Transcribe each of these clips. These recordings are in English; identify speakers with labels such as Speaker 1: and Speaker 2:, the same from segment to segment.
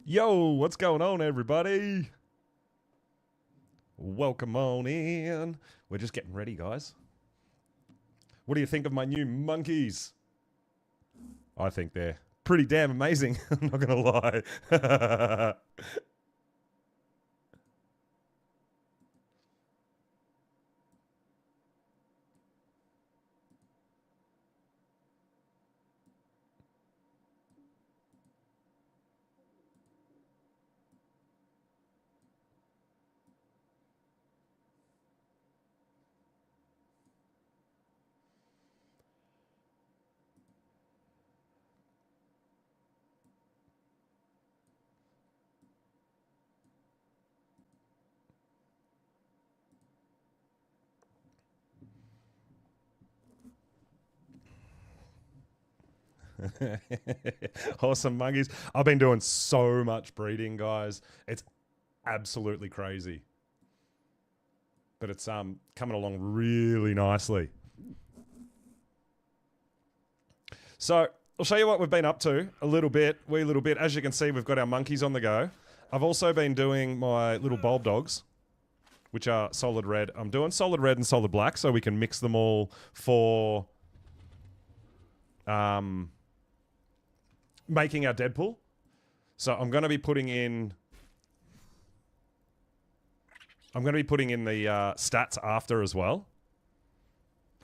Speaker 1: Yo, what's going on, everybody? Welcome on in. We're just getting ready, guys. What do you think of my new monkeys? I think they're pretty damn amazing. I'm not gonna lie. Awesome monkeys. I've been doing so much breeding, guys. It's absolutely crazy. But it's coming along really nicely. So I'll show you what we've been up to a little bit, wee little bit. As you can see, we've got our monkeys on the go. I've also been doing my little bulb dogs, which are solid red. I'm doing solid red and solid black so we can mix them all for making our Deadpool. So I'm going to be putting in the stats after as well.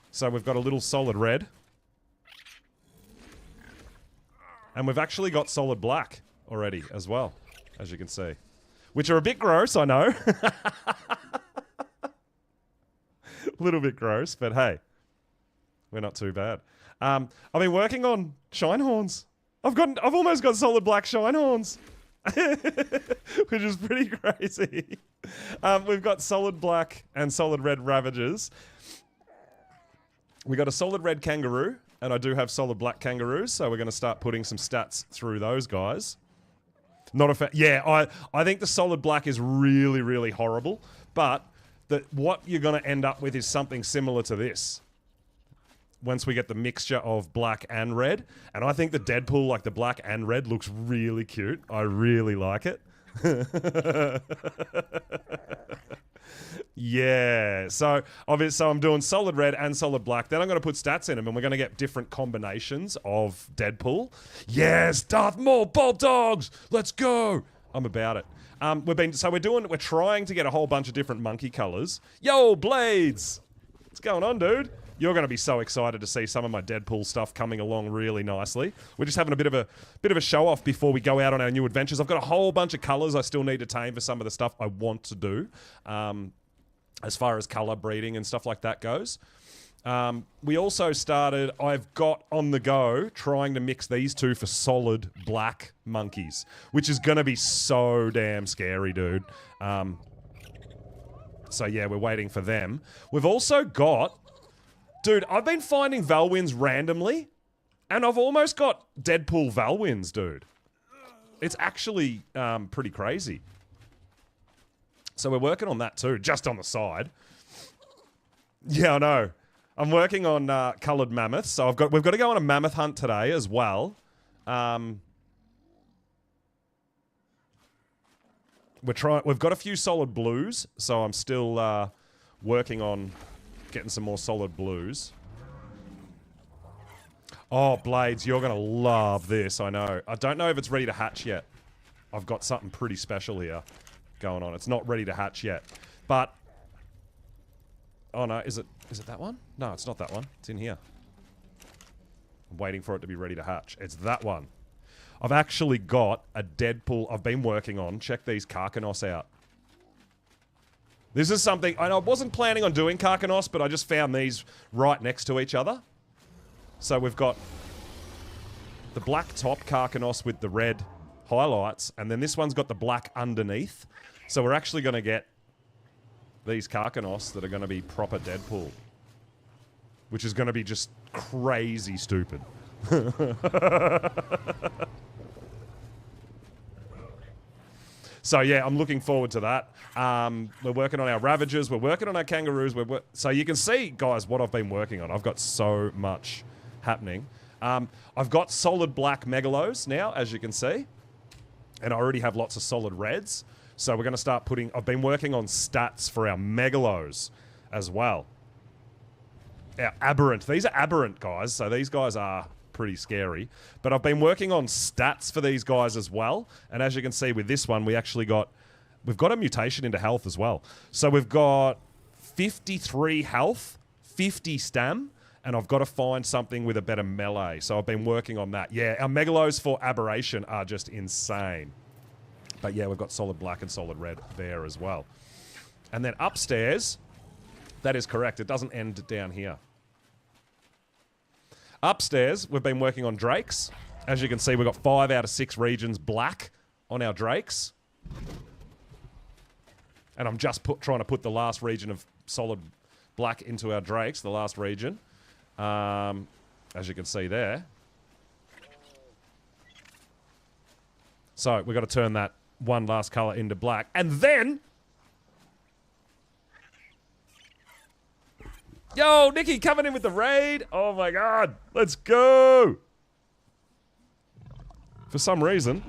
Speaker 1: So we've got a little solid red. And we've actually got solid black already as well, as you can see. Which are a bit gross, I know. A little bit gross, but hey, we're not too bad. I've been working on shine horns. I've almost got solid black shine horns, which is pretty crazy. We've got solid black and solid red Ravagers. We got a solid red kangaroo, and I do have solid black kangaroos, so we're going to start putting some stats through those guys. Not a fan. Yeah, I think the solid black is really, really horrible, but what you're going to end up with is something similar to this. Once we get the mixture of black and red. And I think the Deadpool, like the black and red, looks really cute. I really like it. Yeah. So I'm doing solid red and solid black. Then I'm going to put stats in them, and we're going to get different combinations of Deadpool. Yes, Darth Maul bulb dogs. Let's go. I'm about it. We're trying to get a whole bunch of different monkey colors. Yo, Blades. What's going on, dude? You're going to be so excited to see some of my Deadpool stuff coming along really nicely. We're just having a bit of a show off before we go out on our new adventures. I've got a whole bunch of colors I still need to tame for some of the stuff I want to do, as far as color breeding and stuff like that goes. We also started, I've got on the go trying to mix these two for solid black monkeys, which is going to be so damn scary, dude. So yeah, we're waiting for them. We've also got... Dude, I've been finding Valwins randomly, and I've almost got Deadpool Valwins, dude. It's actually pretty crazy. So we're working on that too, just on the side. Yeah, I know. I'm working on coloured mammoths, so we've got to go on a mammoth hunt today as well. We've got a few solid blues, so I'm still working on getting some more solid blues. Oh, Blades, you're going to love this, I know. I don't know if it's ready to hatch yet. I've got something pretty special here going on. It's not ready to hatch yet. But... Oh, no. Is it that one? No, it's not that one. It's in here. I'm waiting for it to be ready to hatch. It's that one. I've actually got a Deadpool I've been working on. Check these Karkanos out. This is something, I wasn't planning on doing Karkanos, but I just found these right next to each other. So we've got the black top Karkanos with the red highlights, and then this one's got the black underneath. So we're actually going to get these Karkanos that are going to be proper Deadpool. Which is going to be just crazy stupid. So yeah, I'm looking forward to that. We're working on our Ravagers. We're working on our Kangaroos. So you can see, guys, what I've been working on. I've got so much happening. I've got solid black Megalos now, as you can see. And I already have lots of solid reds. So we're going to start putting... I've been working on stats for our megalos as well. Our aberrant. These are aberrant, guys. So these guys are pretty scary. But I've been working on stats for these guys as well. And as you can see with this one, we actually got... We've got a mutation into health as well. So we've got 53 health, 50 stam, and I've got to find something with a better melee. So I've been working on that. Yeah, our megalos for aberration are just insane. But yeah, we've got solid black and solid red there as well. And then upstairs, that is correct. It doesn't end down here. Upstairs, we've been working on drakes. As you can see, we've got 5 out of 6 regions black on our drakes. And I'm just trying to put the last region of solid black into our drakes, the last region. As you can see there. So we've got to turn that one last colour into black. And then... Yo, Nikki coming in with the raid. Oh my god. Let's go. For some reason,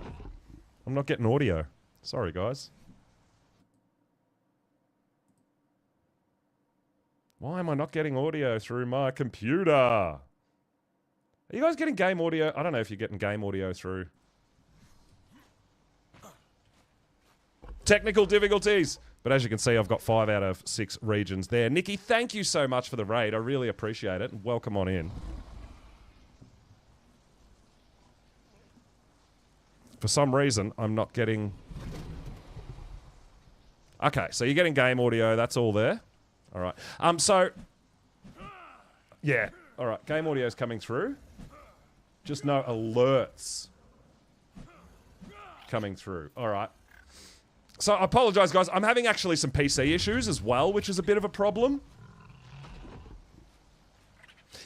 Speaker 1: I'm not getting audio. Sorry, guys. Why am I not getting audio through my computer? Are you guys getting game audio? I don't know if you're getting game audio through. Technical difficulties. But as you can see, I've got 5 out of 6 regions there. Nikki, thank you so much for the raid. I really appreciate it. Welcome on in. For some reason, I'm not getting... Okay, so you're getting game audio. That's all there. All right. So... Yeah. All right. Game audio is coming through. Just no alerts coming through. All right. So I apologize, guys. I'm having actually some PC issues as well, which is a bit of a problem.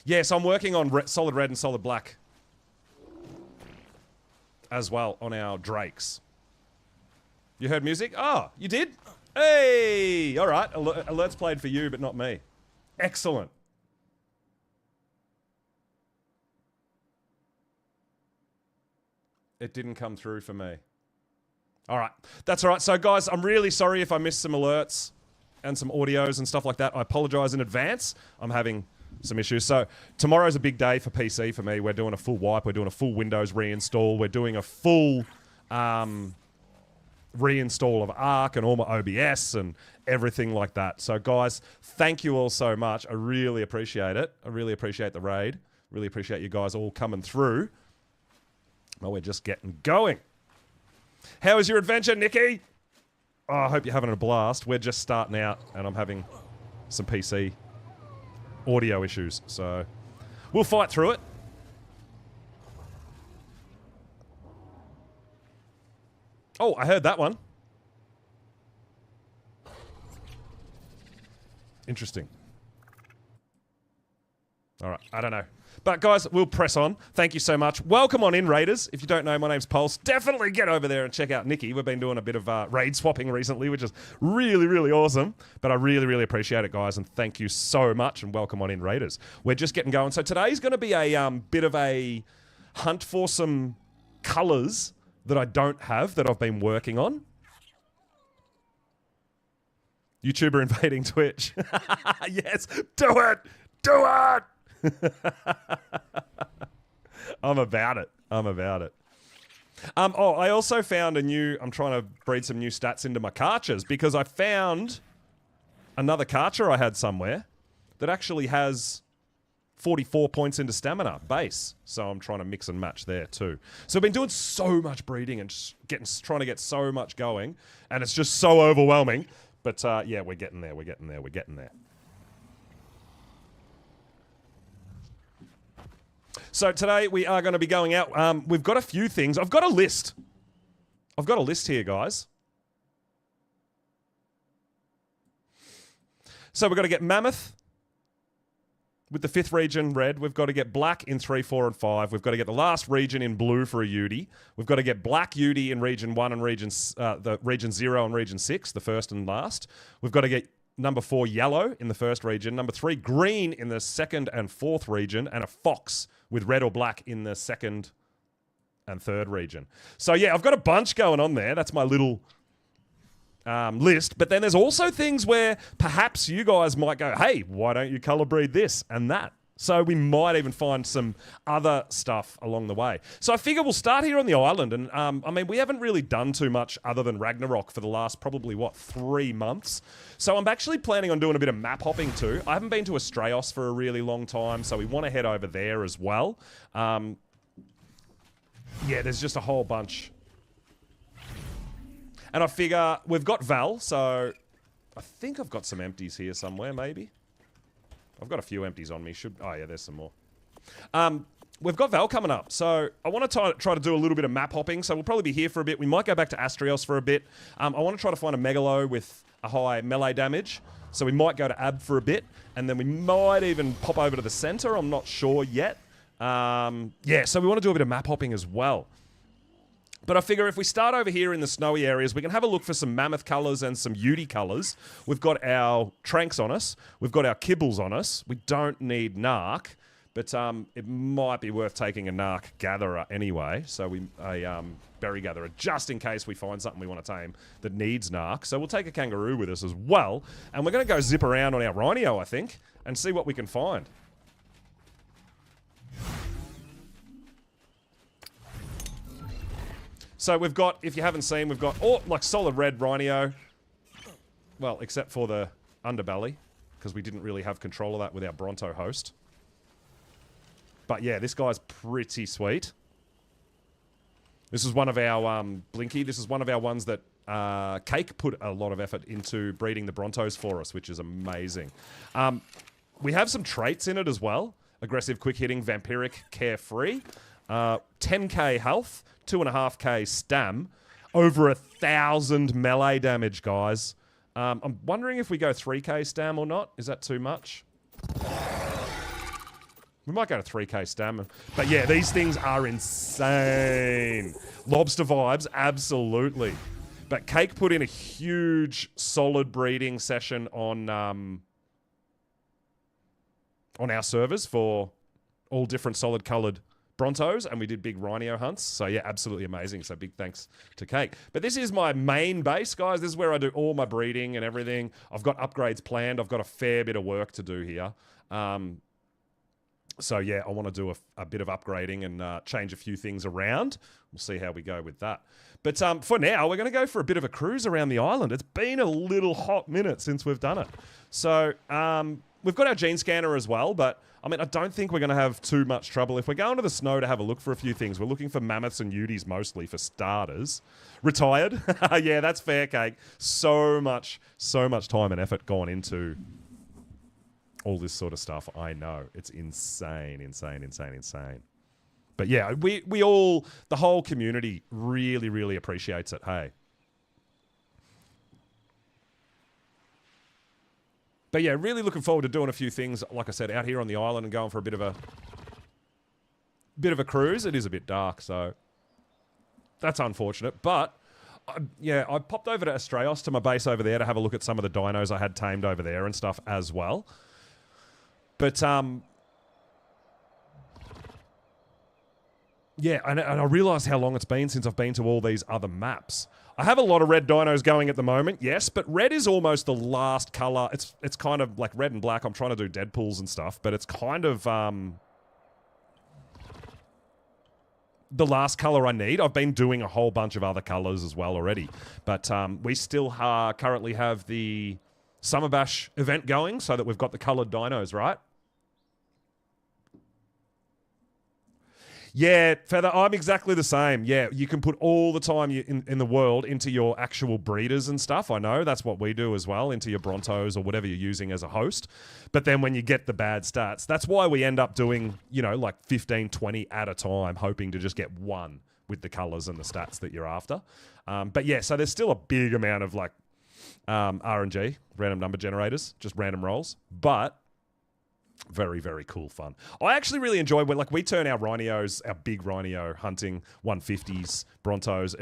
Speaker 1: Yes, I'm working on solid red and solid black as well on our drakes. You heard music? Oh, you did? Hey! All right. Alerts played for you, but not me. Excellent. It didn't come through for me. All right. That's all right. So, guys, I'm really sorry if I missed some alerts and some audios and stuff like that. I apologize in advance. I'm having some issues. So, tomorrow's a big day for PC for me. We're doing a full wipe. We're doing a full Windows reinstall. We're doing a full reinstall of Arc and all my OBS and everything like that. So, guys, thank you all so much. I really appreciate it. I really appreciate the raid. Really appreciate you guys all coming through. Well, we're just getting going. How was your adventure, Nikki? Oh, I hope you're having a blast. We're just starting out, and I'm having some PC audio issues, so we'll fight through it. Oh, I heard that one. Interesting. All right, I don't know. But, guys, we'll press on. Thank you so much. Welcome on in, Raiders. If you don't know, my name's Pulse. Definitely get over there and check out Nikki. We've been doing a bit of raid swapping recently, which is really, really awesome. But I really, really appreciate it, guys, and thank you so much, and welcome on in, Raiders. We're just getting going. So today's going to be a bit of a hunt for some colours that I don't have that I've been working on. YouTuber invading Twitch. Yes, do it! Do it! I'm about it. I'm about it. Oh, I also found I'm trying to breed some new stats into my Karchers because I found another Karcher I had somewhere that actually has 44 points into stamina base. So I'm trying to mix and match there too. So I've been doing so much breeding and trying to get so much going, and it's just so overwhelming. But yeah, we're getting there. We're getting there. We're getting there. So today we are going to be going out. We've got a few things. I've got a list. I've got a list here, guys. So we've got to get Mammoth with the 5th region red. We've got to get black in 3, 4, and 5. We've got to get the last region in blue for a Yudi. We've got to get black Yudi in region 1 and region 0 and region 6, the first and last. We've got to get number 4 yellow in the first region. Number 3 green in the 2nd and 4th region, and a fox with red or black in the 2nd and third region. So yeah, I've got a bunch going on there. That's my little list. But then there's also things where perhaps you guys might go, hey, why don't you color breed this and that? So we might even find some other stuff along the way. So I figure we'll start here on the island. And I mean, we haven't really done too much other than Ragnarok for the last probably, 3 months. So I'm actually planning on doing a bit of map hopping too. I haven't been to Astraeos for a really long time, so we want to head over there as well. Yeah, there's just a whole bunch. And I figure we've got Val, so I think I've got some empties here somewhere, maybe. I've got a few empties on me. Oh, yeah, there's some more. We've got Val coming up, so I want to try to do a little bit of map hopping, so we'll probably be here for a bit. We might go back to Astraeos for a bit. I want to try to find a Megalo with a high melee damage, so we might go to Ab for a bit, and then we might even pop over to the center. I'm not sure yet. Yeah, so we want to do a bit of map hopping as well. But I figure if we start over here in the snowy areas, we can have a look for some mammoth colours and some Ute colours. We've got our Tranks on us. We've got our Kibbles on us. We don't need Narc, but it might be worth taking a Narc Gatherer anyway. So a Berry Gatherer, just in case we find something we want to tame that needs Narc. So we'll take a Kangaroo with us as well. And we're going to go zip around on our Rhino, I think, and see what we can find. So we've got, if you haven't seen, we've got like solid red Rhino. Well, except for the underbelly, because we didn't really have control of that with our Bronto host. But yeah, this guy's pretty sweet. This is one of our Blinky. This is one of our ones that Cake put a lot of effort into breeding the Brontos for us, which is amazing. We have some traits in it as well. Aggressive, quick-hitting, vampiric, carefree. 10k health, 2.5k stam, over 1,000 melee damage, guys. I'm wondering if we go 3k stam or not. Is that too much? We might go to 3k stam. But yeah, these things are insane. Lobster vibes, absolutely. But Cake put in a huge, solid breeding session on our servers for all different solid-coloured Brontos, and we did big Rhino hunts. So yeah, absolutely amazing. So big thanks to Cake. But this is my main base, guys. This is where I do all my breeding and everything. I've got upgrades planned. I've got a fair bit of work to do here. So yeah, I want to do a bit of upgrading and change a few things around. We'll see how we go with that. But for now, we're going to go for a bit of a cruise around the island. It's been a little hot minute since we've done it. So we've got our gene scanner as well, but I mean, I don't think we're going to have too much trouble. If we're going to the snow to have a look for a few things, we're looking for mammoths and Utes mostly for starters. Retired? Yeah, that's fair, Cake. So much time and effort gone into all this sort of stuff. I know. It's insane. But yeah, we all, the whole community really appreciates it, hey. But yeah, really looking forward to doing a few things, like I said, out here on the island and going for a bit of a cruise. It is a bit dark, so that's unfortunate. But yeah, I popped over to Astraeos, to my base over there, to have a look at some of the dinos I had tamed over there and stuff as well. But yeah, and I realised how long it's been since I've been to all these other maps. I have a lot of red dinos going at the moment, yes, but red is almost the last colour. It's kind of like red and black. I'm trying to do Deadpools and stuff, but it's kind of the last colour I need. I've been doing a whole bunch of other colours as well already, but we still currently have the Summer Bash event going so that we've got the coloured dinos, right? Yeah, Feather, I'm exactly the same. Yeah, you can put all the time in the world into your actual breeders and stuff. I know, that's what we do as well, into your Brontos or whatever you're using as a host. But then when you get the bad stats, that's why we end up doing, you know, like 15, 20 at a time, hoping to just get one with the colours and the stats that you're after. But yeah, so there's still a big amount of like RNG, random number generators, just random rolls. But Very, very cool fun. I actually really enjoy when, like, we turn our rhinos, our big rhino hunting 150s, Brontos.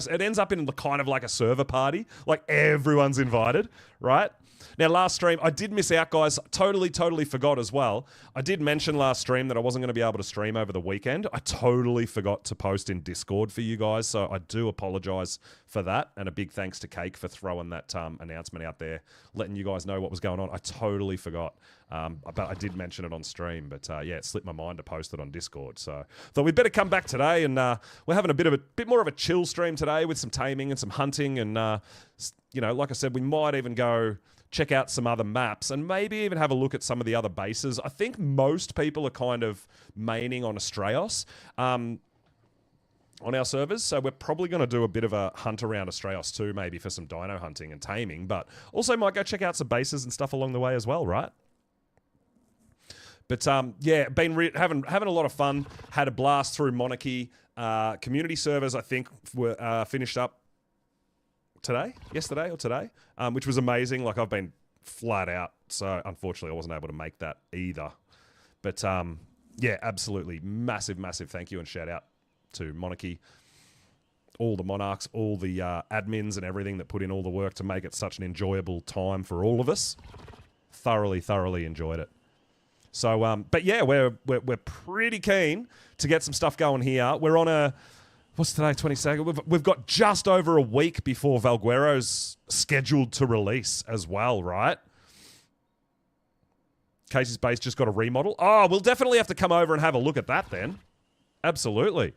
Speaker 1: It ends up in the kind of like a server party. Like, everyone's invited, right? Now, last stream, I did miss out, guys. Totally forgot as well. I did mention last stream that I wasn't going to be able to stream over the weekend. I totally forgot to post in Discord for you guys, so I do apologize for that. And a big thanks to Cake for throwing that announcement out there, letting you guys know what was going on. I totally forgot. But I did mention it on stream. But yeah, it slipped my mind to post it on Discord. So thought we'd better come back today, and we're having a bit more of a chill stream today with some taming and some hunting, and you know, like I said, we might even go check out some other maps and maybe even have a look at some of the other bases. I think most people are kind of maining on Astraeos on our servers, so we're probably going to do a bit of a hunt around Astraeos too, maybe for some dino hunting and taming, but also might go check out some bases and stuff along the way as well, right? But yeah, been having a lot of fun. Had a blast through Monarchy. Community servers, I think, were finished up yesterday or today, which was amazing. Like, I've been flat out, so unfortunately I wasn't able to make that either. But yeah, absolutely massive thank you and shout out to Monarchy, all the Monarchs, all the admins and everything that put in all the work to make it such an enjoyable time for all of us. Thoroughly enjoyed it. So, but yeah, we're pretty keen to get some stuff going here. We're on a, what's today, 22nd? We've got just over a week before Valguero's scheduled to release as well, right? Casey's base just got a remodel. Oh, we'll definitely have to come over and have a look at that then. Absolutely.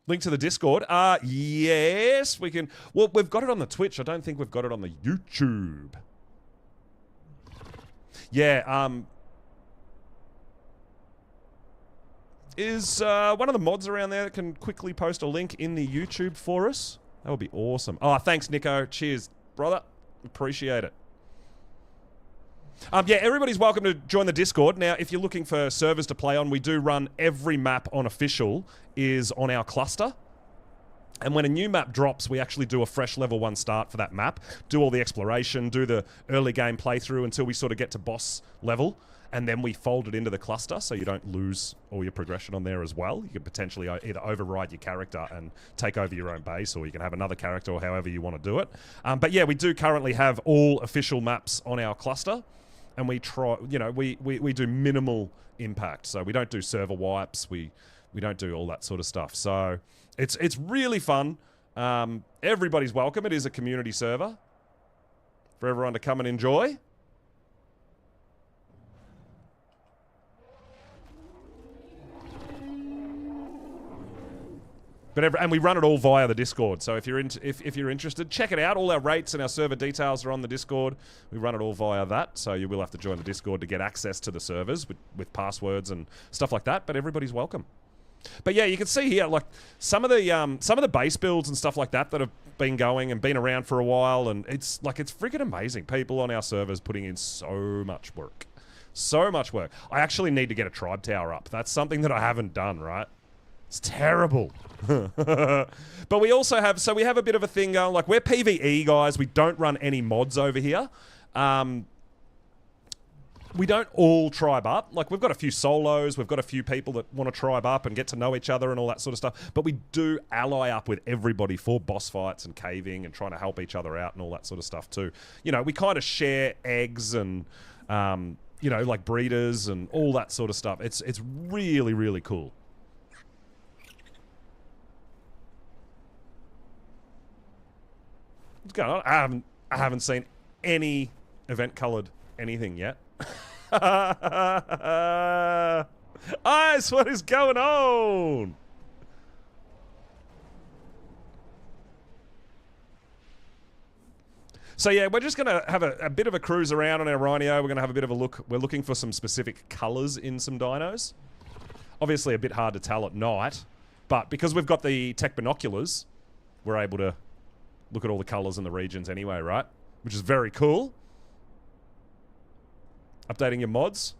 Speaker 1: Link to the Discord. Yes, we can. Well, we've got it on the Twitch. I don't think we've got it on the YouTube. Yeah, is one of the mods around there that can quickly post a link in the YouTube for us? That would be awesome. Oh, thanks, Nico. Cheers, brother. Appreciate it. Yeah, everybody's welcome to join the Discord. Now, if you're looking for servers to play on, we do run every map on official is on our cluster. And when a new map drops, we actually do a fresh level 1 start for that map, do all the exploration, do the early game playthrough until we sort of get to boss level, and then we fold it into the cluster so you don't lose all your progression on there as well. You can potentially either override your character and take over your own base, or you can have another character, or however you want to do it. But yeah, we do currently have all official maps on our cluster. And we try, you know, we do minimal impact. So we don't do server wipes. We don't do all that sort of stuff. So it's really fun. Everybody's welcome. It is a community server for everyone to come and enjoy. And we run it all via the Discord. So if you're if you're interested, check it out. All our rates and our server details are on the Discord. We run it all via that. So you will have to join the Discord to get access to the servers with passwords and stuff like that. But everybody's welcome. But yeah, you can see here, like, some of the base builds and stuff like that that have been going and been around for a while, and it's freaking amazing. People on our servers putting in so much work. So much work. I actually need to get a tribe tower up. That's something that I haven't done, right? It's terrible. But we also have, so we have a bit of a thing going, like, we're PvE guys. We don't run any mods over here. We don't all tribe up. Like, we've got a few solos. We've got a few people that want to tribe up and get to know each other and all that sort of stuff. But we do ally up with everybody for boss fights and caving and trying to help each other out and all that sort of stuff too. You know, we kind of share eggs and, you know, like breeders and all that sort of stuff. It's really, really cool. What's going on? I haven't seen any event-colored anything yet. Ice, what is going on? So yeah, we're just going to have a bit of a cruise around on our Rhino. We're going to have a bit of a look. We're looking for some specific colours in some dinos. Obviously a bit hard to tell at night, but because we've got the tech binoculars, we're able to look at all the colours in the regions anyway, right? Which is very cool. Updating your mods.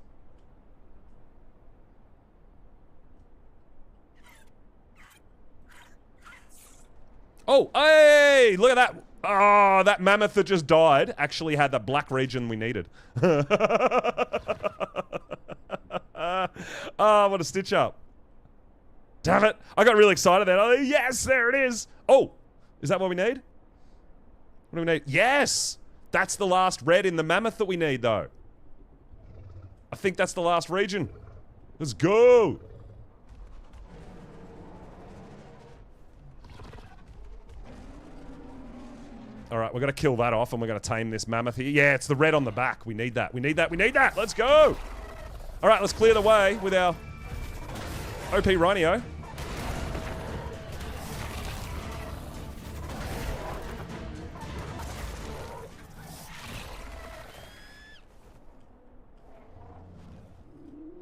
Speaker 1: Oh, hey, look at that. Oh, that mammoth that just died actually had the black region we needed. Oh, what a stitch up. Damn it. I got really excited then. Oh, yes, there it is. Oh, is that what we need? What do we need? Yes. That's the last red in the mammoth that we need, though. I think that's the last region. Let's go. All right, we're going to kill that off and we're going to tame this mammoth here. Yeah, it's the red on the back. We need that. We need that. We need that. Let's go. All right, let's clear the way with our OP Rhino.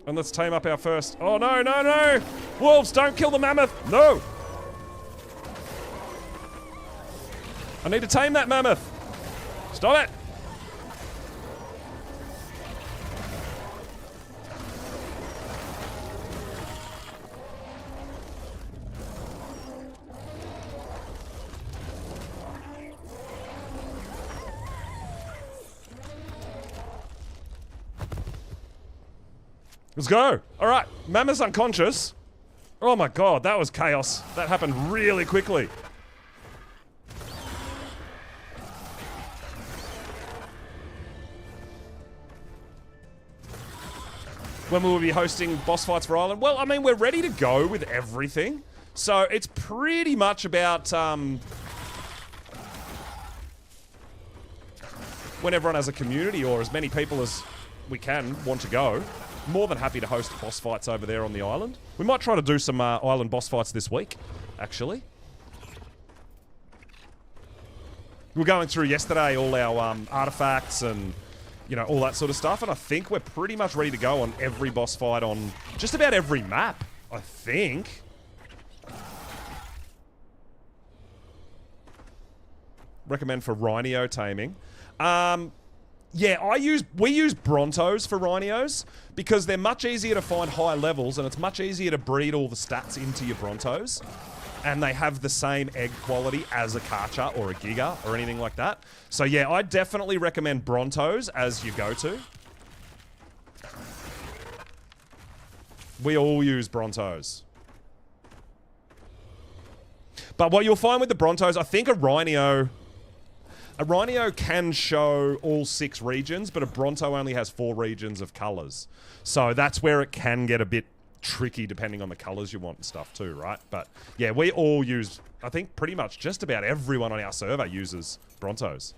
Speaker 1: And let's tame up our first... Oh, no, no, no! Wolves, don't kill the mammoth! No! I need to tame that mammoth! Stop it! Let's go. All right, mammoth's unconscious. Oh my god, that was chaos. That happened really quickly. When will we be hosting boss fights for Island? Well, I mean, we're ready to go with everything. So it's pretty much about when everyone has a community or as many people as we can want to go. More than happy to host boss fights over there on the island. We might try to do some island boss fights this week, actually. We were going through yesterday all our artifacts and, you know, all that sort of stuff, and I think we're pretty much ready to go on every boss fight on just about every map, I think. Recommend for Rhino taming. Yeah, we use Brontos for Rhinos because they're much easier to find high levels and it's much easier to breed all the stats into your Brontos. And they have the same egg quality as a Karcher or a Giga or anything like that. So yeah, I definitely recommend Brontos as your go-to. We all use Brontos. But what you'll find with the Brontos, I think a Rhino can show all 6 regions, but a Bronto only has 4 regions of colors. So that's where it can get a bit tricky depending on the colors you want and stuff too, right? But yeah, we all use, I think pretty much just about everyone on our server uses Brontos.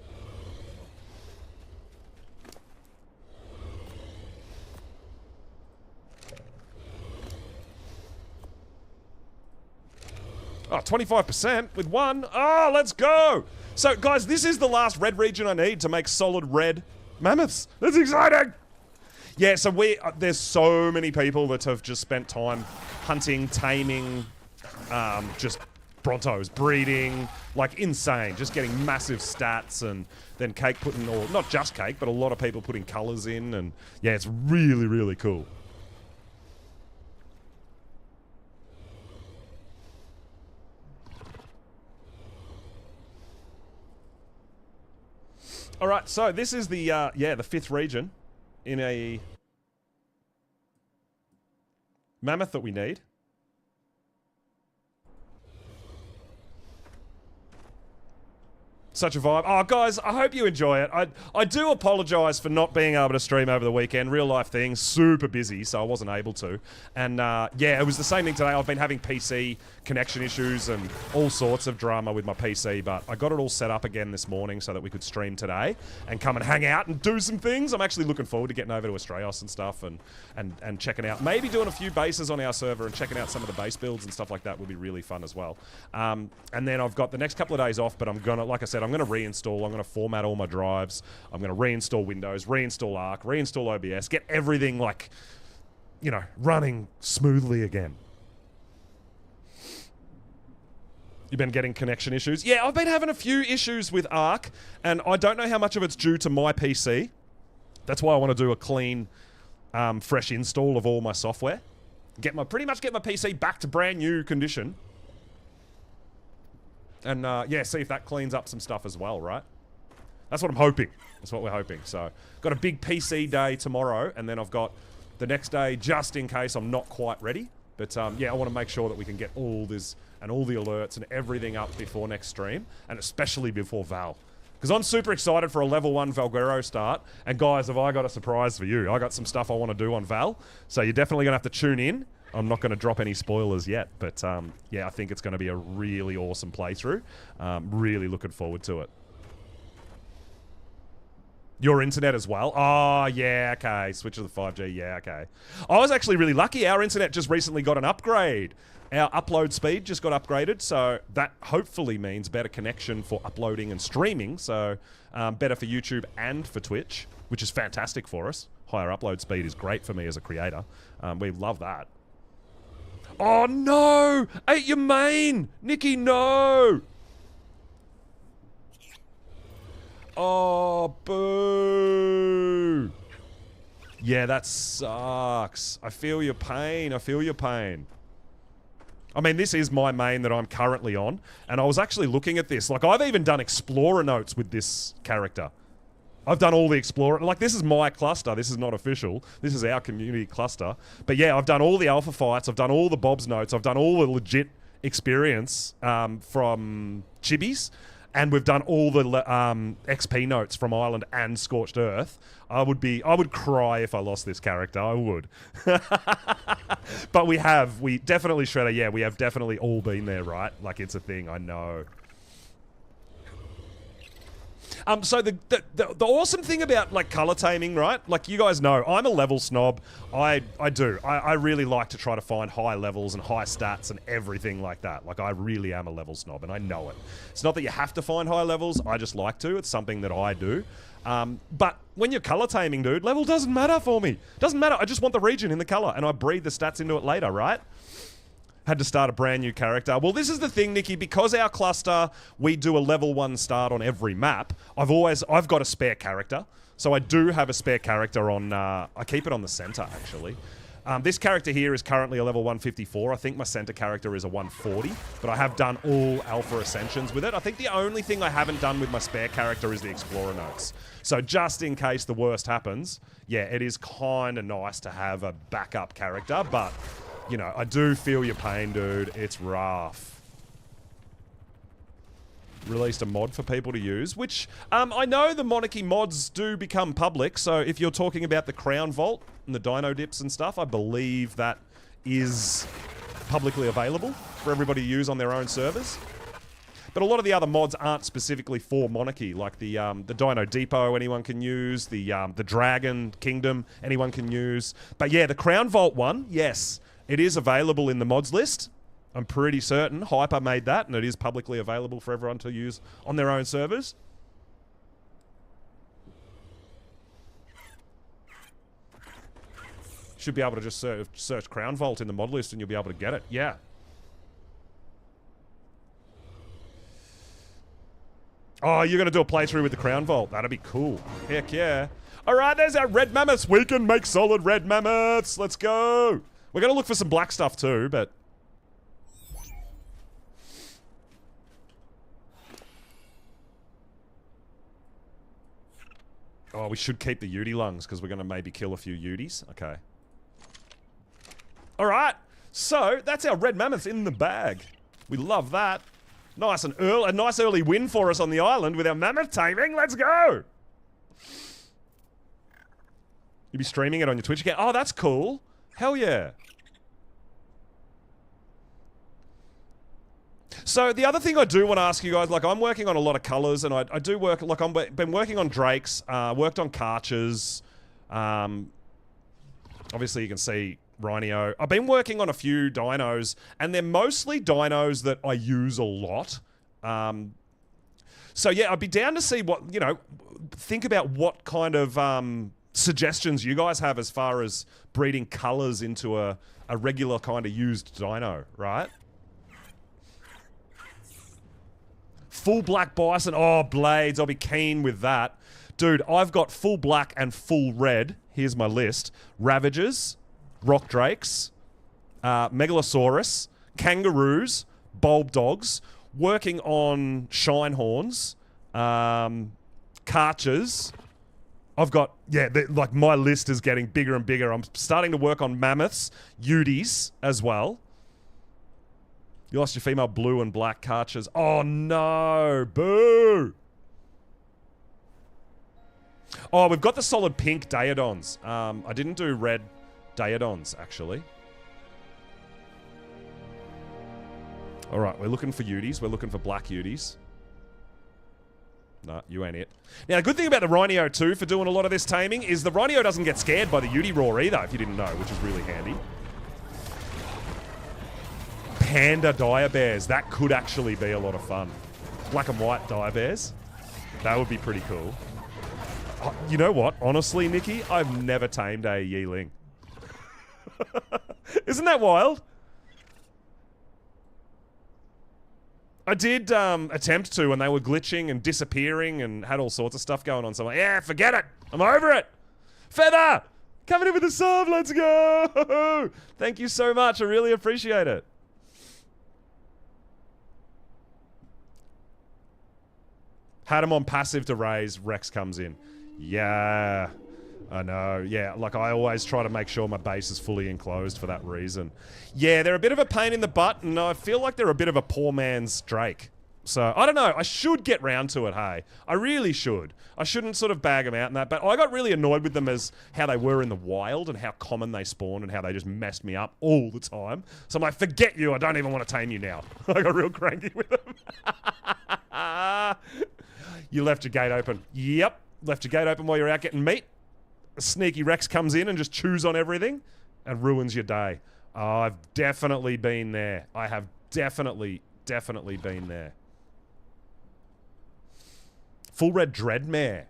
Speaker 1: Oh, 25% with 1. Oh, let's go! So, guys, this is the last red region I need to make solid red mammoths. That's exciting! Yeah, so there's so many people that have just spent time hunting, taming, just Brontos, breeding, like insane. Just getting massive stats and then Cake putting, or not just Cake, but a lot of people putting colors in. And yeah, it's really, really cool. All right, so this is the, the 5th region in a mammoth that we need. Such a vibe. Oh, guys, I hope you enjoy it. I do apologize for not being able to stream over the weekend. Real life things, super busy, so I wasn't able to. And yeah, it was the same thing today. I've been having PC connection issues and all sorts of drama with my PC, but I got it all set up again this morning so that we could stream today and come and hang out and do some things. I'm actually looking forward to getting over to Astraios and stuff and checking out, maybe doing a few bases on our server and checking out some of the base builds and stuff like that would be really fun as well. And then I've got the next couple of days off, but I'm gonna, like I said, I'm going to reinstall. I'm going to format all my drives. I'm going to reinstall Windows, reinstall Arc, reinstall OBS, get everything like, you know, running smoothly again. You've been getting connection issues? Yeah, I've been having a few issues with Arc, and I don't know how much of it's due to my PC. That's why I want to do a clean, fresh install of all my software. Pretty much get my PC back to brand new condition. And, yeah, see if that cleans up some stuff as well, right? That's what I'm hoping. That's what we're hoping. So, got a big PC day tomorrow, and then I've got the next day just in case I'm not quite ready. But, yeah, I want to make sure that we can get all this and all the alerts and everything up before next stream, and especially before Val. Because I'm super excited for a level 1 Valguero start. And guys, have I got a surprise for you. I got some stuff I want to do on Val. So you're definitely going to have to tune in. I'm not going to drop any spoilers yet. But yeah, I think it's going to be a really awesome playthrough. Really looking forward to it. Your internet as well? Oh, yeah, okay. Switch to the 5G, yeah, okay. I was actually really lucky. Our internet just recently got an upgrade. Our upload speed just got upgraded, so that hopefully means better connection for uploading and streaming, so better for YouTube and for Twitch, which is fantastic for us. Higher upload speed is great for me as a creator. We love that. Oh, no! Ate your main! Nikki, no! Oh, boo! Yeah, that sucks. I feel your pain. I feel your pain. I mean, this is my main that I'm currently on, and I was actually looking at this. Like, I've even done Explorer notes with this character. I've done all the Explorer... Like, this is my cluster. This is not official. This is our community cluster. But yeah, I've done all the alpha fights. I've done all the Bob's notes. I've done all the legit experience from Chibis. And we've done all the XP notes from Island and Scorched Earth. I would cry if I lost this character. I would. But we definitely, Shredder, yeah, we have definitely all been there, right? Like, it's a thing, I know. So the awesome thing about, like, color taming, right? Like, you guys know, I'm a level snob. I really like to try to find high levels and high stats and everything like that. Like, I really am a level snob, and I know it. It's not that you have to find high levels. I just like to. It's something that I do. But when you're color taming, dude, level doesn't matter for me. Doesn't matter. I just want the region in the color, and I breathe the stats into it later, right? Had to start a brand new character. Well, this is the thing, Nikki, because our cluster, we do a level 1 start on every map, I've got a spare character. So I do have a spare character on, I keep it on the center, actually. This character here is currently a level 154. I think my center character is a 140, but I have done all Alpha Ascensions with it. I think the only thing I haven't done with my spare character is the Explorer notes. So just in case the worst happens, yeah, it is kind of nice to have a backup character, but... You know, I do feel your pain, dude. It's rough. Released a mod for people to use, which I know the Monarchy mods do become public, so if you're talking about the Crown Vault and the Dino Dips and stuff, I believe that is publicly available for everybody to use on their own servers. But a lot of the other mods aren't specifically for Monarchy, like the Dino Depot anyone can use, the Dragon Kingdom anyone can use. But yeah, the Crown Vault one, yes. It is available in the mods list. I'm pretty certain Hyper made that, and it is publicly available for everyone to use on their own servers. Should be able to just search Crown Vault in the mod list and you'll be able to get it. Yeah. Oh, you're going to do a playthrough with the Crown Vault. That'd be cool. Heck yeah. All right, there's our red mammoths. We can make solid red mammoths. Let's go. We're going to look for some black stuff too, but... Oh, we should keep the Yudi lungs because we're going to maybe kill a few Yudis. Okay. All right. So, that's our red mammoths in the bag. We love that. Nice and a nice early win for us on the island with our mammoth taming. Let's go. You'll be streaming it on your Twitch account. Oh, that's cool. Hell yeah. So the other thing I do want to ask you guys, like I'm working on a lot of colors and I do work, like I've been working on Drakes, worked on Karchers. Obviously you can see Rhinio. I've been working on a few dinos and they're mostly dinos that I use a lot. So yeah, I'd be down to see what, you know, think about what kind of suggestions you guys have as far as breeding colors into a regular kind of used dino, right? Full black bison. Oh, blades. I'll be keen with that. Dude, I've got full black and full red. Here's my list. Ravagers, rock drakes, megalosaurus, kangaroos, bulb dogs, working on Shinehorns, Karchers. I've got, like my list is getting bigger and bigger. I'm starting to work on Mammoths, Uties as well. You lost your female blue and black Karchers. Oh no, boo! Oh, we've got the solid pink Daedons. I didn't do red Daedons, actually. All right, we're looking for Uties. We're looking for black Uties. No, you ain't it. Now, the good thing about the Rhinio, too, for doing a lot of this taming is the Rhinio doesn't get scared by the Utie roar either, if you didn't know, which is really handy. Panda dire bears. That could actually be a lot of fun. Black and white dire bears. That would be pretty cool. You know what? Honestly, Nikki, I've never tamed a Yeeling. Isn't that wild? I did attempt to when they were glitching and disappearing and had all sorts of stuff going on. So I'm like, yeah, forget it. I'm over it. Feather! Coming in with the sub. Let's go. Thank you so much. I really appreciate it. Had him on passive to raise. Rex comes in. Yeah. I know. Yeah, like I always try to make sure my base is fully enclosed for that reason. Yeah, they're a bit of a pain in the butt, and I feel like they're a bit of a poor man's Drake. So, I don't know. I should get round to it, hey. I really should. I shouldn't sort of bag them out and that, but I got really annoyed with them as how they were in the wild and how common they spawned and how they just messed me up all the time. So I'm like, forget you. I don't even want to tame you now. I got real cranky with them. You left your gate open. Yep. Left your gate open while you're out getting meat. A sneaky Rex comes in and just chews on everything and ruins your day. Oh, I've definitely been there. I have definitely been there. Full red Dreadmare.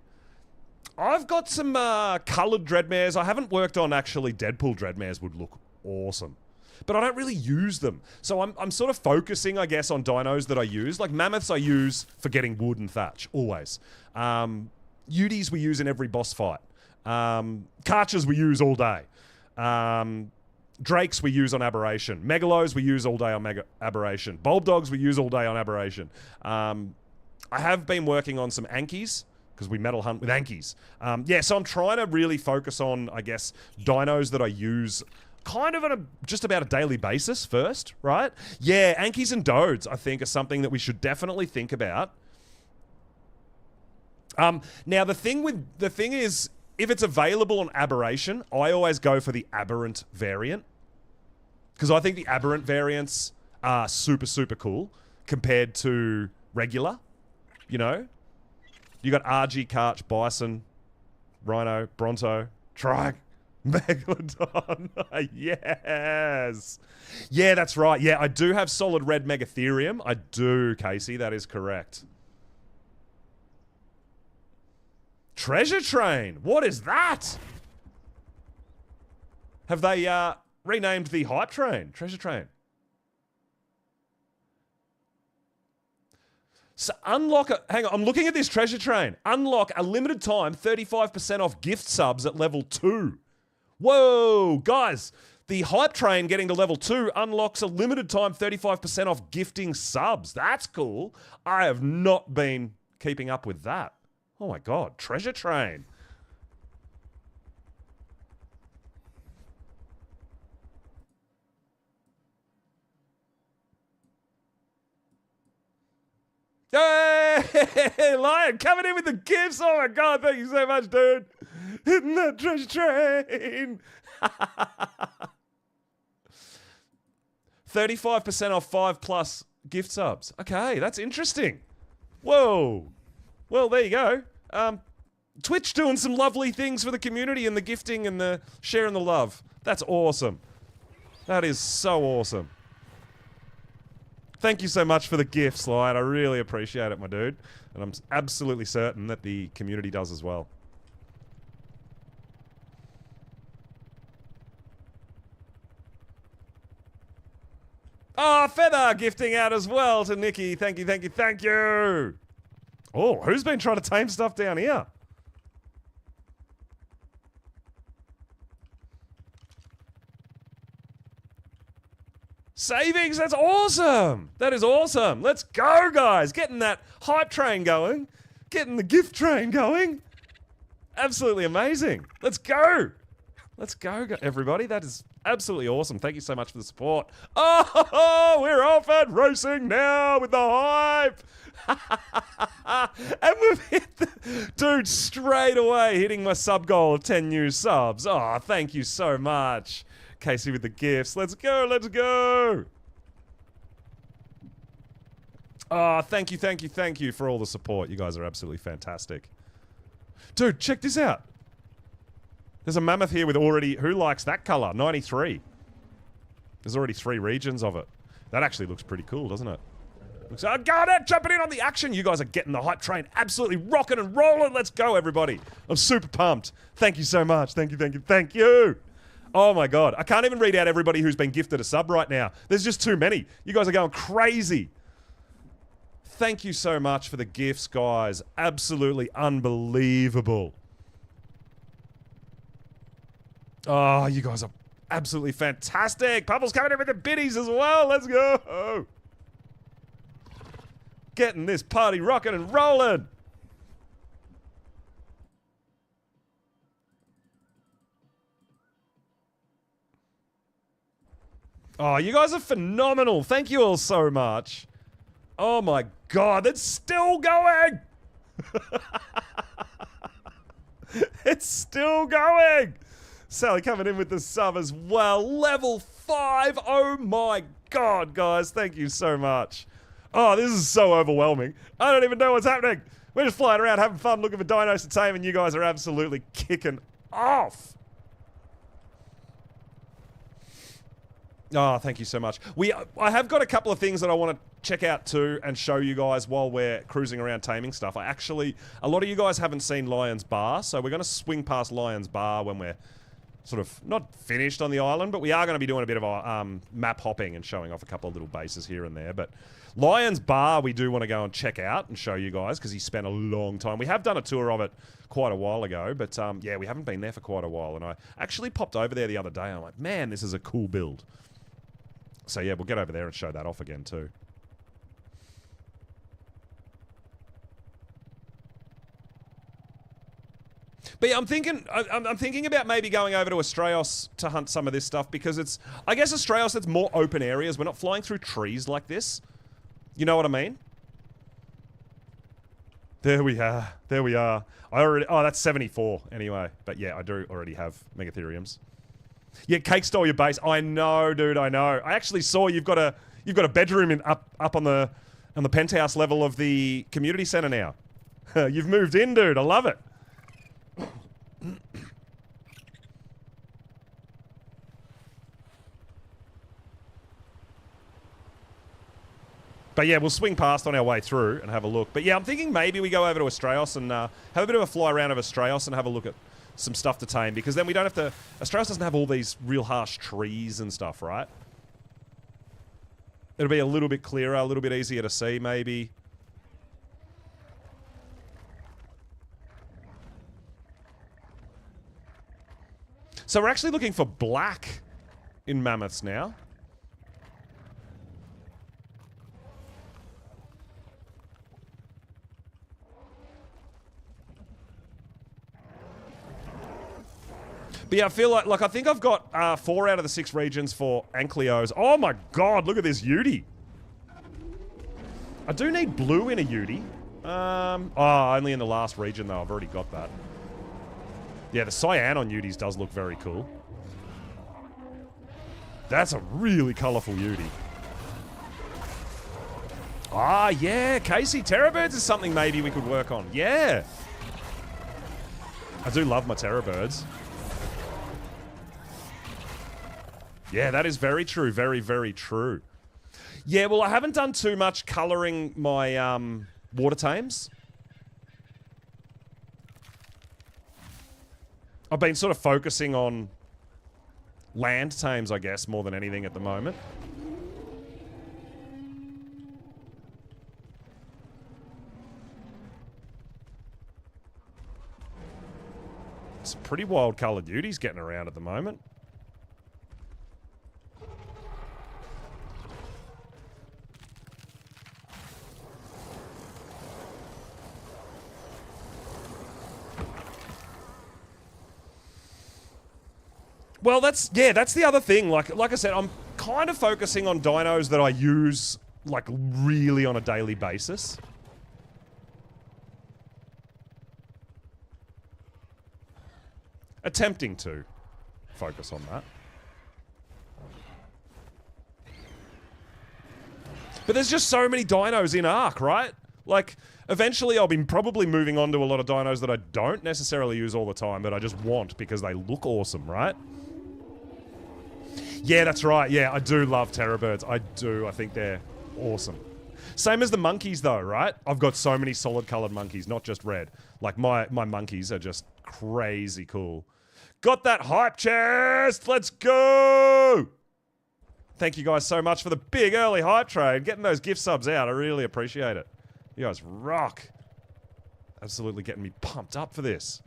Speaker 1: I've got some coloured Dreadmares. I haven't worked on actually Deadpool Dreadmares would look awesome. But I don't really use them. So I'm sort of focusing, I guess, on dinos that I use. Like Mammoths I use for getting wood and thatch, always. Uties we use in every boss fight. Karchers we use all day. Drakes we use on Aberration. Megalos we use all day on Aberration. Bulb Dogs we use all day on Aberration. I have been working on some Ankies, because we metal hunt with Ankies. Yeah, so I'm trying to really focus on, I guess, dinos that I use kind of on a just about a daily basis first, right? Yeah, Ankies and Dodes, I think, are something that we should definitely think about. Now, the thing is, if it's available on Aberration, I always go for the Aberrant variant. Because I think the Aberrant variants are super, super cool compared to regular, you know? You got RG, Karch, Bison, Rhino, Bronto, Trike, Megalodon. Yes. Yeah, that's right. Yeah, I do have solid red Megatherium. I do, Casey. That is correct. Treasure Train. What is that? Have they renamed the Hype Train? Treasure Train. So unlock a... Hang on, I'm looking at this Treasure Train. Unlock a limited time 35% off gift subs at level 2. Whoa, guys. The Hype Train getting to level 2 unlocks a limited time 35% off gifting subs. That's cool. I have not been keeping up with that. Oh my god, Treasure Train. Hey, Lion, coming in with the gifts. Oh my god, thank you so much, dude. Hitting that Treasure Train. 35% off 5+ gift subs. Okay, that's interesting. Whoa. Well, there you go. Twitch doing some lovely things for the community and the gifting and the sharing the love. That's awesome. That is so awesome. Thank you so much for the gifts, Lion. I really appreciate it, my dude. And I'm absolutely certain that the community does as well. Oh, Feather gifting out as well to Nikki. Thank you, thank you, thank you. Oh, who's been trying to tame stuff down here? Savings, that's awesome. That is awesome. Let's go, guys. Getting that hype train going. Getting the gift train going. Absolutely amazing. Let's go. Let's go, everybody. That is absolutely awesome. Thank you so much for the support. Oh, we're off and racing now with the hype. And we've hit the dude straight away, hitting my sub goal of 10 new subs. Oh, thank you so much. Casey with the gifts. Let's go, let's go. Oh, thank you for all the support. You guys are absolutely fantastic. Dude, check this out. There's a mammoth here with already... Who likes that color? 93. There's already 3 regions of it. That actually looks pretty cool, doesn't it? Looks... Oh, got it! Jumping in on the action! You guys are getting the hype train absolutely rocking and rolling. Let's go, everybody. I'm super pumped. Thank you so much. Thank you. Oh, my God. I can't even read out everybody who's been gifted a sub right now. There's just too many. You guys are going crazy. Thank you so much for the gifts, guys. Absolutely unbelievable. Oh, you guys are absolutely fantastic. Pubble's coming in with the biddies as well. Let's go. Getting this party rocking and rolling. Oh, you guys are phenomenal. Thank you all so much. Oh my God, it's still going. It's still going. Sally coming in with the sub as well. Level 5. Oh my God, guys. Thank you so much. Oh, this is so overwhelming. I don't even know what's happening. We're just flying around having fun looking for dinos to tame, and you guys are absolutely kicking off. Oh, thank you so much. I have got a couple of things that I want to check out too and show you guys while we're cruising around taming stuff. A lot of you guys haven't seen Lion's Bar, so we're going to swing past Lion's Bar when we're sort of not finished on the island, but we are going to be doing a bit of map hopping and showing off a couple of little bases here and there. But Lion's Bar we do want to go and check out and show you guys because he spent a long time. We have done a tour of it quite a while ago, but yeah, we haven't been there for quite a while. And I actually popped over there the other day and I'm like, man, this is a cool build. So yeah, we'll get over there and show that off again too. But yeah, I'm thinking about maybe going over to Astraeos to hunt some of this stuff because I guess Astraeos, it's more open areas. We're not flying through trees like this. You know what I mean? There we are. There we are. Oh, that's 74 anyway. But yeah, I do already have Megatheriums. Yeah, Cake stole your base. I know, dude. I know. I actually saw you've got a bedroom up on the penthouse level of the community center now. You've moved in, dude. I love it. But yeah, we'll swing past on our way through and have a look. But yeah, I'm thinking maybe we go over to Astraeos and have a bit of a fly around of Astraeos and have a look at some stuff to tame, because then we don't have to... Astraeos doesn't have all these real harsh trees and stuff, right? It'll be a little bit clearer, a little bit easier to see, maybe. So we're actually looking for black in mammoths now. But yeah, I feel like I think I've got 4 out of the 6 regions for Ankylos. Oh my God, look at this Yudi. I do need blue in a Yudi. Only in the last region though. I've already got that. Yeah, the cyan on Udis does look very cool. That's a really colourful Yudi. Ah, yeah, Casey, Terrorbirds is something maybe we could work on. Yeah. I do love my Terrorbirds. Yeah, that is very true. Very, very true. Yeah, well, I haven't done too much colouring my water tames. I've been sort of focusing on land tames, I guess, more than anything at the moment. Some pretty wild coloured beauties getting around at the moment. Well, that's the other thing. Like I said, I'm kind of focusing on dinos that I use like really on a daily basis. Attempting to focus on that. But there's just so many dinos in Ark, right? Like, eventually I'll be probably moving on to a lot of dinos that I don't necessarily use all the time, but I just want because they look awesome, right? Yeah, that's right. Yeah, I do love terrorbirds. I do. I think they're awesome. Same as the monkeys, though, right? I've got so many solid-colored monkeys, not just red. Like, my monkeys are just crazy cool. Got that hype chest! Let's go! Thank you guys so much for the big early hype train. Getting those gift subs out, I really appreciate it. You guys rock. Absolutely getting me pumped up for this.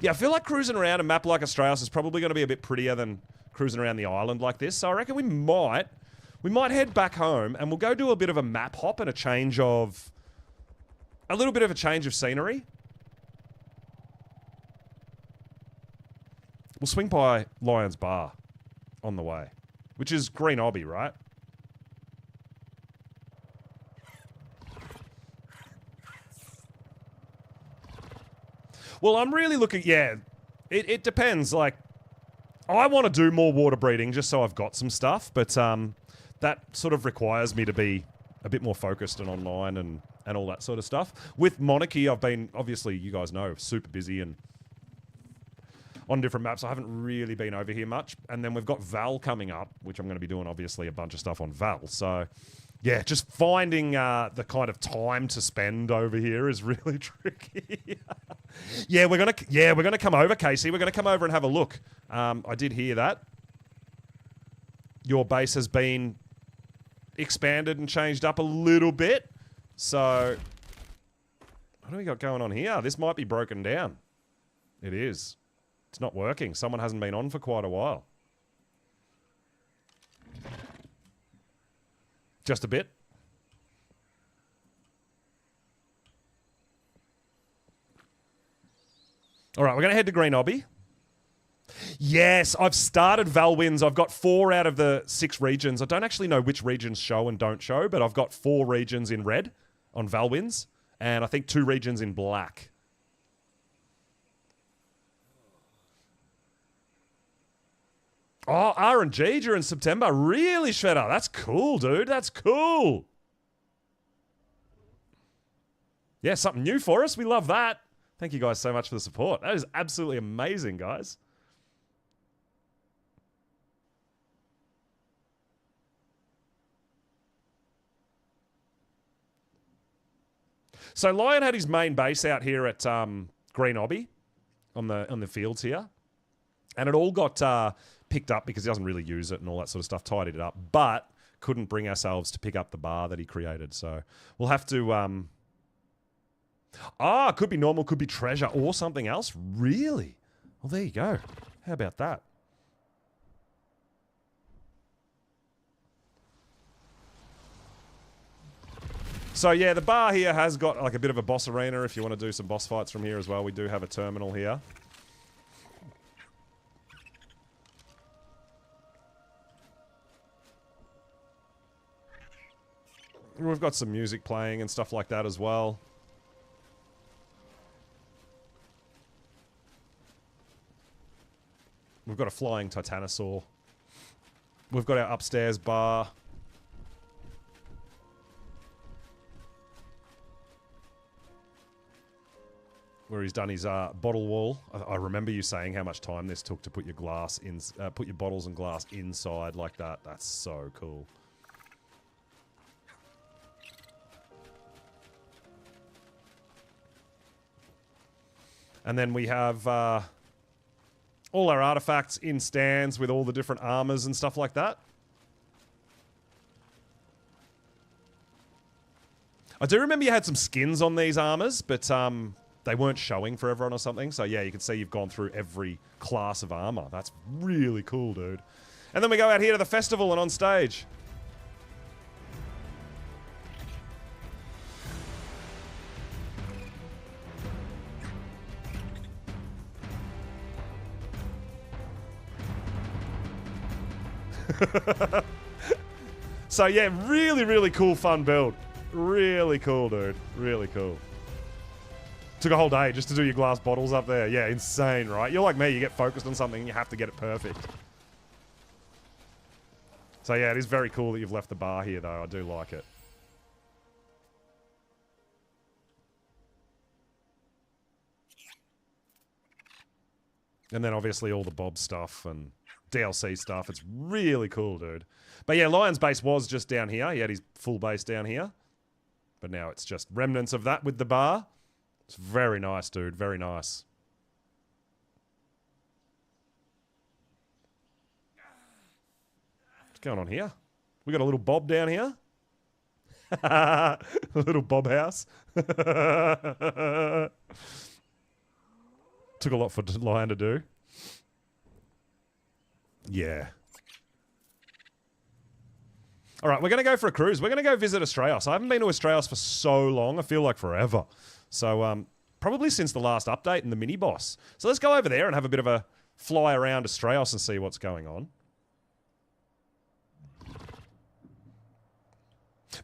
Speaker 1: Yeah, I feel like cruising around a map like Australis is probably going to be a bit prettier than cruising around the island like this. So I reckon we might head back home and we'll go do a bit of a map hop and a little bit of a change of scenery. We'll swing by Lion's Bar on the way, which is Green Obby, right? Well, I'm really looking... Yeah, it depends. Like, I want to do more water breeding just so I've got some stuff, but that sort of requires me to be a bit more focused and online and all that sort of stuff. With Monarchy, I've been, obviously, you guys know, super busy and on different maps. I haven't really been over here much. And then we've got Val coming up, which I'm going to be doing, obviously, a bunch of stuff on Val. So... yeah, just finding the kind of time to spend over here is really tricky. Yeah, we're gonna come over, Casey. We're gonna come over and have a look. I did hear that your base has been expanded and changed up a little bit. So, what do we got going on here? This might be broken down. It is. It's not working. Someone hasn't been on for quite a while. Just a bit. All right, we're going to head to Green Obby. Yes, I've started Valwins. I've got 4 out of the 6 regions. I don't actually know which regions show and don't show, but I've got 4 regions in red on Valwins, and I think 2 regions in black. Oh, RNG during September. Really, Shredder? That's cool, dude. That's cool. Yeah, something new for us. We love that. Thank you guys so much for the support. That is absolutely amazing, guys. So Lion had his main base out here at Green Obby on the fields here. And it all got... picked up because he doesn't really use it and all that sort of stuff, tidied it up, but couldn't bring ourselves to pick up the bar that he created. So we'll have to... could be normal, could be treasure or something else. Really? Well, there you go. How about that? So yeah, the bar here has got like a bit of a boss arena if you want to do some boss fights from here as well. We do have a terminal here. We've got some music playing and stuff like that as well. We've got a flying Titanosaur. We've got our upstairs bar. Where he's done his bottle wall. I remember you saying how much time this took to put your glass in, put your bottles and glass inside like that. That's so cool. And then we have all our artifacts in stands with all the different armors and stuff like that. I do remember you had some skins on these armors, but they weren't showing for everyone or something. So yeah, you can see you've gone through every class of armor. That's really cool, dude. And then we go out here to the festival and on stage. So yeah, really, really cool, fun build. Really cool, dude. Really cool. Took a whole day just to do your glass bottles up there. Yeah, insane, right? You're like me, you get focused on something and you have to get it perfect. So yeah, it is very cool that you've left the bar here, though. I do like it. And then obviously all the Bob stuff and DLC stuff. It's really cool, dude. But yeah, Lion's base was just down here. He had his full base down here. But now it's just remnants of that with the bar. It's very nice, dude. Very nice. What's going on here? We got a little Bob down here. A little Bob house. Took a lot for Lion to do. Yeah. All right, we're going to go for a cruise. We're going to go visit Australis. I haven't been to Australis for so long. I feel like forever. So, probably since the last update and the mini-boss. So let's go over there and have a bit of a fly around Australis and see what's going on.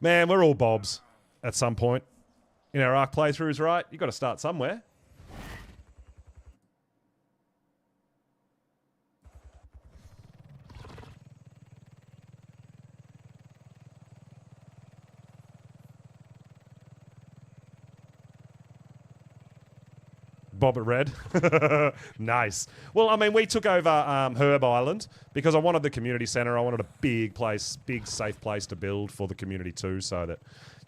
Speaker 1: Man, we're all Bobs at some point in our Ark playthroughs, right? You've got to start somewhere. Bob at Red. Nice. Well, I mean, we took over Herb Island because I wanted the community centre. I wanted a big place, big safe place to build for the community too, so that,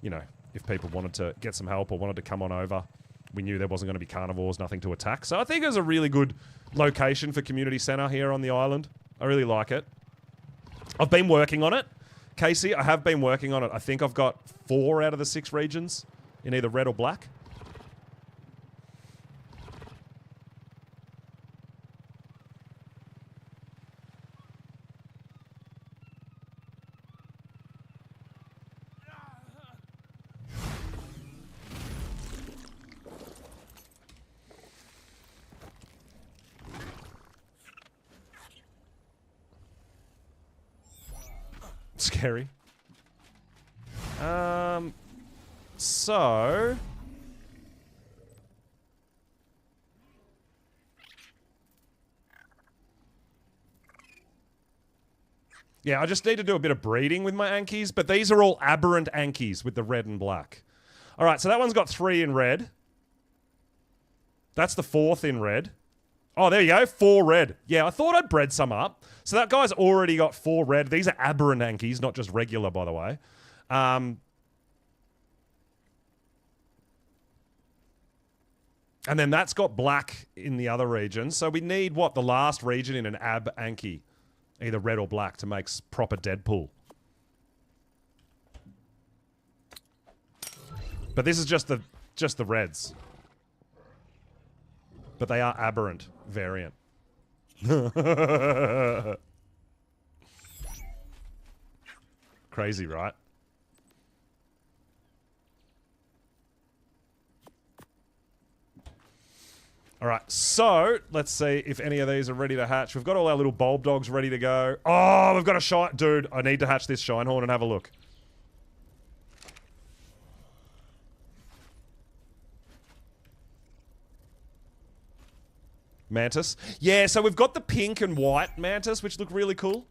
Speaker 1: you know, if people wanted to get some help or wanted to come on over, we knew there wasn't going to be carnivores, nothing to attack. So I think it was a really good location for community centre here on the island. I really like it. I've been working on it. Casey, I have been working on it. I think I've got 4 out of the 6 regions in either red or black. Scary. So... yeah, I just need to do a bit of breeding with my Ankies, but these are all aberrant Ankies with the red and black. All right, so that one's got 3 in red. That's the 4th in red. Oh, there you go, 4 red. Yeah, I thought I'd bred some up. So that guy's already got 4 red. These are aberrant Ankies, not just regular, by the way. And then that's got black in the other region. So we need, what, the last region in an ab Anki. Either red or black to make proper Deadpool. But this is just the reds. But they are aberrant variant. Crazy, right? All right, so let's see if any of these are ready to hatch. We've got all our little bulb dogs ready to go. Oh, we've got a shine. Dude, I need to hatch this Shinehorn and have a look. Mantis. Yeah, so we've got the pink and white Mantis, which look really cool.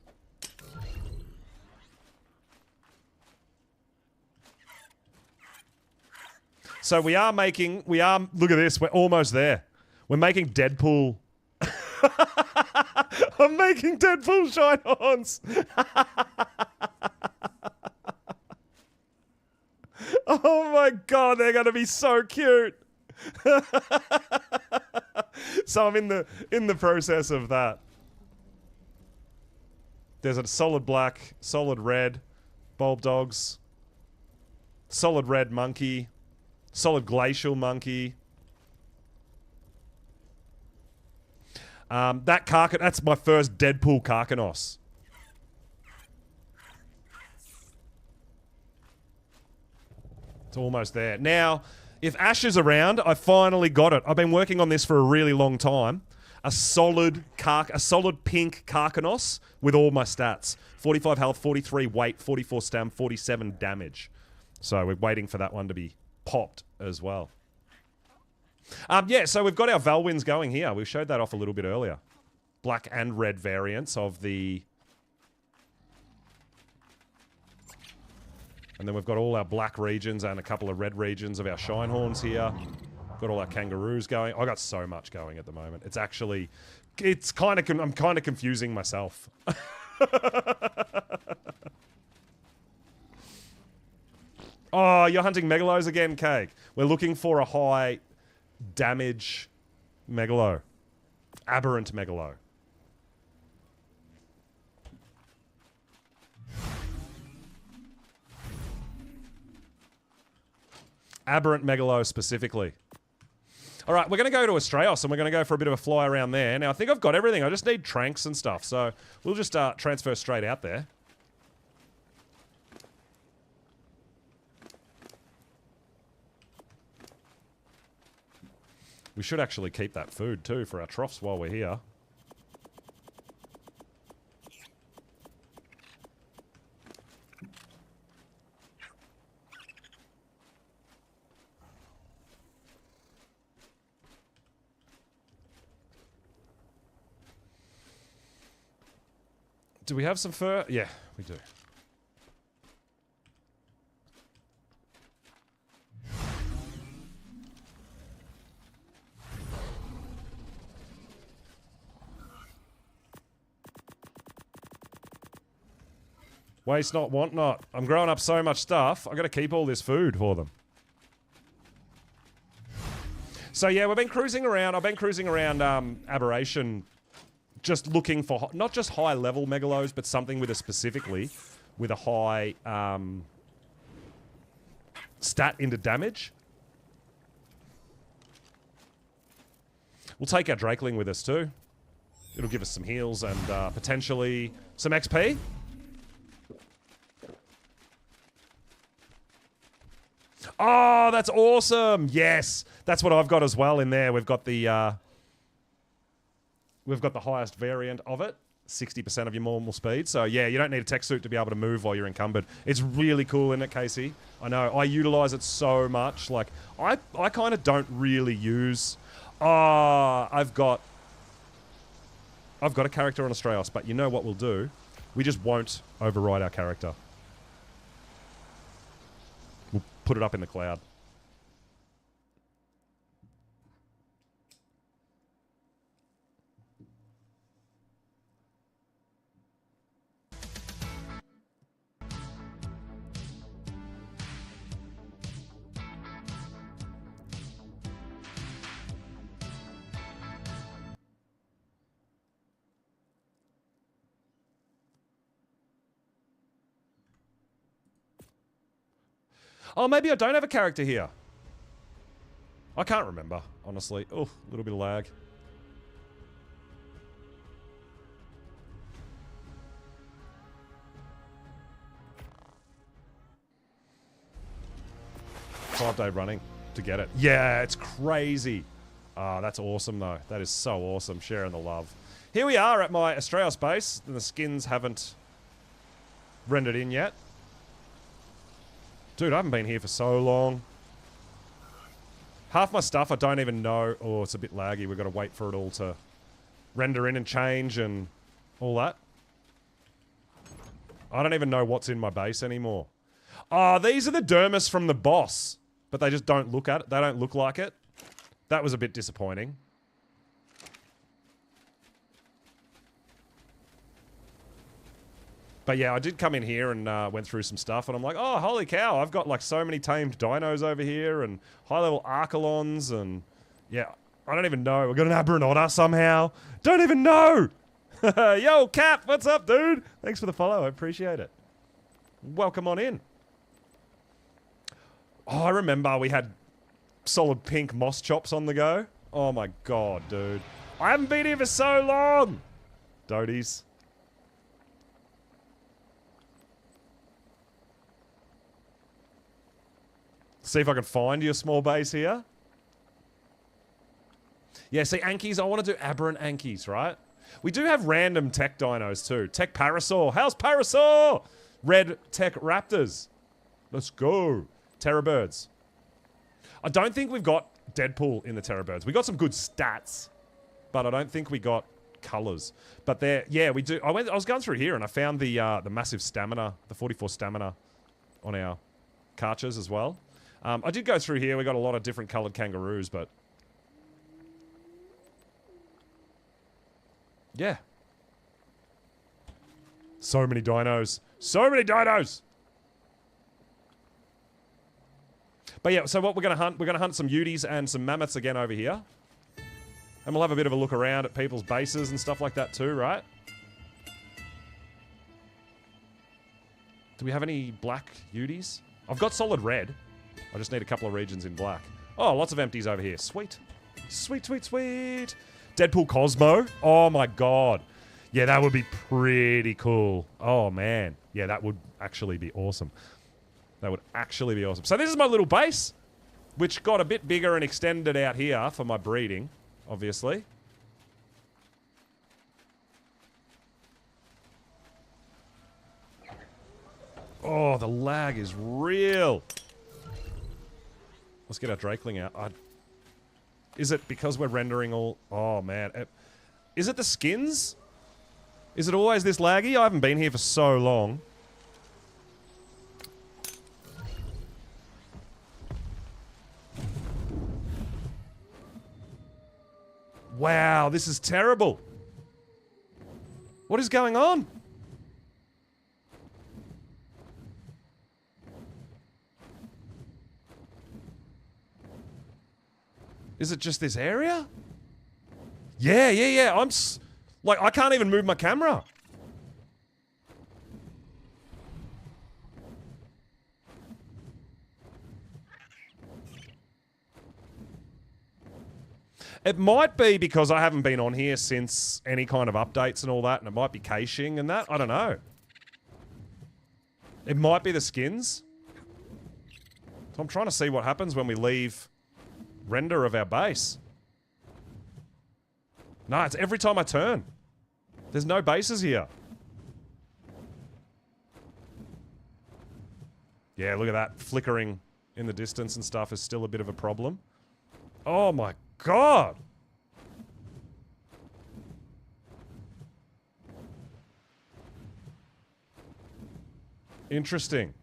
Speaker 1: So look at this, we're almost there. We're making Deadpool. I'm making Deadpool Shinehorns. Oh my god, they're gonna be so cute. So I'm in the process of that. There's a solid black, solid red, bulb dogs, solid red monkey, solid glacial monkey. That's my first Deadpool Karkanos. It's almost there. Now, if Ash is around, I finally got it. I've been working on this for a really long time. a solid pink Karkanos with all my stats. 45 health, 43 weight, 44 stam, 47 damage. So we're waiting for that one to be popped as well. Yeah, so we've got our Valwins going here. We showed that off a little bit earlier. Black and red variants of the... And then we've got all our black regions and a couple of red regions of our Shinehorns here. Got all our kangaroos going. I got so much going at the moment. It's actually... It's kind of... I'm kind of confusing myself. Oh, you're hunting Megalos again, Cake. We're looking for a high damage Megalo. Aberrant Megalo. Aberrant Megalo specifically. All right, we're going to go to Astraeos, and we're going to go for a bit of a fly around there. Now, I think I've got everything. I just need tranks and stuff, so we'll just transfer straight out there. We should actually keep that food, too, for our troughs while we're here. Do we have some fur? Yeah, we do. Waste not, want not. I'm growing up so much stuff, I've got to keep all this food for them. So yeah, we've been cruising around. I've been cruising around Aberration, just looking for not just high level Megalos, but something with a specifically with a high stat into damage. We'll take our Drakeling with us too. It'll give us some heals and potentially some XP. Oh, that's awesome! Yes, that's what I've got as well in there. We've got the highest variant of it, 60% of your normal speed. So yeah, you don't need a tech suit to be able to move while you're encumbered. It's really cool, isn't it, Casey? I know. I utilize it so much. Like I kind of don't really use. I've got a character on Astraeos, but you know what we'll do? We just won't override our character. We'll put it up in the cloud. Oh, maybe I don't have a character here. I can't remember, honestly. Oh, a little bit of lag. Five-day running to get it. Yeah, it's crazy. That's awesome, though. That is so awesome. Sharing the love. Here we are at my Astraeos base, and the skins haven't rendered in yet. Dude, I haven't been here for so long. Half my stuff I don't even know. Oh, it's a bit laggy. We've got to wait for it all to render in and change and all that. I don't even know what's in my base anymore. Oh, these are the dermis from the boss. But they just don't look at it. They don't look like it. That was a bit disappointing. But yeah, I did come in here and went through some stuff, and I'm like, oh, holy cow, I've got like so many tamed dinos over here, and high-level Archelons, and yeah, I don't even know. We got an Aberrant Otter somehow. Don't even know! Yo, Cap, what's up, dude? Thanks for the follow, I appreciate it. Welcome on in. Oh, I remember we had solid pink moss chops on the go. Oh my god, dude. I haven't been here for so long! Doties. See if I can find your small base here. Yeah, see, Ankies, I want to do aberrant Ankies, right? We do have random tech dinos too. Tech Parasaur. How's Parasaur? Red Tech Raptors. Let's go. Terrorbirds. I don't think we've got Deadpool in the Terrorbirds. We got some good stats, but I don't think we got colors. But there, yeah, we do. I was going through here and I found the massive stamina, the 44 stamina on our Karchas as well. I did go through here. We got a lot of different colored kangaroos, but yeah. So many dinos. So many dinos! But yeah, so what we're going to hunt some Uties and some mammoths again over here. And we'll have a bit of a look around at people's bases and stuff like that too, right? Do we have any black Uties? I've got solid red. I just need a couple of regions in black. Oh, lots of empties over here. Sweet. Sweet, sweet, sweet. Deadpool Cosmo. Oh my god. Yeah, that would be pretty cool. Oh man. Yeah, that would actually be awesome. That would actually be awesome. So this is my little base, which got a bit bigger and extended out here for my breeding, obviously. Oh, the lag is real. Let's get our Drakeling out. Is it because we're rendering all... Oh, man. Is it the skins? Is it always this laggy? I haven't been here for so long. Wow, this is terrible. What is going on? Is it just this area? Yeah. Like, I can't even move my camera. It might be because I haven't been on here since any kind of updates and all that, and it might be caching and that. I don't know. It might be the skins. So I'm trying to see what happens when we leave render of our base. No, it's every time I turn. There's no bases here. Yeah, look at that. Flickering in the distance and stuff is still a bit of a problem. Oh my god! Interesting.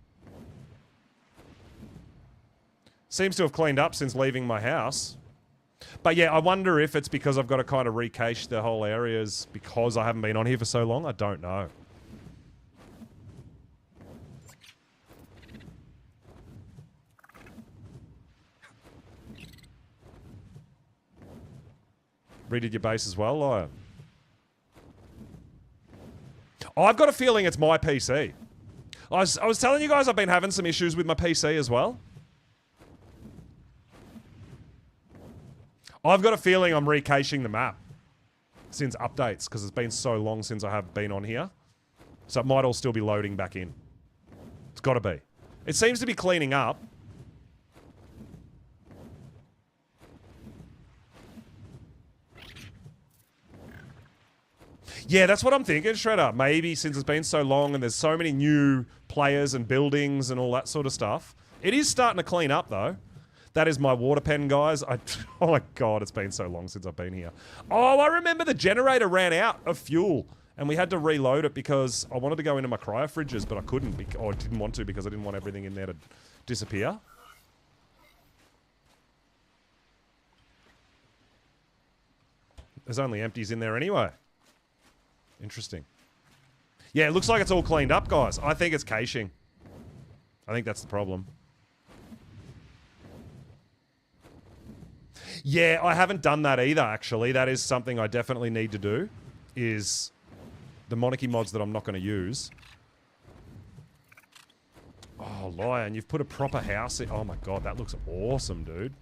Speaker 1: Seems to have cleaned up since leaving my house. But yeah, I wonder if it's because I've got to kind of recache the whole areas because I haven't been on here for so long. I don't know. Redid your base as well, Lion? Oh, I've got a feeling it's my PC. I was telling you guys I've been having some issues with my PC as well. I've got a feeling I'm recaching the map since updates because it's been so long since I have been on here. So it might all still be loading back in. It's got to be. It seems to be cleaning up. Yeah, that's what I'm thinking, Shredder. Maybe since it's been so long and there's so many new players and buildings and all that sort of stuff. It is starting to clean up, though. That is my water pen, guys. Oh my god, it's been so long since I've been here. Oh, I remember the generator ran out of fuel. And we had to reload it because I wanted to go into my cryo fridges, but I couldn't. Or I didn't want to because I didn't want everything in there to disappear. There's only empties in there anyway. Interesting. Yeah, it looks like it's all cleaned up, guys. I think it's caching. I think that's the problem. Yeah, I haven't done that either, actually. That is something I definitely need to do, is the monarchy mods that I'm not going to use. Oh, Lion, you've put a proper house in. Oh my god, that looks awesome, dude.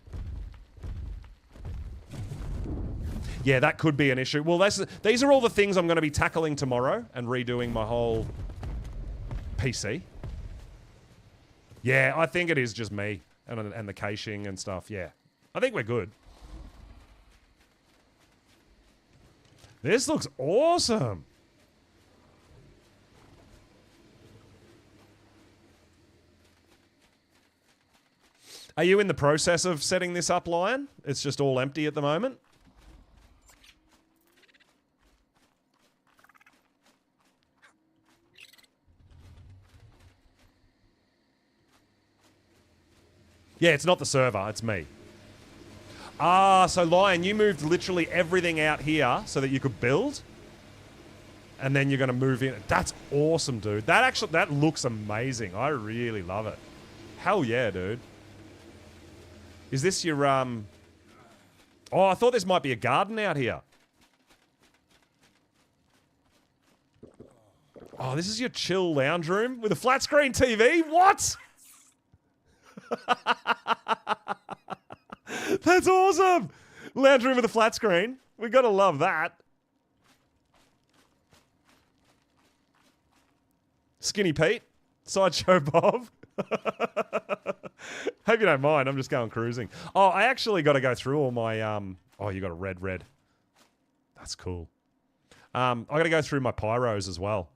Speaker 1: Yeah, that could be an issue. Well, these are all the things I'm going to be tackling tomorrow and redoing my whole PC. Yeah, I think it is just me and the caching and stuff. Yeah, I think we're good. This looks awesome. Are you in the process of setting this up, Lion? It's just all empty at the moment? Yeah, it's not the server, it's me. Ah, so Lion, you moved literally everything out here so that you could build? And then you're going to move in. That's awesome, dude. That looks amazing. I really love it. Hell yeah, dude. Is this your, Oh, I thought this might be a garden out here. Oh, this is your chill lounge room with a flat screen TV? What? That's awesome. Lounge room with a flat screen. We gotta love that. Skinny Pete. Sideshow Bob. Hope you don't mind. I'm just going cruising. Oh, I actually got to go through all my... Oh, you got a red. That's cool. I got to go through my pyros as well.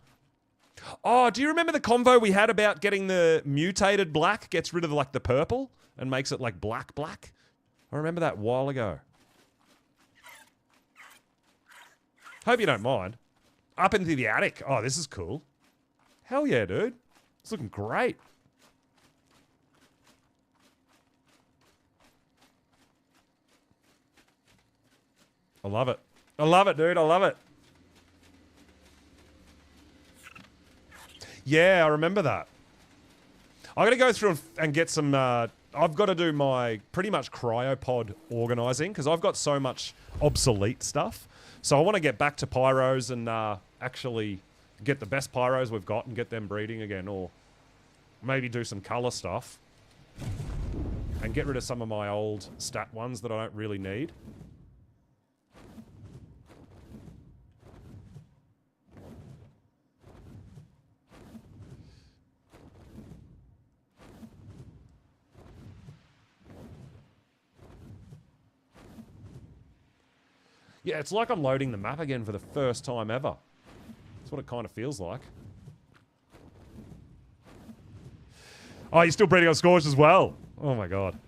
Speaker 1: Oh, do you remember the convo we had about getting the mutated black? Gets rid of like the purple and makes it like black. I remember that a while ago. Hope you don't mind. Up into the attic. Oh, this is cool. Hell yeah, dude. It's looking great. I love it. I love it, dude. I love it. Yeah, I remember that. I got to go through and get some... I've got to do my pretty much cryopod organizing because I've got so much obsolete stuff. So I want to get back to pyros and actually get the best pyros we've got and get them breeding again, or maybe do some color stuff and get rid of some of my old stat ones that I don't really need. Yeah, it's like I'm loading the map again for the first time ever. That's what it kind of feels like. Oh, you're still breeding on Scorched as well. Oh my god.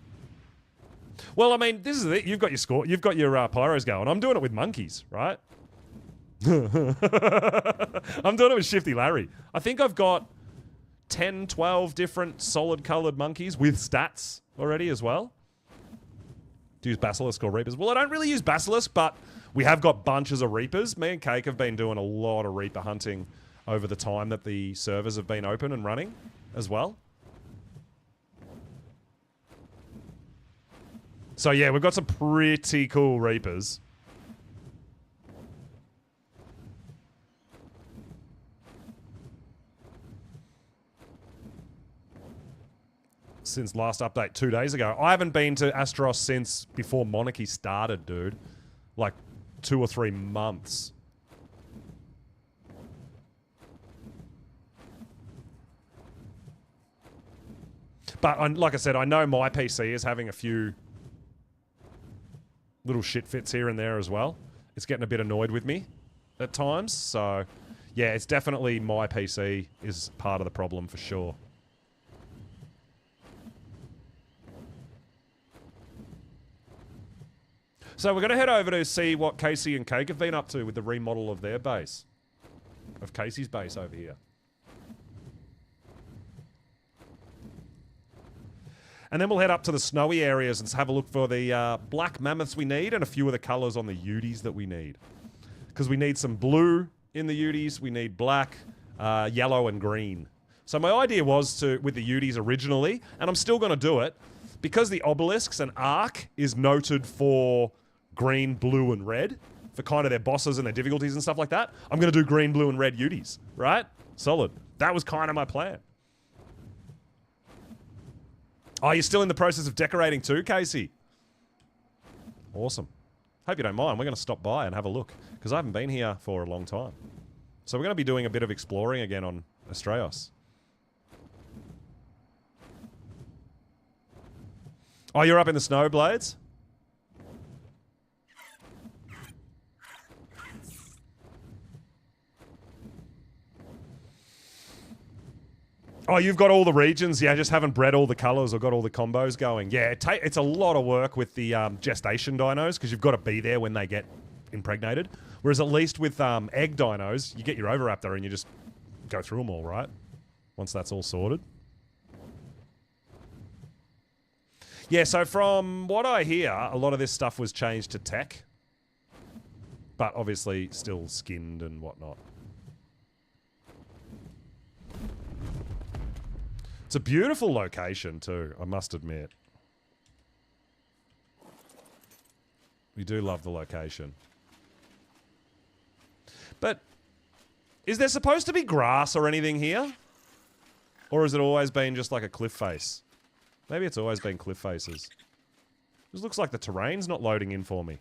Speaker 1: Well, I mean, this is it. You've got your score. You've got your pyros going. I'm doing it with monkeys, right? I'm doing it with Shifty Larry. I think I've got 10, 12 different solid colored monkeys with stats already as well. Do you use Basilisk or Reapers? Well, I don't really use Basilisk, but we have got bunches of Reapers. Me and Cake have been doing a lot of Reaper hunting over the time that the servers have been open and running as well. So yeah, we've got some pretty cool Reapers. Since last update 2 days ago. I haven't been to Astros since before Monarchy started, dude. Like 2 or 3 months. But like I said, I know my PC is having a few little shit fits here and there as well. It's getting a bit annoyed with me at times. So yeah, it's definitely my PC is part of the problem for sure. So we're going to head over to see what Casey and Cake have been up to with the remodel of their base. Of Casey's base over here. And then we'll head up to the snowy areas and have a look for the black mammoths we need and a few of the colours on the Uties that we need. Because we need some blue in the Uties, we need black, yellow and green. So my idea was to, with the Uties originally, and I'm still going to do it, because the obelisks and Ark is noted for green, blue, and red, for kind of their bosses and their difficulties and stuff like that, I'm going to do green, blue, and red Uties, right? Solid. That was kind of my plan. Oh, you're still in the process of decorating too, Casey? Awesome. Hope you don't mind. We're going to stop by and have a look, because I haven't been here for a long time. So we're going to be doing a bit of exploring again on Astraeos. Oh, you're up in the Snowblades? Oh, you've got all the regions. Yeah, just haven't bred all the colours or got all the combos going. Yeah, it's a lot of work with the gestation dinos because you've got to be there when they get impregnated. Whereas at least with egg dinos, you get your Oviraptor and you just go through them all, right? Once that's all sorted. Yeah, so from what I hear, a lot of this stuff was changed to tech. But obviously still skinned and whatnot. It's a beautiful location too, I must admit. We do love the location. But is there supposed to be grass or anything here? Or has it always been just like a cliff face? Maybe it's always been cliff faces. This looks like the terrain's not loading in for me.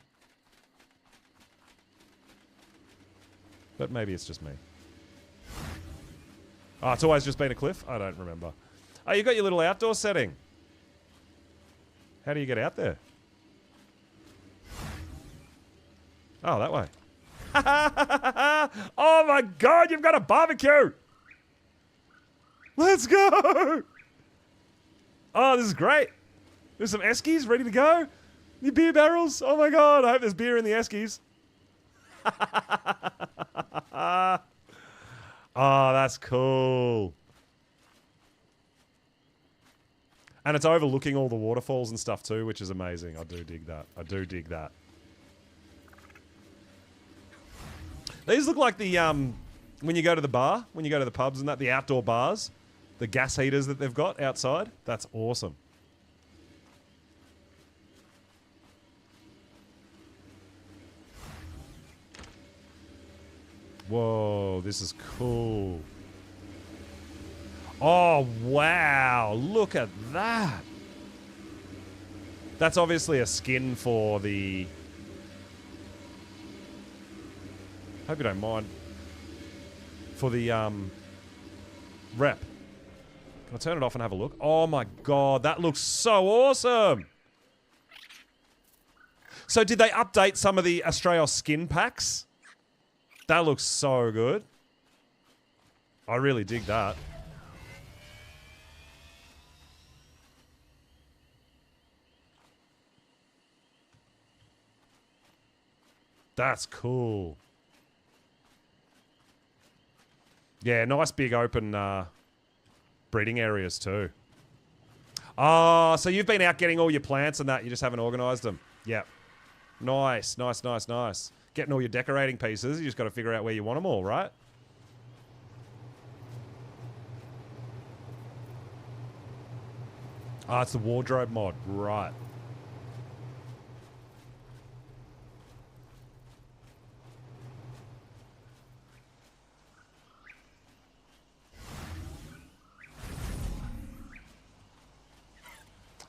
Speaker 1: But maybe it's just me. Oh, it's always just been a cliff? I don't remember. Oh, you got your little outdoor setting. How do you get out there? Oh, that way. Oh my god, you've got a barbecue! Let's go! Oh, this is great. There's some Eskies ready to go. Your beer barrels. Oh my god, I hope there's beer in the Eskies. Oh, that's cool. And it's overlooking all the waterfalls and stuff too, which is amazing. I do dig that. I do dig that. These look like the, when you go to the bar, when you go to the pubs and that, the outdoor bars, the gas heaters that they've got outside. That's awesome. Whoa, this is cool. Oh, wow. Look at that. That's obviously a skin for the... Hope you don't mind. For the, rep. Can I turn it off and have a look? Oh my god, that looks so awesome! So did they update some of the Australia skin packs? That looks so good. I really dig that. That's cool. Yeah, nice big open breeding areas too. Oh, so you've been out getting all your plants and that, you just haven't organised them. Yep. Nice, nice, nice, nice. Getting all your decorating pieces, you just got to figure out where you want them all, right? Ah, it's the wardrobe mod, right.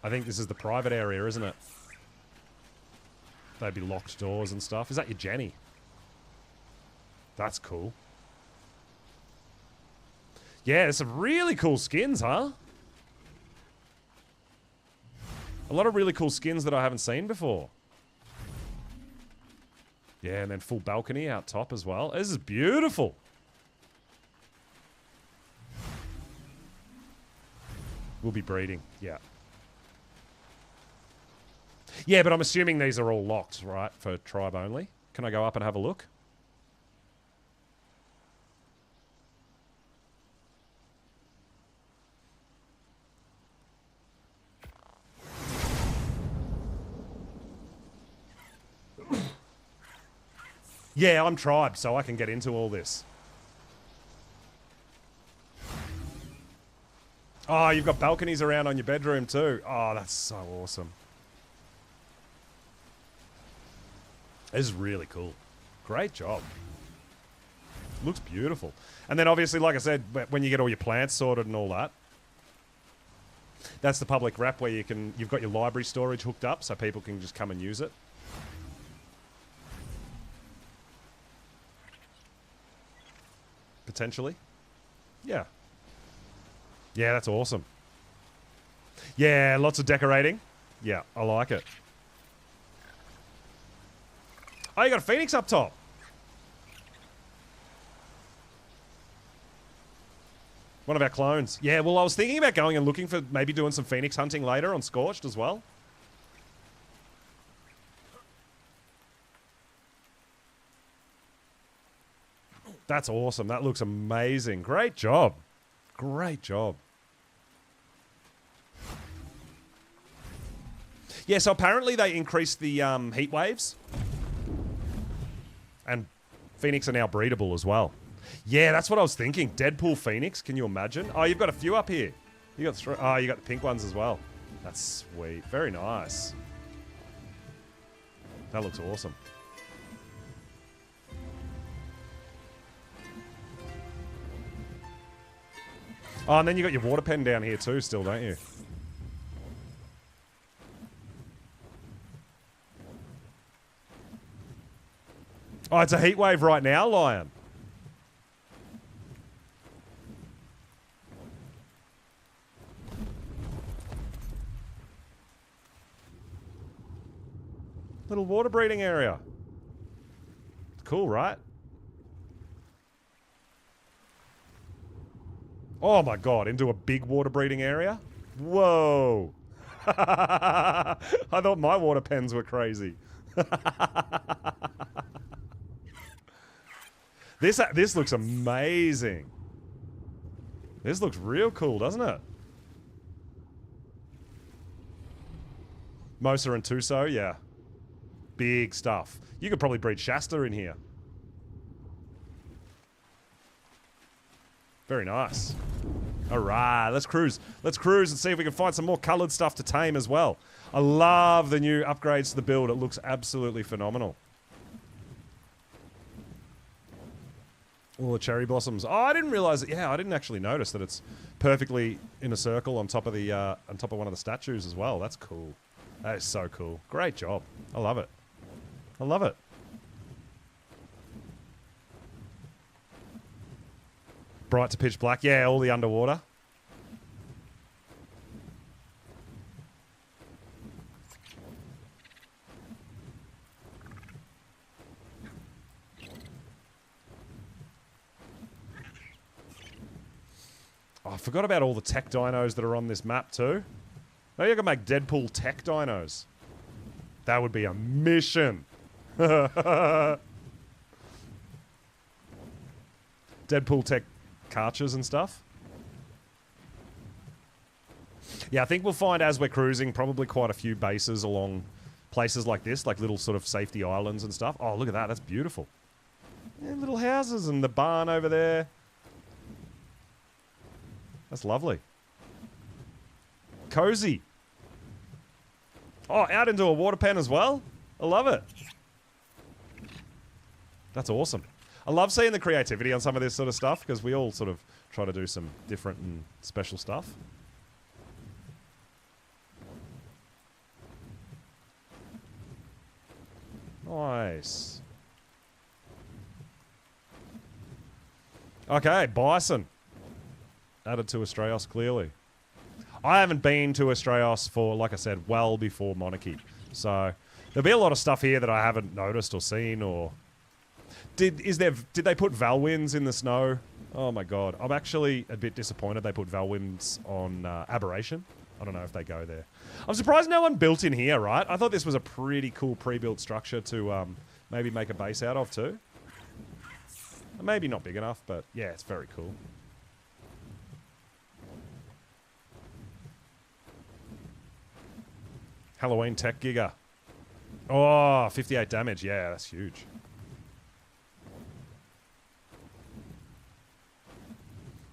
Speaker 1: I think this is the private area, isn't it? They'd be locked doors and stuff. Is that your Jenny? That's cool. Yeah, there's some really cool skins, huh? A lot of really cool skins that I haven't seen before. Yeah, and then full balcony out top as well. This is beautiful. We'll be breeding, yeah. Yeah, but I'm assuming these are all locked, right? For tribe only. Can I go up and have a look? Yeah, I'm tribe, so I can get into all this. Oh, you've got balconies around on your bedroom too. Oh, that's so awesome. This is really cool. Great job. Looks beautiful. And then obviously, like I said, when you get all your plants sorted and all that, that's the public wrap where you've got your library storage hooked up so people can just come and use it. Potentially. Yeah. Yeah, that's awesome. Yeah, lots of decorating. Yeah, I like it. Oh, you got a phoenix up top. One of our clones. Yeah, well, I was thinking about going and looking for maybe doing some phoenix hunting later on Scorched as well. That's awesome. That looks amazing. Great job. Great job. Yeah, so apparently they increased the heat waves. And Phoenix are now breedable as well. Yeah, that's what I was thinking. Deadpool Phoenix, can you imagine? Oh, you've got a few up here. You got you got the pink ones as well. That's sweet. Very nice. That looks awesome. Oh, and then you got your water pen down here too still, don't you? Oh, it's a heat wave right now, Lion. Little water breeding area. Cool, right? Oh my god, into a big water breeding area? Whoa. I thought my water pens were crazy. This looks amazing. This looks real cool, doesn't it? Mosa and Tuso, yeah. Big stuff. You could probably breed Shasta in here. Very nice. Alright, let's cruise. Let's cruise and see if we can find some more coloured stuff to tame as well. I love the new upgrades to the build. It looks absolutely phenomenal. All the cherry blossoms. Oh, I didn't realise it. Yeah, I didn't actually notice that it's perfectly in a circle on top of the on top of one of the statues as well. That's cool. That is so cool. Great job. I love it. I love it. Bright to pitch black. Yeah, all the underwater. Oh, I forgot about all the tech dinos that are on this map too. Maybe I can make Deadpool tech dinos. That would be a mission. Deadpool tech carches and stuff. Yeah, I think we'll find as we're cruising probably quite a few bases along places like this, like little sort of safety islands and stuff. Oh, look at that. That's beautiful. Yeah, little houses and the barn over there. That's lovely. Cozy. Oh, out into a water pen as well. I love it. That's awesome. I love seeing the creativity on some of this sort of stuff because we all sort of try to do some different and special stuff. Nice. Okay, bison. Added to Astraeos, clearly. I haven't been to Astraeos for, like I said, well before Monarchy. So, there'll be a lot of stuff here that I haven't noticed or seen or... Did they put Valwinds in the snow? Oh my god. I'm actually a bit disappointed they put Valwinds on Aberration. I don't know if they go there. I'm surprised no one built in here, right? I thought this was a pretty cool pre-built structure to maybe make a base out of too. Maybe not big enough, but yeah, it's very cool. Halloween Tech Giga. Oh, 58 damage. Yeah, that's huge.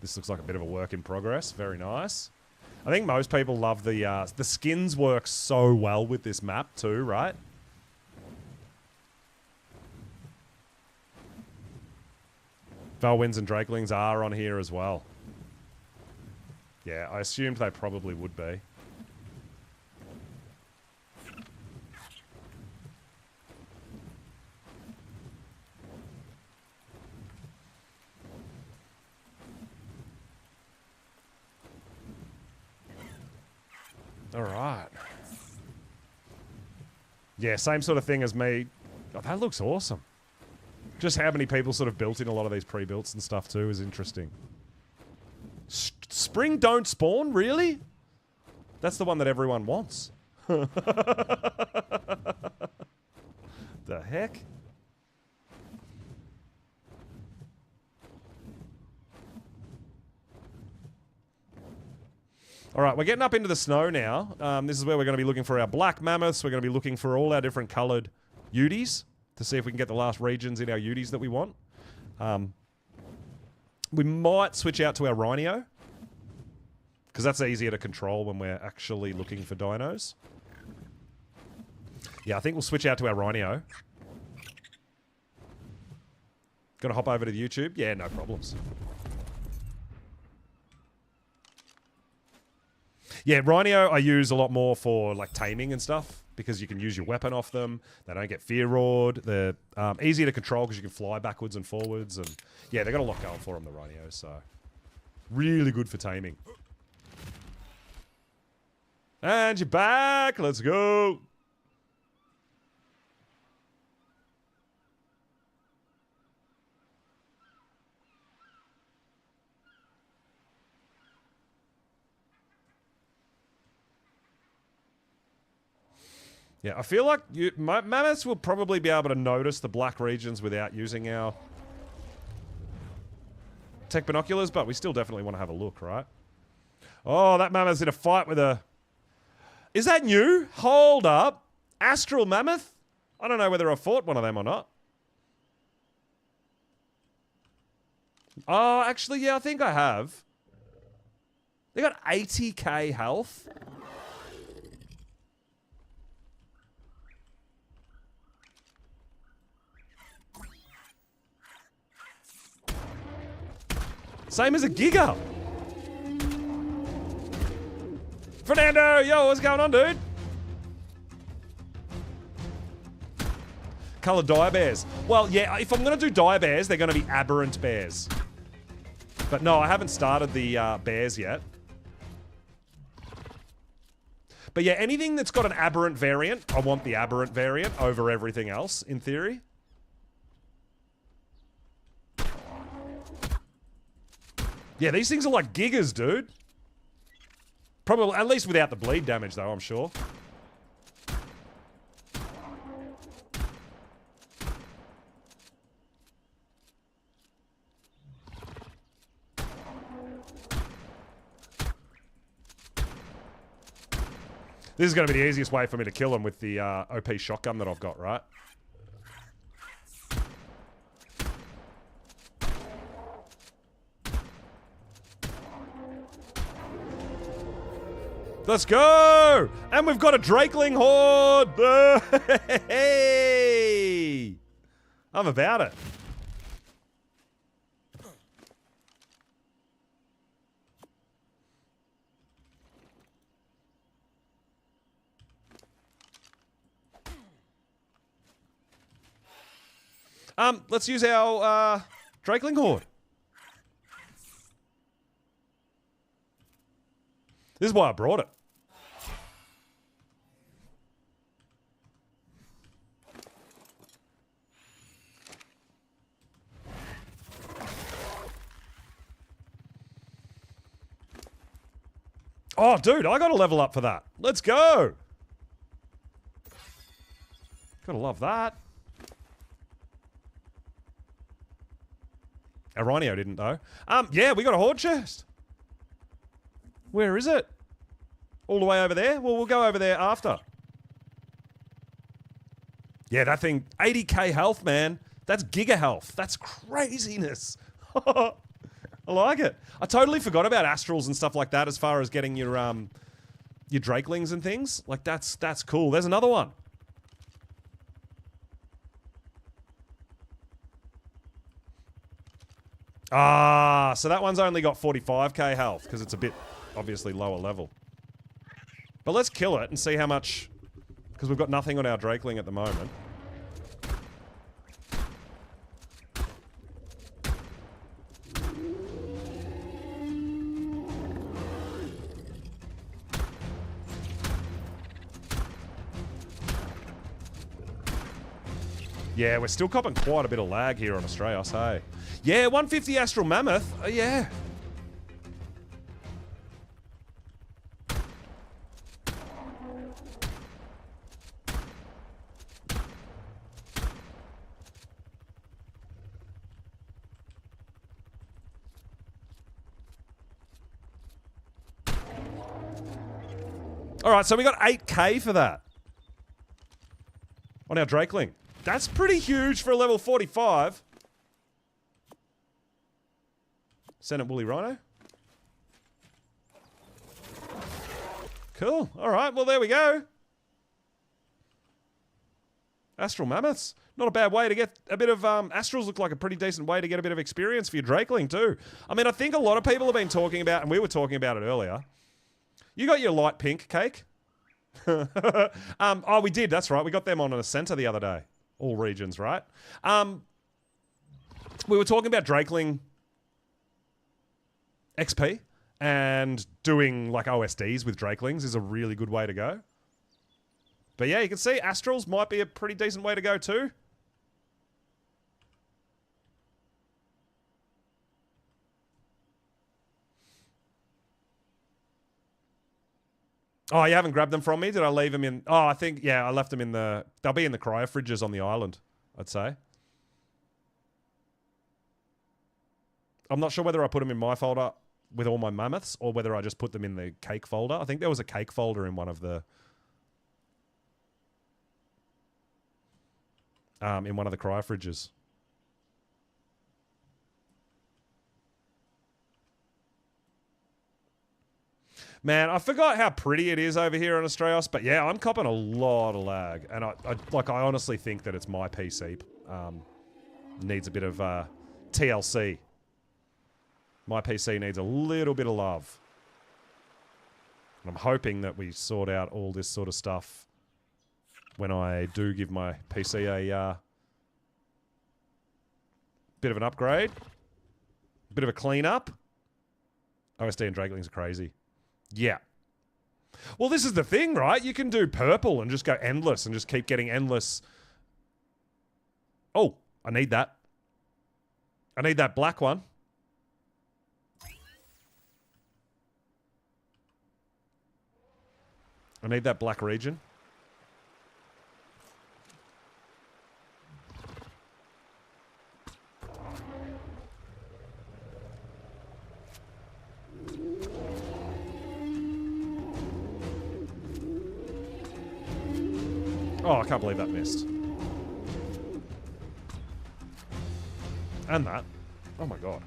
Speaker 1: This looks like a bit of a work in progress. Very nice. I think most people love the skins work so well with this map too, right? Valwinds and Drakelings are on here as well. Yeah, I assumed they probably would be. All right. Yeah, same sort of thing as me. Oh, that looks awesome. Just how many people sort of built in a lot of these pre-builts and stuff too is interesting. Spring don't spawn? Really? That's the one that everyone wants. The heck? All right, we're getting up into the snow now. This is where we're going to be looking for our black mammoths. We're going to be looking for all our different coloured Uties to see if we can get the last regions in our Uties that we want. We might switch out to our Rhino, because that's easier to control when we're actually looking for dinos. Yeah, I think we'll switch out to our Rhino. Gonna hop over to the YouTube? Yeah, no problems. Yeah, Rhino I use a lot more for like taming and stuff, because you can use your weapon off them. They don't get fear roared. They're easier to control because you can fly backwards and forwards. And yeah, they got a lot going for them, the Rhinos. So really good for taming. And you're back. Let's go. Yeah, I feel like mammoths will probably be able to notice the black regions without using our tech binoculars, but we still definitely want to have a look, right? Oh, that mammoth's in a fight with a... Is that new? Hold up. Astral mammoth? I don't know whether I fought one of them or not. Oh, actually, yeah, I think I have. They got 80k health. Same as a Giga. Fernando, yo, what's going on, dude? Colored dire bears. Well, yeah, if I'm going to do dire bears, they're going to be aberrant bears. But no, I haven't started the bears yet. But yeah, anything that's got an aberrant variant, I want the aberrant variant over everything else, in theory. Yeah, these things are like gigas, dude. Probably, at least without the bleed damage, though, I'm sure. This is going to be the easiest way for me to kill him with the OP shotgun that I've got, right? Let's go! And we've got a Drakeling horde! Hey! I'm about it. Let's use our Drakeling horde. This is why I brought it. Oh, dude, I gotta level up for that. Let's go. Gotta love that. Our Rhino didn't, though. Yeah, we got a horde chest. Where is it? All the way over there? Well, we'll go over there after. Yeah, that thing, 80k health, man. That's giga health. That's craziness. I like it. I totally forgot about astrals and stuff like that as far as getting your Drakelings and things. Like, that's cool. There's another one. Ah, so that one's only got 45k health because it's a bit, obviously, lower level. But let's kill it and see how much... Because we've got nothing on our Drakeling at the moment. Yeah, we're still copping quite a bit of lag here on Australia, hey. Yeah, 150 Astral Mammoth. Yeah. All right, so we got 8k for that. On our Drakeling. That's pretty huge for a level 45. Senate Woolly Rhino. Cool. All right, well, there we go. Astral Mammoths. Not a bad way to get a bit of... Astrals look like a pretty decent way to get a bit of experience for your Drakeling too. I mean, I think a lot of people have been talking about, and we were talking about it earlier. You got your light pink cake? Oh, we did. That's right. We got them on a center the other day. All regions, right? We were talking about Drakeling XP, and doing like OSDs with Drakelings is a really good way to go. But yeah, you can see Astrals might be a pretty decent way to go too. Oh, you haven't grabbed them from me? Did I leave them in... Oh, I think... Yeah, I left them in the... They'll be in the cryo fridges on the island, I'd say. I'm not sure whether I put them in my folder with all my mammoths or whether I just put them in the cake folder. I think there was a cake folder in one of the... in one of the cryo fridges. Man, I forgot how pretty it is over here in Australia, but yeah, I'm copping a lot of lag, and I honestly think that it's my PC needs a bit of TLC. My PC needs a little bit of love, and I'm hoping that we sort out all this sort of stuff when I do give my PC a bit of an upgrade, a bit of a clean up. OSD and Drakelings are crazy. Yeah. Well, this is the thing, right? You can do purple and just go endless and just keep getting endless. Oh, I need that. I need that black one. I need that black region. Oh, I can't believe that missed. And that. Oh my god.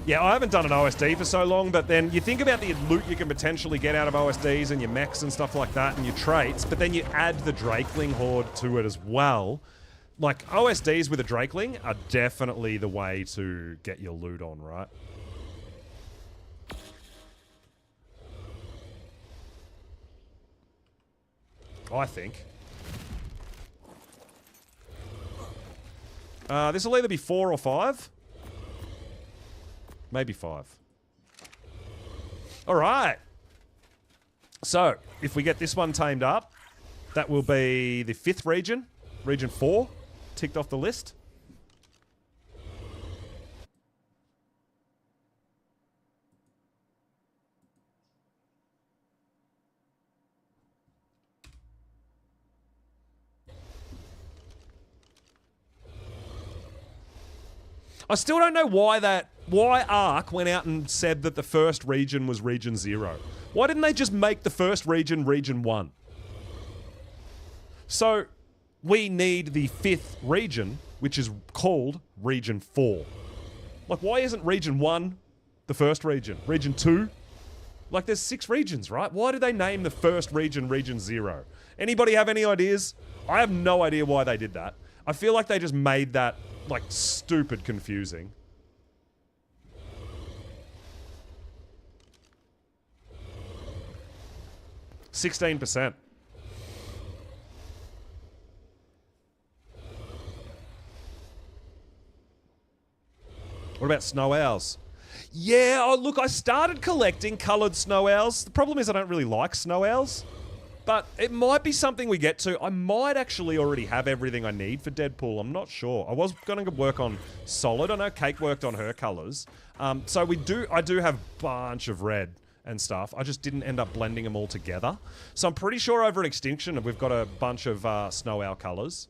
Speaker 1: Yeah, I haven't done an OSD for so long, but then you think about the loot you can potentially get out of OSDs and your mechs and stuff like that and your traits, but then you add the Drakeling Horde to it as well. Like, OSDs with a Drakeling are definitely the way to get your loot on, right? I think. This will either be 4 or 5. Maybe 5. All right. So, if we get this one tamed up, that will be the 5th region. Region 4. Ticked off the list. I still don't know why Ark went out and said that the first region was Region 0. Why didn't they just make the first region Region 1? So, we need the 5th region, which is called Region 4. Like, why isn't Region 1 the first region? Region 2? Like, there's 6 regions, right? Why did they name the first region Region 0? Anybody have any ideas? I have no idea why they did that. I feel like they just made that, like, stupid confusing. %. What about snow owls? Yeah, oh look, I started collecting coloured snow owls. The problem is I don't really like snow owls. But it might be something we get to. I might actually already have everything I need for Deadpool. I'm not sure. I was going to work on Solid. I know Cake worked on her colors. So I do have a bunch of red and stuff. I just didn't end up blending them all together. So I'm pretty sure over at Extinction we've got a bunch of Snow Owl colors.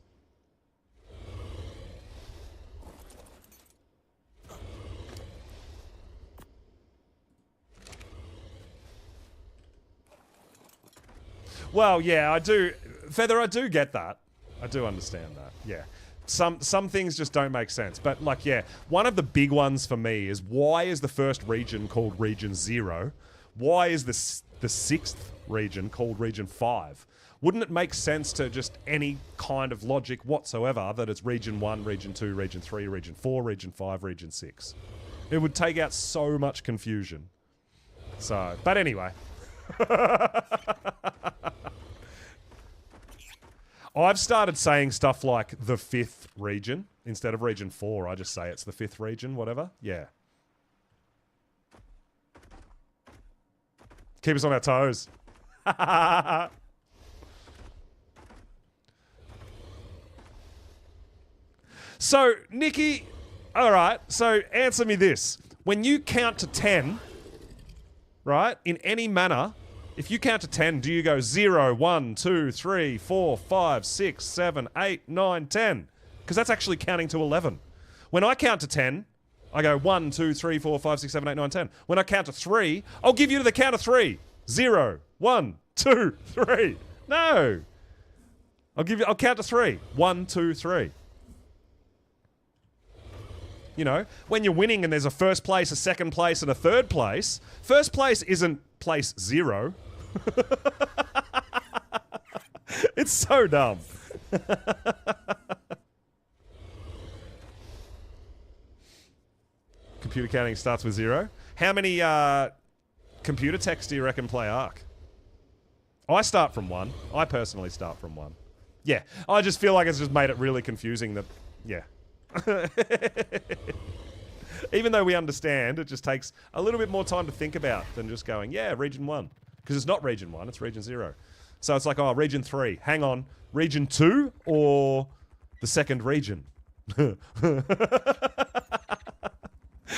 Speaker 1: Well, yeah, I do. Feather, I do get that. I do understand that. Yeah. Some things just don't make sense. But, like, yeah, one of the big ones for me is why is the first region called Region 0? Why is the sixth region called Region 5? Wouldn't it make sense to just any kind of logic whatsoever that it's Region 1, Region 2, Region 3, Region 4, Region 5, Region 6? It would take out so much confusion. So, but anyway. I've started saying stuff like the 5th region instead of Region 4. I just say it's the 5th region, whatever. Yeah. Keep us on our toes. So, Nikki, all right, so answer me this. When you count to 10, right, in any manner, if you count to 10, do you go 0, 1, 2, 3, 4, 5, 6, 7, 8, 9, 10? Because that's actually counting to 11. When I count to 10, I go 1, 2, 3, 4, 5, 6, 7, 8, 9, 10. When I count to 3, I'll give you to the count of 3. 0, 1, 2, 3. No. I'll count to 3. 1, 2, 3. You know, when you're winning and there's a first place, a second place, and a third place, first place isn't place 0. It's so dumb. Computer counting starts with 0. How many computer techs do you reckon play Ark? I start from 1. I personally start from 1. Yeah, I just feel like it's just made it really confusing that, yeah. Even though we understand, it just takes a little bit more time to think about than just going, yeah, Region 1. Because it's not Region 1, it's Region 0. So it's like, oh, Region 3. Hang on, Region 2 or the second region?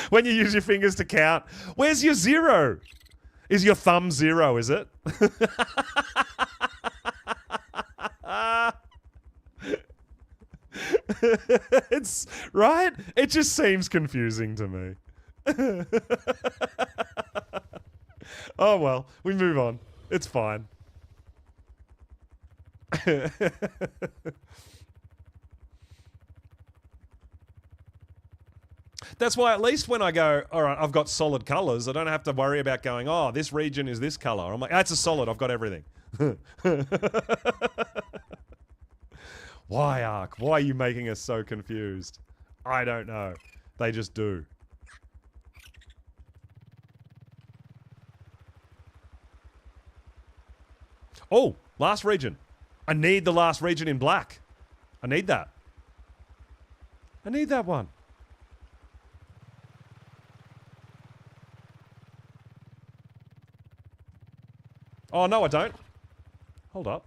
Speaker 1: When you use your fingers to count, where's your 0? Is your thumb 0, is it? It's right. It just seems confusing to me. Oh well, we move on. It's fine. That's why at least when I go, all right, I've got solid colors, I don't have to worry about going, oh, this region is this color. I'm like, that's a solid. I've got everything. Why, Ark? Why are you making us so confused? I don't know. They just do. Oh, last region. I need the last region in black. I need that. I need that one. Oh, no, I don't. Hold up.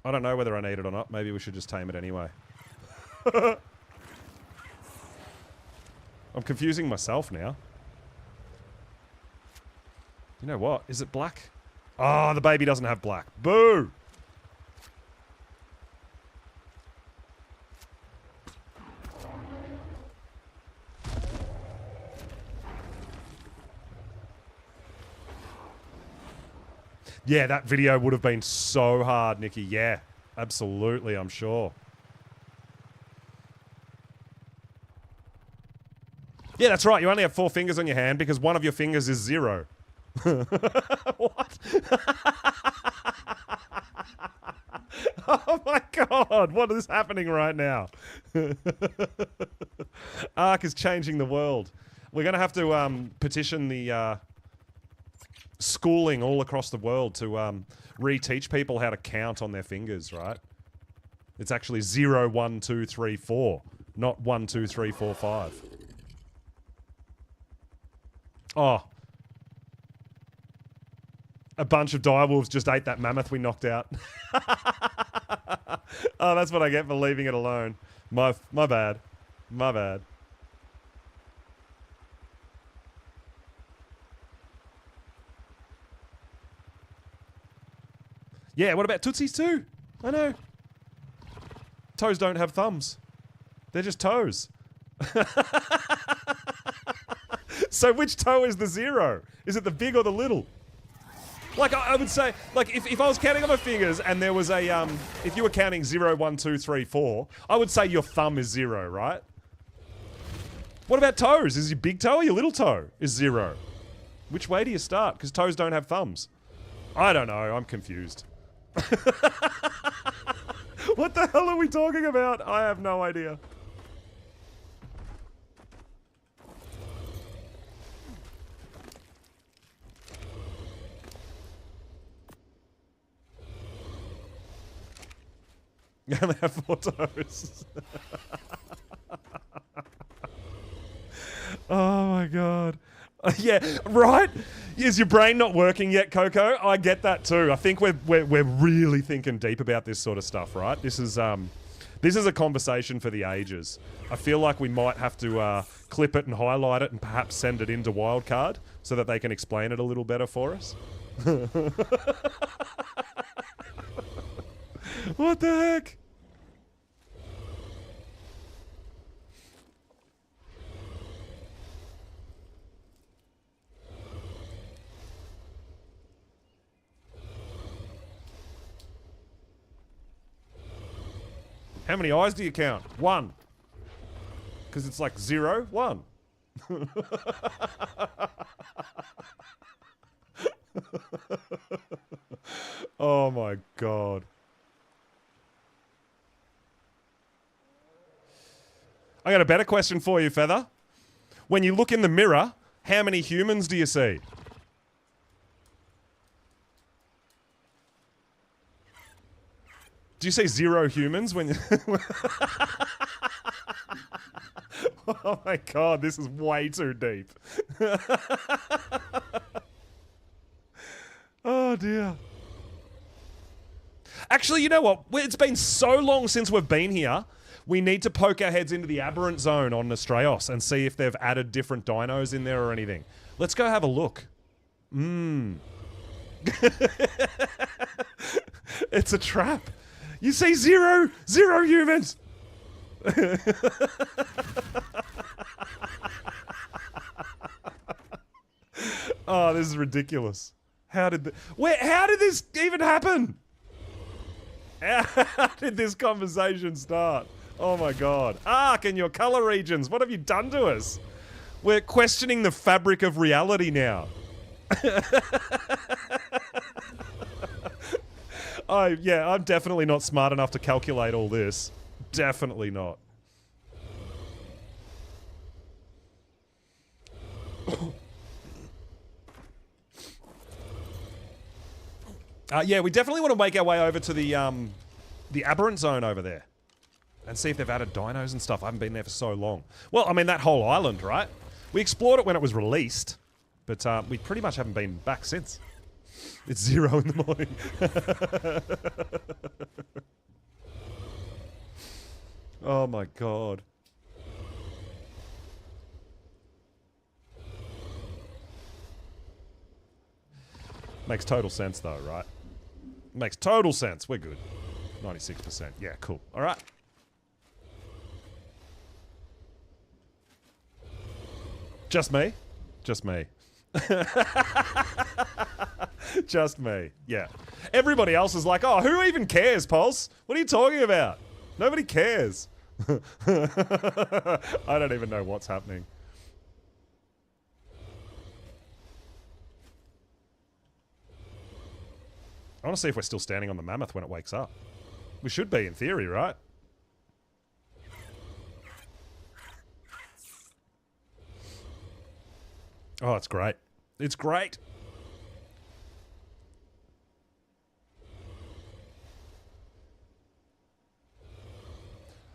Speaker 1: I don't know whether I need it or not. Maybe we should just tame it anyway. I'm confusing myself now. You know what? Is it black? Oh, the baby doesn't have black. Boo! Yeah, that video would have been so hard, Nikki. Yeah, absolutely, I'm sure. Yeah, that's right. You only have 4 fingers on your hand because one of your fingers is 0. What? Oh my god, what is happening right now? Ark is changing the world. We're going to have to petition the schooling all across the world to re-teach people how to count on their fingers, right? It's actually 0, 1, 2, 3, 4, not 1, 2, 3, 4, 5. Oh. A bunch of direwolves just ate that mammoth we knocked out. Oh, that's what I get for leaving it alone. My bad. My bad. Yeah, what about Tootsies too? I know. Toes don't have thumbs. They're just toes. So which toe is the zero? Is it the big or the little? Like, I would say, like, if I was counting on my fingers and there was a, if you were counting 0, 1, 2, 3, 4, I would say your thumb is 0, right? What about toes? Is your big toe or your little toe is 0? Which way do you start? Because toes don't have thumbs. I don't know. I'm confused. What the hell are we talking about? I have no idea. Yeah, they have 4 toes. Oh my god. Yeah, right? Is your brain not working yet, Coco? I get that too. I think we're really thinking deep about this sort of stuff, right? This is a conversation for the ages. I feel like we might have to clip it and highlight it and perhaps send it into Wildcard so that they can explain it a little better for us. What the heck? How many eyes do you count? 1. Because it's like 0, 1. Oh my god. I got a better question for you, Feather. When you look in the mirror, how many humans do you see? Do you see 0 humans when you... Oh my god, this is way too deep. Oh dear. Actually, you know what? It's been so long since we've been here. We need to poke our heads into the aberrant zone on Nostreos and see if they've added different dinos in there or anything. Let's go have a look. It's a trap. You see 0 humans. Oh, this is ridiculous. How did this even happen? How did this conversation start? Oh my god. Ark and your color regions, what have you done to us? We're questioning the fabric of reality now. Oh, yeah, I'm definitely not smart enough to calculate all this. Definitely not. Yeah, we definitely want to make our way over to the aberrant zone over there. And see if they've added dinos and stuff. I haven't been there for so long. Well, I mean, that whole island, right? We explored it when it was released. But we pretty much haven't been back since. It's 0 in the morning. Oh my god. Makes total sense though, right? Makes total sense. We're good. 96%. Yeah, cool. All right. Just me? Just me. Just me. Yeah. Everybody else is like, oh, who even cares, Pulse? What are you talking about? Nobody cares. I don't even know what's happening. I want to see if we're still standing on the mammoth when it wakes up. We should be, in theory, right? Oh, it's great. It's great.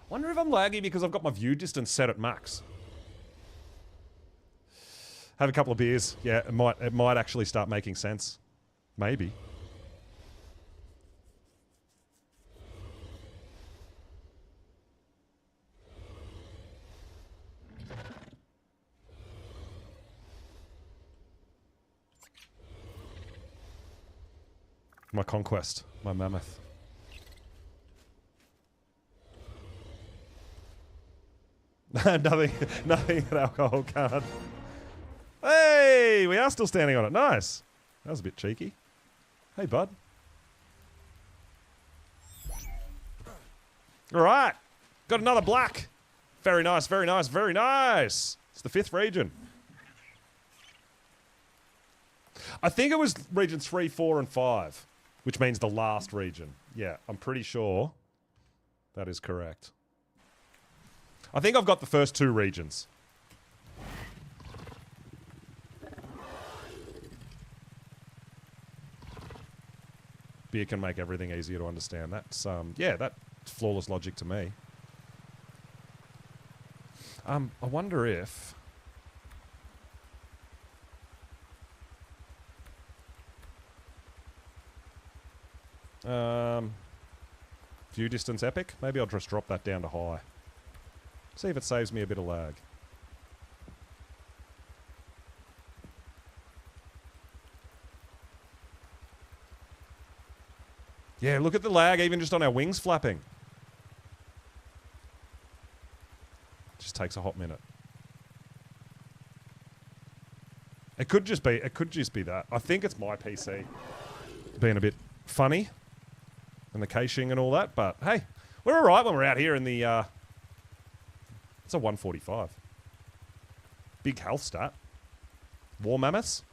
Speaker 1: Wonder if I'm laggy because I've got my view distance set at max. Have a couple of beers. Yeah, it might actually start making sense. Maybe. My conquest. My mammoth. nothing an alcohol can't. Hey, we are still standing on it. Nice. That was a bit cheeky. Hey, bud. All right. Got another black. Very nice, very nice, very nice. It's the 5th region. I think it was regions 3, 4, and 5, which means the last region. Yeah, I'm pretty sure that is correct. I think I've got the first 2 regions. Beer can make everything easier to understand. That's, yeah, that's flawless logic to me. I wonder if... view distance epic? Maybe I'll just drop that down to high. See if it saves me a bit of lag. Yeah, look at the lag even just on our wings flapping. Just takes a hot minute. It could just be that. I think it's my PC being a bit funny and the caching and all that, but hey, we're alright when we're out here in the it's a 145. Big health stat. War mammoths?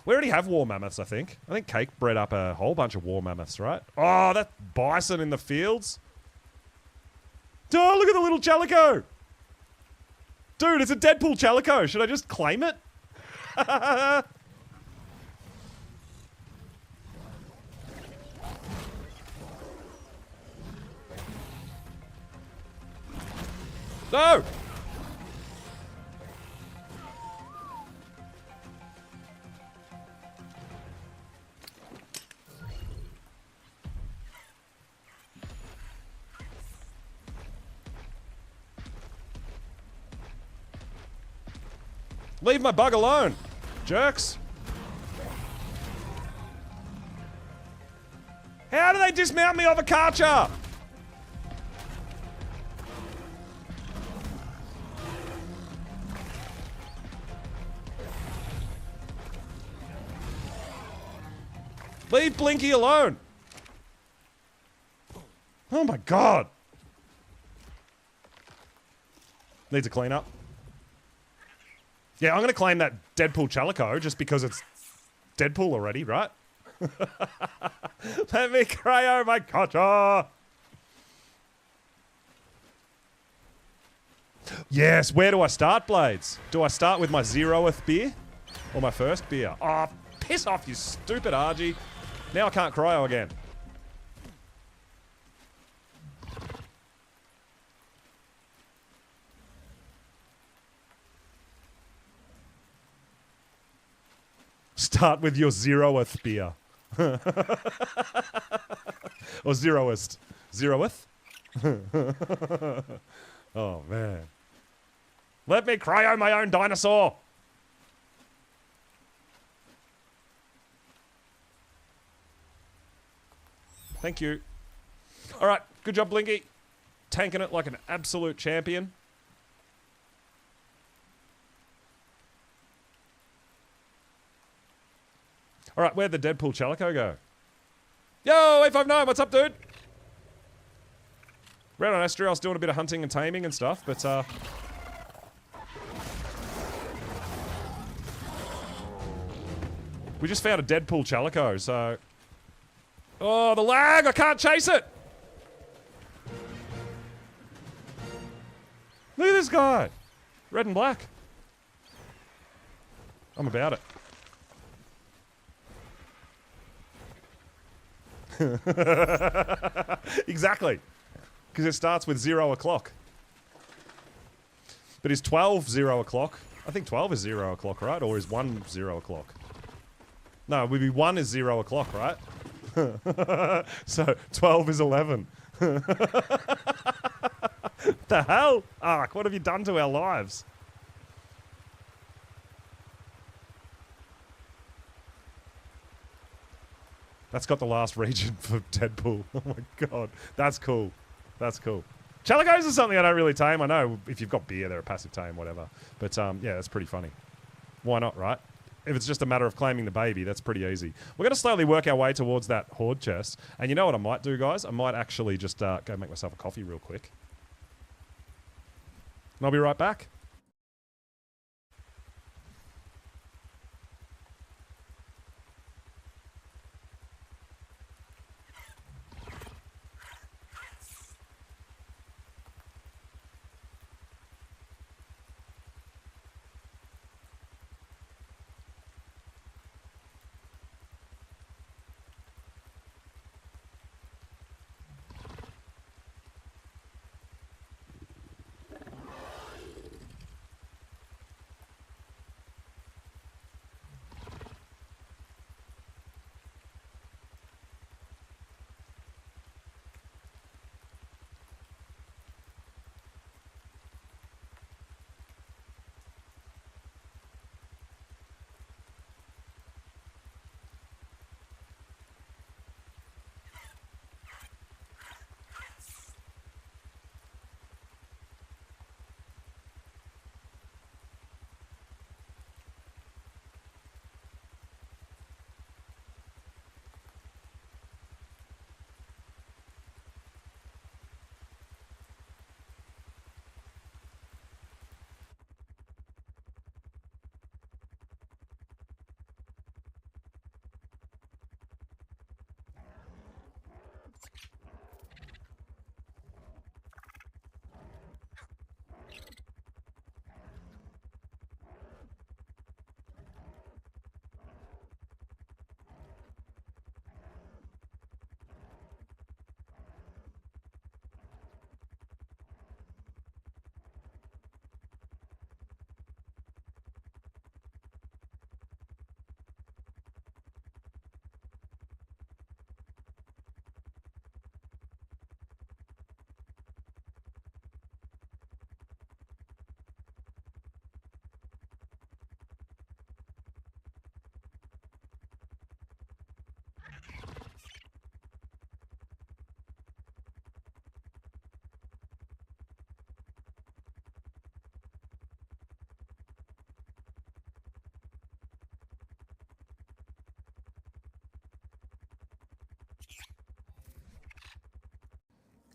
Speaker 1: We already have war mammoths, I think. I think Cake bred up a whole bunch of war mammoths, right? Oh, that bison in the fields. Oh, look at the little Chalico. Dude, it's a Deadpool Chalico. Should I just claim it? No! Leave my bug alone, jerks. How do they dismount me off a Karcher? Leave Blinky alone. Oh my god. Needs a clean up. Yeah, I'm going to claim that Deadpool Chalico just because it's Deadpool already, right? Let me cryo my Karcher. Yes, where do I start, Blades? Do I start with my 0th beer? Or my first beer? Oh, piss off, you stupid Argy. Now I can't cryo again. Start with your 0th beer. Or 0th. 0th? Oh, man. Let me cryo my own dinosaur. Thank you. All right, good job, Blinky. Tanking it like an absolute champion. All right, where'd the Deadpool Chalico go? Yo, 859, what's up, dude? Round on Astria, I was doing a bit of hunting and taming and stuff, but we just found a Deadpool Chalico, so... Oh, the lag! I can't chase it! Look at this guy! Red and black. I'm about it. Exactly. Because it starts with 0 o'clock. But is 12 0 o'clock I think 12 is 0 o'clock, right? Or is 1 0 o'clock? No, it would be 1 is 0 o'clock, right? So 12 is 11. The hell? Ark, what have you done to our lives? That's got the last region for Deadpool. Oh my god. That's cool. That's cool. Chalicos is something I don't really tame. I know if you've got beer, they're a passive tame, whatever. But yeah, that's pretty funny. Why not, right? If it's just a matter of claiming the baby, that's pretty easy. We're going to slowly work our way towards that horde chest. And you know what I might do, guys? I might actually just go make myself a coffee real quick. And I'll be right back.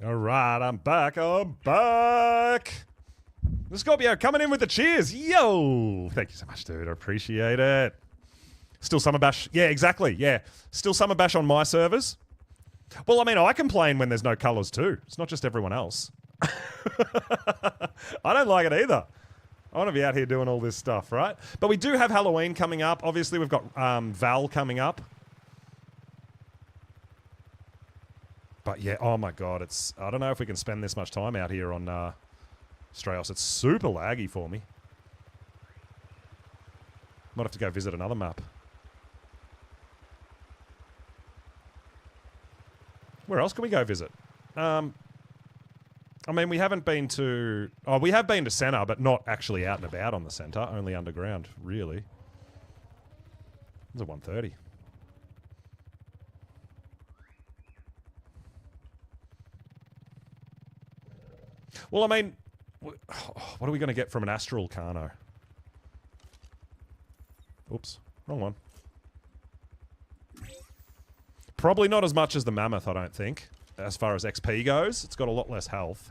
Speaker 1: All right, I'm back. I'm back. The Scorpio coming in with the cheers. Yo! Thank you so much, dude. I appreciate it. Still Summer Bash. Yeah, exactly. Yeah. Still Summer Bash on my servers. Well, I mean, I complain when there's no colors too. It's not just everyone else. I don't like it either. I want to be out here doing all this stuff, right? But we do have Halloween coming up. Obviously, we've got Val coming up. But yeah, oh my god, it's... I don't know if we can spend this much time out here on Strayos. It's super laggy for me. Might have to go visit another map. Where else can we go visit? I mean, we haven't been to... Oh, we have been to Center, but not actually out and about on the Center. Only underground, really. It's a 1:30. Well, I mean, what are we going to get from an Astral Carno? Oops, wrong one. Probably not as much as the Mammoth, I don't think. As far as XP goes, it's got a lot less health.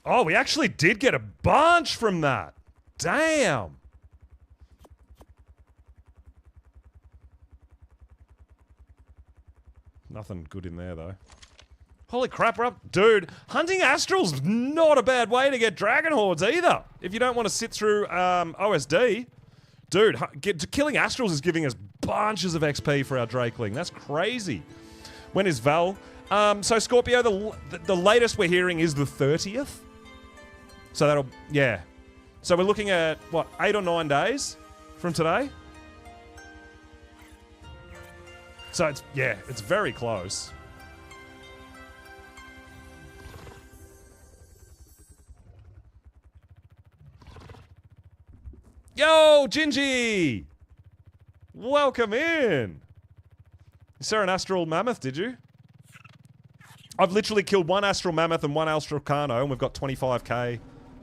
Speaker 1: Oh, we actually did get a bunch from that. Damn. Nothing good in there, though. Holy crap, we're up. Dude, hunting Astral's not a bad way to get Dragon Hordes either. If you don't want to sit through OSD. Dude, killing Astrals is giving us bunches of XP for our Drakeling. That's crazy. When is Val? So Scorpio, the latest we're hearing is the 30th. So that'll, yeah. So we're looking at, what, 8 or 9 days from today? So it's, yeah, it's very close. Yo, Gingy! Welcome in! You saw an Astral Mammoth, did you? I've literally killed 1 Astral Mammoth and 1 Astral Carno, and we've got 25k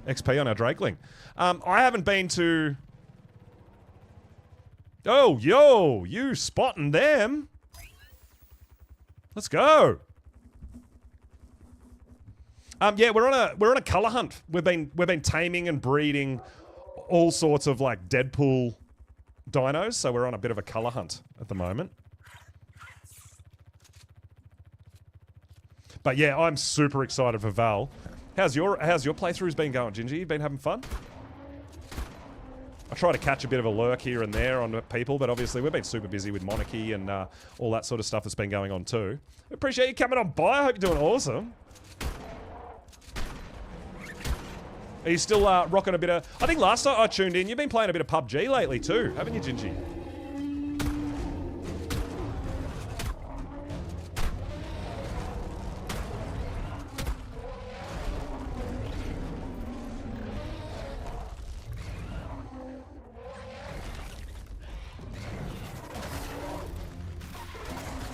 Speaker 1: XP on our Drakeling. I haven't been to... Oh, yo! You spotting them! Let's go! Yeah, we're on a color hunt. We've been taming and breeding all sorts of like Deadpool dinos, so we're on a bit of a color hunt at the moment. But yeah, I'm super excited for Val. How's your playthroughs been going, Gingy? You been having fun? I try to catch a bit of a lurk here and there on people, but obviously we've been super busy with Monarchy and all that sort of stuff that's been going on too. Appreciate you coming on by. I hope you're doing awesome. Are you still rocking a bit of... I think last time I tuned in, you've been playing a bit of PUBG lately too, haven't you, Gingy?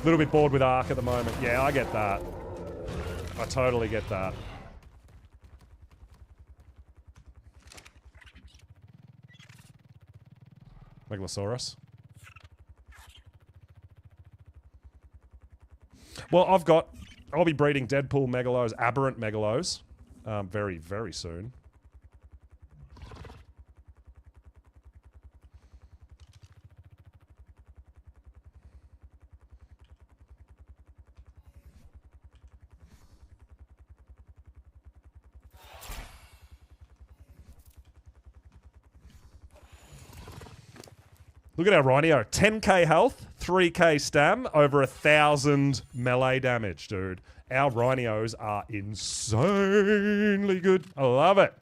Speaker 1: A little bit bored with Ark at the moment. Yeah, I get that. I totally get that. Megalosaurus. Well, I'll be breeding Deadpool Megalos, Aberrant Megalos, very, very soon. Look at our Rhino. 10k health, 3k stam, over 1,000 melee damage, dude. Our Rhinos are insanely good. I love it.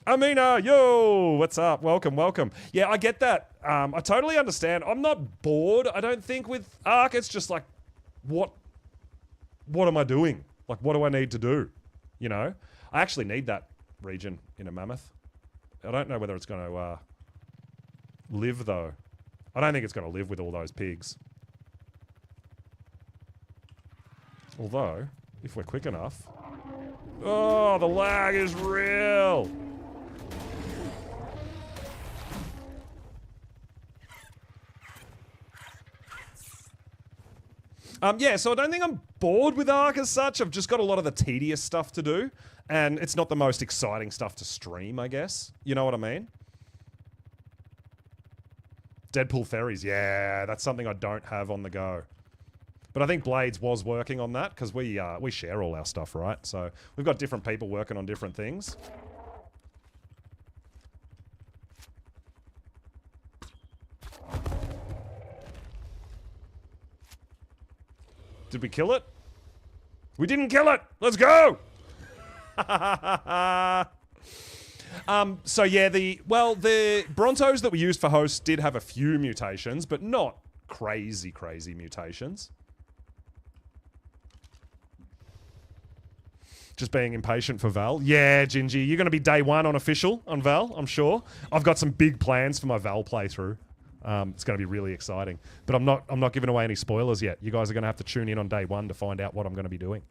Speaker 1: Amina, yo, what's up? Welcome, welcome. Yeah, I get that. I totally understand. I'm not bored, I don't think, with Ark. It's just like, what am I doing? Like, what do I need to do? You know? I actually need that region in a Mammoth. I don't know whether it's going to... live though. I don't think it's going to live with all those pigs. Although, if we're quick enough... Oh, the lag is real! Yeah, so I don't think I'm bored with Ark as such. I've just got a lot of the tedious stuff to do. And it's not the most exciting stuff to stream, I guess. You know what I mean? Deadpool ferries, yeah, that's something I don't have on the go. But I think Blades was working on that because we share all our stuff, right? So we've got different people working on different things. Did we kill it? We didn't kill it! Let's go! So yeah, the Brontos that we used for hosts did have a few mutations, but not crazy mutations. Just being impatient for Val. Yeah, Gingy, you're going to be day 1 on official on Val, I'm sure. I've got some big plans for my Val playthrough. It's going to be really exciting, but I'm not giving away any spoilers yet. You guys are going to have to tune in on day 1 to find out what I'm going to be doing.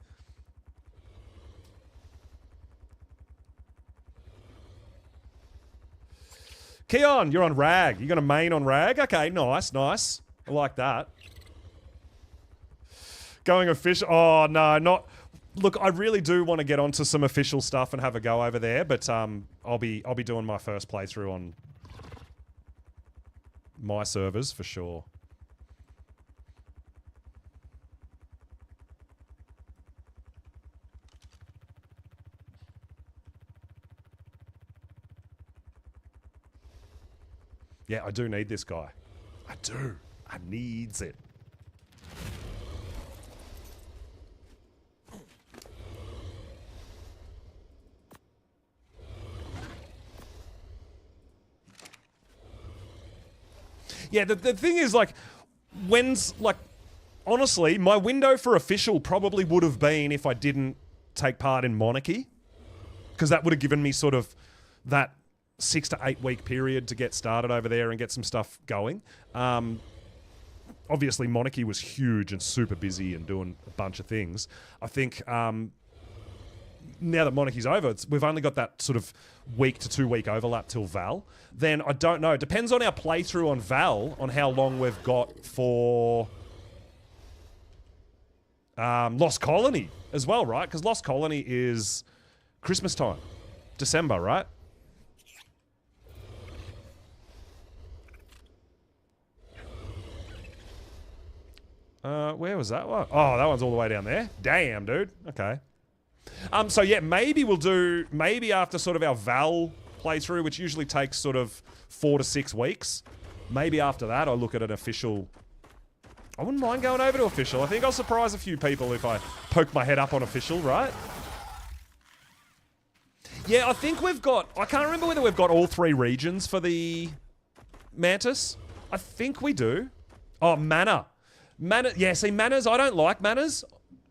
Speaker 1: Keon, you're on Rag. You're going to main on Rag? Okay, nice, nice. I like that. Going official. Oh, no, not... Look, I really do want to get onto some official stuff and have a go over there, but I'll be doing my first playthrough on my servers for sure. Yeah, I do need this guy. I do. I needs it. Yeah, the thing is, like, honestly, my window for official probably would have been if I didn't take part in Monarchy. Because that would have given me sort of that 6 to 8 week period to get started over there and get some stuff going. Obviously, Monarchy was huge and super busy and doing a bunch of things. I think now that Monarchy's over, we've only got that sort of week to 2 week overlap till Val. Then I don't know. It depends on our playthrough on Val, on how long we've got for Lost Colony as well, right? Because Lost Colony is Christmas time. December, right? Where was that one? Oh, that one's all the way down there. Damn, dude. Okay. So yeah, maybe we'll do, maybe after sort of our Val playthrough, which usually takes sort of 4 to 6 weeks, maybe after that I'll look at an official. I wouldn't mind going over to official. I think I'll surprise a few people if I poke my head up on official, right? Yeah, I think we've got, I can't remember whether we've got all 3 regions for the Mantis. I think we do. Oh, mana. Mana, yeah, see, manas, I don't like manas.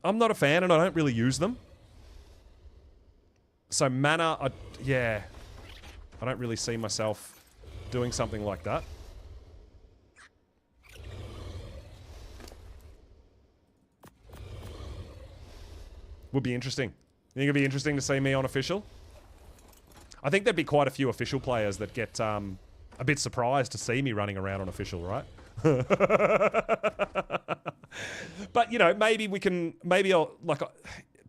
Speaker 1: I'm not a fan and I don't really use them. So mana, yeah. I don't really see myself doing something like that. Would be interesting. You think it'd be interesting to see me on official? I think there'd be quite a few official players that get a bit surprised to see me running around on official, right? But, you know, maybe we can, maybe I'll, like,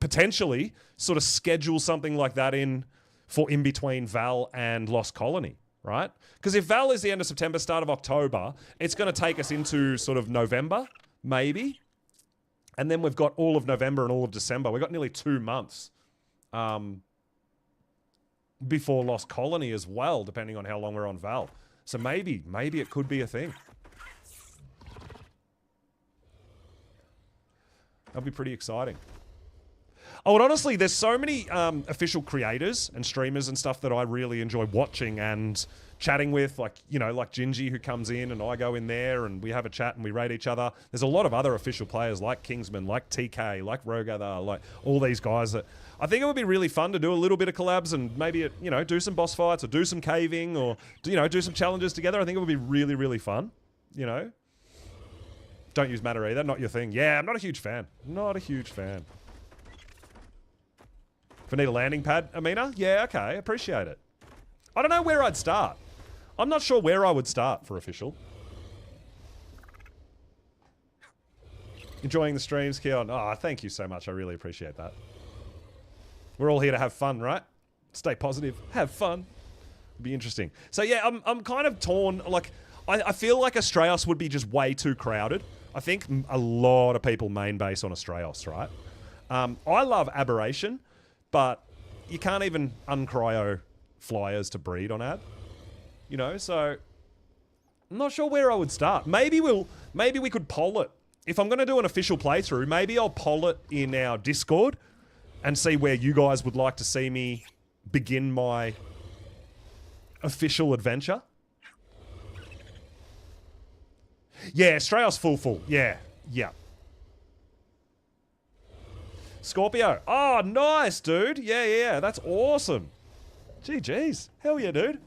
Speaker 1: potentially sort of schedule something like that in for in between Val and Lost Colony, right? Because if Val is the end of September, start of October, it's going to take us into sort of November, maybe. And then we've got all of November and all of December. We've got nearly 2 months before Lost Colony as well, depending on how long we're on Val. So maybe it could be a thing. That'll be pretty exciting. Oh, and honestly, there's so many official creators and streamers and stuff that I really enjoy watching and chatting with, like, you know, like Gingy, who comes in and I go in there and we have a chat and we rate each other. There's a lot of other official players like Kingsman, like TK, like Rogather, like all these guys that I think it would be really fun to do a little bit of collabs and maybe, you know, do some boss fights or do some caving or, you know, do some challenges together. I think it would be really, really fun, you know. Don't use mana either, not your thing. Yeah, I'm not a huge fan. Not a huge fan. If I need a landing pad, Amina? Yeah, okay, appreciate it. I don't know where I'd start. I'm not sure where I would start for official. Enjoying the streams, Keon. Oh, thank you so much. I really appreciate that. We're all here to have fun, right? Stay positive. Have fun. It'd be interesting. So yeah, I'm kind of torn. Like, I feel like Astraeos would be just way too crowded. I think a lot of people main base on Astraeos, right? I love Aberration, but you can't even uncryo flyers to breed on Ab. You know, so I'm not sure where I would start. Maybe we could poll it. If I'm going to do an official playthrough, maybe I'll poll it in our Discord and see where you guys would like to see me begin my official adventure. Yeah, Astraeos full. Yeah. Scorpio. Oh, nice, dude. Yeah. That's awesome. GG's. Hell yeah, dude.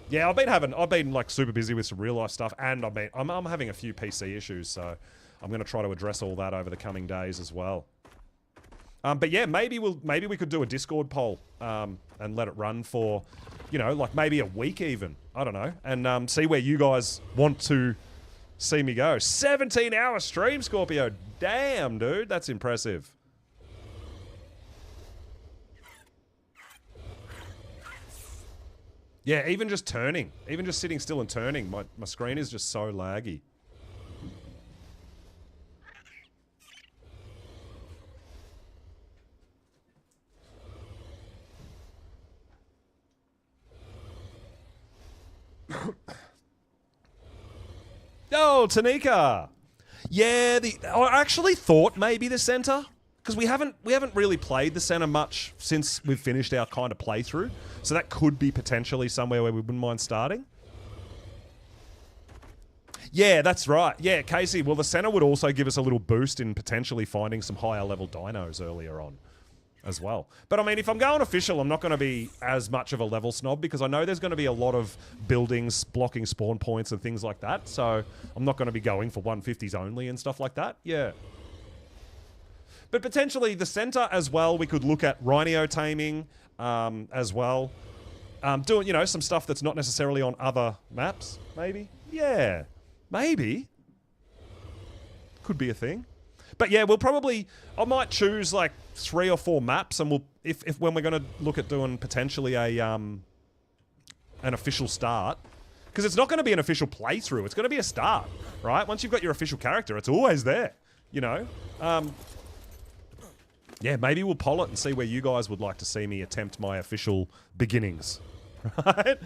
Speaker 1: Yeah, I've been like super busy with some real life stuff, and I'm having a few PC issues, so I'm going to try to address all that over the coming days as well. But yeah, maybe we could do a Discord poll and let it run for, you know, like maybe a week even. I don't know, and see where you guys want to see me go. 17-hour stream, Scorpio. Damn, dude, that's impressive. Yeah, even just turning. Even just sitting still and turning. My screen is just so laggy. Oh, Tanika. Yeah, I actually thought maybe the center, because we haven't really played the center much since we've finished our kind of playthrough. So that could be potentially somewhere where we wouldn't mind starting. Yeah, that's right. Yeah, Casey. Well, the center would also give us a little boost in potentially finding some higher level dinos earlier on as well. But I mean, if I'm going official, I'm not going to be as much of a level snob because I know there's going to be a lot of buildings blocking spawn points and things like that. So I'm not going to be going for 150s only and stuff like that. Yeah. But potentially the center as well, we could look at rhino taming as well. Doing, you know, some stuff that's not necessarily on other maps, maybe. Yeah, maybe. Could be a thing. But yeah, we'll probably, I might choose like 3 or 4 maps, and we'll, if when we're going to look at doing potentially a an official start, because it's not going to be an official playthrough, it's going to be a start, right? Once you've got your official character, it's always there, you know. Yeah, maybe we'll poll it and see where you guys would like to see me attempt my official beginnings, right?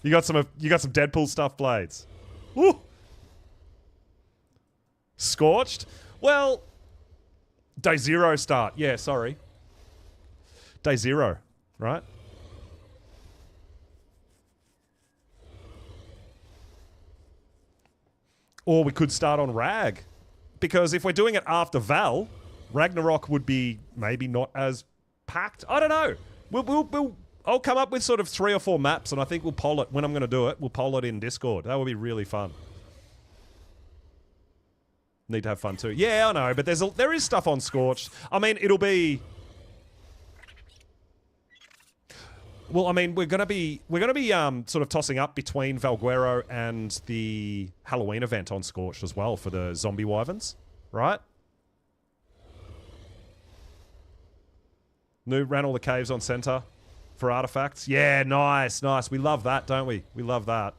Speaker 1: You got some Deadpool stuff, Blades. Woo! Scorched? Well, day 0 start. Yeah, sorry. Day 0, right? Or we could start on Rag. Because if we're doing it after Val, Ragnarok would be maybe not as packed. I don't know. I'll come up with sort of 3 or 4 maps, and I think we'll poll it when I'm going to do it. We'll poll it in Discord. That would be really fun. Need to have fun too. Yeah, I know, but there is stuff on Scorched. I mean, it'll be. Well, I mean, we're gonna be sort of tossing up between Valguero and the Halloween event on Scorched as well for the zombie wyverns, right? Ran all the caves on center for artifacts. Yeah, nice, nice. We love that, don't we? We love that.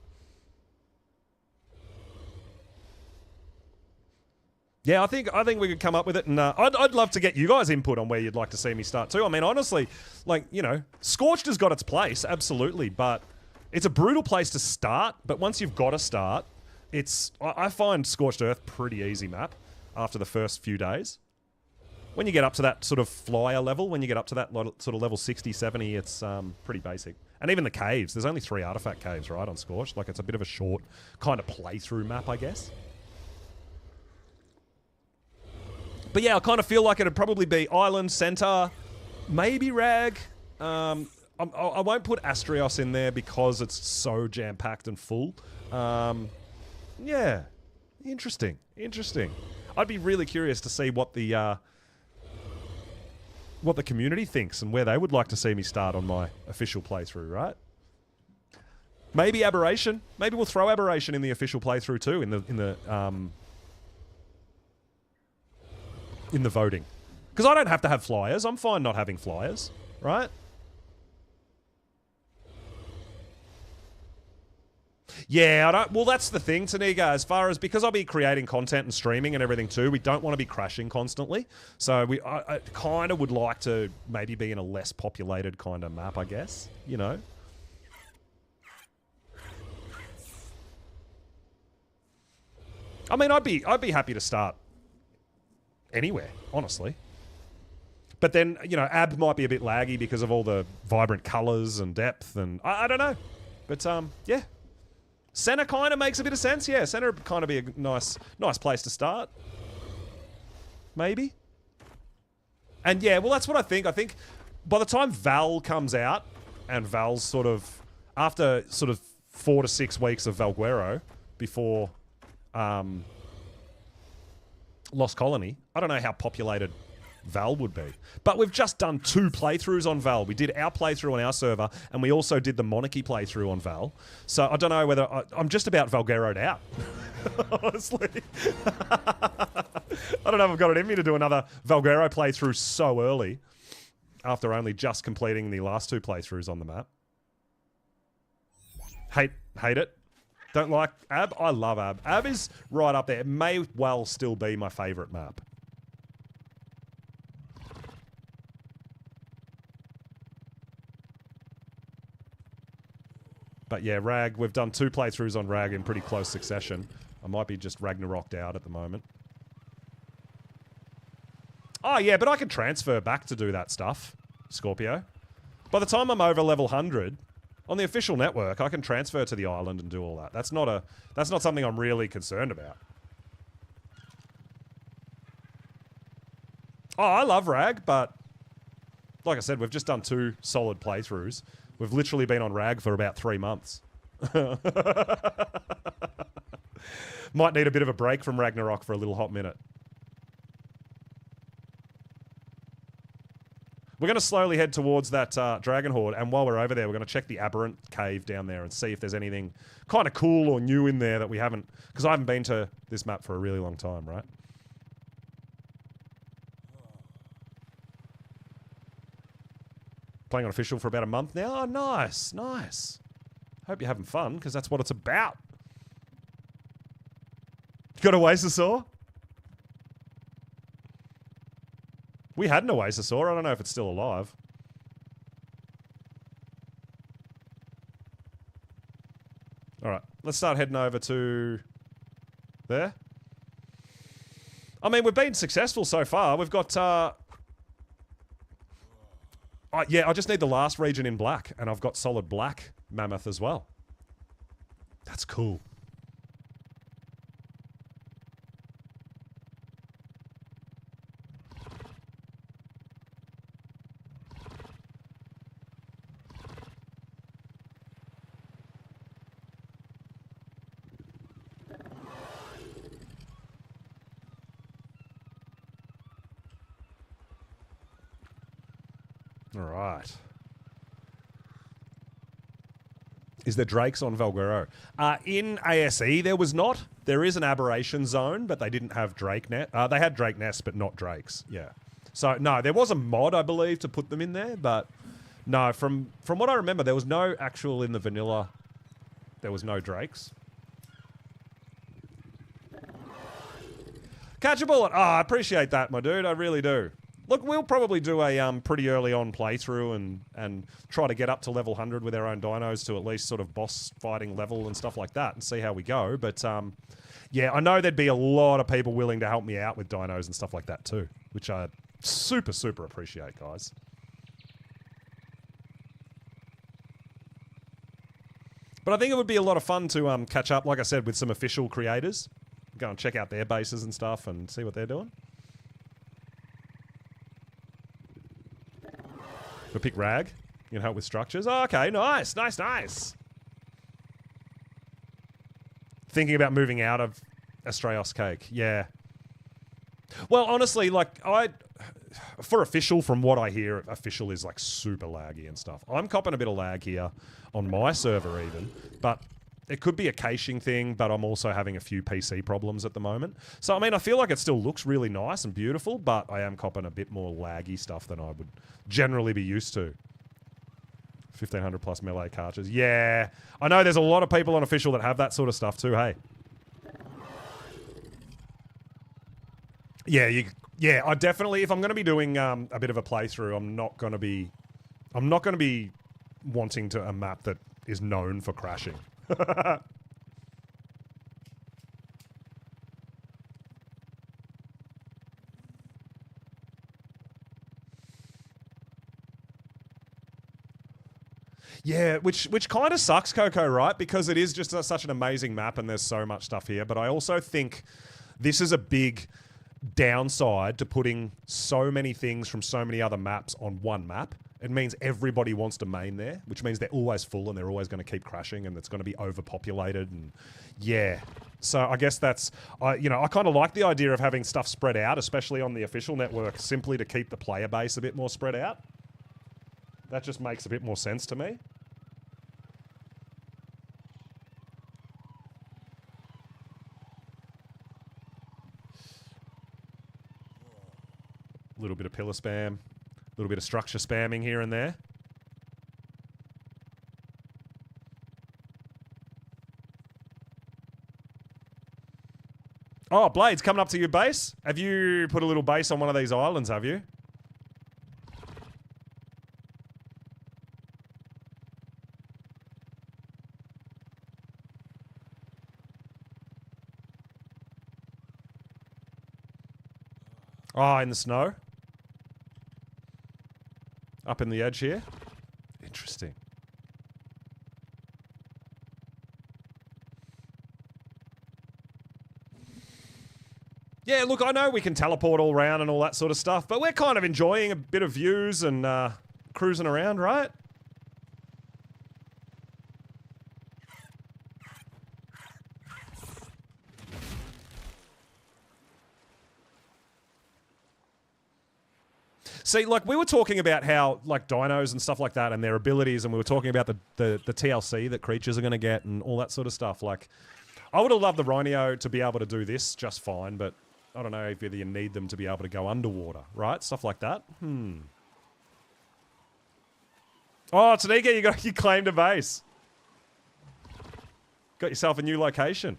Speaker 1: Yeah, I think we could come up with it, and I'd love to get you guys' input on where you'd like to see me start too. I mean, honestly, like, you know, Scorched has got its place, absolutely, but it's a brutal place to start. But once you've got to start, I find Scorched Earth pretty easy map after the first few days. When you get up to that sort of flyer level, when you get up to that sort of level 60, 70, it's pretty basic. And even the caves, there's only 3 artifact caves, right, on Scorched. Like, it's a bit of a short kind of playthrough map, I guess. But yeah, I kind of feel like it'd probably be Island, Center, maybe Rag. I won't put Astrios in there because it's so jam-packed and full. Yeah, interesting. I'd be really curious to see what the community thinks and where they would like to see me start on my official playthrough, right? Maybe Aberration. Maybe we'll throw Aberration in the official playthrough too, in the voting. Because I don't have to have flyers. I'm fine not having flyers, right? Yeah, I don't. Well, that's the thing, Taniga, as far as, because I'll be creating content and streaming and everything too, we don't want to be crashing constantly. So I kind of would like to maybe be in a less populated kind of map, I guess, you know? I mean, I'd be happy to start anywhere, honestly. But then, you know, Ab might be a bit laggy because of all the vibrant colours and depth, and I don't know. But, yeah. Center kind of makes a bit of sense, yeah. Center would kind of be a nice place to start. Maybe. And yeah, well, that's what I think. I think by the time Val comes out, and Val's sort of, after sort of 4 to 6 weeks of Valguero, before Lost Colony, I don't know how populated Val would be. But we've just done 2 playthroughs on Val. We did our playthrough on our server, and we also did the Monarchy playthrough on Val. So I don't know whether... I'm just about Valguero'd out, honestly. I don't know if I've got it in me to do another Valguero playthrough so early, after only just completing the last 2 playthroughs on the map. Hate it. Don't like Ab? I love Ab. Ab is right up there. It may well still be my favourite map. But yeah, Rag, we've done 2 playthroughs on Rag in pretty close succession. I might be just Ragnaroked out at the moment. Oh yeah, but I can transfer back to do that stuff, Scorpio. By the time I'm over level 100, on the official network, I can transfer to the island and do all that. That's not something I'm really concerned about. Oh, I love Rag, but like I said, we've just done 2 solid playthroughs. We've literally been on Rag for about 3 months. Might need a bit of a break from Ragnarok for a little hot minute. We're going to slowly head towards that Dragon Horde, and while we're over there, we're going to check the Aberrant Cave down there and see if there's anything kind of cool or new in there that we haven't... Because I haven't been to this map for a really long time, right? Playing on official for about a month now? Oh, nice, nice. Hope you're having fun, because that's what it's about. Got a Oasisaur? We had an Oasisaur. I don't know if it's still alive. Alright, let's start heading over to... there. I mean, we've been successful so far. We've got... yeah, I just need the last region in black, and I've got solid black mammoth as well. That's cool. All right. Is there drakes on Valguero? In ASE, there was not. There is an aberration zone, but they didn't have drake nest. They had drake nests, but not drakes. Yeah. So no, there was a mod, I believe, to put them in there, but no. From what I remember, there was no actual in the vanilla. There was no drakes. Catch a bullet. Oh, I appreciate that, my dude. I really do. Look, we'll probably do a pretty early on playthrough and try to get up to level 100 with our own dinos to at least sort of boss fighting level and stuff like that and see how we go. But yeah, I know there'd be a lot of people willing to help me out with dinos and stuff like that too, which I super, super appreciate, guys. But I think it would be a lot of fun to catch up, like I said, with some official creators. Go and check out their bases and stuff and see what they're doing. We pick Rag. You can help with structures. Oh, okay, nice, nice, nice. Thinking about moving out of Astraeos Cake. Yeah. Well, honestly, like, for official, from what I hear, official is, like, super laggy and stuff. I'm copping a bit of lag here on my server even, but it could be a caching thing, but I'm also having a few PC problems at the moment. So, I mean, I feel like it still looks really nice and beautiful, but I am copping a bit more laggy stuff than I would generally be used to. 1,500 plus melee cartridges. Yeah. I know there's a lot of people on official that have that sort of stuff too, hey. Yeah, yeah, I definitely, if I'm going to be doing a bit of a playthrough, I'm not going to be wanting to a map that is known for crashing. Yeah, which kind of sucks, Coco, right? Because it is just such an amazing map and there's so much stuff here. But I also think this is a big downside to putting so many things from so many other maps on one map. It means everybody wants to main there, which means they're always full and they're always going to keep crashing and it's going to be overpopulated. And yeah, so I guess that's, you know, I kind of like the idea of having stuff spread out, especially on the official network, simply to keep the player base a bit more spread out. That just makes a bit more sense to me. A little bit of pillar spam. A little bit of structure spamming here and there. Oh, Blades, coming up to your base? Have you put a little base on one of these islands, have you? Oh, in the snow. Up in the edge here. Interesting. Yeah, look, I know we can teleport all around and all that sort of stuff, but we're kind of enjoying a bit of views and cruising around, right? See, like, we were talking about how, like, dinos and stuff like that and their abilities, and we were talking about the TLC that creatures are going to get and all that sort of stuff. Like, I would have loved the Rhino to be able to do this just fine, but I don't know if either you need them to be able to go underwater, right? Stuff like that. Oh, Tanika, you claimed a base. Got yourself a new location.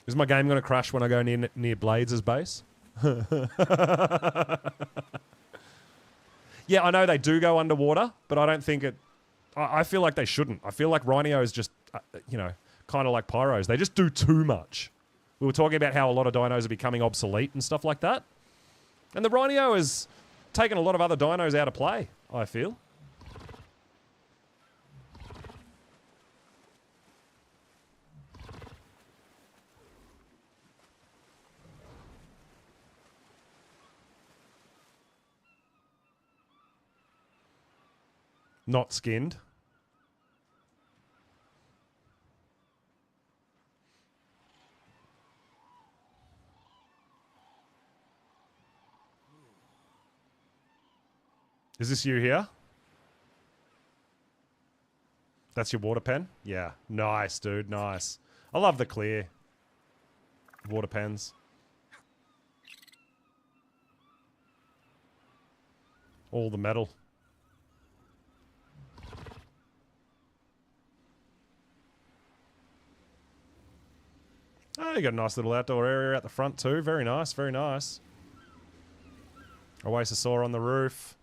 Speaker 1: Is my game going to crash when I go near Blades' base? Yeah, I know they do go underwater, but I don't think it... I feel like they shouldn't. I feel like Rhinos just, you know, kind of like Pyros. They just do too much. We were talking about how a lot of dinos are becoming obsolete and stuff like that. And the Rhino has taken a lot of other dinos out of play, I feel. Not skinned. Is this you here? That's your water pen? Yeah. Nice, dude. Nice. I love the clear water pens. All the metal. Oh, you got a nice little outdoor area at the front too. Very nice, very nice. Oasis on the roof.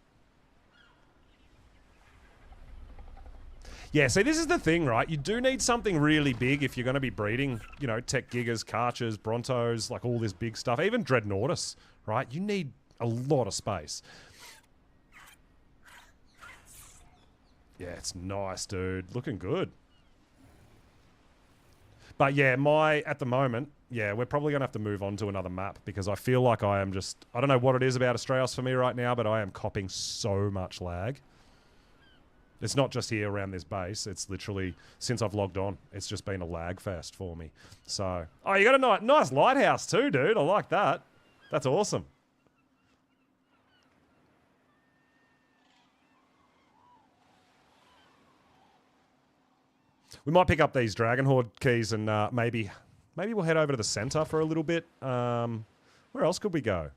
Speaker 1: Yeah, see, this is the thing, right? You do need something really big if you're going to be breeding, you know, Tech Gigas, Karchers, Brontos, like all this big stuff. Even Dreadnoughtus, right? You need a lot of space. Yeah, it's nice, dude. Looking good. But yeah, at the moment, yeah, we're probably going to have to move on to another map because I feel like I am just, I don't know what it is about Astraeos for me right now, but I am copping so much lag. It's not just here around this base. It's literally, since I've logged on, it's just been a lag fest for me. So, oh, you got a nice lighthouse too, dude. I like that. That's awesome. We might pick up these Dragon Horde keys and maybe we'll head over to the center for a little bit. Where else could we go?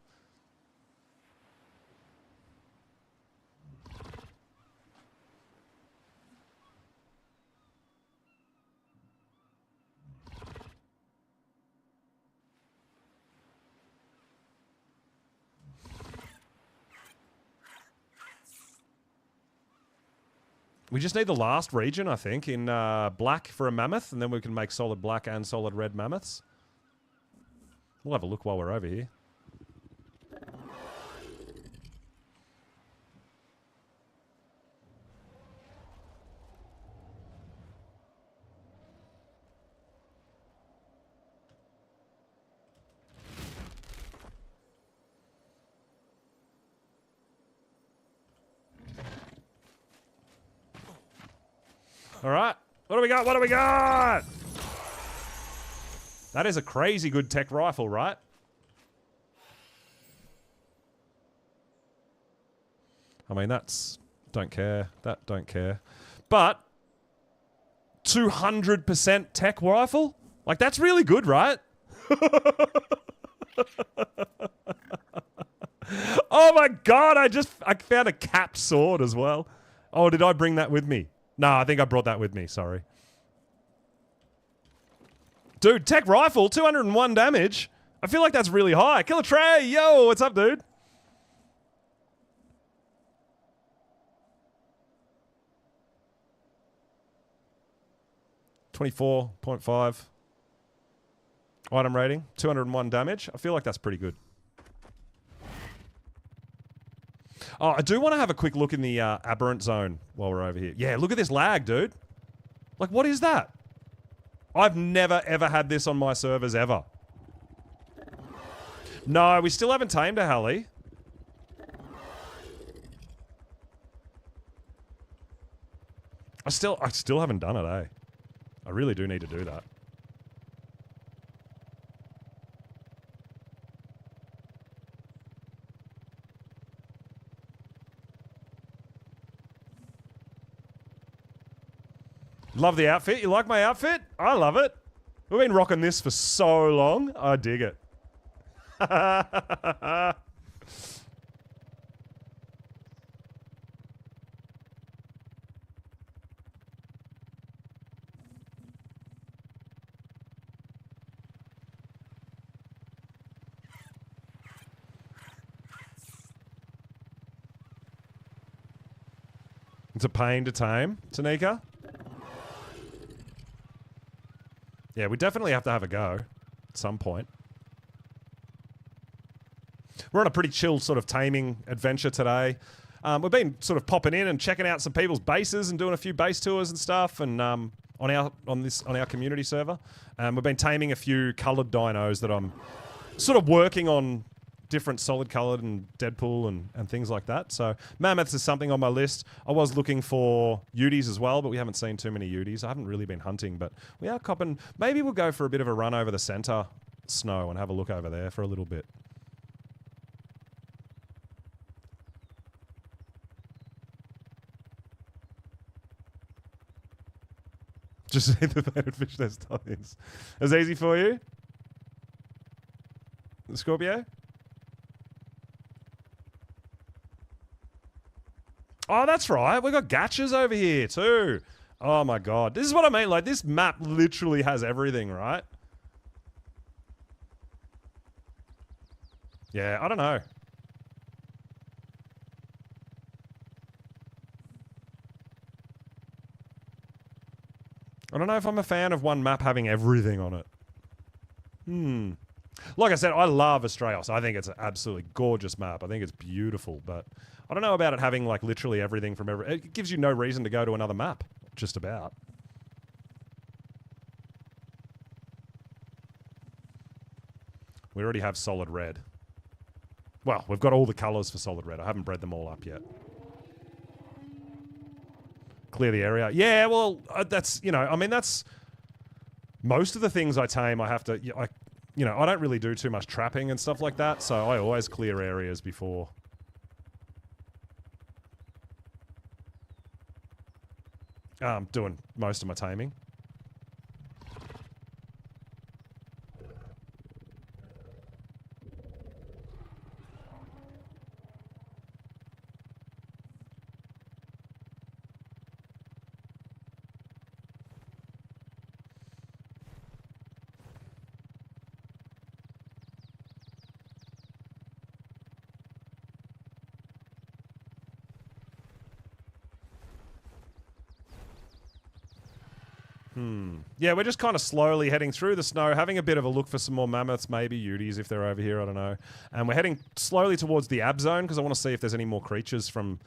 Speaker 1: We just need the last region, I think, in black for a mammoth, and then we can make solid black and solid red mammoths. We'll have a look while we're over here. All right. What do we got? What do we got? That is a crazy good tech rifle, right? I mean, that's... Don't care. That don't care. But 200% tech rifle? Like, that's really good, right? Oh my god, I found a capped sword as well. Oh, did I bring that with me? No, I think I brought that with me, sorry. Dude, tech rifle, 201 damage. I feel like that's really high. Killer Trey, yo, what's up, dude? 24.5 item rating, 201 damage. I feel like that's pretty good. Oh, I do want to have a quick look in the aberrant zone while we're over here. Yeah, look at this lag, dude. Like, what is that? I've never, ever had this on my servers, ever. No, we still haven't tamed a heli. I still haven't done it, eh? I really do need to do that. Love the outfit. You like my outfit? I love it. We've been rocking this for so long. I dig it. It's a pain to tame, Tanika. Yeah, we definitely have to have a go at some point. We're on a pretty chill sort of taming adventure today. We've been sort of popping in and checking out some people's bases and doing a few base tours and stuff, and on our community server. We've been taming a few coloured dinos that I'm sort of working on, different solid coloured and Deadpool and things like that. So mammoths is something on my list. I was looking for Uties as well, but we haven't seen too many Uties. I haven't really been hunting, but we are copping. Maybe we'll go for a bit of a run over the centre snow and have a look over there for a little bit. Just say the painted fish nest stallions. Is easy for you? Scorpio? Oh, that's right. We've got gachas over here too. Oh my god. This is what I mean. Like, this map literally has everything, right? Yeah, I don't know. I don't know if I'm a fan of one map having everything on it. Like I said, I love Astraeos. I think it's an absolutely gorgeous map. I think it's beautiful, but I don't know about it having like literally everything from every... It gives you no reason to go to another map, just about. We already have solid red. Well, we've got all the colours for solid red. I haven't bred them all up yet. Clear the area. Yeah, well, that's, you know, I mean, that's... Most of the things I tame, I have to... I don't really do too much trapping and stuff like that, so I always clear areas before. Doing most of my taming. Yeah, we're just kind of slowly heading through the snow, having a bit of a look for some more mammoths, maybe Uties if they're over here, I don't know. And we're heading slowly towards the ab zone because I want to see if there's any more creatures from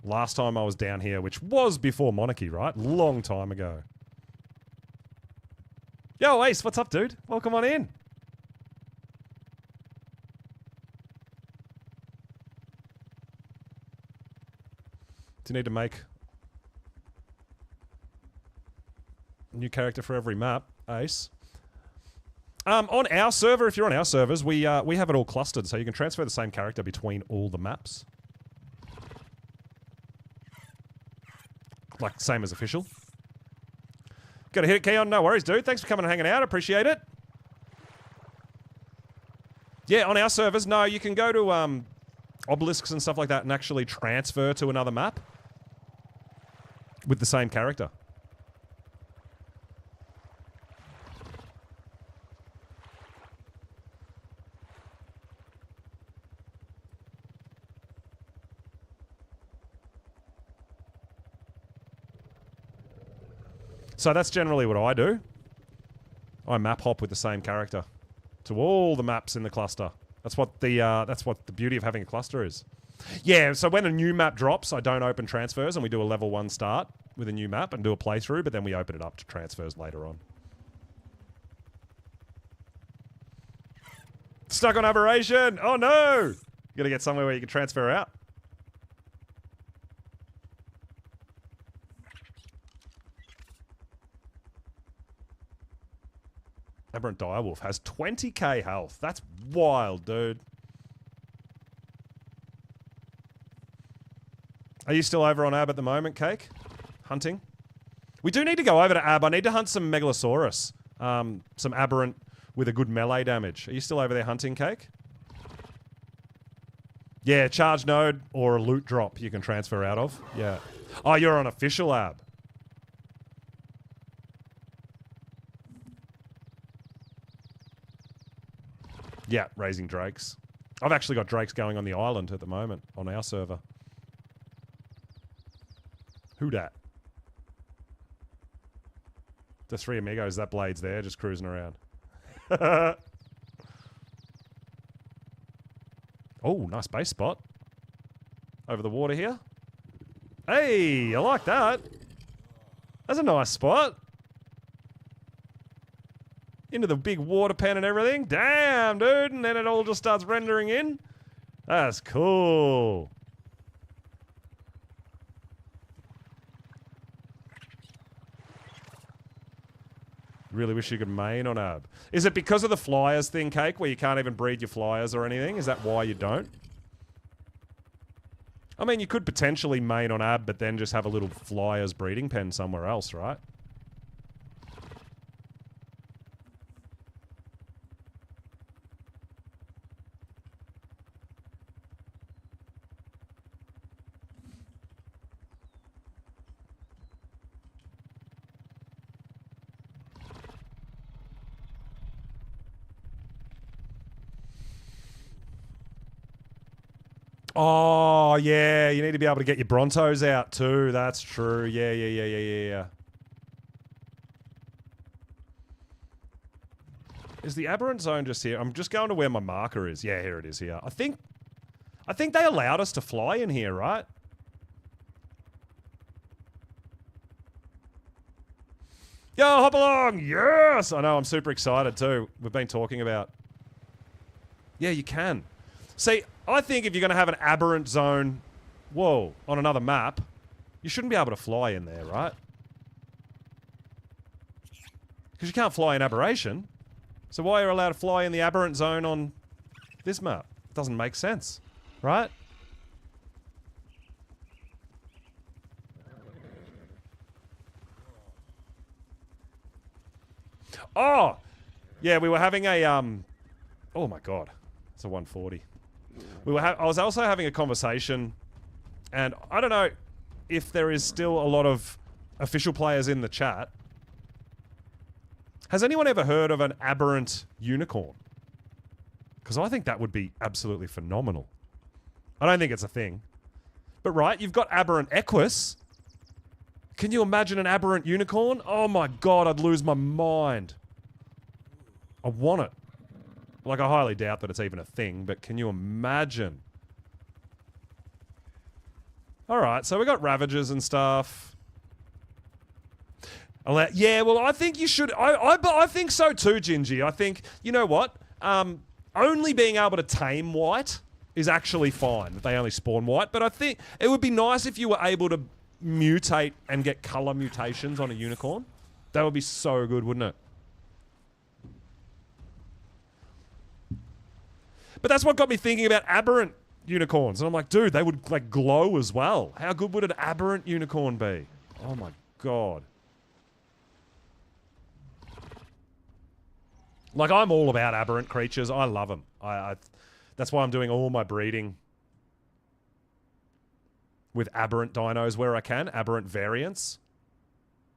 Speaker 1: last time I was down here, which was before Monarchy, right? Long time ago. Yo, Ace, what's up, dude? Welcome on in. Do you need to make new character for every map, Ace? On our server, if you're on our servers, we have it all clustered, so you can transfer the same character between all the maps. Like, same as official. Gotta hit it, Keon. No worries, dude. Thanks for coming and hanging out. Appreciate it. Yeah, on our servers, no, you can go to obelisks and stuff like that and actually transfer to another map with the same character. So that's generally what I do. I map hop with the same character to all the maps in the cluster. That's what the beauty of having a cluster is. Yeah, so when a new map drops, I don't open transfers and we do a level 1 start with a new map and do a playthrough, but then we open it up to transfers later on. Stuck on aberration! Oh no! You gotta get somewhere where you can transfer out. Aberrant Direwolf has 20k health. That's wild, dude. Are you still over on Ab at the moment, Cake? Hunting? We do need to go over to Ab. I need to hunt some Megalosaurus. Some Aberrant with a good melee damage. Are you still over there hunting, Cake? Yeah, charge node or a loot drop you can transfer out of. Yeah. Oh, you're on official Ab. Yeah, raising drakes. I've actually got drakes going on the island at the moment on our server. Who dat? The 3 amigos, that blade's there, just cruising around. Oh, nice base spot. Over the water here. Hey, I like that. That's a nice spot. Into the big water pen and everything. Damn, dude. And then it all just starts rendering in. That's cool. Really wish you could main on Ab. Is it because of the flyers thing, Cake, where you can't even breed your flyers or anything? Is that why you don't? I mean, you could potentially main on Ab, but then just have a little flyers breeding pen somewhere else, right? Oh, yeah, you need to be able to get your Brontos out too. That's true. Yeah. Is the aberrant zone just here? I'm just going to where my marker is. Yeah, here it is here. I think they allowed us to fly in here, right? Yo, hop along! Yes! I know, I'm super excited too. We've been talking about... Yeah, you can. See, I think if you're going to have an aberrant zone, whoa, on another map, you shouldn't be able to fly in there, right? Because you can't fly in aberration. So why are you allowed to fly in the aberrant zone on this map? It doesn't make sense, right? Oh! Yeah, we were having a, oh my god. It's a 140. I was also having a conversation, and I don't know if there is still a lot of official players in the chat. Has anyone ever heard of an aberrant unicorn? Because I think that would be absolutely phenomenal. I don't think it's a thing. But right, you've got aberrant equus. Can you imagine an aberrant unicorn? Oh my god, I'd lose my mind. I want it. Like, I highly doubt that it's even a thing, but can you imagine? Alright, so we got Ravagers and stuff. Yeah, well, I think you should... I think so too, Gingy. I think, you know what? Only being able to tame white is actually fine, that they only spawn white, but I think it would be nice if you were able to mutate and get color mutations on a unicorn. That would be so good, wouldn't it? But that's what got me thinking about aberrant unicorns. And I'm like, dude, they would, like, glow as well. How good would an aberrant unicorn be? Oh, my God. Like, I'm all about aberrant creatures. I love them. That's why I'm doing all my breeding with aberrant dinos where I can. Aberrant variants.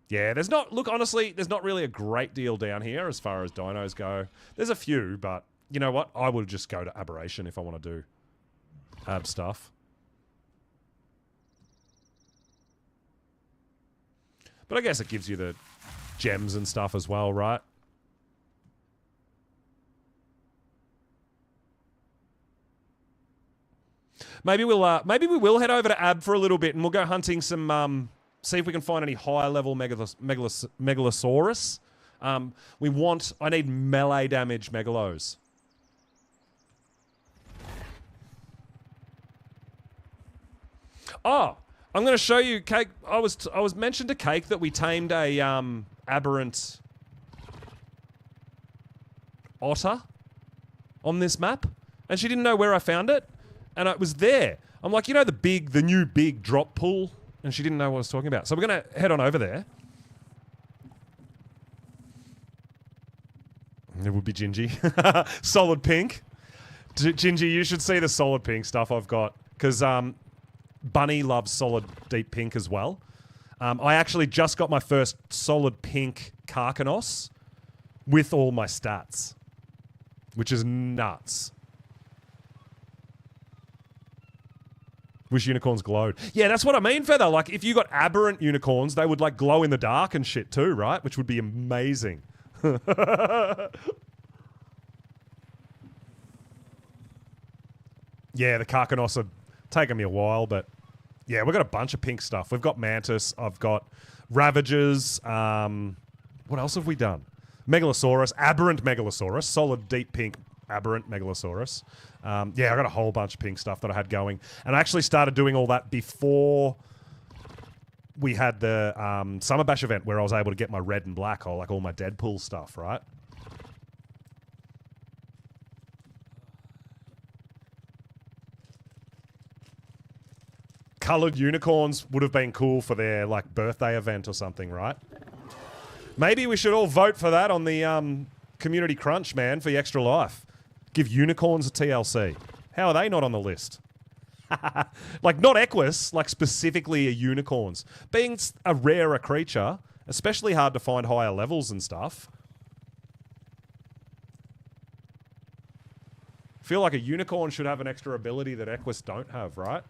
Speaker 1: Yeah, there's not... Look, honestly, there's not really a great deal down here as far as dinos go. There's a few, but... You know what? I would just go to aberration if I want to do ab stuff. But I guess it gives you the gems and stuff as well, right? Maybe we will head over to Ab for a little bit, and we'll go hunting some. See if we can find any higher level Megalosaurus. I need melee damage Megalos. Oh, I'm going to show you, Cake. I was mentioned to Cake that we tamed a aberrant otter on this map, and she didn't know where I found it, and it was there. I'm like, you know, the new big drop pool, and she didn't know what I was talking about. So we're going to head on over there. It would be Gingy. Solid pink. Gingy, you should see the solid pink stuff I've got, because Bunny loves solid deep pink as well. I actually just got my first solid pink Karkanos with all my stats, which is nuts. Wish unicorns glowed. Yeah, that's what I mean, Feather. Like, if you got aberrant unicorns, they would, like, glow in the dark and shit too, right? Which would be amazing. Yeah, the Karkanos are taking me a while, but yeah, we've got a bunch of pink stuff. We've got Mantis. I've got Ravagers. What else have we done? Megalosaurus, aberrant Megalosaurus, solid deep pink aberrant Megalosaurus. Yeah, I got a whole bunch of pink stuff that I had going. And I actually started doing all that before we had the Summer Bash event where I was able to get my red and black, or like all my Deadpool stuff, right? Coloured unicorns would have been cool for their like birthday event or something, right? Maybe we should all vote for that on the community crunch, man, for the extra life. Give unicorns a TLC. How are they not on the list? Like, not Equus, like specifically a unicorns. Being a rarer creature, especially hard to find higher levels and stuff. Feel like a unicorn should have an extra ability that Equus don't have, right?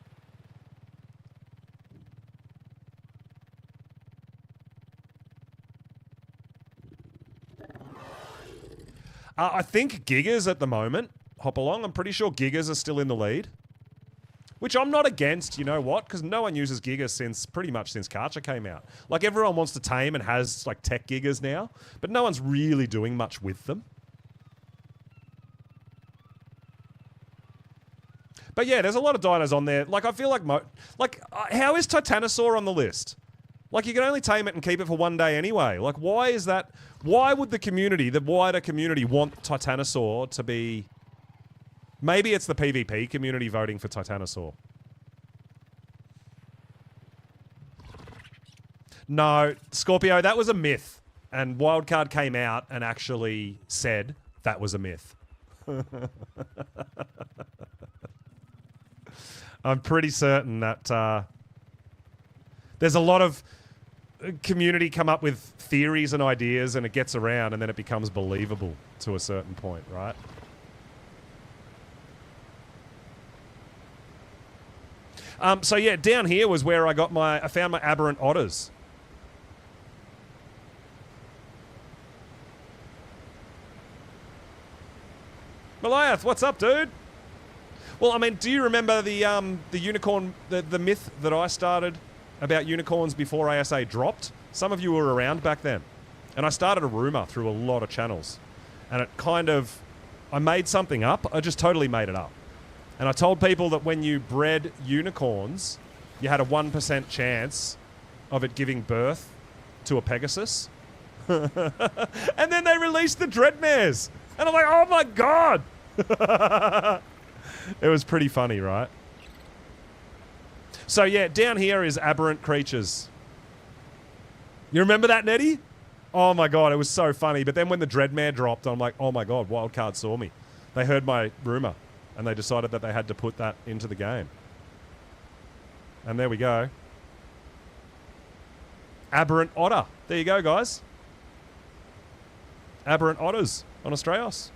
Speaker 1: I think Gigas at the moment. Hop along. I'm pretty sure Gigas are still in the lead. Which I'm not against, you know what? Because no one uses Gigas pretty much since Karcher came out. Like, everyone wants to tame and has, like, tech Gigas now. But no one's really doing much with them. But yeah, there's a lot of dinos on there. Like, I feel like... how is Titanosaur on the list? Like, you can only tame it and keep it for one day anyway. Like, why is that... Why would the community, the wider community, want Titanosaur to be... Maybe it's the PvP community voting for Titanosaur. No, Scorpio, that was a myth. And Wildcard came out and actually said that was a myth. I'm pretty certain that there's a lot of community come up with theories and ideas, and it gets around and then it becomes believable to a certain point, right? So yeah, down here was where I found my aberrant otters. Malayath, what's up, dude? Well, I mean, do you remember the unicorn, the myth that I started about unicorns before ASA dropped? Some of you were around back then. And I started a rumor through a lot of channels. And it kind of... I made something up. I just totally made it up. And I told people that when you bred unicorns, you had a 1% chance of it giving birth to a Pegasus. And then they released the Dreadmares. And I'm like, oh my God! It was pretty funny, right? So yeah, down here is aberrant creatures. You remember that, Nettie? Oh my God, it was so funny. But then when the Dreadmare dropped, I'm like, oh my God, Wildcard saw me. They heard my rumor, and they decided that they had to put that into the game. And there we go. Aberrant otter. There you go, guys. Aberrant otters on Australos.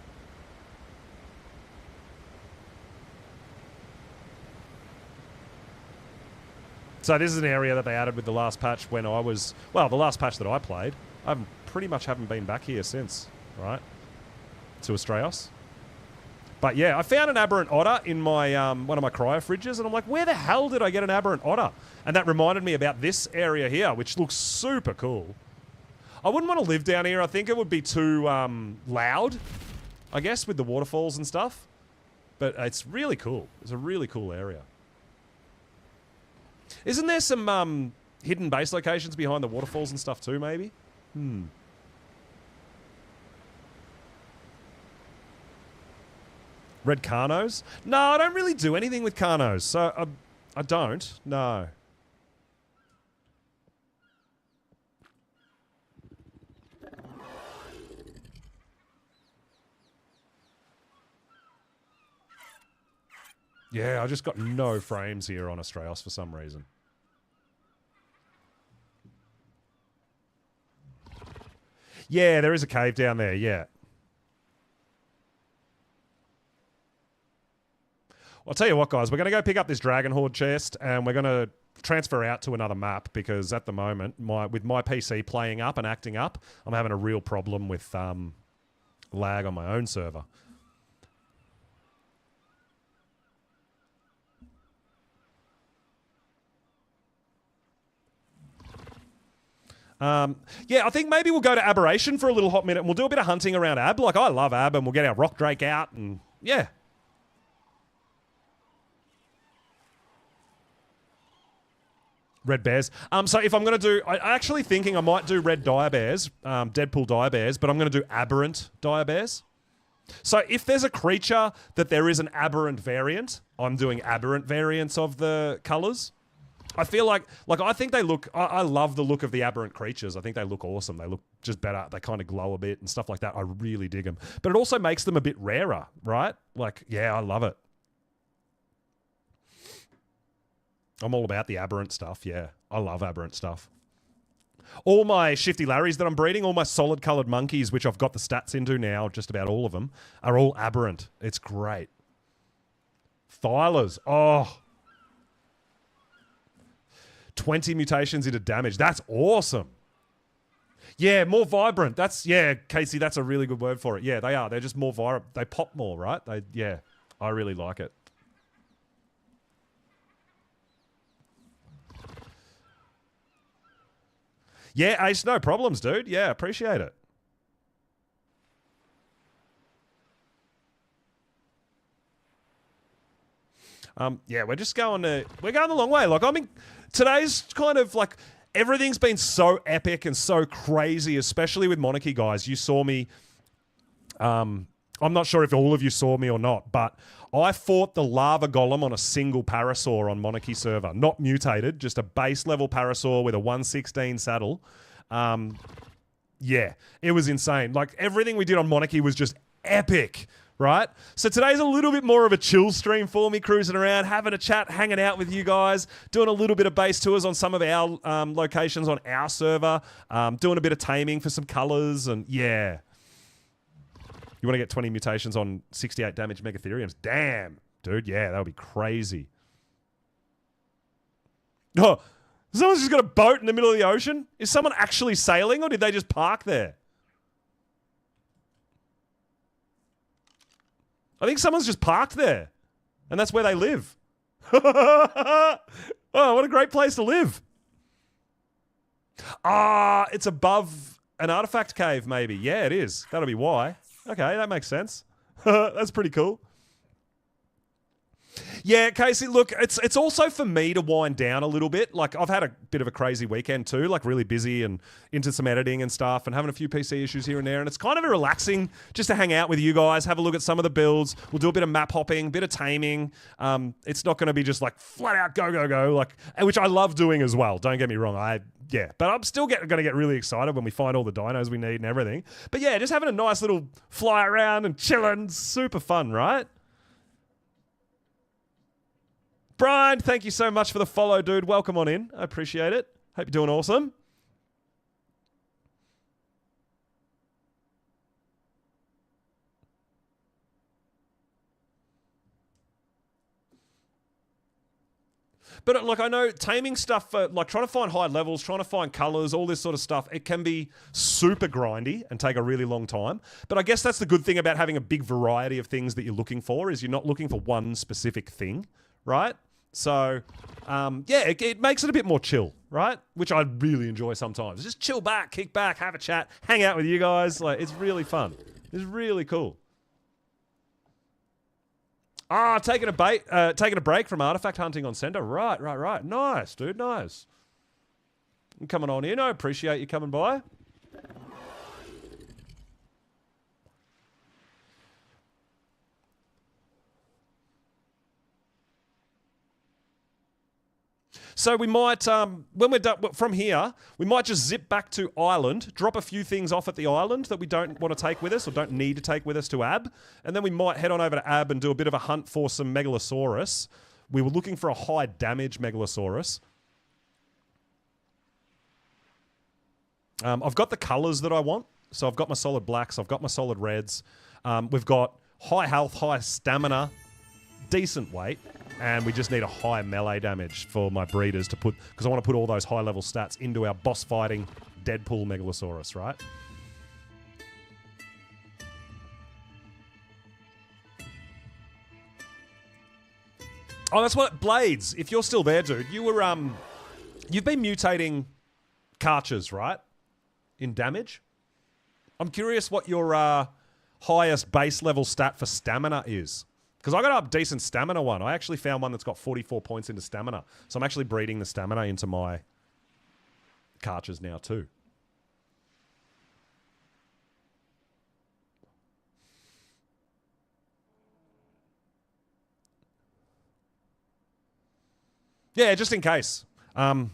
Speaker 1: So this is an area that they added with the last patch when I was... Well, the last patch that I played. I'm pretty much haven't been back here since, right? To Australis. But yeah, I found an aberrant otter in my one of my cryo fridges, and I'm like, where the hell did I get an aberrant otter? And that reminded me about this area here, which looks super cool. I wouldn't want to live down here. I think it would be too loud, I guess, with the waterfalls and stuff. But it's really cool. It's a really cool area. Isn't there some hidden base locations behind the waterfalls and stuff too, maybe? Red Carnos? No, I don't really do anything with Carnos, so I don't. No. Yeah, I just got no frames here on Australis for some reason. Yeah, there is a cave down there, yeah. I'll tell you what, guys. We're going to go pick up this Dragon Horde chest, and we're going to transfer out to another map, because at the moment, with my PC playing up and acting up, I'm having a real problem with lag on my own server. Yeah, I think maybe we'll go to Aberration for a little hot minute, and we'll do a bit of hunting around Ab. Like, I love Ab, and we'll get our Rock Drake out, and yeah. Red Bears. So if I'm going to do... I'm actually thinking I might do Red Dire Bears, Deadpool Dire Bears, but I'm going to do Aberrant Dire Bears. So if there's a creature that there is an aberrant variant, I'm doing aberrant variants of the colours. I feel like I think they look... I love the look of the aberrant creatures. I think they look awesome. They look just better. They kind of glow a bit and stuff like that. I really dig them. But it also makes them a bit rarer, right? Like, yeah, I love it. I'm all about the aberrant stuff, yeah. I love aberrant stuff. All my Shifty Larrys that I'm breeding, all my solid coloured monkeys, which I've got the stats into now, just about all of them, are all aberrant. It's great. Thylers, oh. 20 mutations into damage. That's awesome. Yeah, more vibrant. Yeah, Casey, that's a really good word for it. Yeah, they are. They're just more vibrant. They pop more, right? Yeah, I really like it. Yeah, Ace, no problems, dude. Yeah, appreciate it. Yeah, we're going the long way. Like, I mean, today's kind of like, everything's been so epic and so crazy, especially with Monarchy, guys. You saw me, I'm not sure if all of you saw me or not, but I fought the Lava Golem on a single Parasaur on Monarchy server. Not mutated, just a base level Parasaur with a 116 saddle. Yeah, it was insane. Like, everything we did on Monarchy was just epic, right? So today's a little bit more of a chill stream for me, cruising around, having a chat, hanging out with you guys, doing a little bit of base tours on some of our locations on our server, doing a bit of taming for some colours, and yeah. You want to get 20 mutations on 68 damage Megatheriums? Damn, dude, yeah, that would be crazy. Oh, someone's just got a boat in the middle of the ocean? Is someone actually sailing, or did they just park there? I think someone's just parked there, and that's where they live. Oh, what a great place to live. It's above an artifact cave, maybe. Yeah, it is. That'll be why. Okay, that makes sense. That's pretty cool. Yeah, Casey, look, it's also for me to wind down a little bit. Like, I've had a bit of a crazy weekend too, like really busy and into some editing and stuff and having a few PC issues here and there. And it's kind of a relaxing just to hang out with you guys, have a look at some of the builds. We'll do a bit of map hopping, bit of taming. It's not going to be just like flat out go, go, go, like, which I love doing as well. Don't get me wrong. Yeah, but I'm still going to get really excited when we find all the dinos we need and everything. But yeah, just having a nice little fly around and chilling, super fun, right? Brian, thank you so much for the follow, dude. Welcome on in. I appreciate it. Hope you're doing awesome. But like I know taming stuff, like trying to find high levels, trying to find colors, all this sort of stuff, it can be super grindy and take a really long time. But I guess that's the good thing about having a big variety of things that you're looking for is you're not looking for one specific thing, right? So, yeah, it makes it a bit more chill, right? Which I really enjoy sometimes. Just chill back, kick back, have a chat, hang out with you guys. Like, it's really fun. It's really cool. Ah, taking a break from artifact hunting on Sender. Right. Nice, dude, nice. I'm coming on in. I appreciate you coming by. So we might, when we're done from here, we might just zip back to Island, drop a few things off at the island that we don't want to take with us or don't need to take with us to Ab, and then we might head on over to Ab and do a bit of a hunt for some Megalosaurus. We were looking for a high damage Megalosaurus. I've got the colors that I want. So I've got my solid blacks, I've got my solid reds. We've got high health, high stamina, decent weight. And we just need a high melee damage for my breeders to put, because I want to put all those high level stats into our boss fighting Deadpool Megalosaurus, right? Oh, that's what Blades. If you're still there, dude, you were you've been mutating Karchers, right? In damage. I'm curious what your highest base level stat for stamina is. Because I got a decent stamina one. I actually found one that's got 44 points into stamina. So I'm actually breeding the stamina into my Karchers now too. Yeah, just in case. Because,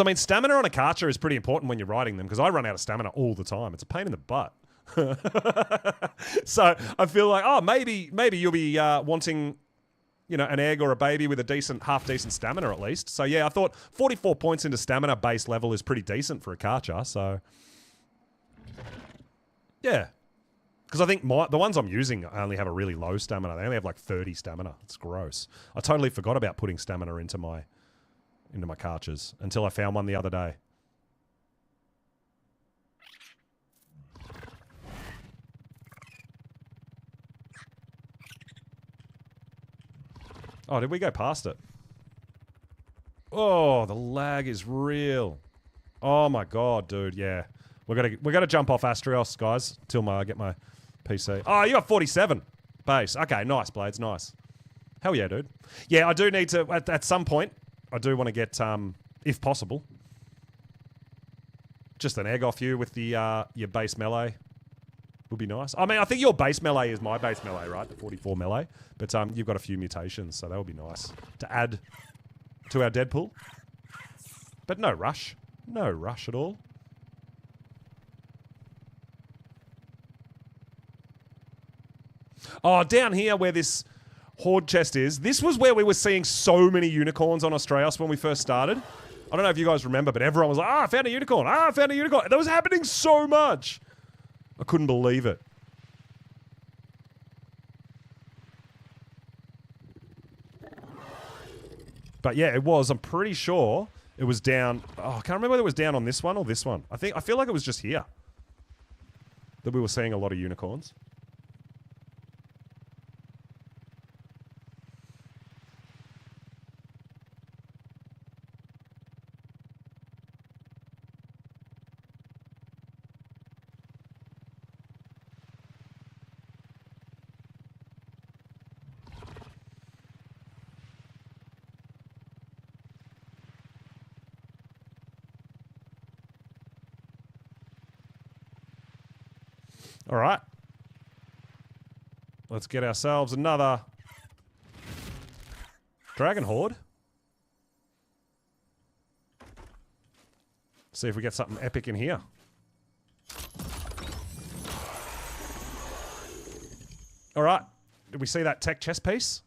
Speaker 1: I mean, stamina on a Karcher is pretty important when you're riding them, because I run out of stamina all the time. It's a pain in the butt. So I feel like, oh, maybe you'll be wanting, you know, an egg or a baby with a half decent stamina at least. So yeah, I thought 44 points into stamina base level is pretty decent for a Karcher. So yeah, because I think the ones I'm using only have a really low stamina. They only have like 30 stamina. It's gross. I totally forgot about putting stamina into my Karchers until I found one the other day. Oh, did we go past it? Oh, the lag is real. Oh my god, dude, yeah. We gotta jump off Astrios, guys, till I get my PC. Oh, you got 47 base. Okay, nice, Blades, nice. Hell yeah, dude. Yeah, I do need to, at some point, I do want to get, if possible, just an egg off you with the your base melee. Would be nice. I mean, I think your base melee is my base melee, right? The 44 melee. But you've got a few mutations, so that would be nice to add to our Deadpool. But no rush. No rush at all. Oh, down here where this horde chest is, this was where we were seeing so many unicorns on Australis when we first started. I don't know if you guys remember, but everyone was like, I found a unicorn. I found a unicorn. That was happening so much. I couldn't believe it. But yeah, it was. I'm pretty sure it was down. Oh, I can't remember whether it was down on this one or this one. I feel like it was just here that we were seeing a lot of unicorns. All right. Let's get ourselves another Dragon Horde. See if we get something epic in here. All right. Did we see that tech chest piece?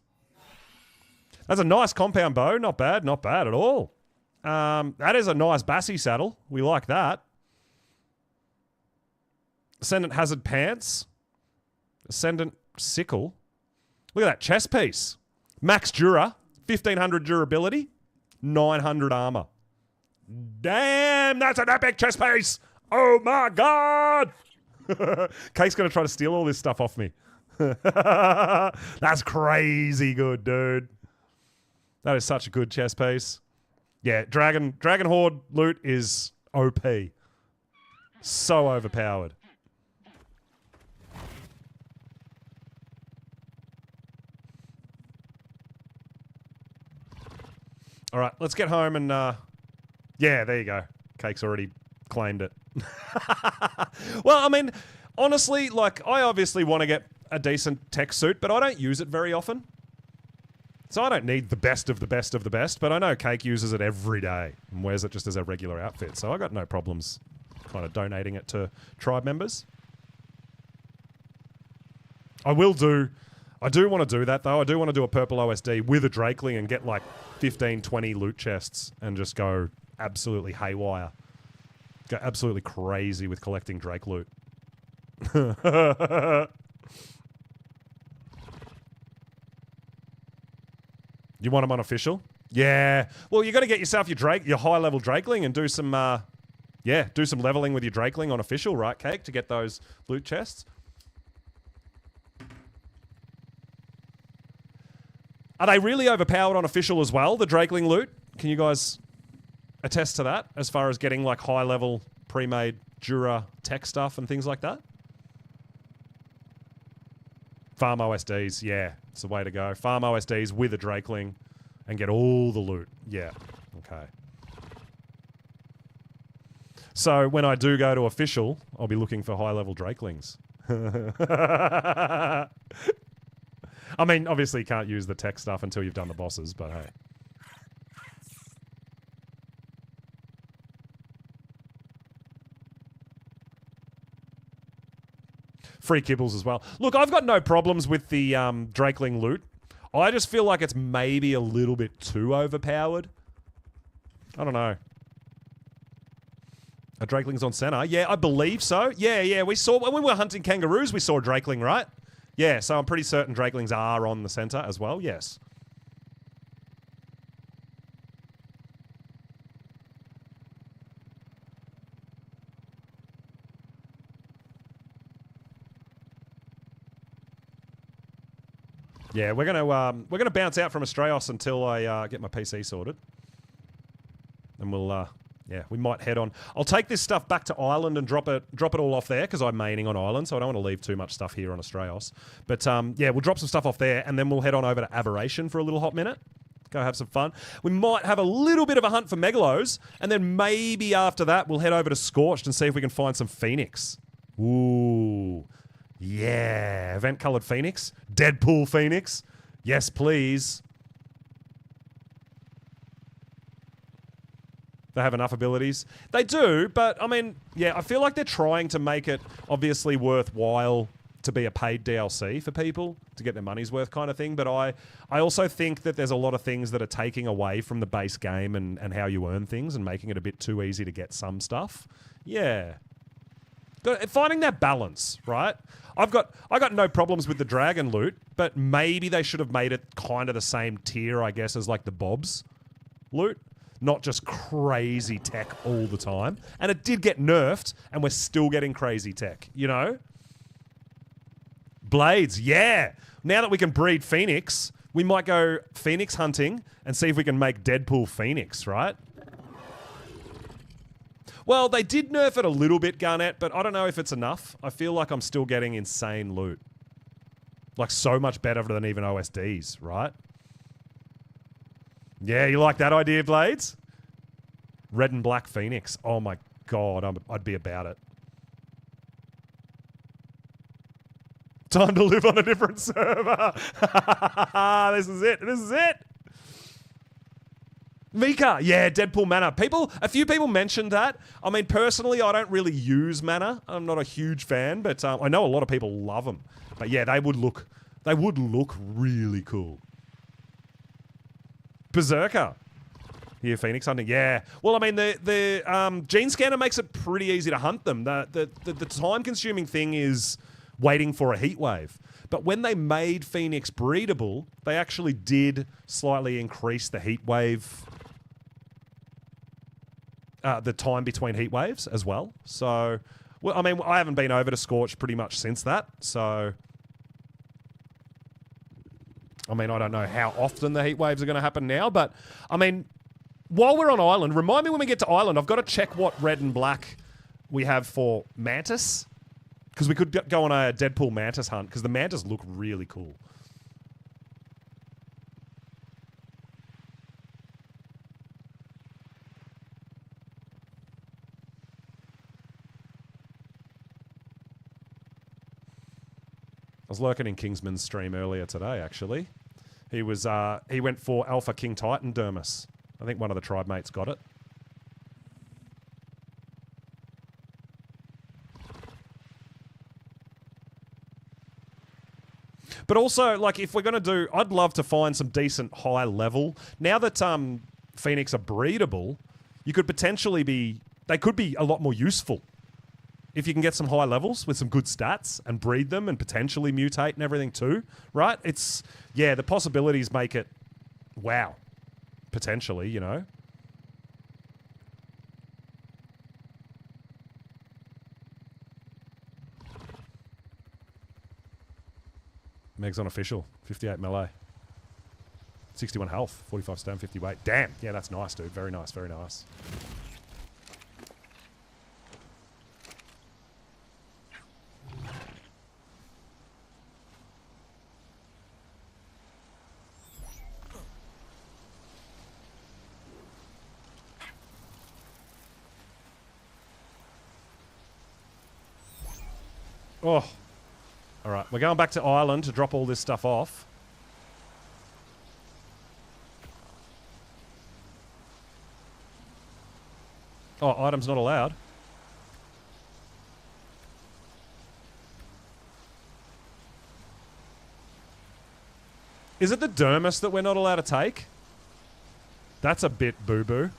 Speaker 1: That's a nice compound bow. Not bad. Not bad at all. That is a nice Bassie saddle. We like that. Ascendant Hazard Pants. Ascendant Sickle. Look at that chest piece. Max Dura. 1,500 durability, 900 armor. Damn, that's an epic chest piece. Oh my God. Kate's going to try to steal all this stuff off me. That's crazy good, dude. That is such a good chest piece. Yeah, Dragon Horde loot is OP. So overpowered. All right, let's get home and... yeah, there you go. Cake's already claimed it. Well, I mean, honestly, like, I obviously want to get a decent tech suit, but I don't use it very often. So I don't need the best of the best of the best, but I know Cake uses it every day and wears it just as a regular outfit, so I got no problems kind of donating it to tribe members. I do want to do that, though. I do want to do a purple OSD with a Drakeling and get like 15, 20 loot chests and just go absolutely haywire. Go absolutely crazy with collecting Drake loot. You want them on official? Yeah. Well, you got to get yourself your high-level Drakeling and do some, do some leveling with your Drakeling on official, right, Cake, to get those loot chests. Are they really overpowered on official as well, the Drakeling loot? Can you guys attest to that as far as getting like high-level pre-made Jura tech stuff and things like that? Farm OSDs, yeah, it's the way to go. Farm OSDs with a Drakeling and get all the loot. Yeah, okay. So when I do go to official, I'll be looking for high-level Drakelings. I mean, obviously you can't use the tech stuff until you've done the bosses, but hey. Free kibbles as well. Look, I've got no problems with the Drakeling loot. I just feel like it's maybe a little bit too overpowered. I don't know. A Drakeling's on center? Yeah, I believe so. Yeah, we saw... When we were hunting kangaroos, we saw a Drakeling, right? Yeah, so I'm pretty certain Drakelings are on the center as well, yes. Yeah, we're gonna bounce out from Astraeos until I get my PC sorted, and we'll we might head on. I'll take this stuff back to Ireland and drop it all off there because I'm maining on Ireland, so I don't want to leave too much stuff here on Astraeos. But yeah, we'll drop some stuff off there, and then we'll head on over to Aberration for a little hot minute. Go have some fun. We might have a little bit of a hunt for Megalos, and then maybe after that we'll head over to Scorched and see if we can find some Phoenix. Ooh. Yeah, event-coloured Phoenix. Deadpool Phoenix. Yes, please. They have enough abilities. They do, but, I mean, yeah, I feel like they're trying to make it obviously worthwhile to be a paid DLC for people, to get their money's worth kind of thing, but I also think that there's a lot of things that are taking away from the base game and how you earn things and making it a bit too easy to get some stuff. Yeah. Finding that balance, right? I got no problems with the dragon loot, but maybe they should have made it kind of the same tier, I guess, as like the Bob's loot. Not just crazy tech all the time. And it did get nerfed, and we're still getting crazy tech, you know? Blades, yeah! Now that we can breed Phoenix, we might go Phoenix hunting and see if we can make Deadpool Phoenix, right? Well, they did nerf it a little bit, Garnet, but I don't know if it's enough. I feel like I'm still getting insane loot. Like, so much better than even OSDs, right? Yeah, you like that idea, Blades? Red and black Phoenix. Oh my god, I'd be about it. Time to live on a different server. This is it. This is it. Mika, yeah, Deadpool mana. A few people mentioned that. I mean, personally, I don't really use mana. I'm not a huge fan, but I know a lot of people love them. But yeah, they would look really cool. Berserker. Here, Phoenix hunting. Yeah. Well, I mean, the gene scanner makes it pretty easy to hunt them. The time-consuming thing is waiting for a heat wave. But when they made Phoenix breedable, they actually did slightly increase the heat wave, the time between heat waves as well. So, well, I mean, I haven't been over to Scorch pretty much since that. So, I mean, I don't know how often the heat waves are going to happen now. But, I mean, while we're on Island, remind me when we get to Island, I've got to check what red and black we have for Mantis. Because we could go on a Deadpool Mantis hunt, because the Mantis look really cool. I was lurking in Kingsman's stream earlier today, actually. He went for Alpha King Titan Dermis. I think one of the tribe mates got it. But also, like, if we're going to do... I'd love to find some decent high level. Now that Phoenix are breedable, you could potentially be... They could be a lot more useful. If you can get some high levels with some good stats and breed them and potentially mutate and everything too, right? It's... Yeah, the possibilities make it... Wow. Potentially, you know? Meg's unofficial. 58 melee. 61 health. 45 stone, 50 weight. Damn. Yeah, that's nice, dude. Very nice, very nice. Oh. All right, we're going back to Island to drop all this stuff off. Oh, items not allowed. Is it the Dermis that we're not allowed to take? That's a bit boo-boo.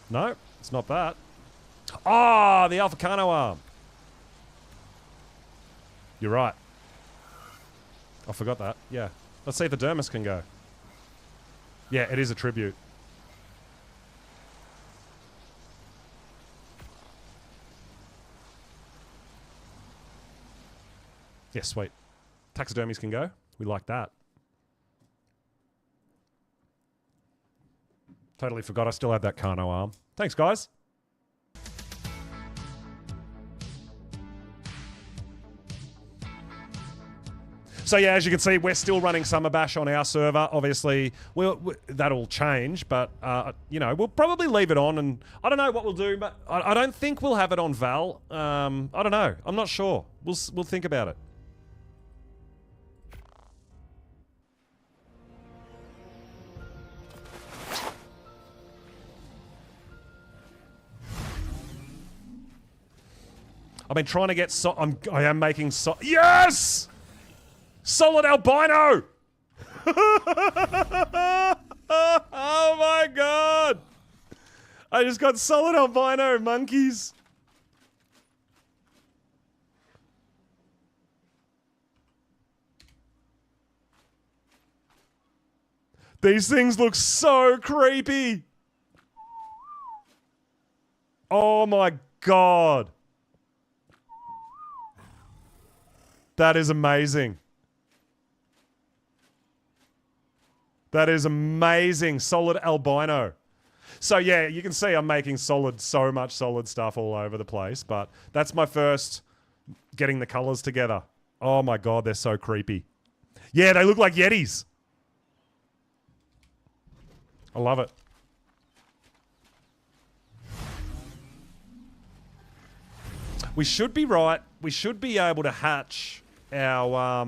Speaker 1: No, it's not that. Ah, the Alpha Kano arm. You're right. I forgot that. Yeah. Let's see if the Dermis can go. Yeah, it is a tribute. Yeah, sweet. Taxidermies can go. We like that. Totally forgot I still had that Kano arm. Thanks, guys. So yeah, as you can see, we're still running Summer Bash on our server. Obviously, that'll change, but you know, we'll probably leave it on, and I don't know what we'll do, but I don't think we'll have it on Val. I don't know. I'm not sure. We'll think about it. I've been trying to get I am making yes! Solid albino! Oh my god! I just got solid albino monkeys. These things look so creepy. Oh my god. That is amazing. That is amazing. Solid albino. So yeah, you can see I'm making so much solid stuff all over the place, but that's my first getting the colors together. Oh my god, they're so creepy. Yeah, they look like Yetis. I love it. We should be right. We should be able to hatch our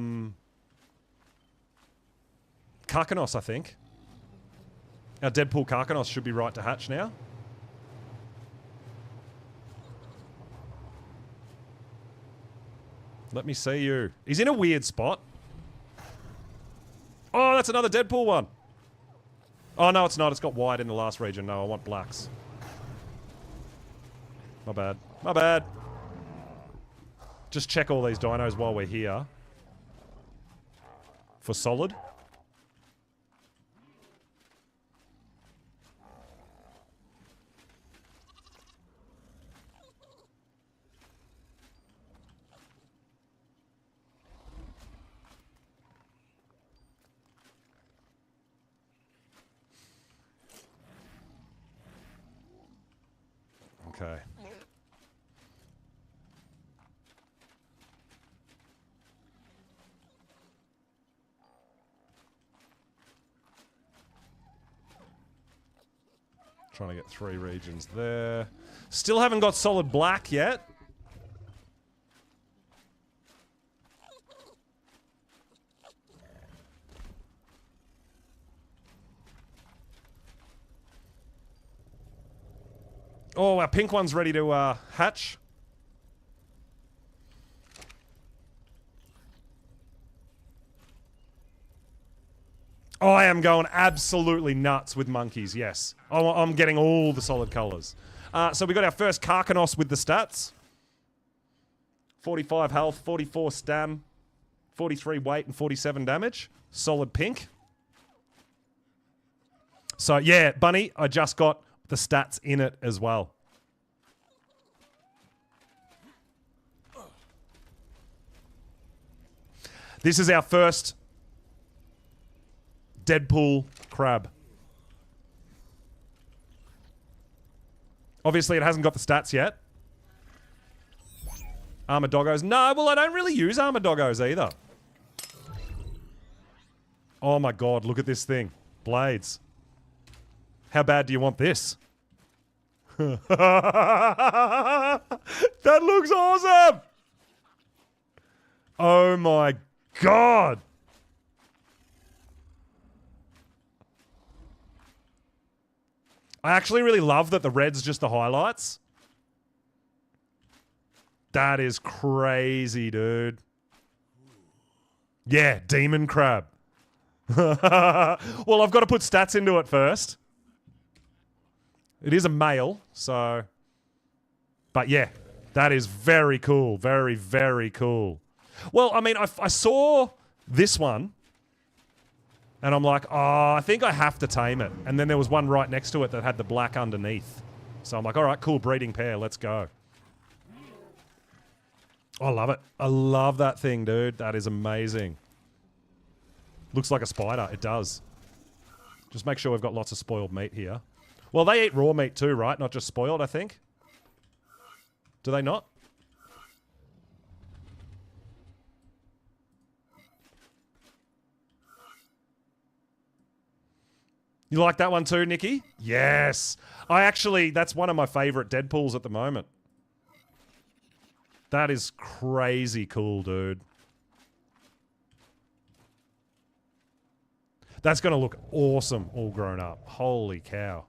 Speaker 1: Karkanos, I think. Our Deadpool Karkanos should be right to hatch now. Let me see you. He's in a weird spot. Oh, that's another Deadpool one. Oh, no, it's not. It's got white in the last region. No, I want blacks. My bad. My bad. Just check all these dinos while we're here. For solid. Okay. Trying to get 3 regions there. Still haven't got solid black yet. Oh, our pink one's ready to hatch. Oh, I am going absolutely nuts with monkeys, yes. I'm getting all the solid colours. So we got our first Karkanos with the stats. 45 health, 44 stam, 43 weight, and 47 damage. Solid pink. So, yeah, Bunny, I just got the stats in it as well. This is our first Deadpool crab. Obviously, it hasn't got the stats yet. Armored doggos. No, well, I don't really use armored doggos either. Oh my god, look at this thing. Blades. How bad do you want this? That looks awesome! Oh my god! I actually really love that the red's just the highlights. That is crazy, dude. Yeah, demon crab. Well, I've got to put stats into it first. It is a male, so... But yeah, that is very cool. Very, very cool. Well, I mean, I saw this one, and I'm like, oh, I think I have to tame it. And then there was one right next to it that had the black underneath. So I'm like, all right, cool, breeding pair, let's go. Oh, I love it. I love that thing, dude. That is amazing. Looks like a spider. It does. Just make sure we've got lots of spoiled meat here. Well, they eat raw meat too, right? Not just spoiled, I think. Do they not? You like that one too, Nikki? Yes. That's one of my favorite Deadpools at the moment. That is crazy cool, dude. That's going to look awesome all grown up. Holy cow.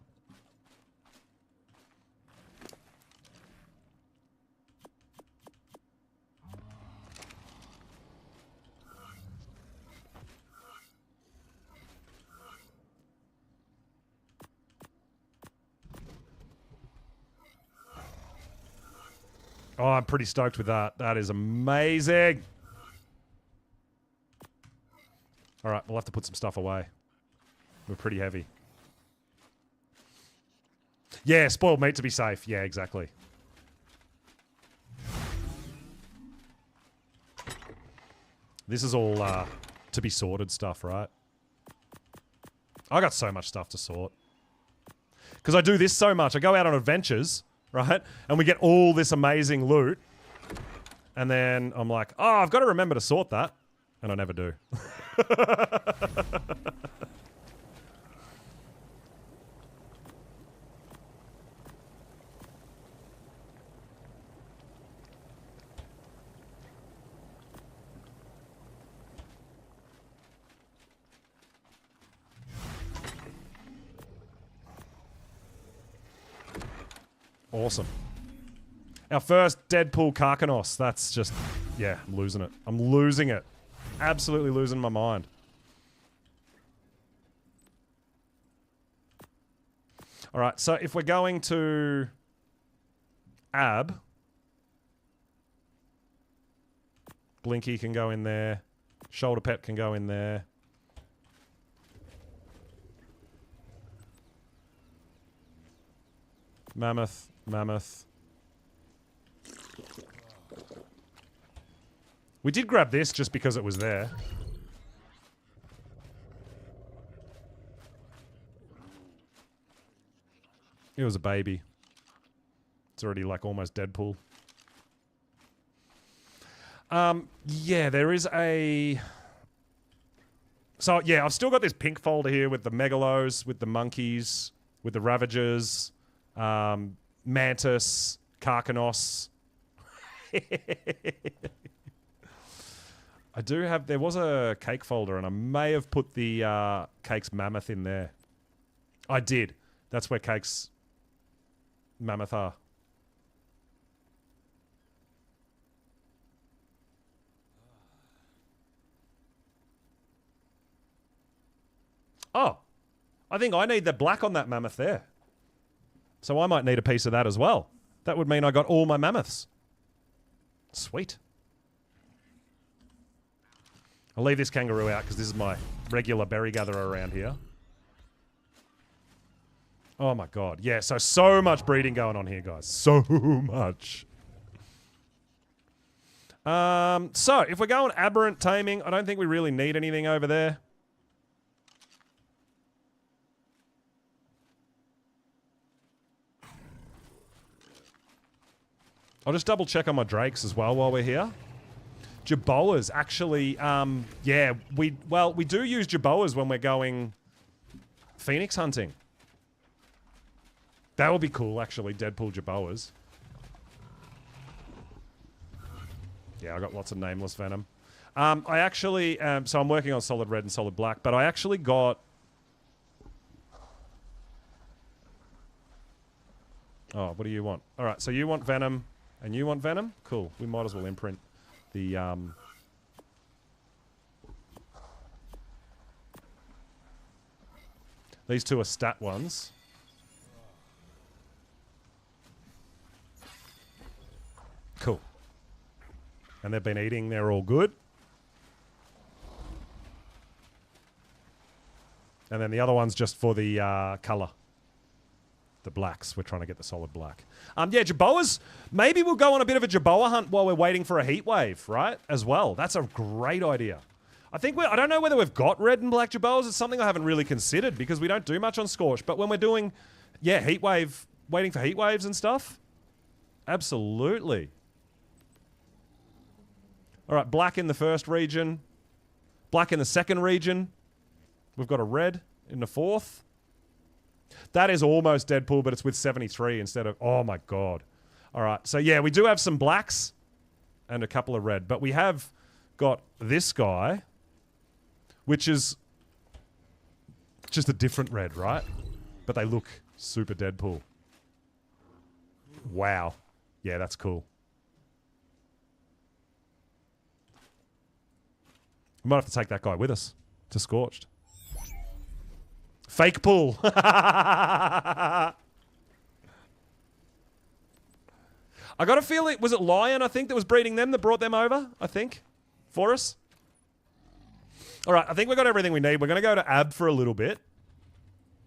Speaker 1: Oh, I'm pretty stoked with that. That is amazing. All right, we'll have to put some stuff away. We're pretty heavy. Yeah, spoiled meat to be safe. Yeah, exactly. This is all to be sorted stuff, right? I got so much stuff to sort. Because I do this so much. I go out on adventures, right? And we get all this amazing loot. And then I'm like, oh, I've got to remember to sort that. And I never do. Awesome. Our first Deadpool Karkanos. That's just... Yeah, I'm losing it. I'm losing it. Absolutely losing my mind. All right, so if we're going to Ab, Blinky can go in there. Shoulder Pet can go in there. Mammoth, Mammoth. We did grab this just because it was there. It was a baby. It's already like almost Deadpool. Yeah, there is a... So, yeah, I've still got this pink folder here with the Megalos, with the monkeys, with the Ravagers, Mantis, Karkanos. I do have... There was a cake folder, and I may have put the Cake's Mammoth in there. I did. That's where Cake's Mammoth are. Oh, I think I need the black on that mammoth there. So I might need a piece of that as well. That would mean I got all my mammoths. Sweet. I'll leave this kangaroo out because this is my regular berry gatherer around here. Oh my god. Yeah, so much breeding going on here, guys. So much. So, if we're going aberrant taming, I don't think we really need anything over there. I'll just double check on my drakes as well while we're here. Jerboas, actually, yeah, we do use jerboas when we're going phoenix hunting. That would be cool, actually, Deadpool jerboas. Yeah, I got lots of nameless venom. I actually, so I'm working on solid red and solid black, but I actually got... Oh, what do you want? All right, so you want venom, and you want venom? Cool. We might as well imprint the... These two are stat ones. Cool. And they've been eating, they're all good. And then the other one's just for the colour. The blacks. We're trying to get the solid black. Yeah, Jerboas. Maybe we'll go on a bit of a Jerboa hunt while we're waiting for a heat wave, right? As well. That's a great idea. I don't know whether we've got red and black Jerboas. It's something I haven't really considered because we don't do much on Scorch. But when we're doing, yeah, heat wave, waiting for heat waves and stuff. Absolutely. All right, black in the first region. Black in the second region. We've got a red in the fourth. That is almost Deadpool, but it's with 73 instead of... Oh, my God. All right, so yeah, we do have some blacks and a couple of red. But we have got this guy, which is just a different red, right? But they look super Deadpool. Wow. Yeah, that's cool. We might have to take that guy with us to Scorched. Fake pull. I got a feeling, was it Lion, I think, that was breeding them that brought them over, I think, for us? All right, I think we've got everything we need. We're going to go to Ab for a little bit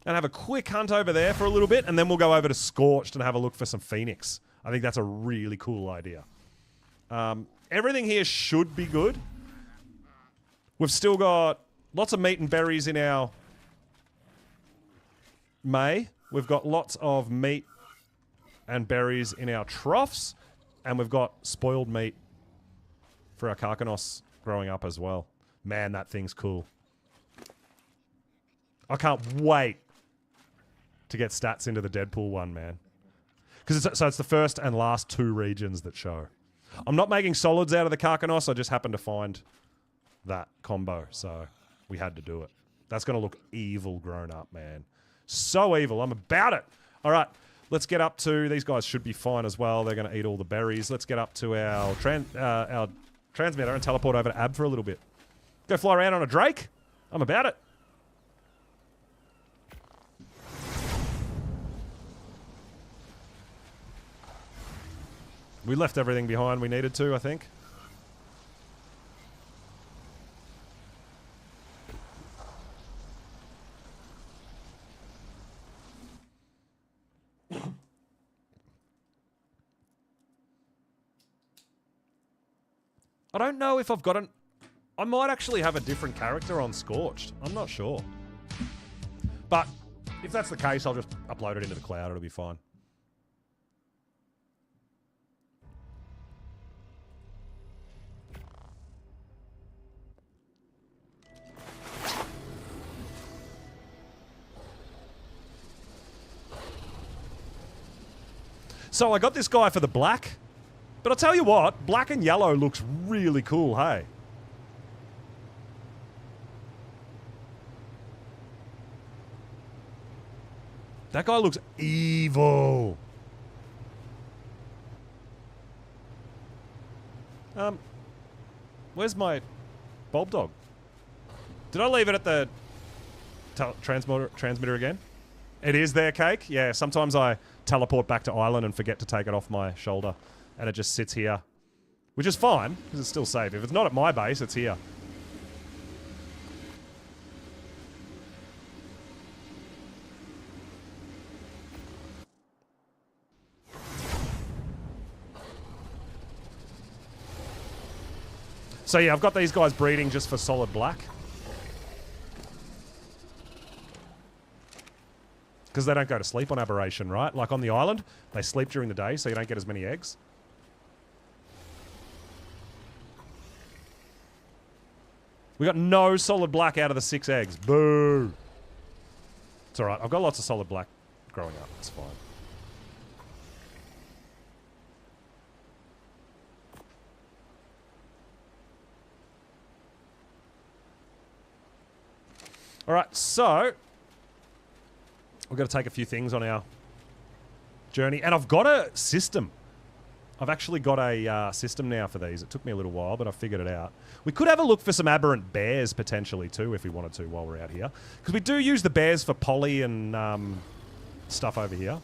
Speaker 1: and have a quick hunt over there for a little bit, and then we'll go over to Scorched and have a look for some Phoenix. I think that's a really cool idea. Everything here should be good. We've still got lots of meat and berries in our May. We've got lots of meat and berries in our troughs. And we've got spoiled meat for our Karkanos growing up as well. Man, that thing's cool. I can't wait to get stats into the Deadpool one, man. Because it's the first and last two regions that show. I'm not making solids out of the Karkanos. I just happened to find that combo, so we had to do it. That's going to look evil grown up, man. So evil. I'm about it. All right, let's get up to... These guys should be fine as well. They're going to eat all the berries. Let's get up to our transmitter and teleport over to Ab for a little bit. Go fly around on a Drake. I'm about it. We left everything behind we needed to, I think. I don't know if I've got an... I might actually have a different character on Scorched. I'm not sure. But if that's the case, I'll just upload it into the cloud. It'll be fine. So I got this guy for the black. But I'll tell you what, black and yellow looks really cool, hey? That guy looks evil. Where's my bulb dog? Did I leave it at the transmitter again? It is there, Cake. Yeah, sometimes I teleport back to Island and forget to take it off my shoulder. And it just sits here. Which is fine, because it's still safe. If it's not at my base, it's here. So yeah, I've got these guys breeding just for solid black. Because they don't go to sleep on Aberration, right? Like on the island, they sleep during the day, so you don't get as many eggs. We got no solid black out of the 6 eggs. Boo! It's alright, I've got lots of solid black growing up. It's fine. Alright, so we've got to take a few things on our journey. And I've got a system. I've actually got a system now for these. It took me a little while, but I figured it out. We could have a look for some aberrant bears, potentially, too, if we wanted to while we're out here. Because we do use the bears for poly and stuff over here.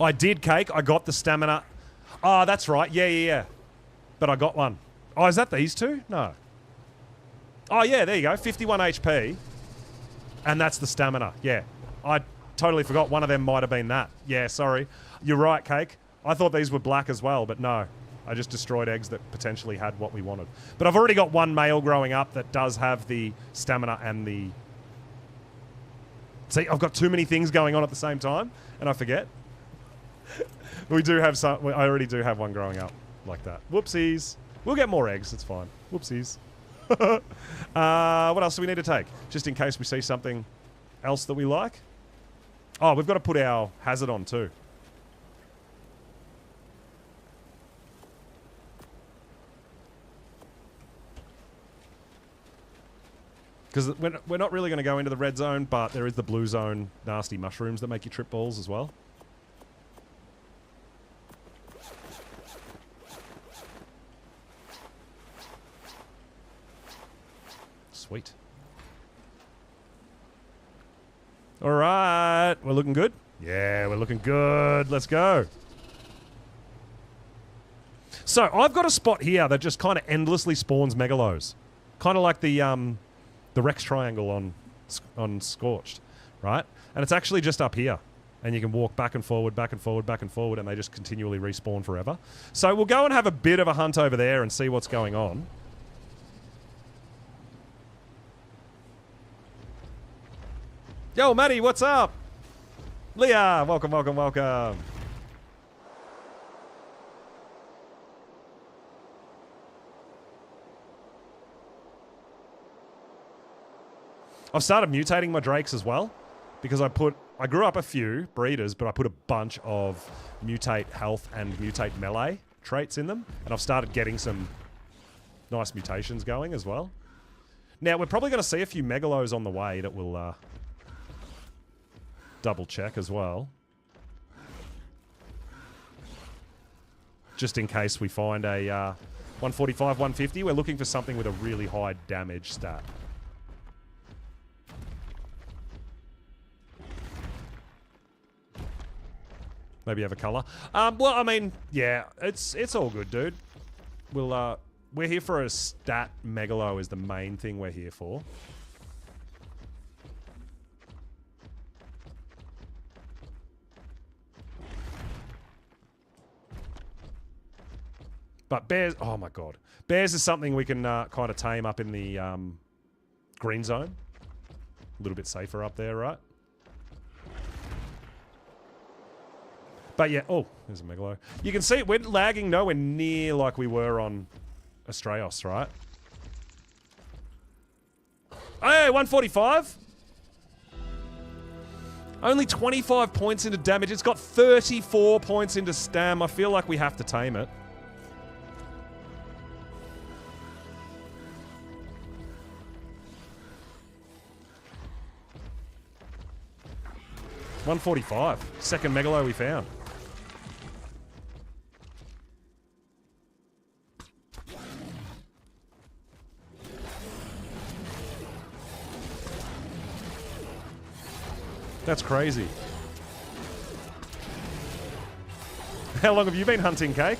Speaker 1: I did, Cake. I got the stamina. Oh, that's right. Yeah. But I got one. Oh, is that these two? No. Oh, yeah, there you go. 51 HP. And that's the stamina. Yeah. I totally forgot one of them might have been that. Yeah, sorry. You're right, Cake. I thought these were black as well, but no. I just destroyed eggs that potentially had what we wanted. But I've already got one male growing up that does have the stamina and the... See, I've got too many things going on at the same time, and I forget. We do have some... I already do have one growing up like that. Whoopsies. We'll get more eggs. It's fine. Whoopsies. What else do we need to take? Just in case we see something else that we like. Oh, we've got to put our hazard on too. Because we're not really going to go into the red zone, but there is the blue zone nasty mushrooms that make you trip balls as well. Sweet. All right. We're looking good? Yeah, we're looking good. Let's go. So, I've got a spot here that just kind of endlessly spawns megalos. Kind of like the Rex triangle on Scorched, right? And it's actually just up here. And you can walk back and forward, back and forward, back and forward, and they just continually respawn forever. So, we'll go and have a bit of a hunt over there and see what's going on. Yo, Maddie, what's up? Leah, welcome, welcome, welcome. I've started mutating my drakes as well, because I grew up a few breeders, but I put a bunch of mutate health and mutate melee traits in them, and I've started getting some nice mutations going as well. Now, we're probably going to see a few megalos on the way that will double check as well. Just in case we find a 145, 150. We're looking for something with a really high damage stat. Maybe have a color. Well, I mean, yeah, it's all good, dude. We're here for a stat megalo is the main thing we're here for. But bears, oh my god. Bears is something we can kind of tame up in the green zone. A little bit safer up there, right? But yeah, oh, there's a megalo. You can see we're lagging nowhere near like we were on Astraeos, right? Hey, 145? Only 25 points into damage. It's got 34 points into stam. I feel like we have to tame it. $145. Second megalo we found. That's crazy. How long have you been hunting, Cake?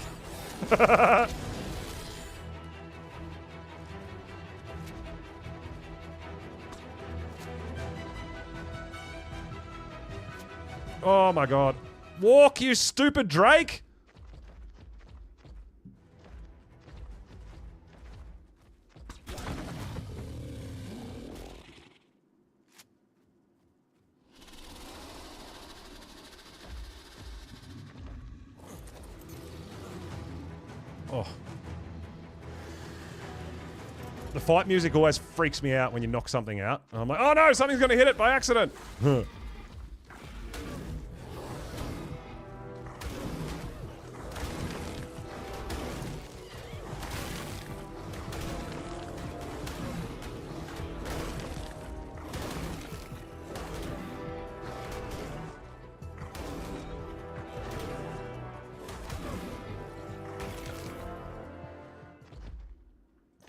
Speaker 1: Oh my god. Walk, you stupid Drake! Oh. The fight music always freaks me out when you knock something out. I'm like, oh no, something's gonna hit it by accident!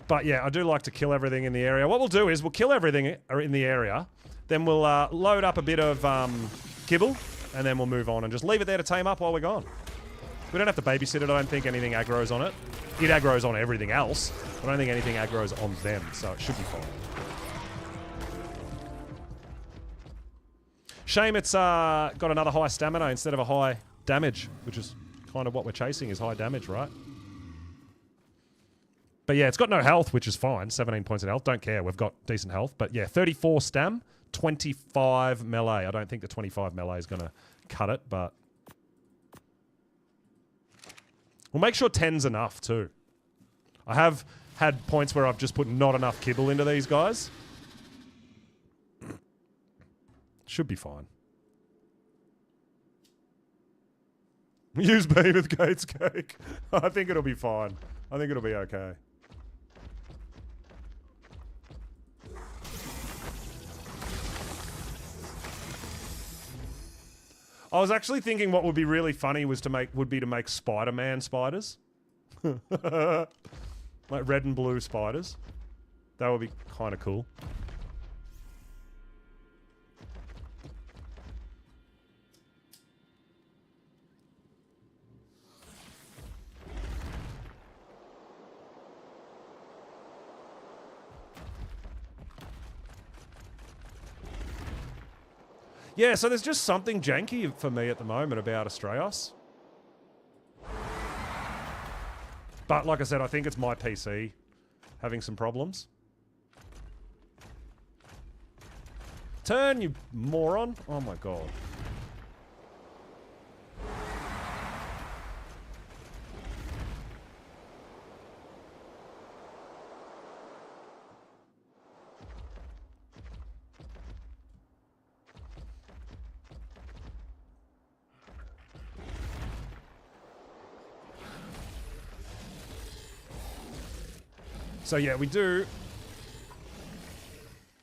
Speaker 1: But yeah, I do like to kill everything in the area. What we'll do is we'll kill everything in the area, then we'll load up a bit of kibble, and then we'll move on and just leave it there to tame up while we're gone. We don't have to babysit it. I don't think anything aggroes on it. It aggroes on everything else, but I don't think anything aggroes on them, so it should be fine. Shame it's got another high stamina instead of a high damage, which is kind of what we're chasing is high damage, right? But yeah, it's got no health, which is fine. 17 points of health. Don't care. We've got decent health. But yeah, 34 stam, 25 melee. I don't think the 25 melee is going to cut it, but... We'll make sure 10's enough, too. I have had points where I've just put not enough kibble into these guys. Should be fine. Use Behemoth Gates Cake. I think it'll be fine. I think it'll be okay. I was actually thinking what would be really funny was to make Spider-Man spiders. Like red and blue spiders. That would be kind of cool. Yeah, so there's just something janky for me at the moment about Astraeos. But like I said, I think it's my PC having some problems. Turn, you moron. Oh my god. So yeah, we do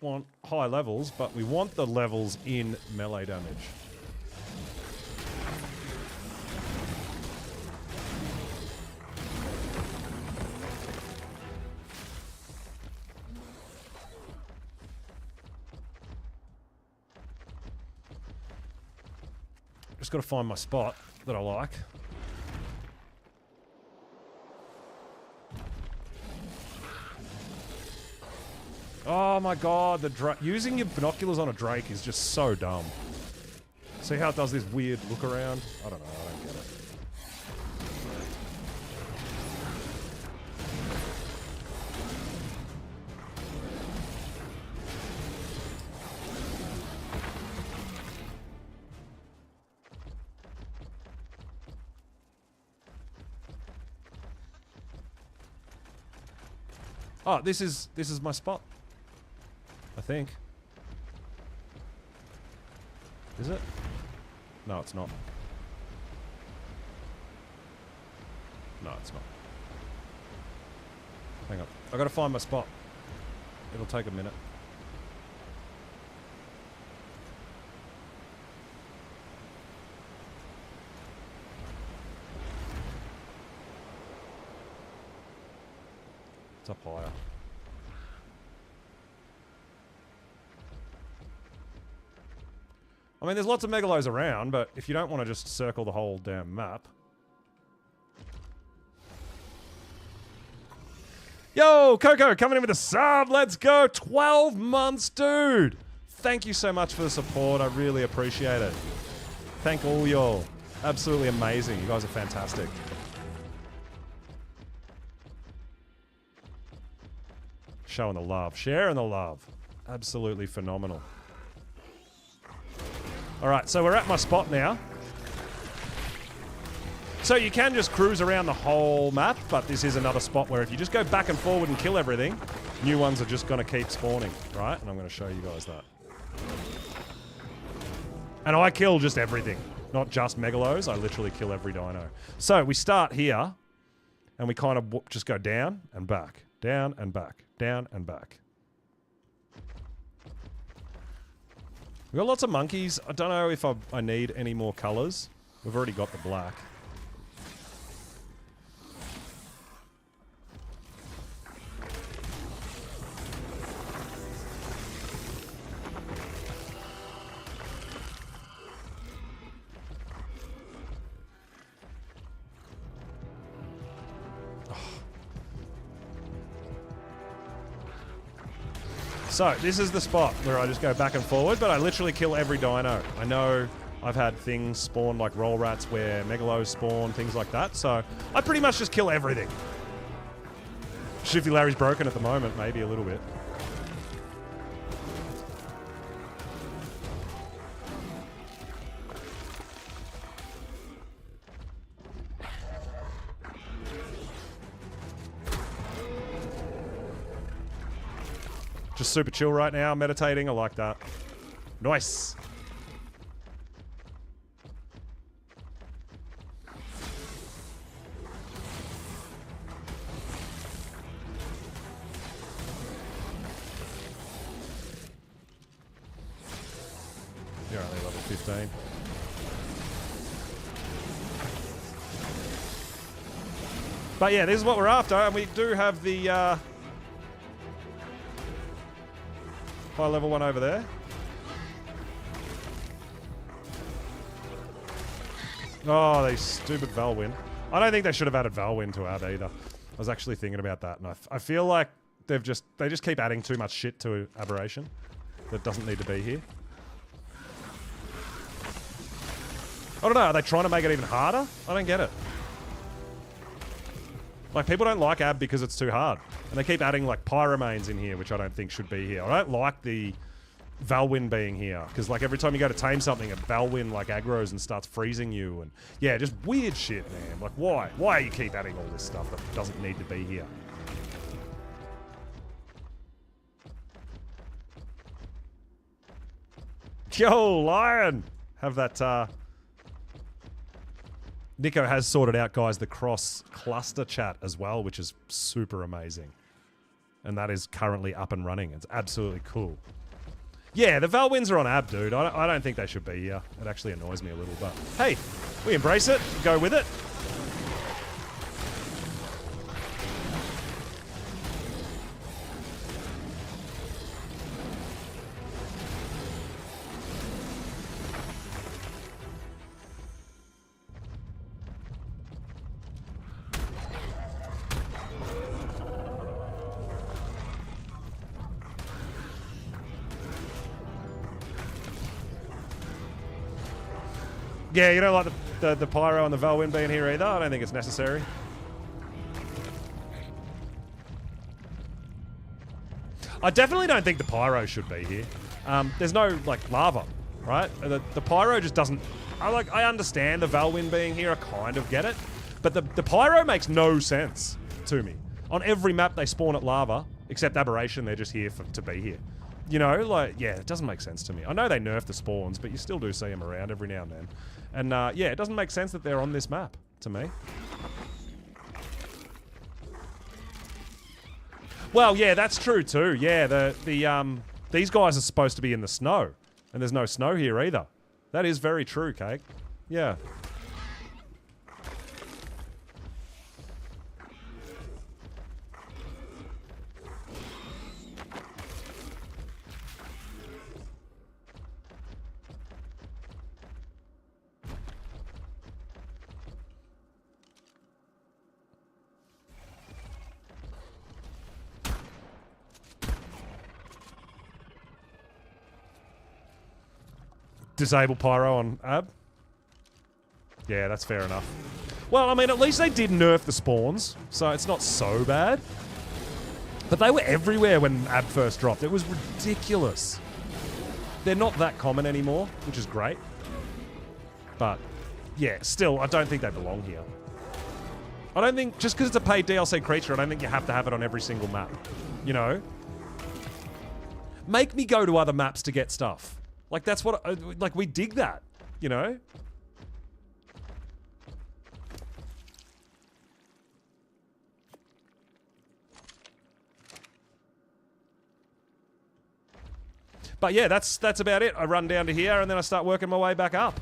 Speaker 1: want high levels, but we want the levels in melee damage. Just got to find my spot. that I like. Oh my god, using your binoculars on a drake is just so dumb. See how it does this weird look around? I don't know, I don't get it. Oh, this is my spot. I think. Is it? No, it's not. No, it's not. Hang on. I gotta find my spot. It'll take a minute. It's up higher. I mean, there's lots of megalos around, but if you don't want to just circle the whole damn map. Yo, Coco, coming in with a sub. Let's go. 12 months, dude. Thank you so much for the support. I really appreciate it. Thank all y'all. Absolutely amazing. You guys are fantastic. Showing the love. Sharing the love. Absolutely phenomenal. Alright, so we're at my spot now. So you can just cruise around the whole map, but this is another spot where if you just go back and forward and kill everything, new ones are just going to keep spawning, right? And I'm going to show you guys that. And I kill just everything, not just megalos. I literally kill every dino. So we start here, and we kind of just go down and back, down and back, down and back. We've got lots of monkeys. I don't know if I need any more colors. We've already got the black. So, this is the spot where I just go back and forward, but I literally kill every dino. I know I've had things spawn like roll rats where megalos spawn, things like that, so I pretty much just kill everything. Shifty Larry's broken at the moment, maybe a little bit. Just super chill right now, meditating. I like that. Nice. You're only level 15. But yeah, this is what we're after, and we do have the high level one over there. Oh, they stupid Valwyn. I don't think they should have added Valwyn to Ab either. I was actually thinking about that, and I feel like they just keep adding too much shit to Aberration that doesn't need to be here. I don't know, are they trying to make it even harder? I don't get it. Like, people don't like Ab because it's too hard. And they keep adding, like, Pyromanes in here, which I don't think should be here. I don't like the Valwyn being here. Because, like, every time you go to tame something, a Valwyn, like, aggroes and starts freezing you. And, yeah, just weird shit, man. Like, why? Why you keep adding all this stuff that doesn't need to be here? Yo, Lion! Have that, Nico has sorted out, guys, the cross-cluster chat as well, which is super amazing. And that is currently up and running. It's absolutely cool. Yeah, the Valwyns are on Ab, dude. I don't think they should be here. It actually annoys me a little, but hey, we embrace it, go with it. Yeah, you don't like the pyro and the Valwind being here either? I don't think it's necessary. I definitely don't think the pyro should be here. There's no, like, lava, right? The pyro just doesn't... I understand the Valwind being here, I kind of get it. But the pyro makes no sense to me. On every map, they spawn at lava, except Aberration, they're just here to be here. You know, like, yeah, it doesn't make sense to me. I know they nerf the spawns, but you still do see them around every now and then. And, yeah, it doesn't make sense that they're on this map, to me. Well, yeah, that's true too. Yeah, these guys are supposed to be in the snow, and there's no snow here either. That is very true, Cake. Yeah. Disable pyro on Ab? Yeah, that's fair enough. Well, I mean, at least they did nerf the spawns, so it's not so bad. But they were everywhere when Ab first dropped. It was ridiculous. They're not that common anymore, which is great. But, yeah, still, I don't think they belong here. I don't think, just because it's a paid DLC creature, I don't think you have to have it on every single map. You know? Make me go to other maps to get stuff. Like, that's what... like, we dig that, you know? But yeah, that's about it. I run down to here, and then I start working my way back up.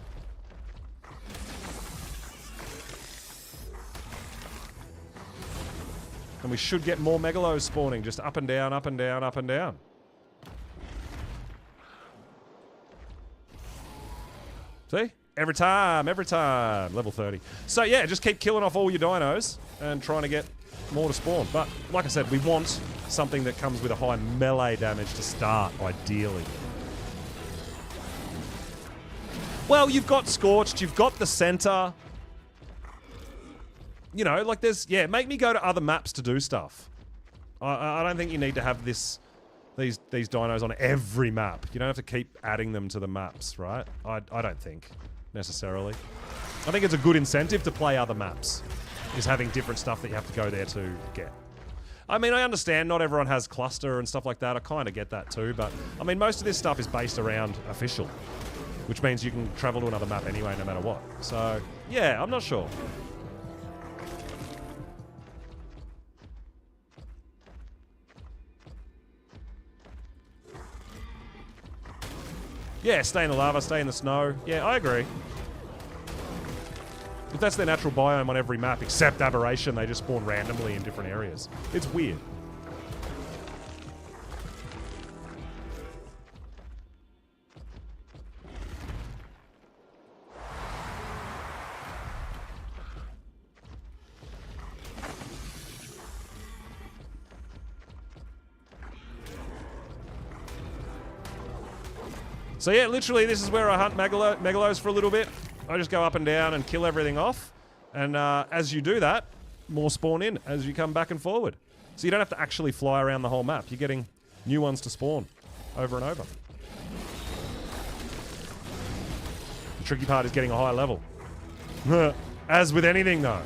Speaker 1: And we should get more Megalos spawning, just up and down, up and down, up and down. See? Every time, level 30. So yeah, just keep killing off all your dinos and trying to get more to spawn. But like I said, we want something that comes with a high melee damage to start, ideally. Well, you've got Scorched, you've got the center. You know, like there's... Yeah, make me go to other maps to do stuff. I don't think you need to have these dinos on every map. You don't have to keep adding them to the maps, right? I don't think, necessarily. I think it's a good incentive to play other maps, is having different stuff that you have to go there to get. I mean, I understand not everyone has cluster and stuff like that. I kind of get that too, but I mean, most of this stuff is based around official, which means you can travel to another map anyway, no matter what. So, yeah, I'm not sure. Yeah, stay in the lava, stay in the snow. Yeah, I agree. If that's their natural biome on every map, except Aberration, they just spawn randomly in different areas. It's weird. So yeah, literally this is where I hunt Megalos for a little bit. I just go up and down and kill everything off. And as you do that, more spawn in as you come back and forward. So you don't have to actually fly around the whole map. You're getting new ones to spawn over and over. The tricky part is getting a high level. As with anything though.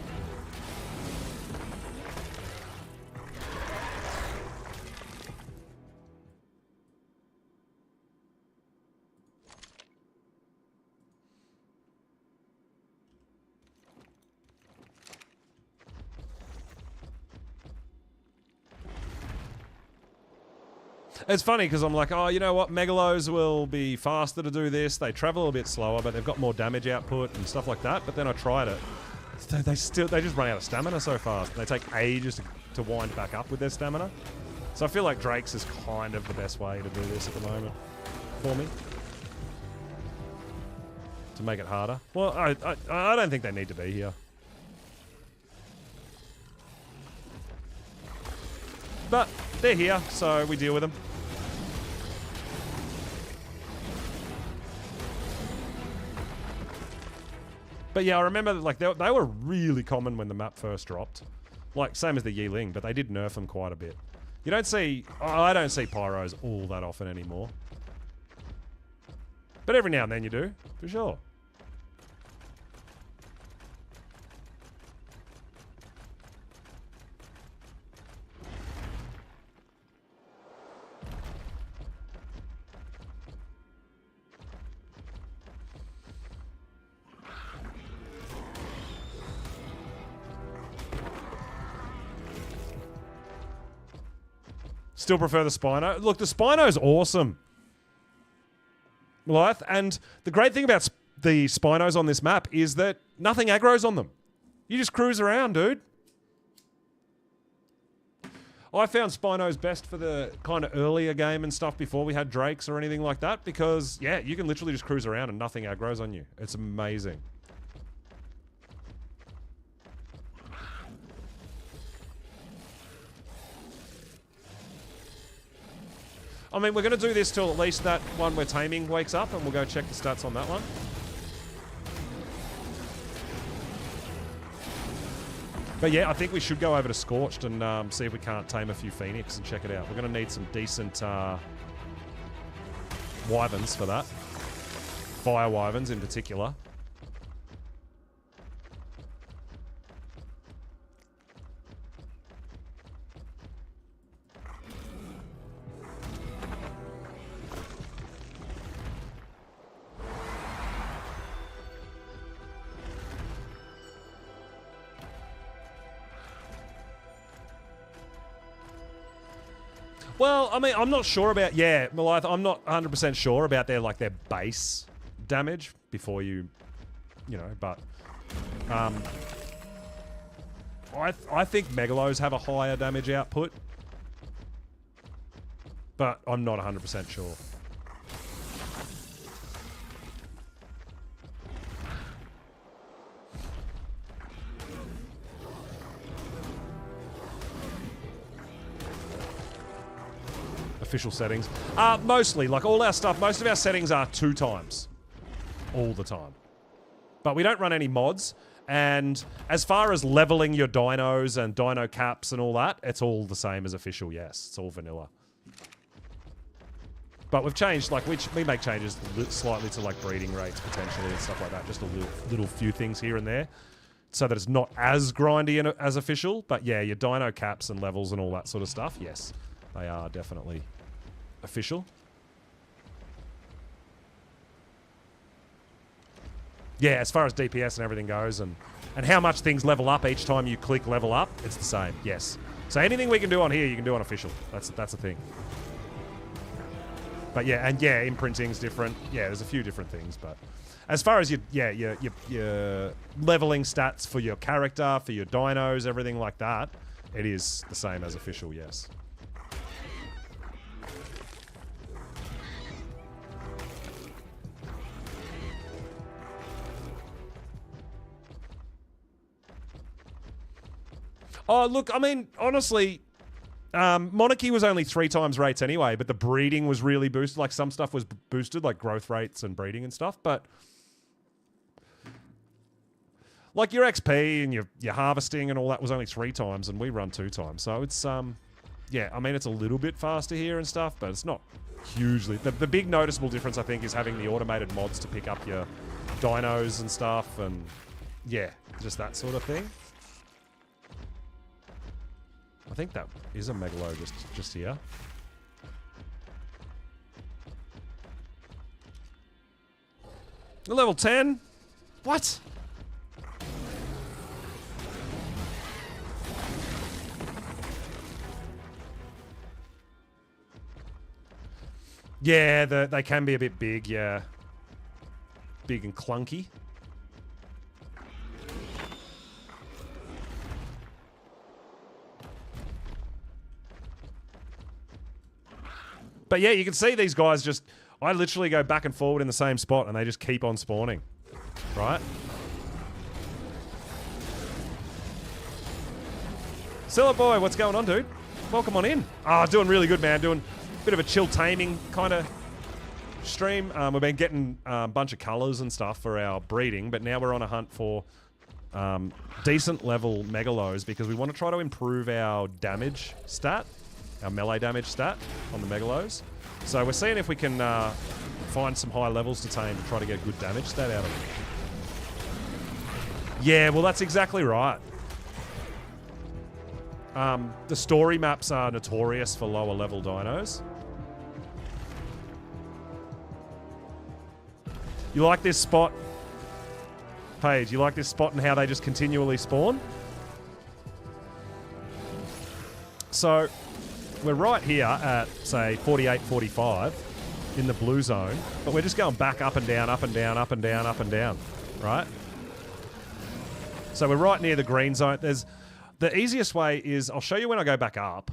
Speaker 1: It's funny because I'm like, oh, you know what? Megalos will be faster to do this. They travel a bit slower, but they've got more damage output and stuff like that. But then I tried it. They just run out of stamina so fast. They take ages to wind back up with their stamina. So I feel like Drake's is kind of the best way to do this at the moment for me. To make it harder. Well, I don't think they need to be here. But they're here, so we deal with them. But yeah, I remember like they were really common when the map first dropped. Like, same as the Yiling, but they did nerf them quite a bit. You don't see... I don't see pyros all that often anymore. But every now and then you do, for sure. Still prefer the Spino. Look, the Spino's awesome. Blythe. And the great thing about the Spinos on this map is that nothing aggro's on them. You just cruise around, dude. I found Spinos best for the kind of earlier game and stuff before we had Drakes or anything like that because, yeah, you can literally just cruise around and nothing aggro's on you. It's amazing. I mean, we're going to do this till at least that one where Taming wakes up, and we'll go check the stats on that one. But yeah, I think we should go over to Scorched and see if we can't tame a few Phoenix and check it out. We're going to need some decent Wyverns for that. Fire Wyverns in particular. Well, I mean, I'm not sure about... Yeah, Malith, I'm not 100% sure about their base damage before you know, but... I think Megalos have a higher damage output. But I'm not 100% sure. Official settings. Mostly, like all our stuff, most of our settings are 2 times. All the time. But we don't run any mods. And as far as leveling your dinos and dino caps and all that, it's all the same as official, yes. It's all vanilla. But we've changed, like, we make changes slightly to, like, breeding rates potentially and stuff like that. Just a little few things here and there. So that it's not as grindy and as official. But yeah, your dino caps and levels and all that sort of stuff, yes. They are definitely official. Yeah, as far as DPS and everything goes and how much things level up each time you click level up, it's the same, yes. So anything we can do on here, you can do on official. That's a thing. But yeah, and yeah, imprinting's different. Yeah, there's a few different things, but as far as your leveling stats for your character, for your dinos, everything like that, it is the same as official, yes. Oh, look, I mean, honestly, Monarchy was only 3 times rates anyway, but the breeding was really boosted. Like, some stuff was boosted, like growth rates and breeding and stuff, but... Like, your XP and your harvesting and all that was only 3 times, and we run 2 times. So it's, yeah, I mean, it's a little bit faster here and stuff, but it's not hugely... The big noticeable difference, I think, is having the automated mods to pick up your dinos and stuff, and, yeah, just that sort of thing. I think that is a Megalo just here. Level 10? What? Yeah, they can be a bit big, yeah. Big and clunky. But yeah, you can see these guys just... I literally go back and forward in the same spot and they just keep on spawning. Right? Silver Boy, what's going on, dude? Welcome on in. Oh, doing really good, man. Doing a bit of a chill taming kind of stream, we've been getting a bunch of colours and stuff for our breeding, but now we're on a hunt for decent level Megalos because we want to try to improve our damage stat, our melee damage stat on the Megalos. So we're seeing if we can find some high levels to tame to try to get a good damage stat out of them. Yeah, well, that's exactly right. The story maps are notorious for lower level dinos. You like this spot? Paige, you like this spot and how they just continually spawn? So, we're right here at, say, 48, 45 in the blue zone, but we're just going back up and down, up and down, up and down, up and down, right? So we're right near the green zone. The easiest way is, I'll show you when I go back up.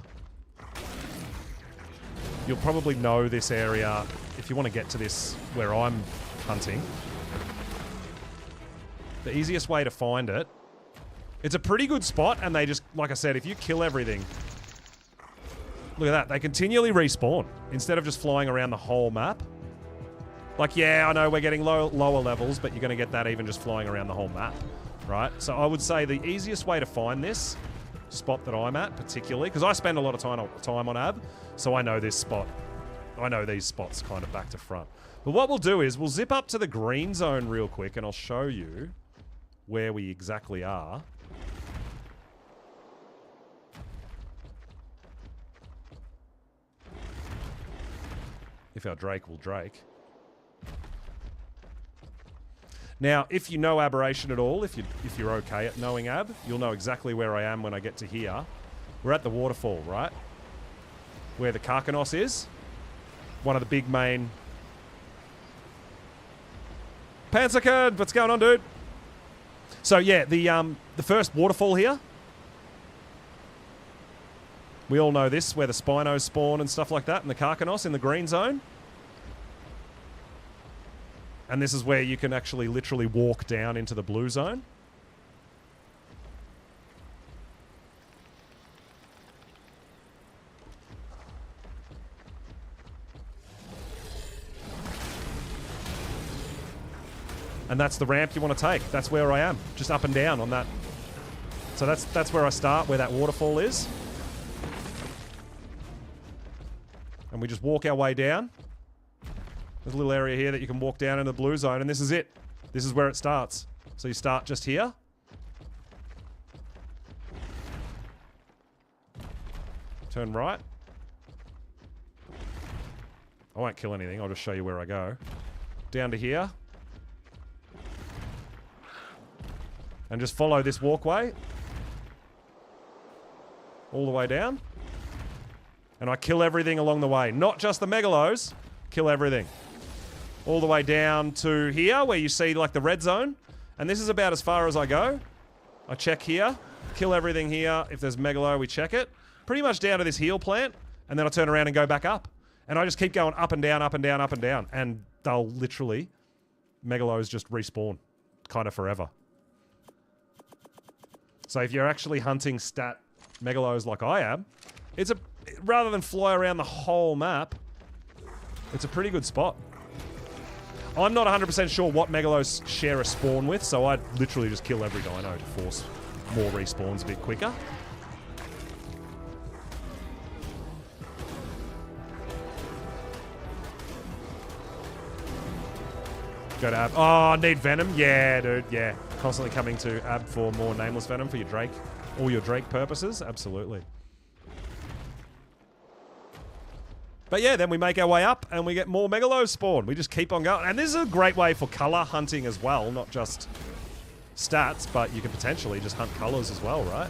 Speaker 1: You'll probably know this area if you want to get to this where I'm hunting. The easiest way to find it, it's a pretty good spot, and they just, like I said, if you kill everything, look at that, they continually respawn instead of just flying around the whole map. Like, yeah, I know we're getting lower levels, but you're going to get that even just flying around the whole map, right? So I would say the easiest way to find this spot that I'm at, particularly, because I spend a lot of time on AB, so I know this spot. I know these spots kind of back to front. But what we'll do is we'll zip up to the green zone real quick, and I'll show you where we exactly are. If our Drake will Drake. Now, if you know Aberration at all, if you're okay at knowing Ab, you'll know exactly where I am when I get to here. We're at the waterfall, right? Where the Karkanos is. One of the big main... Panzerkid! What's going on, dude? So, yeah, the first waterfall here. We all know this, where the Spinos spawn and stuff like that, and the Karkanos in the green zone. And this is where you can actually literally walk down into the blue zone. And that's the ramp you want to take. That's where I am, just up and down on that. So that's where I start, where that waterfall is. And we just walk our way down. There's a little area here that you can walk down in the blue zone, and this is it. This is where it starts. So you start just here. Turn right. I won't kill anything, I'll just show you where I go. Down to here. And just follow this walkway. All the way down. And I kill everything along the way. Not just the Megalos. Kill everything. All the way down to here, where you see like the red zone. And this is about as far as I go. I check here. Kill everything here. If there's Megalo, we check it. Pretty much down to this heal plant. And then I turn around and go back up. And I just keep going up and down, up and down, up and down. And they'll literally... Megalos just respawn. Kind of forever. So if you're actually hunting stat Megalos like I am, it's a... Rather than fly around the whole map, it's a pretty good spot. I'm not 100% sure what Megalos share a spawn with, so I'd literally just kill every dino to force more respawns a bit quicker. Go to Ab. Oh, need Venom? Yeah, dude, yeah. Constantly coming to Ab for more Nameless Venom for your Drake. All your Drake purposes? Absolutely. But yeah, then we make our way up and we get more Megalos spawn. We just keep on going. And this is a great way for color hunting as well, not just stats, but you can potentially just hunt colors as well, right?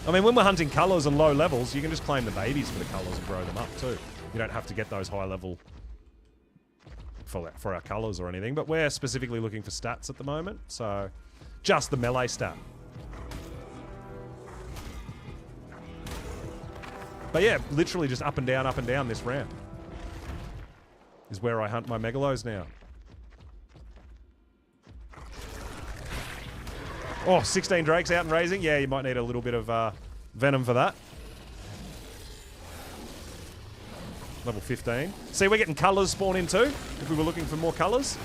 Speaker 1: I mean, when we're hunting colors and low levels, you can just claim the babies for the colors and grow them up too. You don't have to get those high level for our colors or anything, but we're specifically looking for stats at the moment, so just the melee stat. But yeah, literally just up and down this ramp is where I hunt my Megalos now. Oh, 16 Drakes out and raising. Yeah, you might need a little bit of venom for that. Level 15. See, we're getting colours spawn in too, if we were looking for more colours.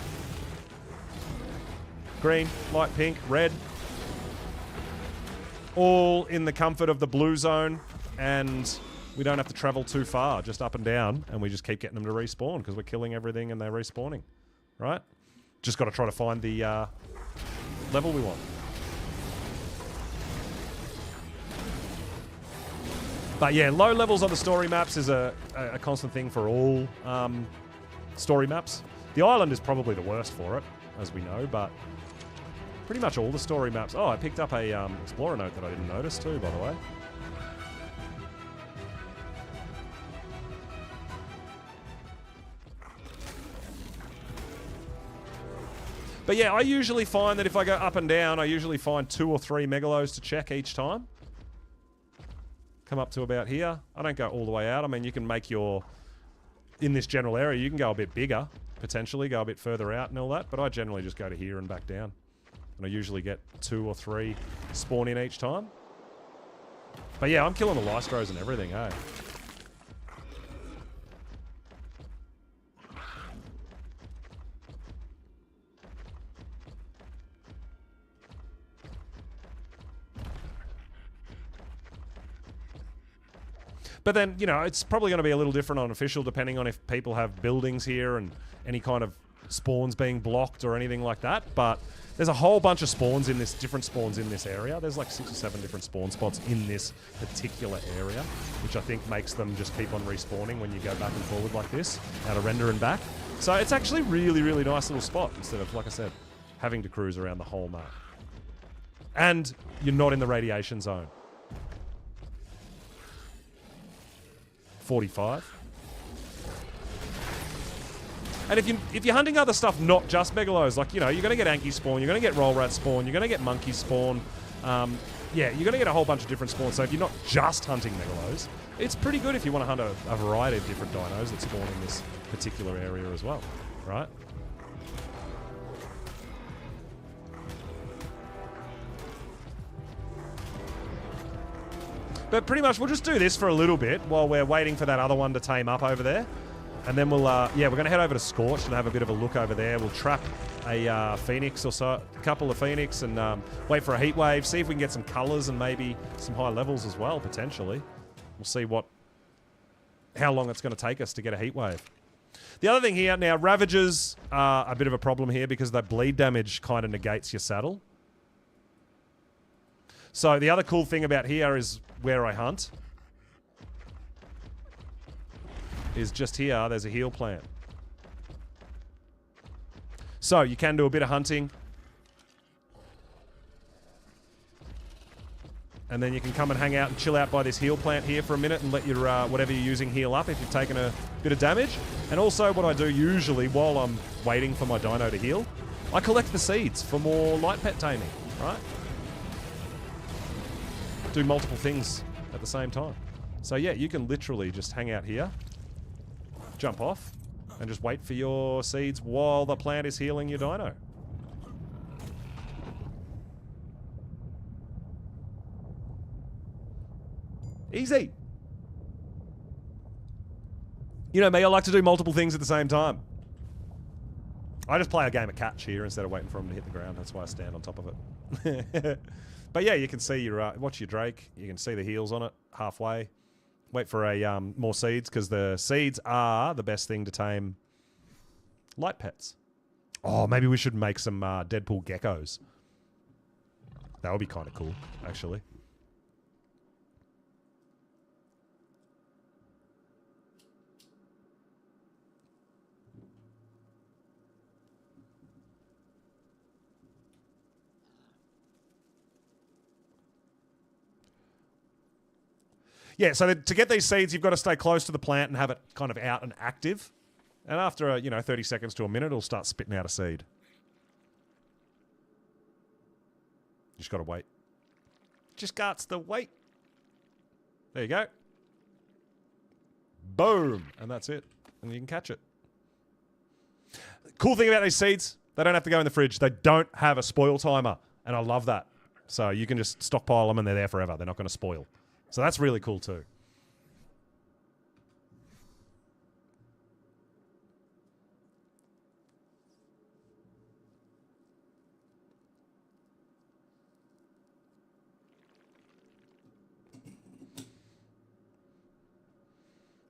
Speaker 1: Green, light pink, red. All in the comfort of the blue zone, and we don't have to travel too far, just up and down, and we just keep getting them to respawn because we're killing everything and they're respawning, right? Just got to try to find the level we want. But yeah, low levels on the story maps is a constant thing for all story maps. The island is probably the worst for it, as we know, but pretty much all the story maps. Oh, I picked up a explorer note that I didn't notice too, by the way. But yeah, I usually find that if I go up and down, I usually find 2 or 3 megalos to check each time. Come up to about here. I don't go all the way out. I mean, you can make your... In this general area, you can go a bit bigger, potentially, go a bit further out and all that, but I generally just go to here and back down. And I usually get 2 or 3 spawn in each time. But yeah, I'm killing the Lystros and everything, hey. But then, you know, it's probably going to be a little different on official depending on if people have buildings here and any kind of spawns being blocked or anything like that. But there's a whole bunch of spawns in this, different spawns in this area. There's like 6 or 7 different spawn spots in this particular area, which I think makes them just keep on respawning when you go back and forward like this, out of render and back. So it's actually really, really nice little spot instead of, like I said, having to cruise around the whole map. And you're not in the radiation zone. 45. And if you're hunting other stuff, not just megalos, like, you know, you're going to get Anki spawn, you're going to get roll rat spawn, you're going to get monkey spawn. Yeah, you're going to get a whole bunch of different spawns. So if you're not just hunting megalos, it's pretty good if you want to hunt a variety of different dinos that spawn in this particular area as well, right? But pretty much we'll just do this for a little bit while we're waiting for that other one to tame up over there. And then we'll, yeah, we're going to head over to Scorched and have a bit of a look over there. We'll trap a Phoenix or so, a couple of Phoenix, and wait for a heat wave, see if we can get some colours and maybe some high levels as well, potentially. We'll see how long it's going to take us to get a heat wave. The other thing here, now, Ravagers are a bit of a problem here because that bleed damage kind of negates your saddle. So the other cool thing about here is where I hunt is just here, there's a heal plant. So you can do a bit of hunting. And then you can come and hang out and chill out by this heal plant here for a minute and let your whatever you're using heal up if you've taken a bit of damage. And also what I do usually while I'm waiting for my dino to heal, I collect the seeds for more light pet taming, right? Do multiple things at the same time. So yeah, you can literally just hang out here, jump off, and just wait for your seeds while the plant is healing your dino. Easy. You know me, I like to do multiple things at the same time. I just play a game of catch here instead of waiting for them to hit the ground. That's why I stand on top of it. But yeah, you can see your watch your Drake. You can see the heals on it halfway. Wait for a more seeds because the seeds are the best thing to tame light pets. Oh, maybe we should make some Deadpool geckos. That would be kind of cool, actually. Yeah, so to get these seeds, you've got to stay close to the plant and have it kind of out and active. And after, 30 seconds to a minute, it'll start spitting out a seed. Just got to wait. Just got to wait. There you go. Boom. And that's it. And you can catch it. Cool thing about these seeds, they don't have to go in the fridge. They don't have a spoil timer. And I love that. So you can just stockpile them and they're there forever. They're not going to spoil. So that's really cool too.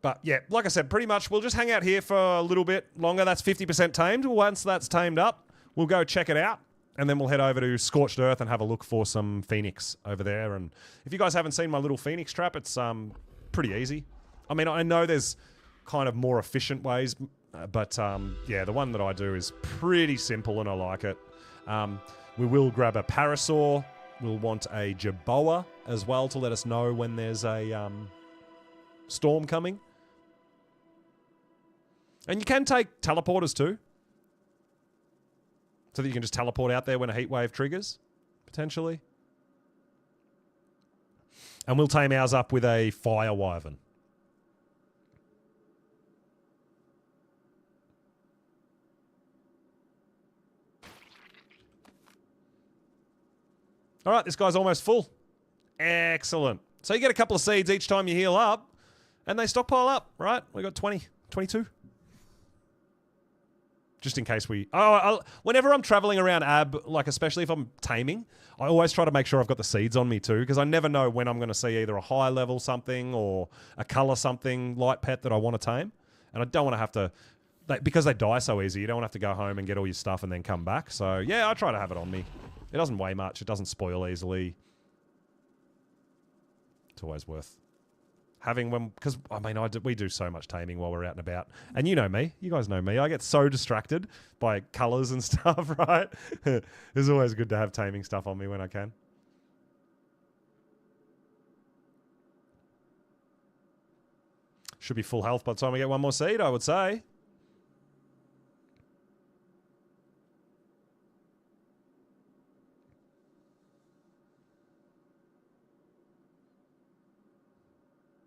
Speaker 1: But yeah, like I said, pretty much we'll just hang out here for a little bit longer. That's 50% tamed. Once that's tamed up, we'll go check it out. And then we'll head over to Scorched Earth and have a look for some Phoenix over there. And if you guys haven't seen my little Phoenix trap, it's pretty easy. I mean, I know there's kind of more efficient ways, but yeah, the one that I do is pretty simple and I like it. We will grab a Parasaur. We'll want a Jerboa as well to let us know when there's a storm coming. And you can take teleporters too. So that you can just teleport out there when a heat wave triggers, potentially. And we'll tame ours up with a Fire Wyvern. All right, this guy's almost full. Excellent. So you get a couple of seeds each time you heal up, and they stockpile up, right? We got 20, 22. Just in case we... whenever I'm traveling around Ab, like especially if I'm taming, I always try to make sure I've got the seeds on me too, because I never know when I'm going to see either a high level something or a color something, light pet that I want to tame. And I don't want to have to... because they die so easy, you don't want to have to go home and get all your stuff and then come back. So yeah, I try to have it on me. It doesn't weigh much. It doesn't spoil easily. It's always worth having one, because I mean, we do so much taming while we're out and about, and you know me, you guys know me, I get so distracted by colors and stuff, right? It's always good to have taming stuff on me when I can. Should be full health by the time we get one more seed, I would say.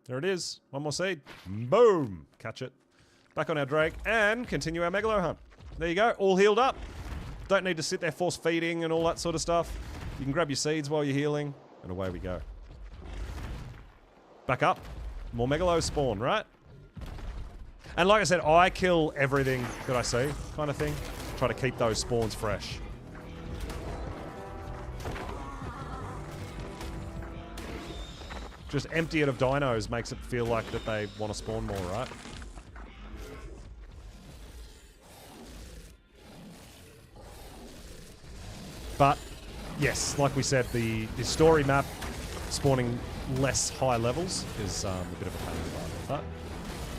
Speaker 1: There it is. One more seed. Boom. Catch it. Back on our Drake and continue our Megalo hunt. There you go. All healed up. Don't need to sit there force feeding and all that sort of stuff. You can grab your seeds while you're healing and away we go. Back up. More Megalos spawn, right? And like I said, I kill everything that I see, kind of thing. Try to keep those spawns fresh. Just empty it of dinos makes it feel like that they want to spawn more, right? But, yes, like we said, the story map spawning less high levels is a bit of a pain in the butt. But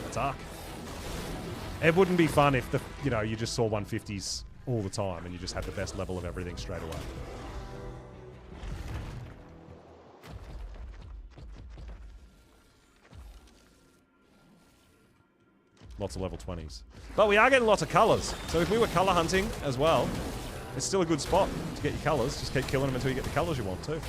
Speaker 1: that's Ark. It wouldn't be fun if you just saw 150s all the time and you just had the best level of everything straight away. Lots of level 20s. But we are getting lots of colors. So if we were color hunting as well, it's still a good spot to get your colors. Just keep killing them until you get the colors you want too.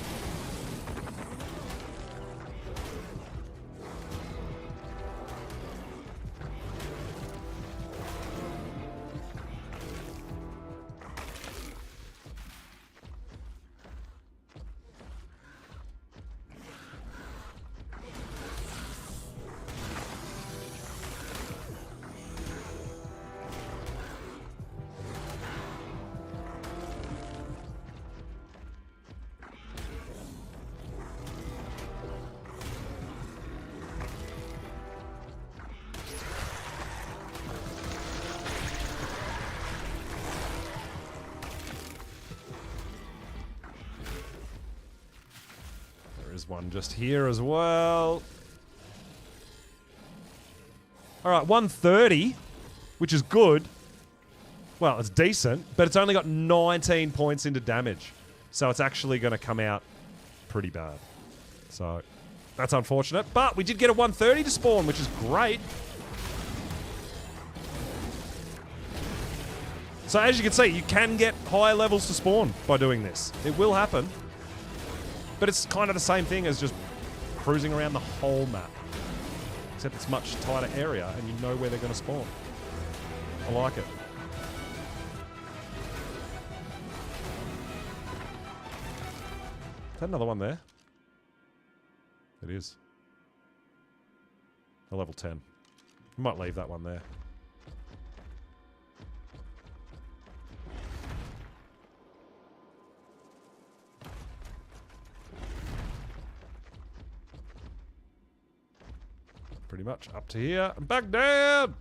Speaker 1: One just here as well. All right, 130, which is good. Well, it's decent, but it's only got 19 points into damage. So it's actually going to come out pretty bad. So that's unfortunate. But we did get a 130 to spawn, which is great. So as you can see, you can get higher levels to spawn by doing this. It will happen. But it's kind of the same thing as just cruising around the whole map. Except it's much tighter area and you know where they're going to spawn. I like it. Is that another one there? It is. A level 10. I might leave that one there. pretty much up to here and back down.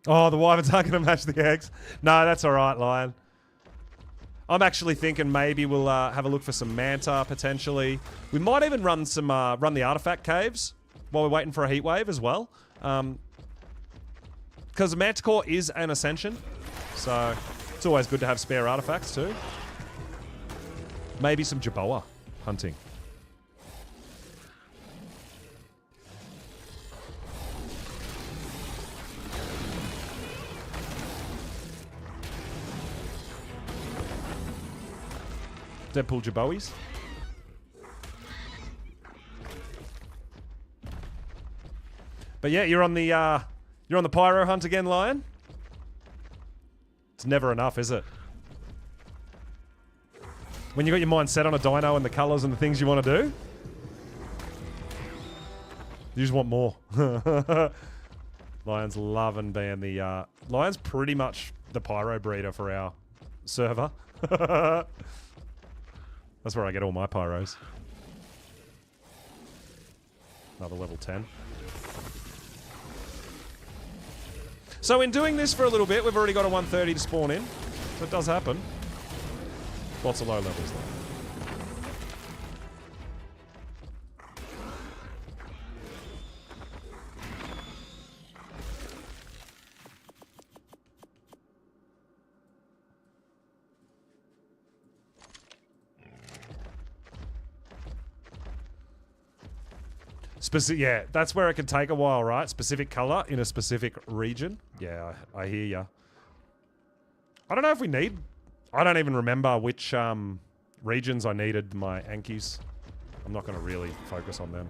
Speaker 1: Oh, the wyverns aren't going to match the eggs. No, that's all right, Lion. I'm actually thinking maybe we'll have a look for some manta potentially. We might even run some run the artifact caves while we're waiting for a heat wave as well. Because Manticore is an ascension, so it's always good to have spare artifacts too. Maybe some Jerboa hunting. Deadpool Jerboas. But yeah, you're on the pyro hunt again, Lion. It's never enough, is it? When you got your mind set on a dino and the colors and the things you want to do, you just want more. Lion's loving being the Lion's pretty much the pyro breeder for our server. That's where I get all my pyros. Another level 10. So in doing this for a little bit, we've already got a 130 to spawn in. So it does happen. Lots of low levels though. Yeah, that's where it can take a while, right? Specific color in a specific region. Yeah, I hear ya. I don't know if we need... I don't even remember which regions I needed my Ankies. I'm not going to really focus on them.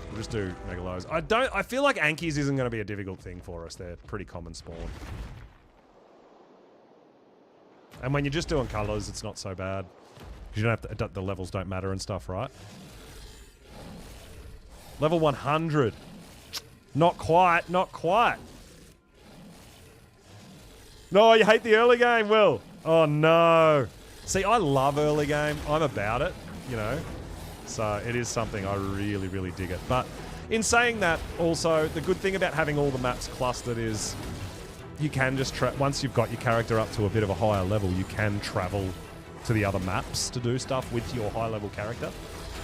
Speaker 1: We'll just do Megalos. I feel like Ankies isn't going to be a difficult thing for us. They're pretty common spawn. And when you're just doing colors, it's not so bad. Because you don't have to, the levels don't matter and stuff, right? Level 100. Not quite, not quite. No, you hate the early game, Will. Oh, no. See, I love early game. I'm about it, you know. So it is something I really, really dig it. But in saying that, also, the good thing about having all the maps clustered is you can just, once you've got your character up to a bit of a higher level, you can travel to the other maps to do stuff with your high level character.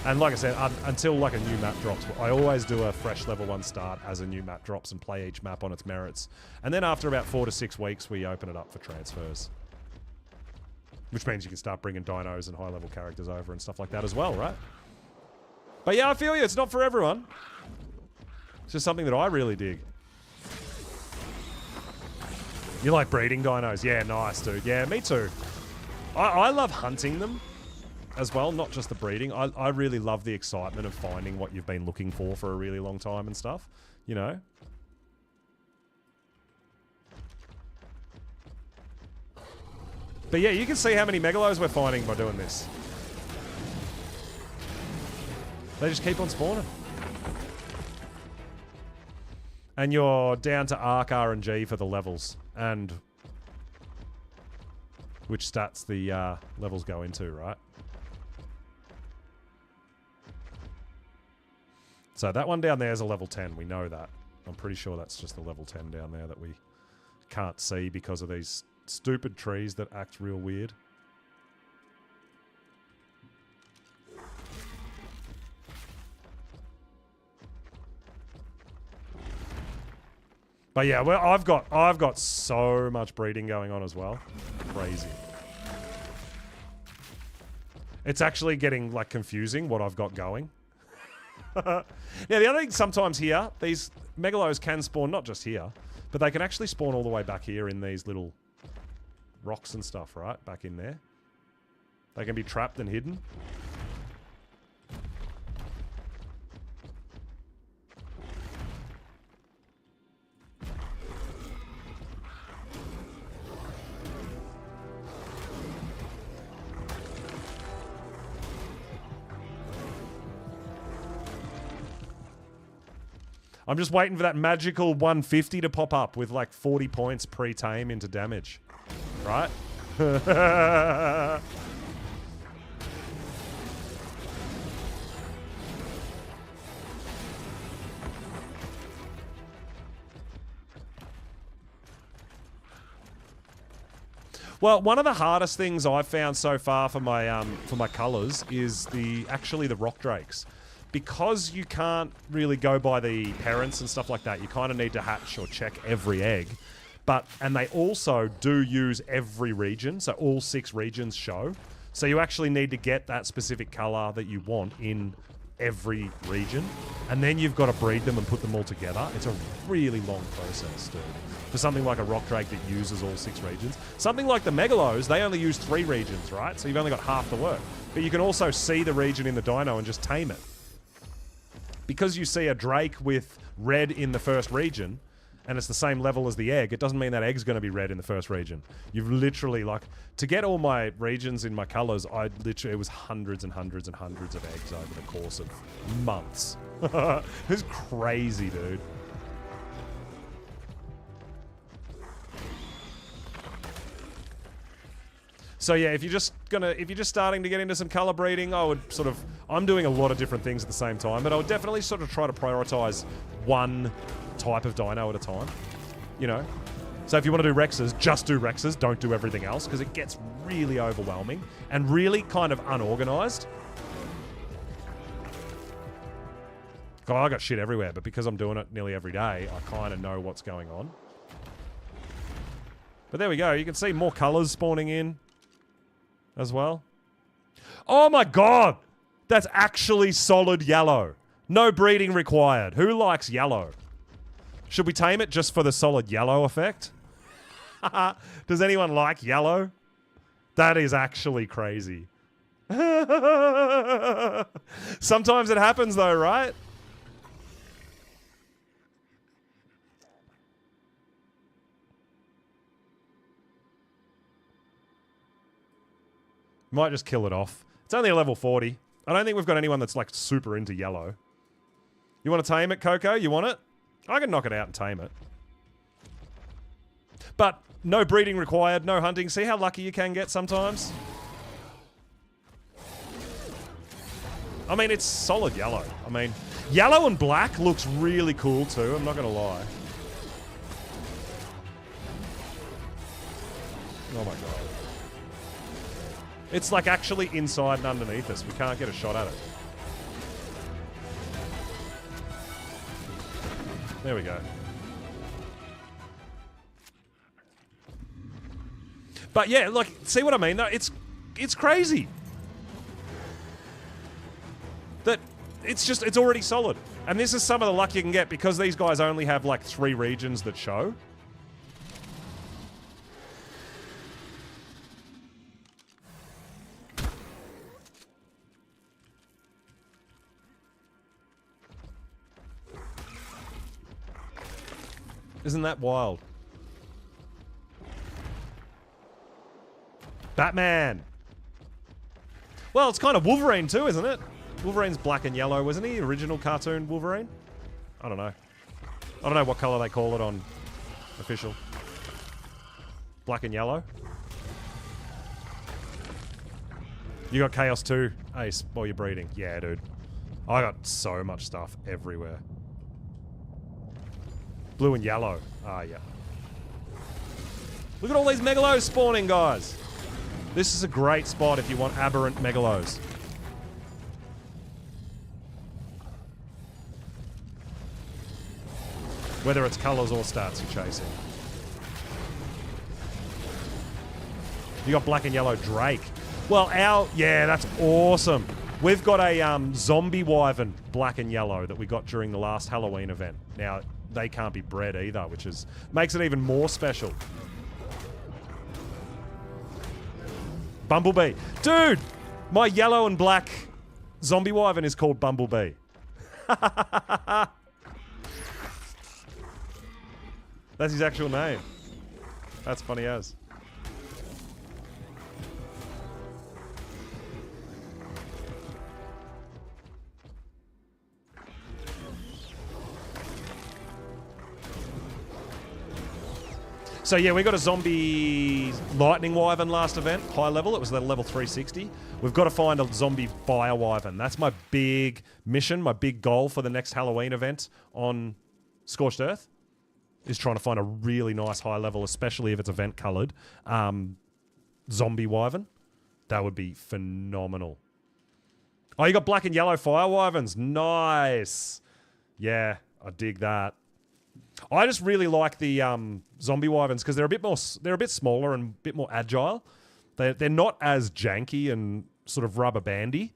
Speaker 1: And like I said, until like a new map drops, I always do a fresh level 1 start as a new map drops and play each map on its merits. And then after about 4 to 6 weeks, we open it up for transfers. Which means you can start bringing dinos and high level characters over and stuff like that as well, right? But yeah, I feel you, it's not for everyone. It's just something that I really dig. You like breeding dinos? Yeah, nice, dude. Yeah, me too. I love hunting them as well, not just the breeding. I really love the excitement of finding what you've been looking for a really long time and stuff, you know? But yeah, you can see how many megalos we're finding by doing this. They just keep on spawning. And you're down to Arc, R, and G for the levels. And which stats the levels go into, right? So that one down there is a level 10. We know that. I'm pretty sure that's just a level 10 down there that we can't see because of these stupid trees that act real weird. But yeah, well, I've got so much breeding going on as well. Crazy. It's actually getting like confusing what I've got going. Yeah, the other thing sometimes here, these megalos can spawn not just here, but they can actually spawn all the way back here in these little rocks and stuff, right? Back in there. They can be trapped and hidden. I'm just waiting for that magical 150 to pop up with like 40 points pre-tame into damage. Right? Well, one of the hardest things I've found so far for my colours is actually the rock drakes. Because you can't really go by the parents and stuff like that, you kind of need to hatch or check every egg. And they also do use every region, so all 6 regions show. So you actually need to get that specific colour that you want in every region, and then you've got to breed them and put them all together. It's a really long process, dude. For something like a rock drake that uses all 6 regions. Something like the megalos, they only use 3 regions, right? So you've only got half the work. But you can also see the region in the dino and just tame it. Because you see a drake with red in the first region, and it's the same level as the egg, it doesn't mean that egg's going to be red in the first region. You've literally, like, to get all my regions in my colors, it was hundreds and hundreds and hundreds of eggs over the course of months. It was crazy, dude. So yeah, if you're just starting to get into some color breeding, I'm doing a lot of different things at the same time, but I would definitely sort of try to prioritize one type of dino at a time, you know? So if you want to do Rexes, just do Rexes, don't do everything else, because it gets really overwhelming and really kind of unorganized. God, I got shit everywhere, but because I'm doing it nearly every day, I kind of know what's going on. But there we go, you can see more colors spawning in as well. Oh my god! That's actually solid yellow. No breeding required. Who likes yellow? Should we tame it just for the solid yellow effect? Does anyone like yellow? That is actually crazy. Sometimes it happens though, right? Might just kill it off. It's only a level 40. I don't think we've got anyone that's like super into yellow. You want to tame it, Coco? You want it? I can knock it out and tame it. But no breeding required, no hunting. See how lucky you can get sometimes? I mean, it's solid yellow. I mean, yellow and black looks really cool too, I'm not going to lie. Oh my god. It's like actually inside and underneath us. We can't get a shot at it. There we go. But yeah, like, see what I mean? No, it's crazy. That it's already solid. And this is some of the luck you can get because these guys only have like 3 regions that show. Isn't that wild? Batman! Well, it's kind of Wolverine too, isn't it? Wolverine's black and yellow, wasn't he? Original cartoon Wolverine? I don't know. I don't know what color they call it on official. Black and yellow? You got Chaos too, Ace, while you're breeding. Yeah, dude. I got so much stuff everywhere. Blue and yellow. Ah, yeah. Look at all these megalos spawning, guys. This is a great spot if you want aberrant megalos. Whether it's colors or stats you're chasing. You got black and yellow Drake. Well, yeah, that's awesome. We've got a zombie wyvern, black and yellow, that we got during the last Halloween event. Now, they can't be bred either, which makes it even more special. Bumblebee. Dude! My yellow and black zombie wyvern is called Bumblebee. That's his actual name. That's funny as. So yeah, we got a zombie lightning wyvern last event, high level. It was level 360. We've got to find a zombie fire wyvern. That's my big mission, my big goal for the next Halloween event on Scorched Earth, is trying to find a really nice high level, especially if it's event coloured, zombie wyvern. That would be phenomenal. Oh, you got black and yellow fire wyverns. Nice. Yeah, I dig that. I just really like the zombie wyverns because they're a bit smaller and a bit more agile. They're not as janky and sort of rubber bandy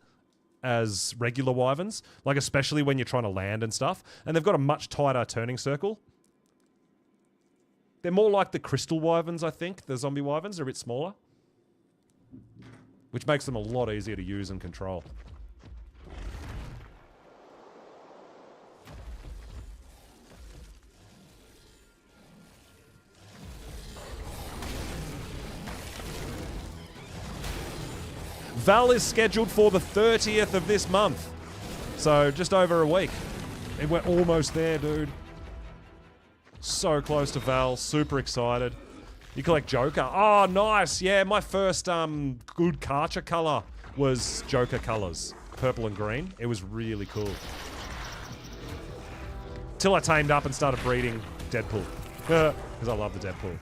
Speaker 1: as regular wyverns, like especially when you're trying to land and stuff. And they've got a much tighter turning circle. They're more like the crystal wyverns, I think. The zombie wyverns are a bit smaller, which makes them a lot easier to use and control. Val is scheduled for the 30th of this month. So just over a week. And we're almost there, dude. So close to Val. Super excited. You collect Joker. Oh, nice. Yeah, my first good Karcher color was Joker colors. Purple and green. It was really cool. Till I tamed up and started breeding Deadpool. Because I love the Deadpool.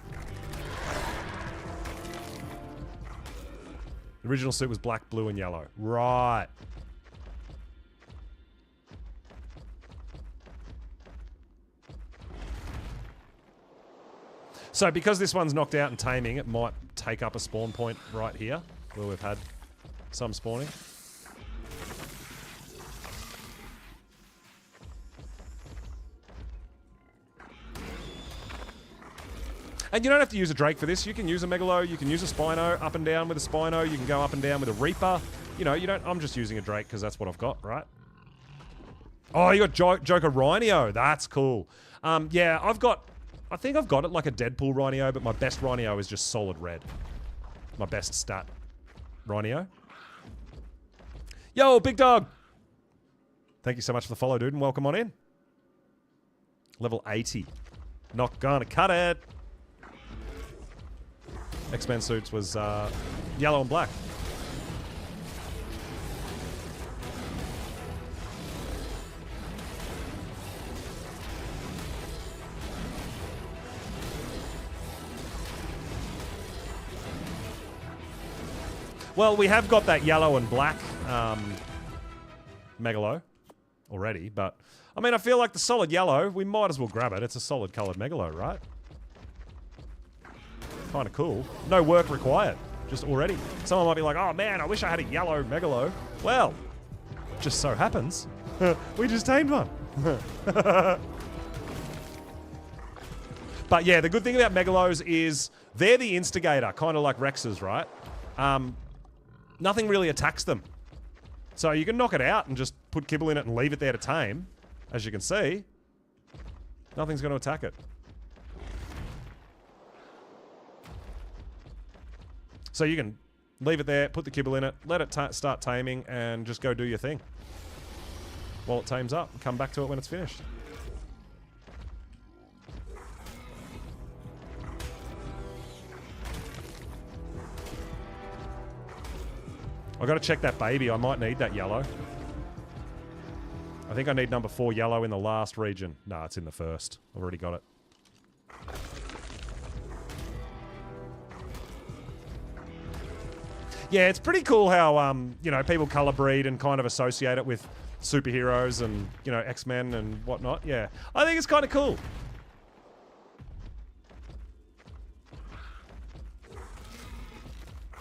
Speaker 1: The original suit was black, blue, and yellow. Right. So because this one's knocked out and taming, it might take up a spawn point right here, where we've had some spawning. And you don't have to use a Drake for this. You can use a Megalo, you can use a Spino up and down with a Spino, you can go up and down with a Reaper. You know, you don't. I'm just using a Drake because that's what I've got, right? Oh, you got Joker Rhinio. That's cool. Yeah, I think I've got it like a Deadpool Rhinio, but my best Rhinio is just solid red. My best stat Rhinio. Yo, big dog. Thank you so much for the follow, dude, and welcome on in. Level 80. Not gonna cut it. X-Men suits was yellow and black. Well, we have got that yellow and black Megalo already, but I mean, I feel like the solid yellow, we might as well grab it. It's a solid coloured Megalo, right? Kind of cool. No work required. Just already. Someone might be like, oh man, I wish I had a yellow Megalo. Well, just so happens, we just tamed one. But yeah, the good thing about Megalos is they're the instigator, kind of like Rexes, right? Nothing really attacks them. So you can knock it out and just put kibble in it and leave it there to tame. As you can see, nothing's going to attack it. So you can leave it there, put the kibble in it, let it start taming, and just go do your thing. While it tames up, and come back to it when it's finished. I got to check that baby. I might need that yellow. I think I need number 4 yellow in the last region. Nah, it's in the first. I've already got it. Yeah, it's pretty cool how, you know, people color breed and kind of associate it with superheroes and, you know, X-Men and whatnot. Yeah, I think it's kind of cool.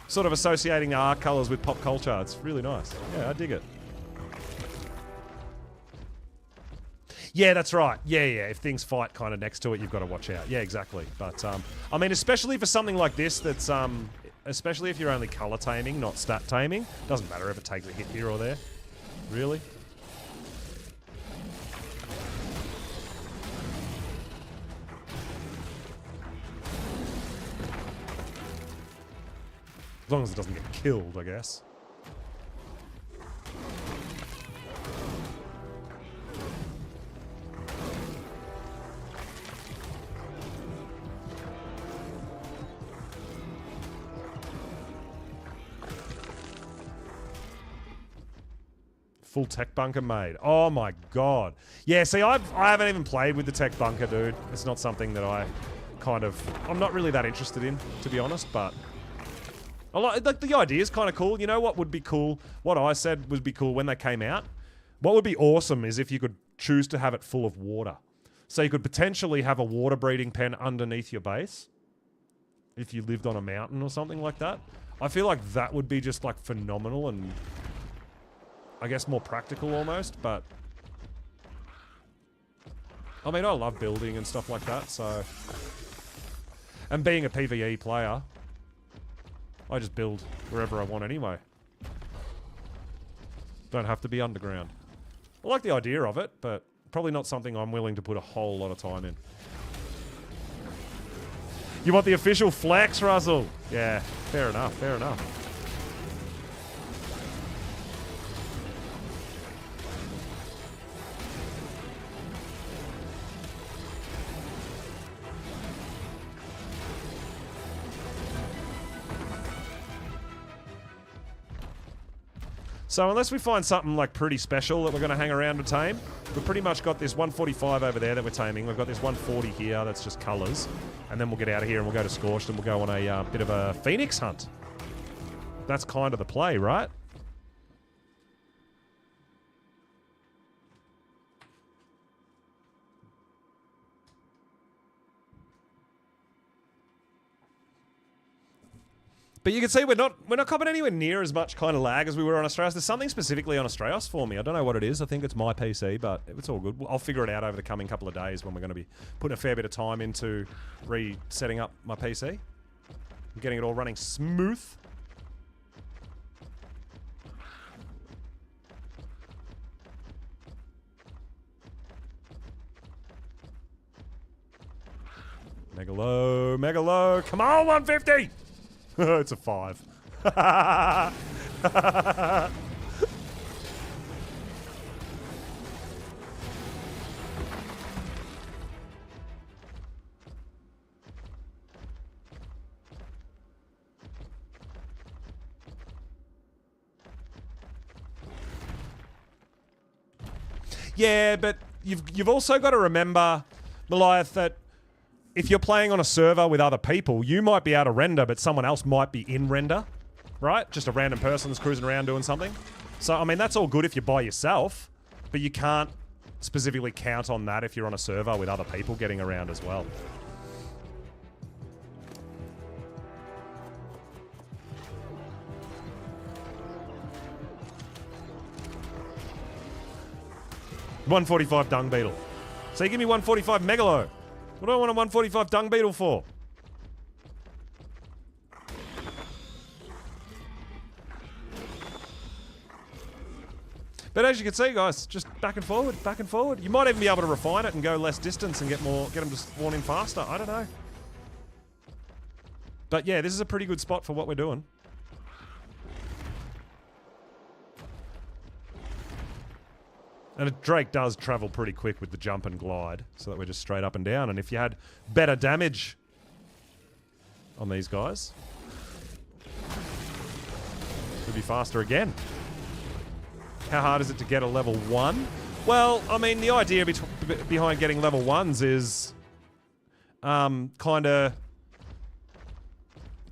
Speaker 1: Sort of associating our colors with pop culture. It's really nice. Yeah, I dig it. Yeah, that's right. Yeah. If things fight kind of next to it, you've got to watch out. Yeah, exactly. But, I mean, especially for something like this that's, especially if you're only color taming, not stat taming. Doesn't matter if it takes a hit here or there. Really. As long as it doesn't get killed, I guess. full tech bunker made. Oh my god. Yeah, see, I haven't even played with the tech bunker, dude. It's not something that I'm not really that interested in, to be honest, but like the idea is kind of cool. You know what would be cool? What I said would be cool when they came out. What would be awesome is if you could choose to have it full of water. So you could potentially have a water breeding pen underneath your base if you lived on a mountain or something like that. I feel like that would be just like phenomenal and I guess more practical almost, but I mean, I love building and stuff like that, so... And being a PvE player, I just build wherever I want anyway. Don't have to be underground. I like the idea of it, but probably not something I'm willing to put a whole lot of time in. You want the official flex, Russell? Yeah, fair enough, fair enough. So unless we find something like pretty special that we're going to hang around to tame, we've pretty much got this 145 over there that we're taming. We've got this 140 here that's just colours. And then we'll get out of here and we'll go to Scorched and we'll go on a bit of a Phoenix hunt. That's kind of the play, right? But you can see we're not copping anywhere near as much kind of lag as we were on Astraeus. There's something specifically on Astraeus for me. I don't know what it is. I think it's my PC, but it's all good. I'll figure it out over the coming couple of days when we're going to be putting a fair bit of time into resetting up my PC. I'm getting it all running smooth. Megalo, Megalo, come on, 150! It's a 5. Yeah, but you've also got to remember, Goliath, that if you're playing on a server with other people, you might be out of render, but someone else might be in render, right? Just a random person that's cruising around doing something. So, I mean, that's all good if you're by yourself, but you can't specifically count on that if you're on a server with other people getting around as well. $145 dung beetle. So you give me 145 megalo. What do I want a 145 dung beetle for? But as you can see, guys, just back and forward, back and forward. You might even be able to refine it and go less distance and get them to spawn in faster. I don't know. But yeah, this is a pretty good spot for what we're doing. And a Drake does travel pretty quick with the jump and glide, so that we're just straight up and down. And if you had better damage on these guys, it'd be faster again. How hard is it to get a level 1? Well, I mean, the idea behind getting level 1s is kind of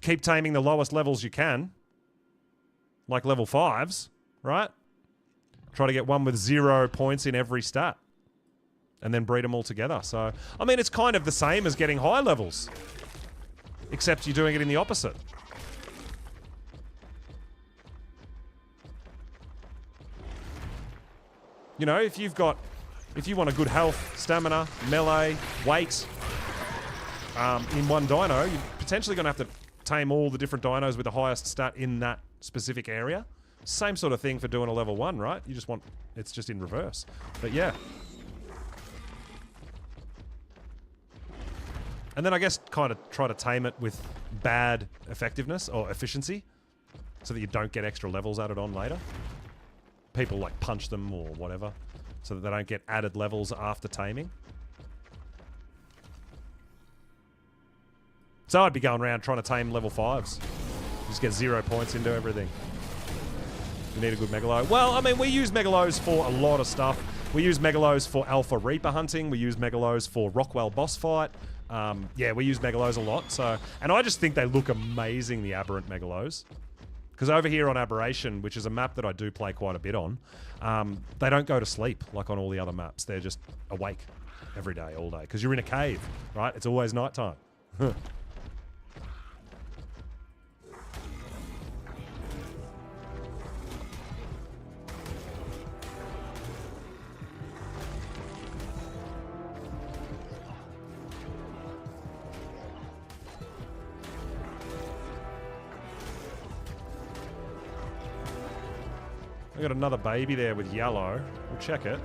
Speaker 1: keep taming the lowest levels you can, like level 5s, right? Try to get one with 0 points in every stat. And then breed them all together. So, I mean, it's kind of the same as getting high levels. Except you're doing it in the opposite. You know, if you want a good health, stamina, melee, weight, in one dino, you're potentially going to have to tame all the different dinos with the highest stat in that specific area. Same sort of thing for doing a level 1, right? You just want... It's just in reverse. But yeah. And then I guess kind of try to tame it with bad effectiveness or efficiency so that you don't get extra levels added on later. People like punch them or whatever so that they don't get added levels after taming. So I'd be going around trying to tame level 5s. Just get 0 points into everything. You need a good Megalo. Well, I mean, we use Megalos for a lot of stuff. We use Megalos for Alpha Reaper hunting. We use Megalos for Rockwell boss fight. Yeah, we use Megalos a lot. So, and I just think they look amazing, the Aberrant Megalos. Because over here on Aberration, which is a map that I do play quite a bit on, they don't go to sleep like on all the other maps. They're just awake every day, all day. Because you're in a cave, right? It's always nighttime. I got another baby there with yellow. We'll check it.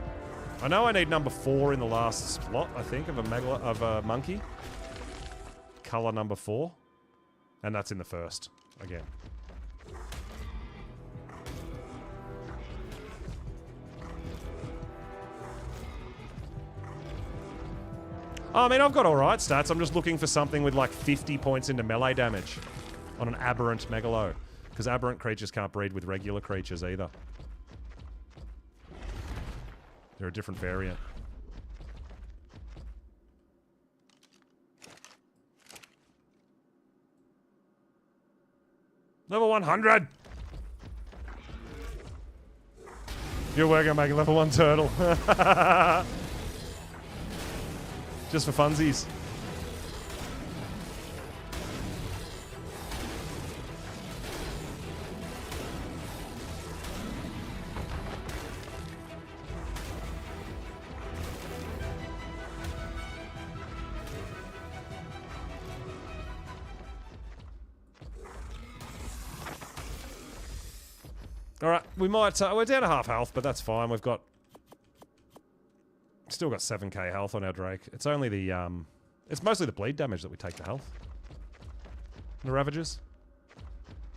Speaker 1: I know I need number 4 in the last slot, I think, of a monkey. Color number 4. And that's in the first, again. I mean, I've got alright stats. I'm just looking for something with like 50 points into melee damage on an aberrant Megalo. Because aberrant creatures can't breed with regular creatures either. They're a different variant. Level 100! You're working on making level 1 turtle. Just for funsies. Alright, we might... we're down to half health, but that's fine. We've got... Still got 7k health on our Drake. It's only the... it's mostly the bleed damage that we take to health. The Ravages.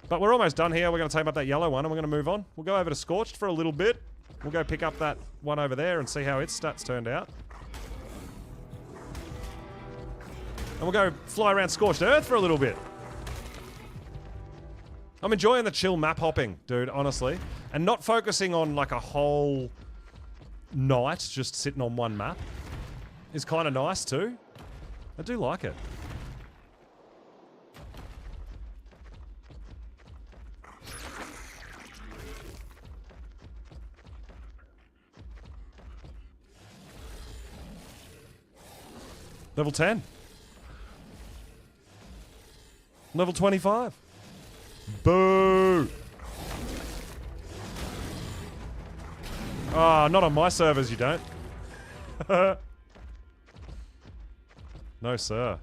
Speaker 1: But we're almost done here. We're going to tame up that yellow one and we're going to move on. We'll go over to Scorched for a little bit. We'll go pick up that one over there and see how its stats turned out. And we'll go fly around Scorched Earth for a little bit. I'm enjoying the chill map hopping, dude, honestly. And not focusing on like a whole night just sitting on one map is kind of nice too. I do like it. Level 10. Level 25. Boo! Oh, not on my servers, you don't. No, sir.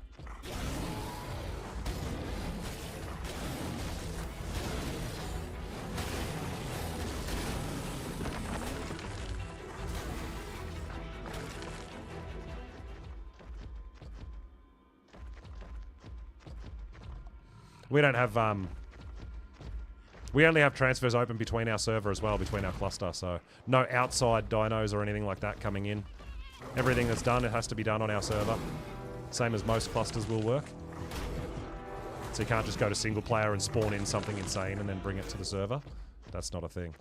Speaker 1: We don't have, we only have transfers open between our server as well, between our cluster, so no outside dinos or anything like that coming in. Everything that's done, it has to be done on our server. Same as most clusters will work. So you can't just go to single player and spawn in something insane and then bring it to the server. That's not a thing.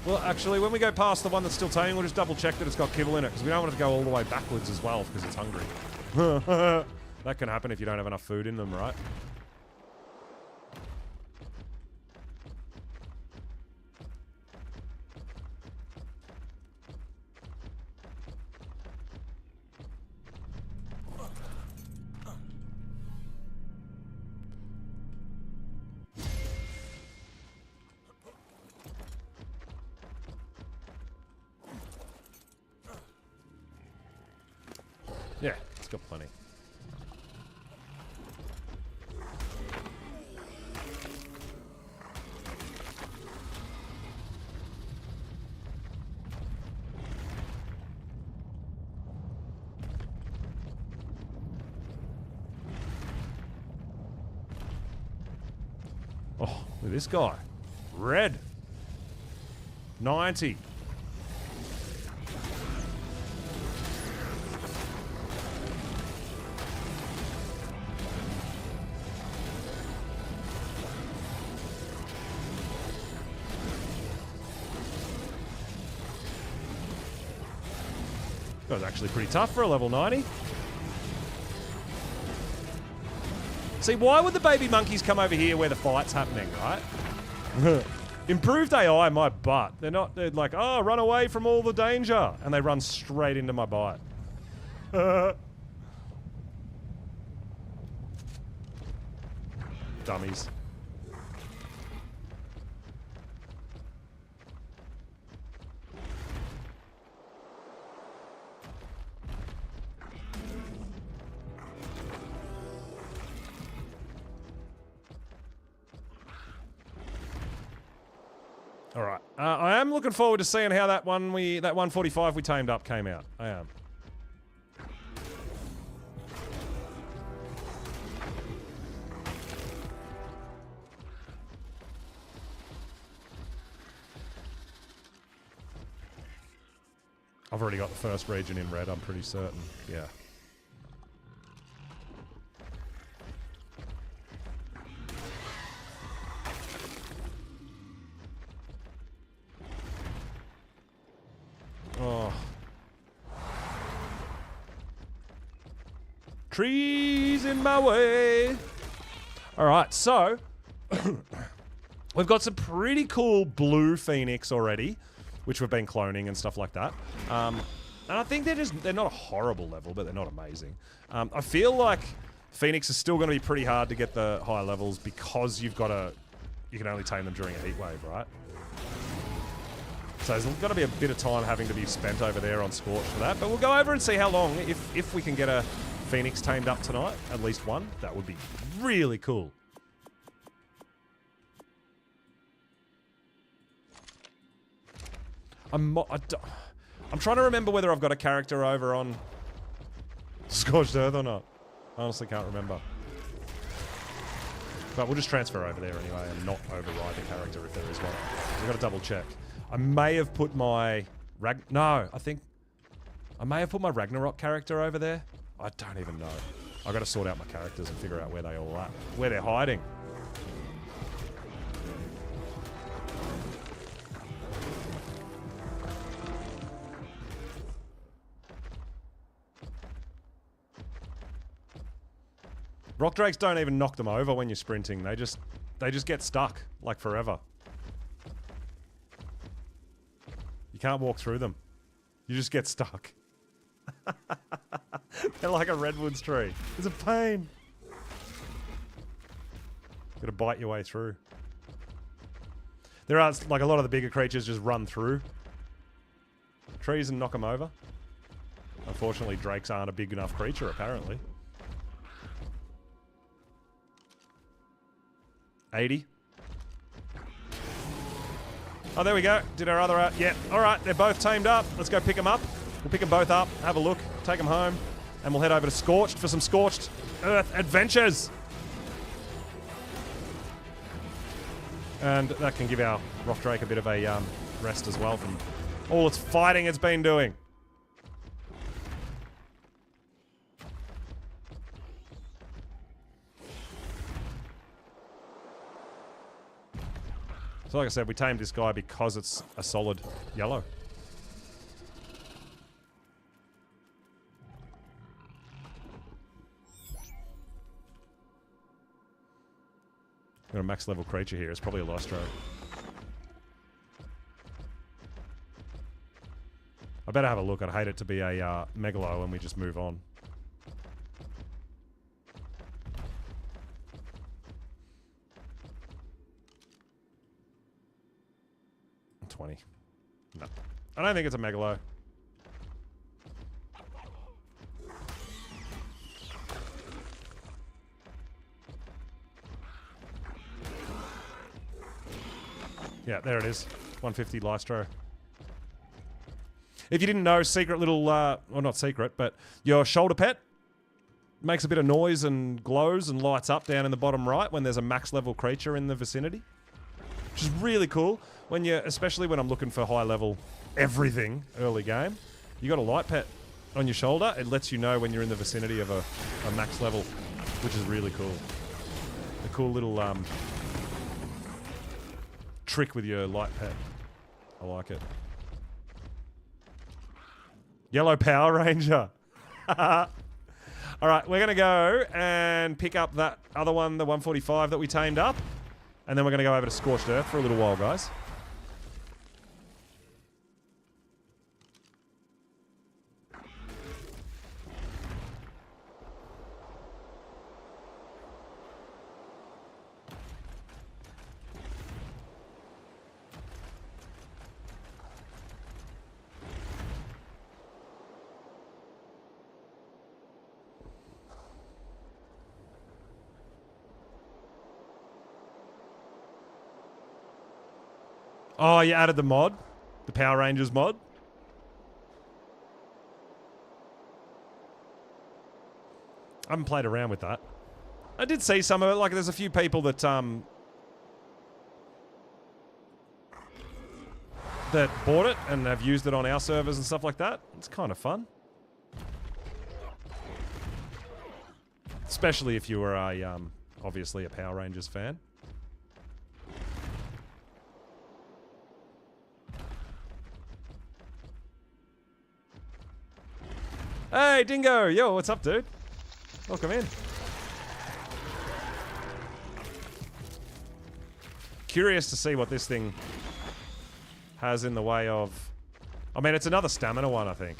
Speaker 1: Well, actually, when we go past the one that's still taming, we'll just double check that it's got kibble in it, because we don't want it to go all the way backwards as well, because it's hungry. That can happen if you don't have enough food in them, right? Yeah, it's got plenty. Oh, look at this guy. Red. 90. That was actually pretty tough for a level 90. See, why would the baby monkeys come over here where the fight's happening, right? Improved AI, my butt. They're like, oh, run away from all the danger. And they run straight into my bite. Dummies. All right. I am looking forward to seeing how that 145 we tamed up came out. I am. I've already got the first region in red, I'm pretty certain. Yeah. Oh. Trees in my way. All right, so we've got some pretty cool blue Phoenix already, which we've been cloning and stuff like that. And I think they're not a horrible level, but they're not amazing. I feel like Phoenix is still going to be pretty hard to get the higher levels because you can only tame them during a heat wave, right? So there's got to be a bit of time having to be spent over there on Scorch for that. But we'll go over and see how long, if we can get a Phoenix tamed up tonight, at least one. That would be really cool. I'm trying to remember whether I've got a character over on Scorched Earth or not. I honestly can't remember. But we'll just transfer over there anyway and not override the character if there is one. We've got to double check. I may have put my I may have put my Ragnarok character over there. I don't even know. I've got to sort out my characters and figure out where they all are, where they're hiding. Rock drakes don't even knock them over when you're sprinting. They just get stuck like forever. You can't walk through them. You just get stuck. They're like a redwoods tree. It's a pain. Gotta bite your way through. There are, like, a lot of the bigger creatures just run through trees and knock them over. Unfortunately, drakes aren't a big enough creature, apparently. 80. Oh, there we go. Did our other... yeah, alright, they're both tamed up. Let's go pick them up. We'll pick them both up, have a look, take them home, and we'll head over to Scorched for some Scorched Earth adventures. And that can give our Rock Drake a bit of a rest as well from all its fighting it's been doing. So like I said, we tamed this guy because it's a solid yellow. Got a max level creature here. It's probably a Lystro. I better have a look. I'd hate it to be a Megalo and we just move on. $20. No. I don't think it's a Megalo. Yeah, there it is. 150 Lystro. If you didn't know, secret little, well, not secret, but your shoulder pet makes a bit of noise and glows and lights up down in the bottom right when there's a max level creature in the vicinity. Which is really cool, when especially when I'm looking for high level everything early game. You got a light pet on your shoulder, it lets you know when you're in the vicinity of a max level, which is really cool. A cool little trick with your light pet. I like it. Yellow Power Ranger. Alright, we're going to go and pick up that other one, the 145 that we tamed up. And then we're going to go over to Scorched Earth for a little while, guys. Oh, you added the mod? The Power Rangers mod? I haven't played around with that. I did see some of it. Like, there's a few people that that bought it and have used it on our servers and stuff like that. It's kind of fun. Especially if you were a, obviously a Power Rangers fan. Hey, Dingo! Yo, what's up, dude? Welcome in. Curious to see what this thing has in the way of... I mean, it's another stamina one, I think.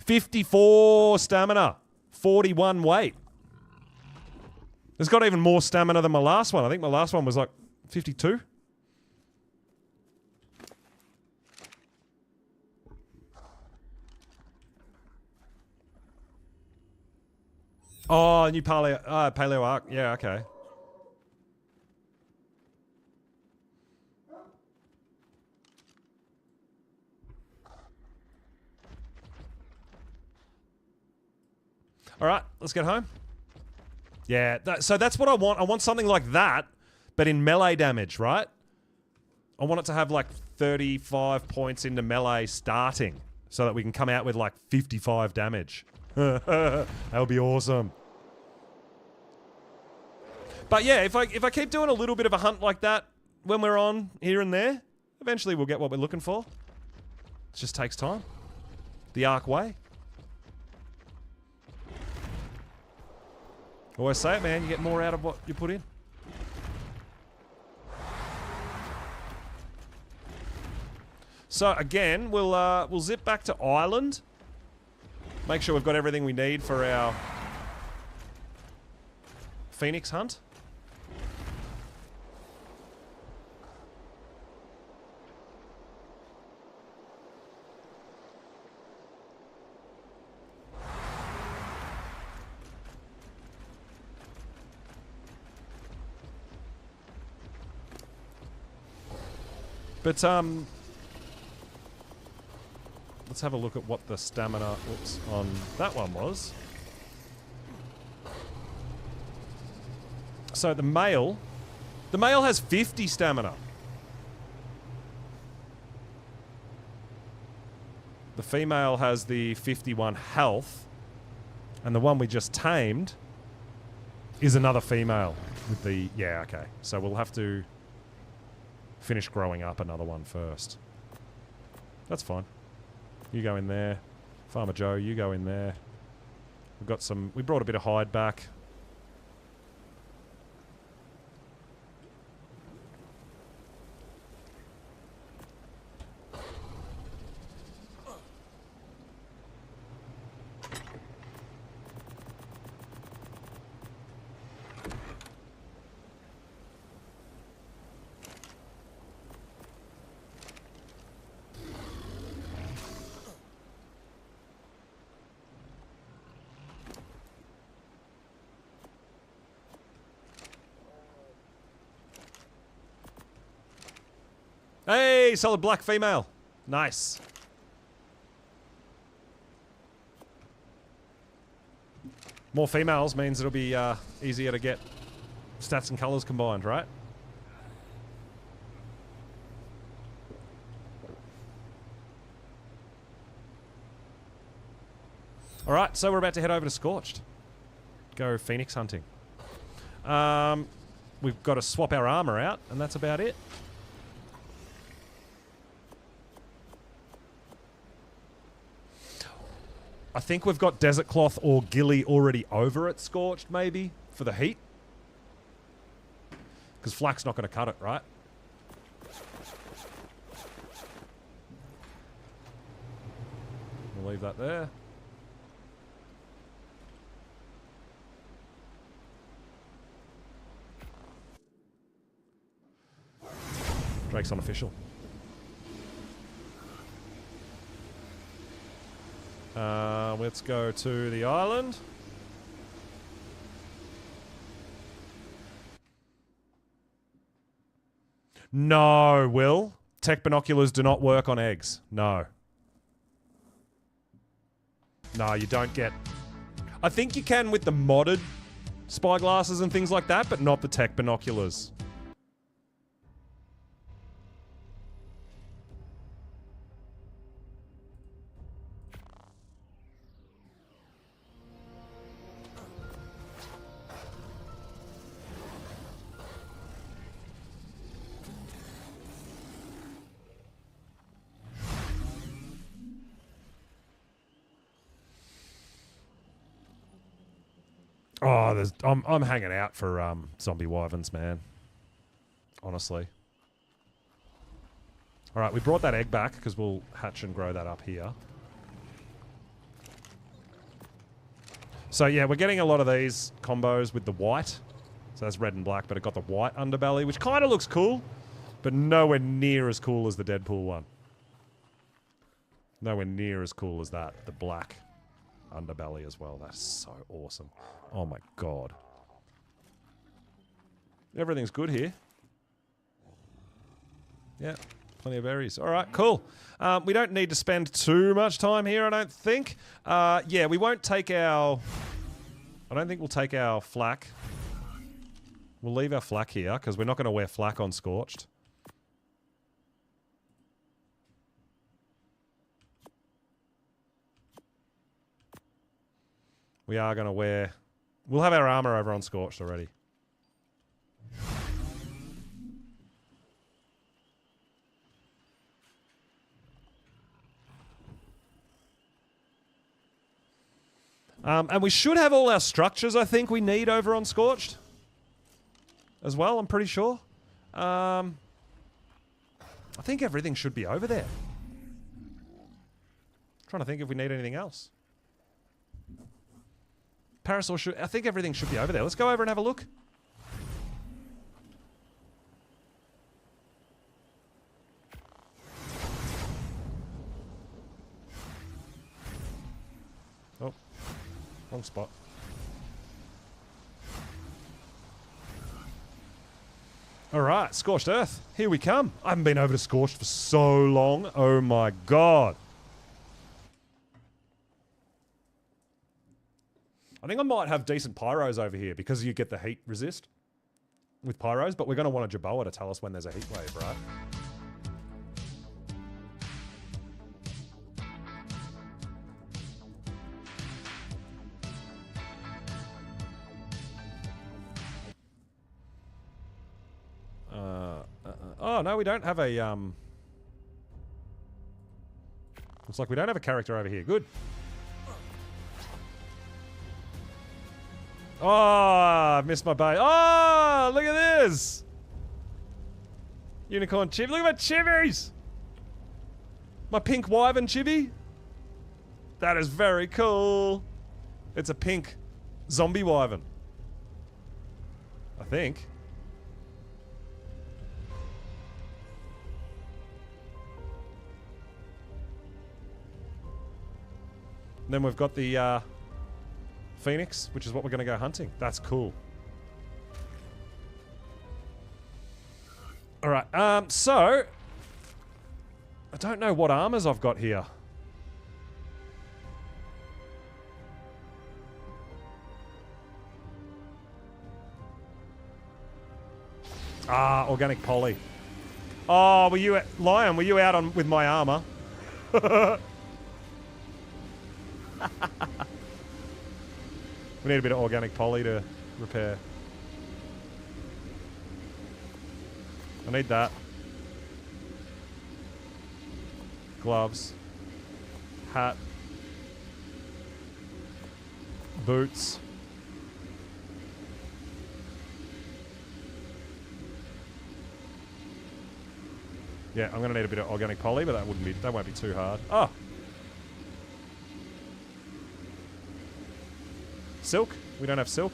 Speaker 1: $54 stamina. 41 weight. It's got even more stamina than my last one. I think my last one was like 52. Oh, new Paleo Arc. Yeah, okay. All right, let's get home. Yeah, so that's what I want. I want something like that, but in melee damage, right? I want it to have like 35 points into melee starting, so that we can come out with like 55 damage. That would be awesome. But yeah, if I keep doing a little bit of a hunt like that when we're on here and there, eventually we'll get what we're looking for. It just takes time. The Arc way. Always say it, man. You get more out of what you put in. So again, we'll zip back to Island. Make sure we've got everything we need for our Phoenix hunt. But, let's have a look at what the stamina, on that one was. So the male has 50 stamina. The female has the 51 health. And the one we just tamed is another female with the, yeah, okay. So we'll have to finish growing up another one first. That's fine. You go in there. Farmer Joe, you go in there. We've got some... We brought a bit of hide back. Hey, solid black female. Nice. More females means it'll be easier to get stats and colors combined, right? Alright, so we're about to head over to Scorched. Go phoenix hunting. We've got to swap our armor out, and that's about it. I think we've got Desert Cloth or Ghillie already over at Scorched, maybe, for the heat. Because Flak's not going to cut it, right? We'll leave that there. Drake's unofficial. Let's go to the island. No, Will. Tech binoculars do not work on eggs. No. No, you don't get... I think you can with the modded spyglasses and things like that, but not the tech binoculars. Oh, I'm hanging out for zombie wyverns, man. Honestly. All right, we brought that egg back because we'll hatch and grow that up here. So yeah, we're getting a lot of these combos with the white. So that's red and black, but it got the white underbelly, which kind of looks cool, but nowhere near as cool as the Deadpool one. Nowhere near as cool as that, the black underbelly as well. That's so awesome. Oh my god. Everything's good here. Yeah, plenty of berries. All right, cool. We don't need to spend too much time here, I don't think. Yeah, we won't take our... I don't think we'll take our flak. We'll leave our flak here, because we're not going to wear flak on Scorched. We are going to wear... We'll have our armor over on Scorched already. And we should have all our structures, I think, we need over on Scorched. As well, I'm pretty sure. I think everything should be over there. Trying to think if we need anything else. Parasol should... I think everything should be over there. Let's go over and have a look. Oh. Wrong spot. Alright, Scorched Earth. Here we come. I haven't been over to Scorched for so long. Oh my god. I think I might have decent pyros over here because you get the heat resist with pyros, but we're going to want a Jerboa to tell us when there's a heat wave, right? Oh, no, we don't have a... Looks like we don't have a character over here. Good. Oh, I missed my bait. Oh, look at this. Unicorn chibi. Look at my chibis. My pink wyvern chibi. That is very cool. It's a pink zombie wyvern. I think. And then we've got the Phoenix, which is what we're going to go hunting. That's cool. Alright, so I don't know what armors I've got here. Ah, organic poly. Oh, were you... Lion, were you out on with my armor? We need a bit of organic poly to repair. I need that. Gloves. Hat. Boots. Yeah, I'm gonna need a bit of organic poly, but that won't be too hard. Oh! Silk? We don't have silk.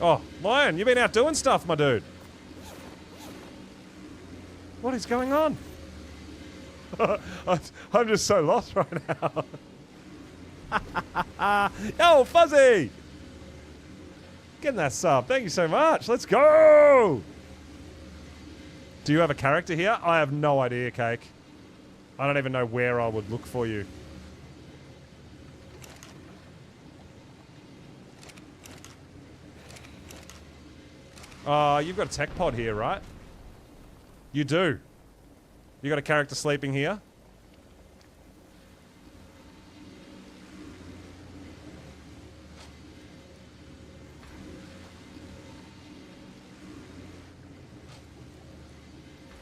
Speaker 1: Oh, Lion, you've been out doing stuff, my dude. What is going on? I'm just so lost right now. Yo, Fuzzy! Getting that sub. Thank you so much. Let's go! Do you have a character here? I have no idea, Cake. I don't even know where I would look for you. You've got a tech pod here, right? You do. You got a character sleeping here?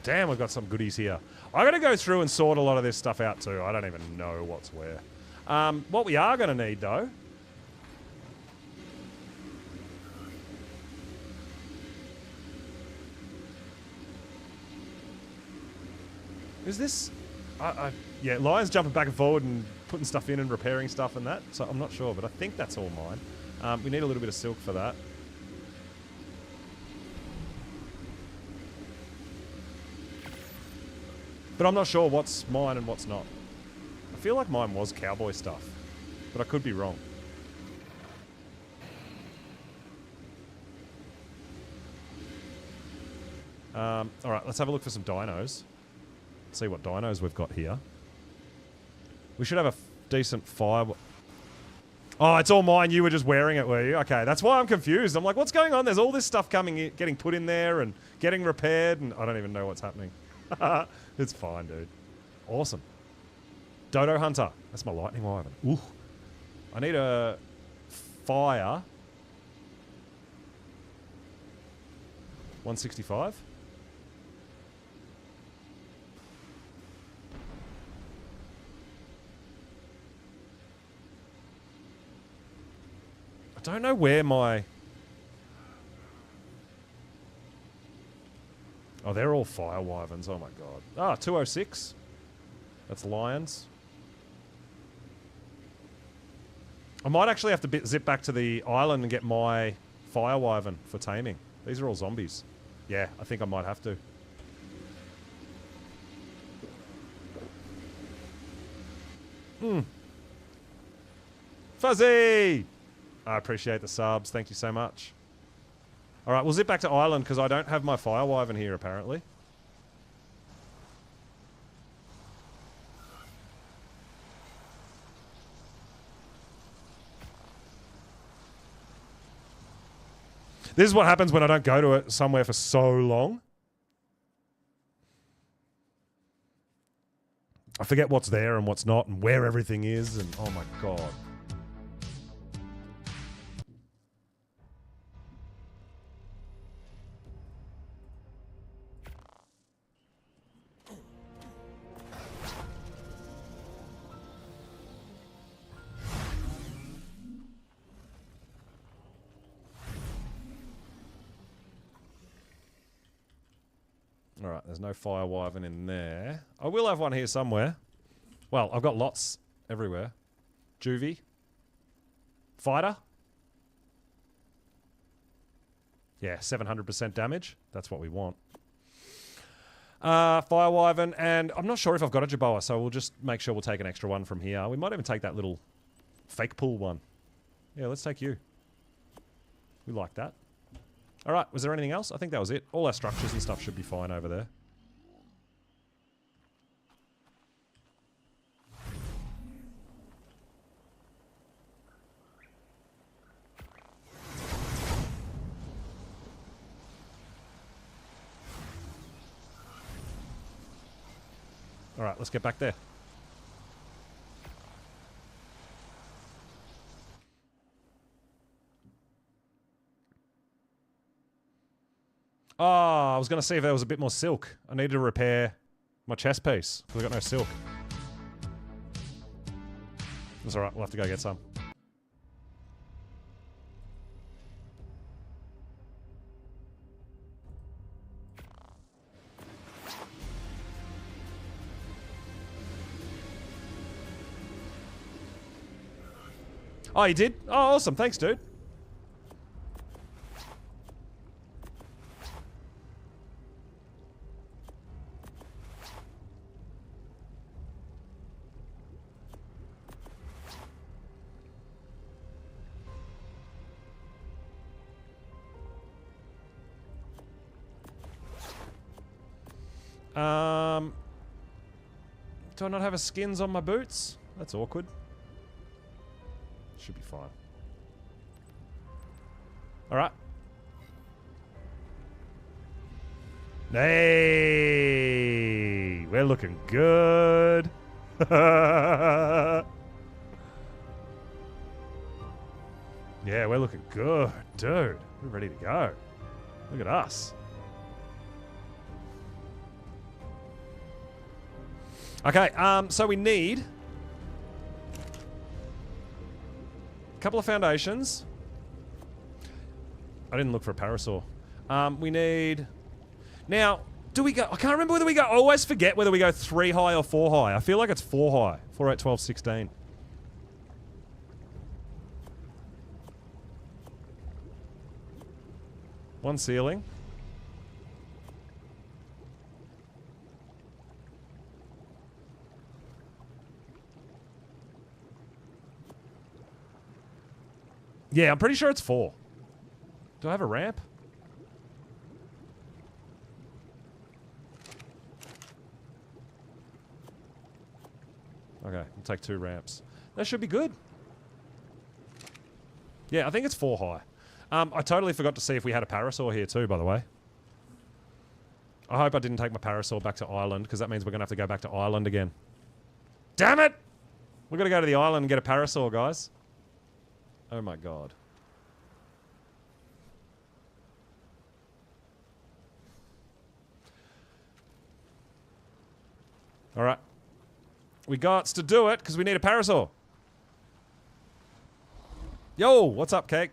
Speaker 1: Damn, we've got some goodies here. I gotta go through and sort a lot of this stuff out too. I don't even know what's where. What we are gonna need though... Is this... yeah, Lion's jumping back and forward and putting stuff in and repairing stuff and that. So I'm not sure, but I think that's all mine. We need a little bit of silk for that. But I'm not sure what's mine and what's not. I feel like mine was cowboy stuff, but I could be wrong. Alright, let's have a look for some dinos. See what dinos we've got here. We should have a decent fire... Oh, it's all mine. You were just wearing it, were you? Okay, that's why I'm confused. I'm like, what's going on? There's all this stuff coming in, getting put in there and getting repaired, and I don't even know what's happening. It's fine, dude. Awesome. Dodo Hunter. That's my lightning wyvern. Ooh. I need a fire. 165. I don't know where my... Oh, they're all fire wyverns. Oh my god. Ah, 206. That's lions. I might actually have to zip back to the island and get my fire wyvern for taming. These are all zombies. Yeah, I think I might have to. Fuzzy! I appreciate the subs. Thank you so much. Alright, we'll zip back to island because I don't have my fire wyvern here apparently. This is what happens when I don't go to it somewhere for so long. I forget what's there and what's not and where everything is and oh my god. Alright, there's no fire wyvern in there. I will have one here somewhere. Well, I've got lots everywhere. Juvie. Fighter. Yeah, 700% damage. That's what we want. Fire wyvern, and I'm not sure if I've got a Jerboa, so we'll just make sure we'll take an extra one from here. We might even take that little fake pool one. Yeah, let's take you. We like that. Alright, was there anything else? I think that was it. All our structures and stuff should be fine over there. Alright, let's get back there. Oh, I was going to see if there was a bit more silk. I needed to repair my chest piece, because I got no silk. That's alright, we'll have to go get some. Oh, you did? Oh, awesome. Thanks, dude. Do I not have a skins on my boots? That's awkward. Should be fine. Alright. Hey! We're looking good. Yeah, we're looking good. Dude, we're ready to go. Look at us. Okay, so we need a couple of foundations. I didn't look for a parasaur. We need... Now, do we go... I can't remember whether we go... I always forget whether we go 3 high or 4 high. I feel like it's 4 high. 4, 8, 12, 16. One ceiling. Yeah, I'm pretty sure it's 4. Do I have a ramp? Okay, we'll take 2 ramps. That should be good. Yeah, I think it's 4 high. I totally forgot to see if we had a parasaur here too, by the way. I hope I didn't take my parasaur back to Ireland, because that means we're going to have to go back to Ireland again. Damn it! We've got to go to the island and get a parasaur, guys. Oh my god. Alright. We got to do it, because we need a parasaur. Yo, what's up, Cake?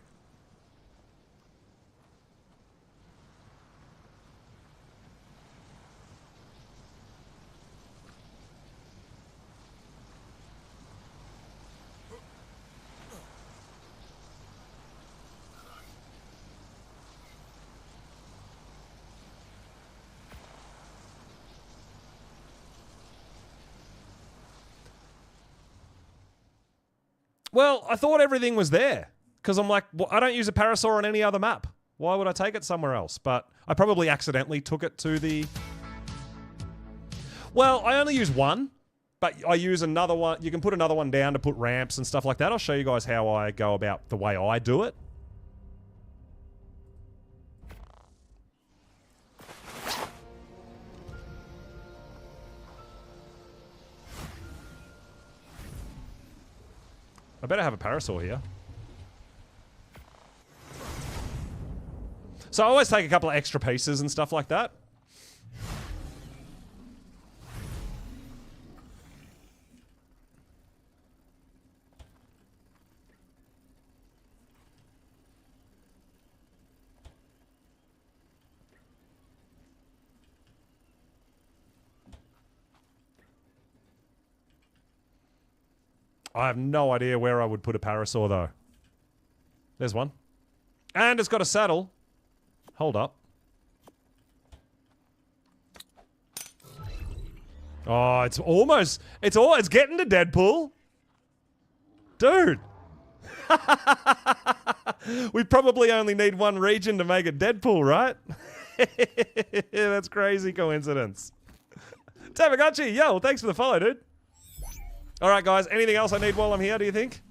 Speaker 1: Well, I thought everything was there. Because I'm like, well, I don't use a parasaur on any other map. Why would I take it somewhere else? But I probably accidentally took it to the... Well, I only use one. But I use another one. You can put another one down to put ramps and stuff like that. I'll show you guys how I go about the way I do it. I better have a parasaur here. So I always take a couple of extra pieces and stuff like that. I have no idea where I would put a parasaur, though. There's one. And it's got a saddle. Hold up. Oh, it's almost... It's getting to Deadpool. Dude. We probably only need one region to make it Deadpool, right? That's crazy coincidence. Tamagotchi, yo, well, thanks for the follow, dude. All right, guys, anything else I need while I'm here, do you think?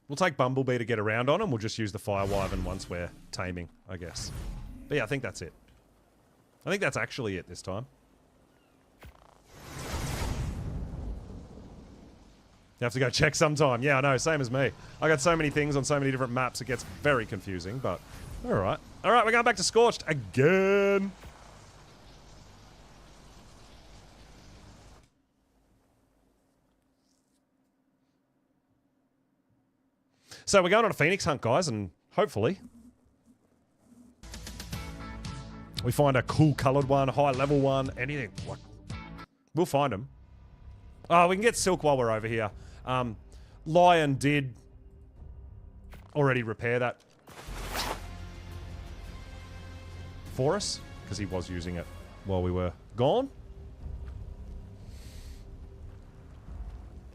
Speaker 1: We'll take Bumblebee to get around on, and we'll just use the Fire Wyvern once we're taming, I guess. But yeah, I think that's it. I think that's actually it this time. You have to go check sometime. Yeah, I know, same as me. I got so many things on so many different maps, it gets very confusing, but alright. Alright, we're going back to Scorched again. So we're going on a Phoenix hunt, guys, and hopefully we find a cool coloured one, high level one, anything. We'll find them. Oh, we can get Silk while we're over here. Lion did already repair that for us, because he was using it while we were gone.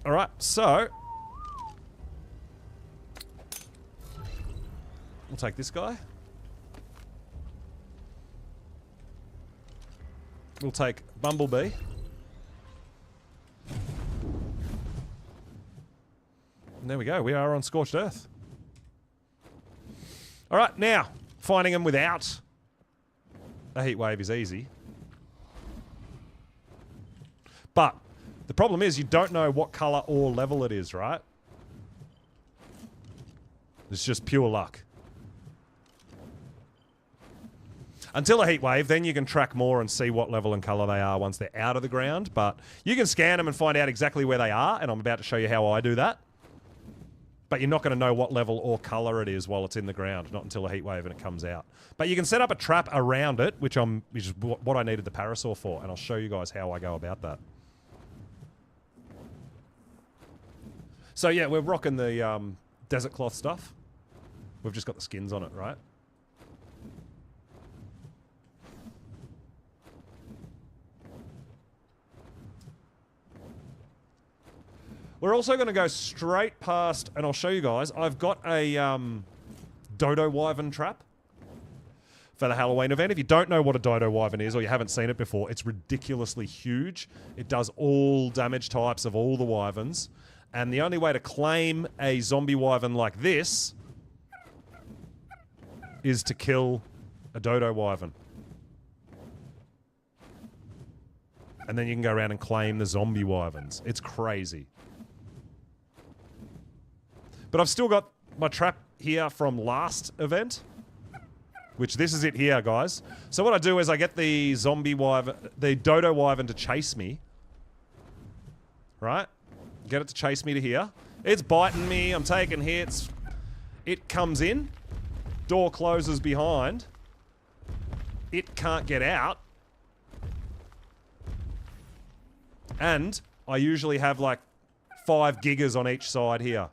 Speaker 1: Alright, so we'll take this guy. We'll take Bumblebee. And there we go. We are on Scorched Earth. Alright, now, finding them without a heat wave is easy. But the problem is you don't know what colour or level it is, right? It's just pure luck. Until a heat wave, then you can track more and see what level and colour they are once they're out of the ground. But you can scan them and find out exactly where they are, and I'm about to show you how I do that. But you're not going to know what level or colour it is while it's in the ground, not until a heat wave and it comes out. But you can set up a trap around it, which is what I needed the Parasaur for, and I'll show you guys how I go about that. So yeah, we're rocking the desert cloth stuff. We've just got the skins on it, right? We're also going to go straight past, and I'll show you guys, I've got a Dodo Wyvern trap for the Halloween event. If you don't know what a Dodo Wyvern is, or you haven't seen it before, it's ridiculously huge. It does all damage types of all the Wyverns. And the only way to claim a zombie Wyvern like this is to kill a Dodo Wyvern. And then you can go around and claim the zombie Wyverns. It's crazy. But I've still got my trap here from last event, which this is it here, guys. So what I do is I get the zombie Wyvern, the Dodo Wyvern to chase me. Right? Get it to chase me to here. It's biting me. I'm taking hits. It comes in. Door closes behind. It can't get out. And I usually have like 5 gigas on each side here.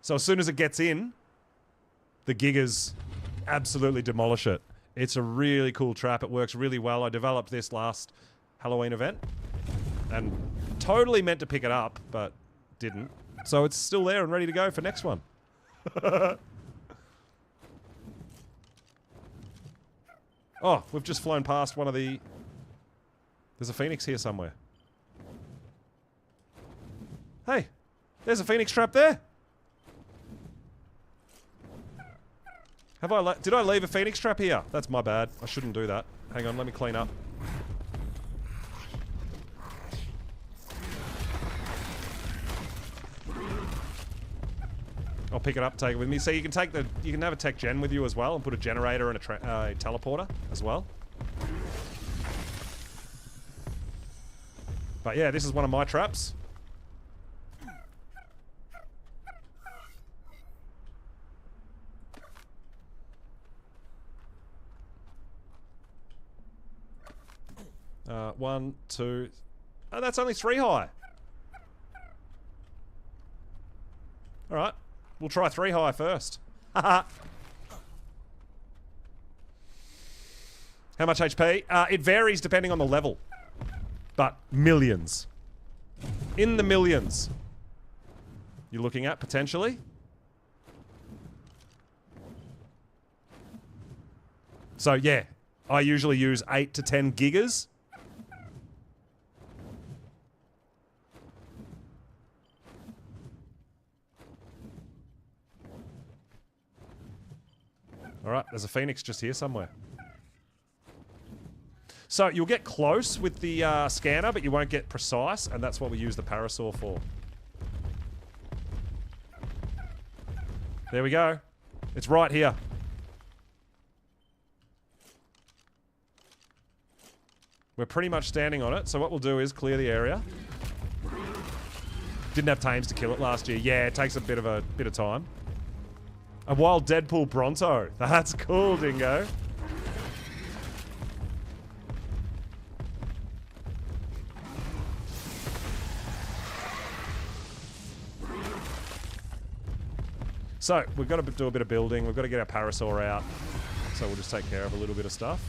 Speaker 1: So as soon as it gets in, the gigas absolutely demolish it. It's a really cool trap. It works really well. I developed this last Halloween event and totally meant to pick it up, but didn't. So it's still there and ready to go for next one. Oh, we've just flown past one of the... There's a Phoenix here somewhere. Hey, there's a Phoenix trap there. Did I leave a Phoenix trap here? That's my bad. I shouldn't do that. Hang on, let me clean up. I'll pick it up, take it with me. So you can have a tech gen with you as well, and put a generator and a teleporter as well. But yeah, this is one of my traps. One, two... Oh, that's only 3 high. Alright. We'll try 3 high first. Haha. How much HP? It varies depending on the level. But millions. In the millions. You're looking at, potentially. So, yeah. I usually use 8 to 10 gigas. Alright, there's a phoenix just here somewhere. So, you'll get close with the scanner, but you won't get precise, and that's what we use the parasaur for. There we go. It's right here. We're pretty much standing on it, so what we'll do is clear the area. Didn't have tames to kill it last year. Yeah, it takes a bit of time. A wild Deadpool Bronto. That's cool, Dingo. So, we've got to do a bit of building. We've got to get our parasaur out. So we'll just take care of a little bit of stuff.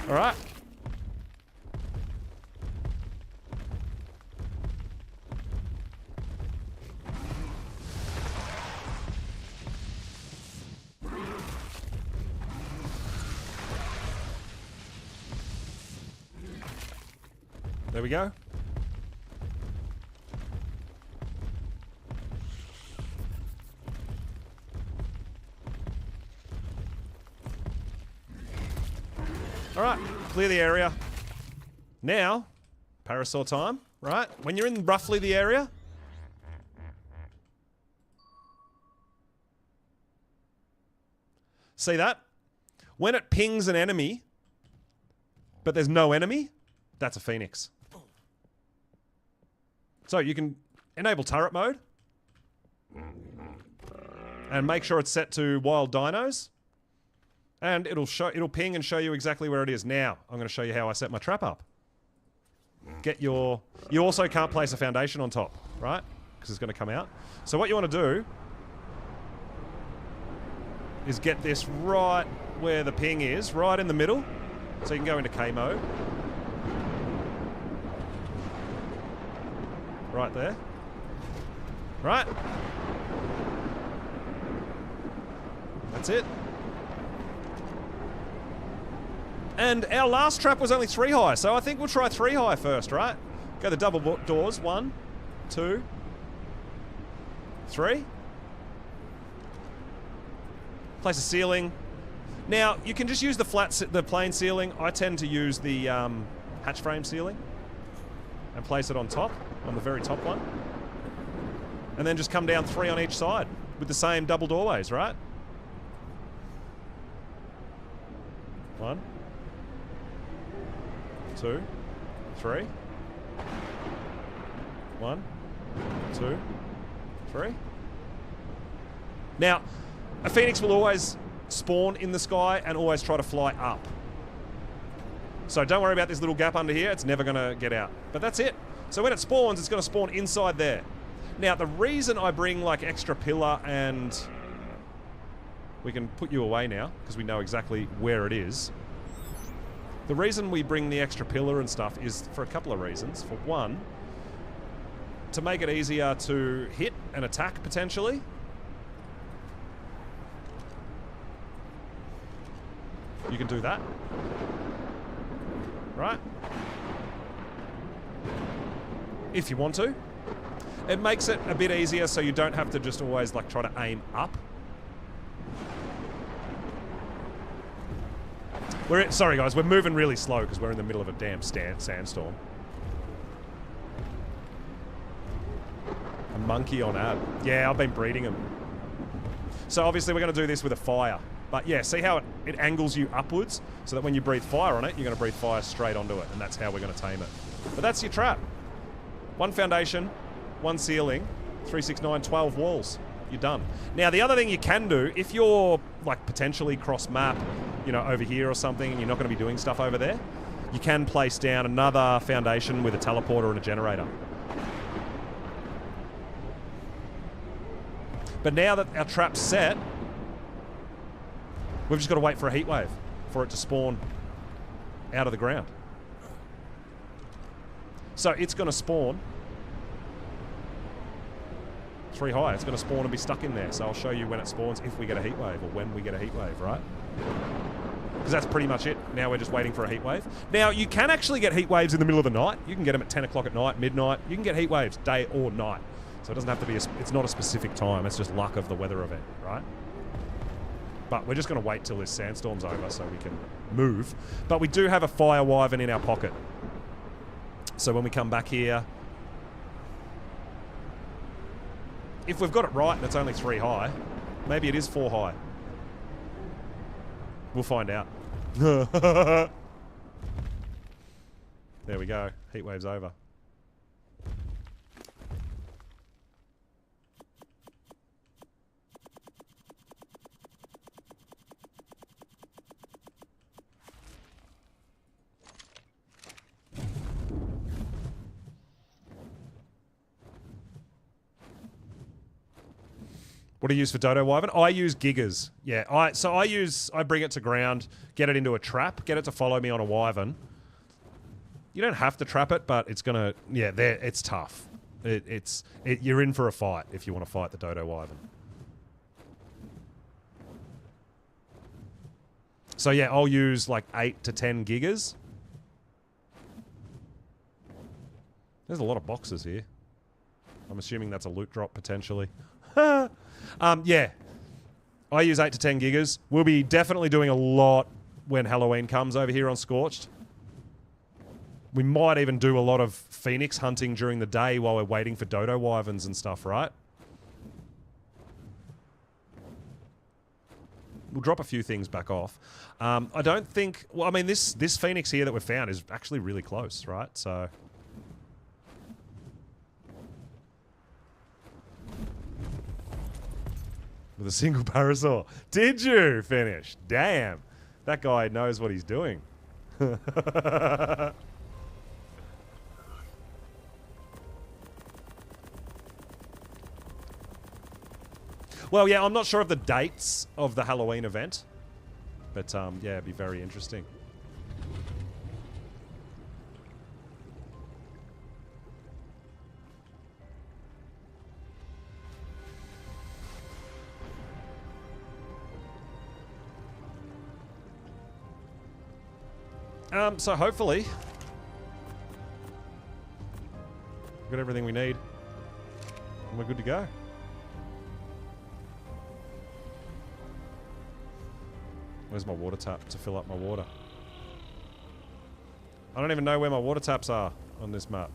Speaker 1: All right. There we go. All right, clear the area. Now, parasaur time, right? When you're in roughly the area, see that? When it pings an enemy, but there's no enemy, that's a phoenix. So you can enable turret mode and make sure it's set to wild dinos, and it'll ping and show you exactly where it is. Now I'm going to show you how I set my trap up. You also can't place a foundation on top, right? Because it's going to come out. So what you want to do is get this right where the ping is, right in the middle, so you can go into K mode. Right there. Right. That's it. And our last trap was only 3 high, so I think we'll try 3 high first, right? Go the double doors. 1, 2, 3. Place a ceiling. Now, you can just use the plain ceiling. I tend to use the hatch frame ceiling and place it on top. On the very top one. And then just come down 3 on each side with the same double doorways, right? 1, 2, 3. 1, 2, 3. Now, a phoenix will always spawn in the sky and always try to fly up. So don't worry about this little gap under here. It's never going to get out. But that's it. So when it spawns, it's going to spawn inside there. Now, the reason I bring, like, extra pillar and... We can put you away now, because we know exactly where it is. The reason we bring the extra pillar and stuff is for a couple of reasons. For one, to make it easier to hit and attack, potentially. You can do that. Right? If you want to. It makes it a bit easier so you don't have to just always like try to aim up. Sorry guys, we're moving really slow because we're in the middle of a damn sandstorm. A monkey on ad. Yeah, I've been breeding them. So obviously we're going to do this with a fire. But yeah, see how it angles you upwards so that when you breathe fire on it, you're going to breathe fire straight onto it. And that's how we're going to tame it. But that's your trap. 1 foundation, 1 ceiling, 3, 6, 9, 12 walls. You're done. Now, the other thing you can do, if you're, like, potentially cross-map, you know, over here or something, and you're not going to be doing stuff over there, you can place down another foundation with a teleporter and a generator. But now that our trap's set, we've just got to wait for a heat wave for it to spawn out of the ground. So it's going to spawn 3 high. It's going to spawn and be stuck in there. So I'll show you when it spawns if we get a heat wave, or when we get a heat wave, right? Because that's pretty much it. Now we're just waiting for a heat wave. Now, you can actually get heat waves in the middle of the night. You can get them at 10 o'clock at night, midnight. You can get heat waves day or night. So it doesn't have to be, it's not a specific time. It's just luck of the weather event, right? But we're just going to wait till this sandstorm's over so we can move. But we do have a fire wyvern in our pocket. So when we come back here, if we've got it right and it's only 3 high, maybe it is 4 high. We'll find out. There we go. Heat wave's over. What do you use for Dodo Wyvern? I use Gigas. Yeah, I bring it to ground, get it into a trap, get it to follow me on a Wyvern. You don't have to trap it, but it's gonna, yeah, it's tough. You're in for a fight if you want to fight the Dodo Wyvern. So yeah, I'll use like 8 to 10 Gigas. There's a lot of boxes here. I'm assuming that's a loot drop potentially. Yeah, I use 8 to 10 gigas. We'll be definitely doing a lot when Halloween comes over here on Scorched. We might even do a lot of Phoenix hunting during the day while we're waiting for Dodo Wyverns and stuff, right? We'll drop a few things back off. I don't think... Well, I mean, this Phoenix here that we've found is actually really close, right? So... With a single parasaur. Did you finish? Damn. That guy knows what he's doing. Well, yeah, I'm not sure of the dates of the Halloween event. But, yeah, it'd be very interesting. So hopefully we've got everything we need and we're good to go. Where's my water tap to fill up my water? I don't even know where my water taps are on this map.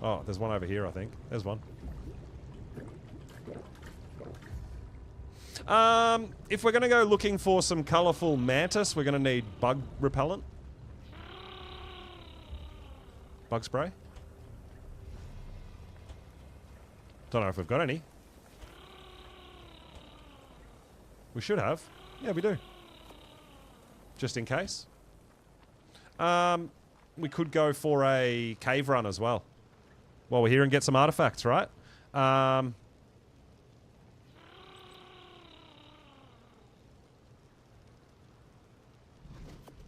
Speaker 1: Oh, there's one over here, I think. There's one. If we're going to go looking for some colourful mantis, we're going to need bug repellent. Bug spray. Don't know if we've got any. We should have. Yeah, we do. Just in case. We could go for a cave run as well. While we're here and get some artifacts, right?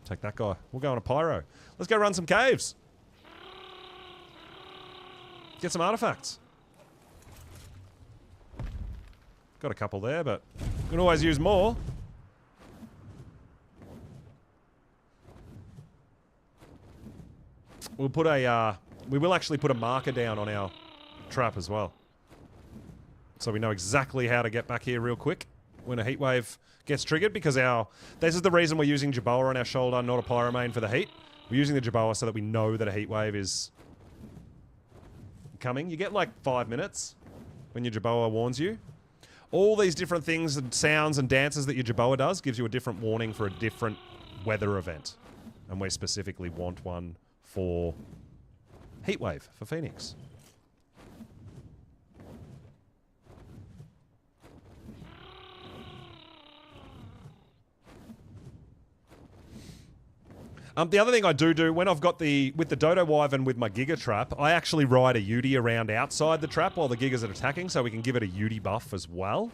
Speaker 1: Take that guy. We'll go on a pyro. Let's go run some caves. Get some artifacts. Got a couple there, but we can always use more. We'll put a, we will actually put a marker down on our trap as well. So we know exactly how to get back here real quick when a heat wave gets triggered, because this is the reason we're using Jerboa on our shoulder, not a pyromane for the heat. We're using the Jerboa so that we know that a heat wave is coming. You get like 5 minutes when your Jerboa warns you. All these different things and sounds and dances that your Jerboa does gives you a different warning for a different weather event. And we specifically want one for Heatwave for Phoenix. The other thing I do when I've got with the Dodo Wyvern with my Giga Trap, I actually ride a Yudi around outside the trap while the Gigas are attacking, so we can give it a Yudi buff as well.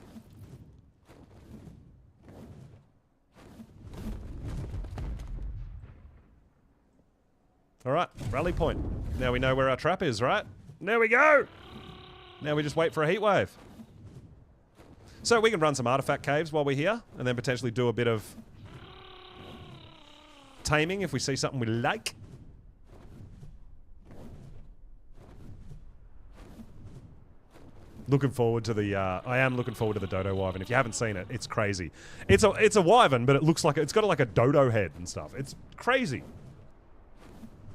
Speaker 1: Alright, rally point. Now we know where our trap is, right? There we go! Now we just wait for a heatwave. So we can run some artifact caves while we're here, and then potentially do a bit of taming if we see something we like. Looking forward to the, I am looking forward to the Dodo Wyvern. If you haven't seen it, it's crazy. It's a Wyvern, but it looks like, it's got like a dodo head and stuff. It's crazy.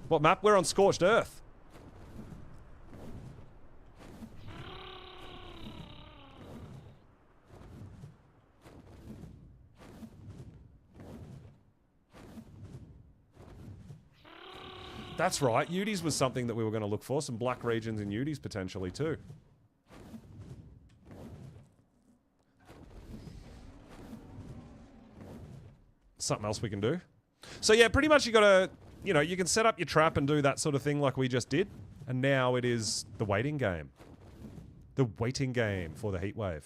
Speaker 1: What map? We're on Scorched Earth. That's right. Utis was something that we were going to look for. Some black regions in Utis potentially too. Something else we can do. So yeah, pretty much you got to, you know, you can set up your trap and do that sort of thing like we just did. And now it is the waiting game. The waiting game for the heatwave.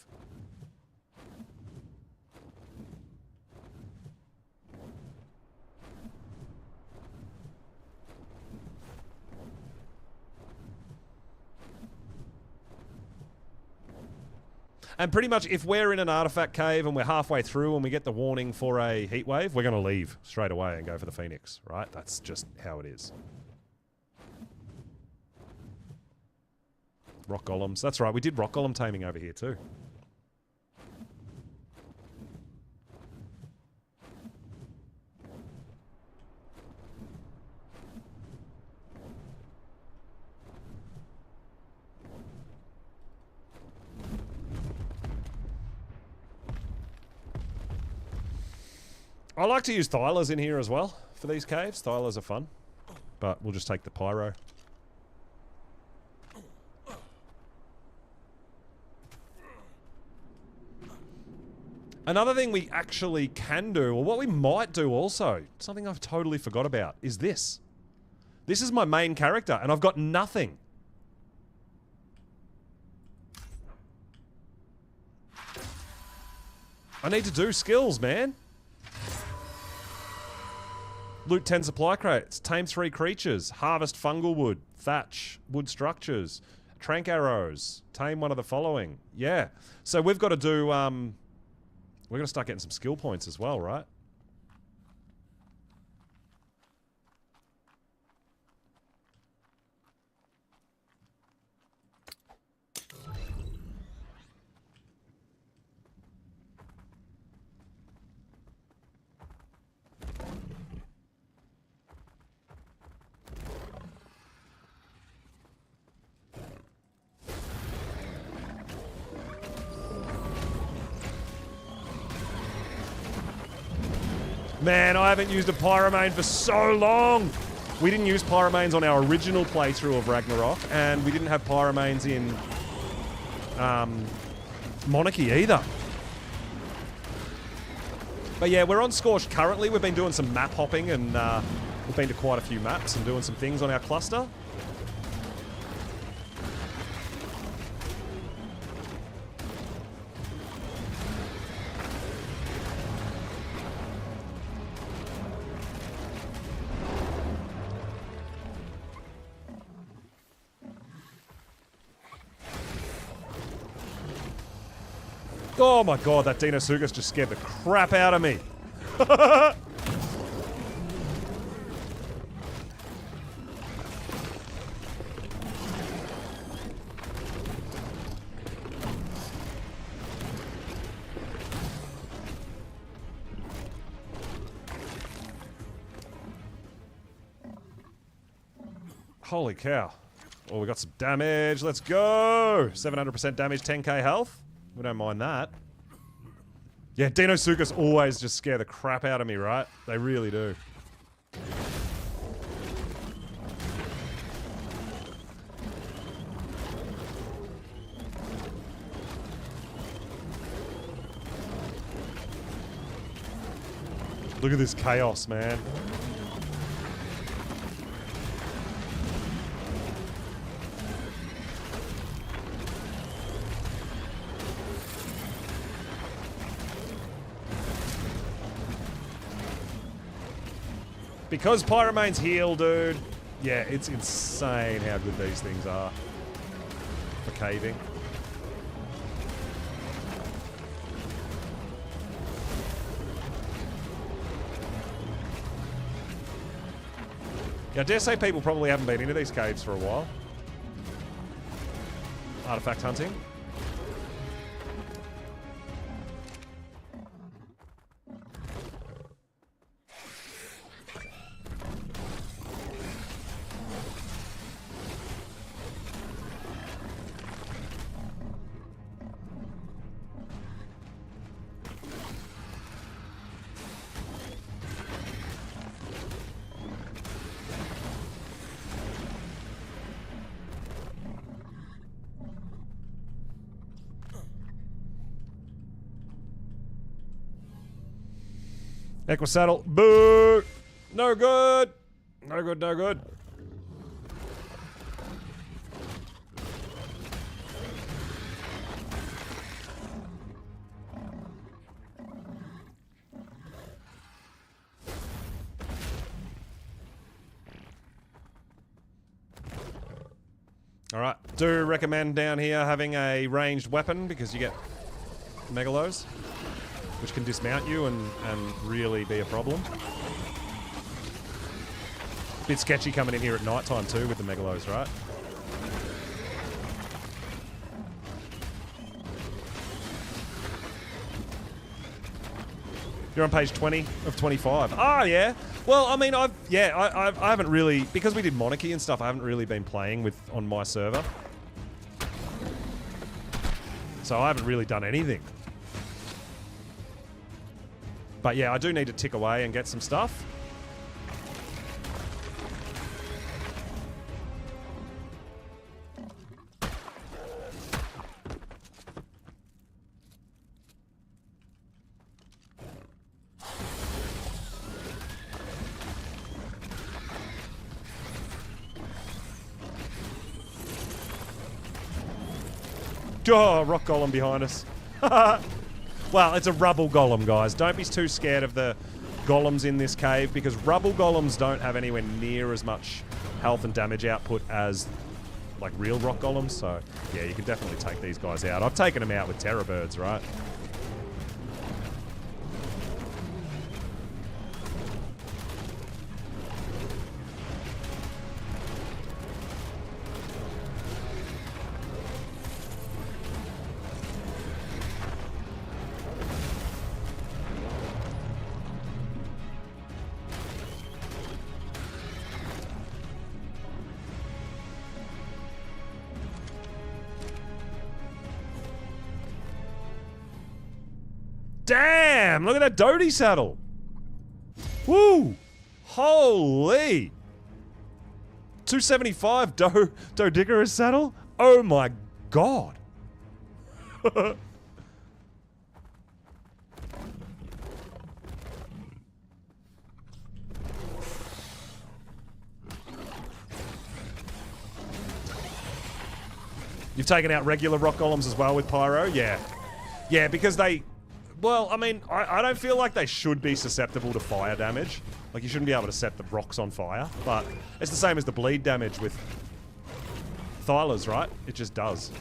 Speaker 1: And pretty much if we're in an artifact cave and we're halfway through and we get the warning for a heatwave, we're going to leave straight away and go for the Phoenix, right? That's just how it is. Rock golems. That's right, we did rock golem taming over here too. I like to use Thylers in here as well for these caves. Thylers are fun, but we'll just take the pyro. Another thing we actually can do, or what we might do also, something I've totally forgot about, is this. This is my main character, and I've got nothing. I need to do skills, man. Loot 10 supply crates, tame 3 creatures, harvest fungal wood, thatch, wood structures, trank arrows, tame one of the following. Yeah. So we've got to do, we're going to start getting some skill points as well, right? Man, I haven't used a Pyromane for so long. We didn't use Pyromanes on our original playthrough of Ragnarok, and we didn't have Pyromanes in Monarchy either. But yeah, we're on Scorched currently. We've been doing some map hopping, and we've been to quite a few maps and doing some things on our cluster. Oh my god, that Deinosuchus just scared the crap out of me. Holy cow. Oh, we got some damage. Let's go. 700% damage, 10k health. We don't mind that. Yeah, Deinosuchus always just scare the crap out of me, right? They really do. Look at this chaos, man. Because Pyromane's heal, dude. Yeah, it's insane how good these things are for caving. Yeah, I dare say people probably haven't been into these caves for a while. Artifact hunting. Equisaddle. Boo! No good! No good, no good. Alright, do recommend down here having a ranged weapon because you get megalos, which can dismount you and really be a problem. Bit sketchy coming in here at night time too with the megalos, right? You're on page 20 of 25. Ah, yeah. Well, I mean, I haven't really, because we did Monarchy and stuff, I haven't really been playing with on my server. So I haven't really done anything. But yeah, I do need to tick away and get some stuff. Oh, rock golem behind us. Well, it's a rubble golem, guys. Don't be too scared of the golems in this cave because rubble golems don't have anywhere near as much health and damage output as like real rock golems. So yeah, you can definitely take these guys out. I've taken them out with terror birds, right? Damn! Look at that Doty saddle. Woo! Holy! 275 Dodigerous saddle? Oh my god! You've taken out regular rock golems as well with Pyro? Yeah. Yeah, because they... Well, I mean, I don't feel like they should be susceptible to fire damage. Like, you shouldn't be able to set the rocks on fire. But it's the same as the bleed damage with Thylas, right? It just does.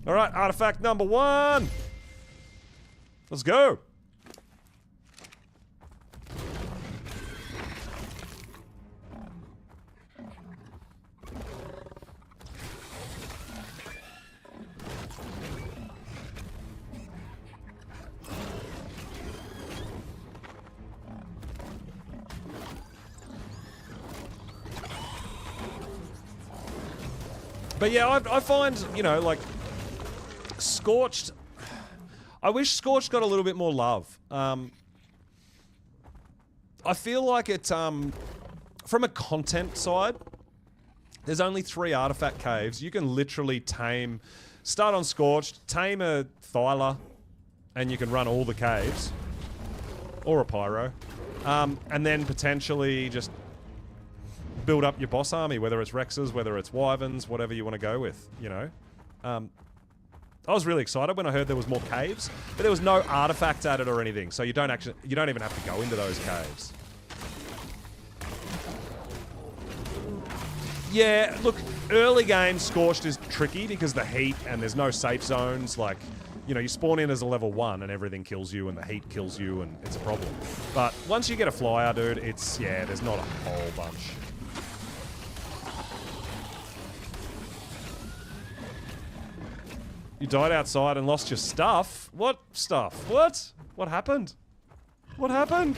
Speaker 1: Alright, artifact number 1! Let's go! But yeah, I find, you know, like, Scorched... I wish Scorched got a little bit more love. I feel like it from a content side, there's only 3 artifact caves. You can literally tame, start on Scorched, tame a Thyla, and you can run all the caves. Or a Pyro. And then potentially just build up your boss army, whether it's Rexes, whether it's Wyverns, whatever you want to go with, you know. I was really excited when I heard there was more caves, but there was no artifacts added or anything, so you don't even have to go into those caves. Yeah, look, early game Scorched is tricky because the heat and there's no safe zones. Like, you know, you spawn in as a level 1 and everything kills you and the heat kills you and it's a problem. But once you get a flyer, dude, it's, yeah, there's not a whole bunch. You died outside and lost your stuff? What stuff? What? What happened? What happened?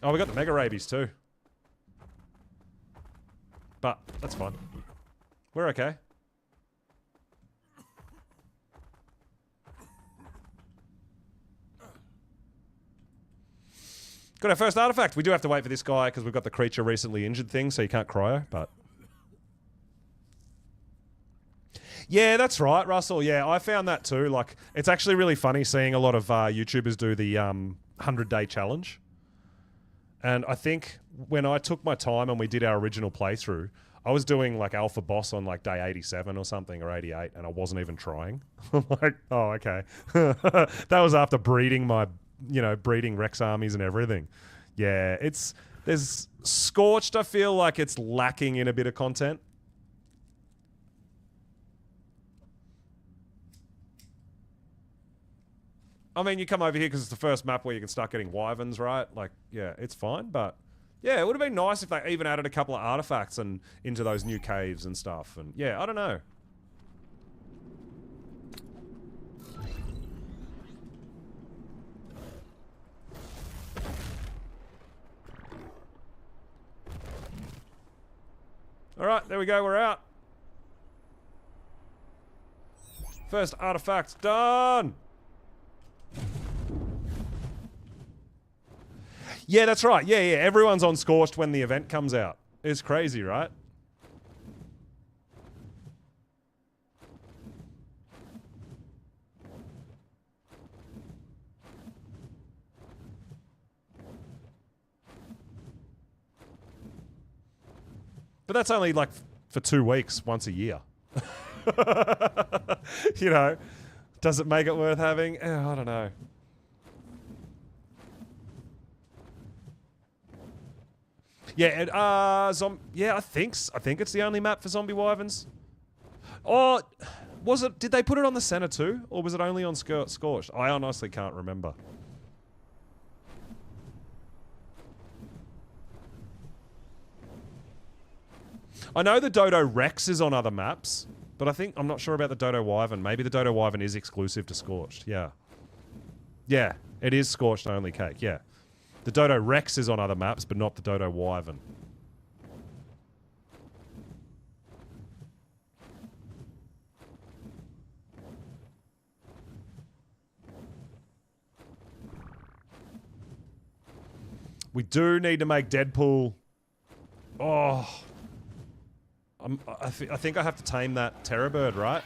Speaker 1: Oh, we got the Mega Rabies too. But that's fine. We're okay. Got our first artifact. We do have to wait for this guy because we've got the creature recently injured thing, so you can't cryo, but... Yeah, that's right, Russell. Yeah, I found that too. Like, it's actually really funny seeing a lot of YouTubers do the 100-day challenge. And I think when I took my time and we did our original playthrough, I was doing like Alpha Boss on like day 87 or something, or 88, and I wasn't even trying. I'm like, oh, okay. That was after breeding my, you know, breeding Rex armies and everything. Yeah, there's Scorched, I feel like it's lacking in a bit of content. I mean, you come over here because it's the first map where you can start getting Wyverns, right? Like, yeah, it's fine, but... Yeah, it would have been nice if they even added a couple of artifacts and into those new caves and stuff. And, yeah, I don't know. Alright, there we go, we're out. First artifact done! Yeah, that's right. Yeah, yeah. Everyone's on Scorched when the event comes out. It's crazy, right? But that's only like for 2 weeks, once a year. You know, does it make it worth having? I don't know. Yeah, yeah, I think it's the only map for zombie wyverns. Oh, was it? Did they put it on the center too, or was it only on Scorched? I honestly can't remember. I know the Dodo Rex is on other maps, but I'm not sure about the Dodo Wyvern. Maybe the Dodo Wyvern is exclusive to Scorched. Yeah, yeah, it is Scorched only cake. Yeah. The Dodo Rex is on other maps, but not the Dodo Wyvern. We do need to make Deadpool. Oh. I think I have to tame that Terror Bird, right?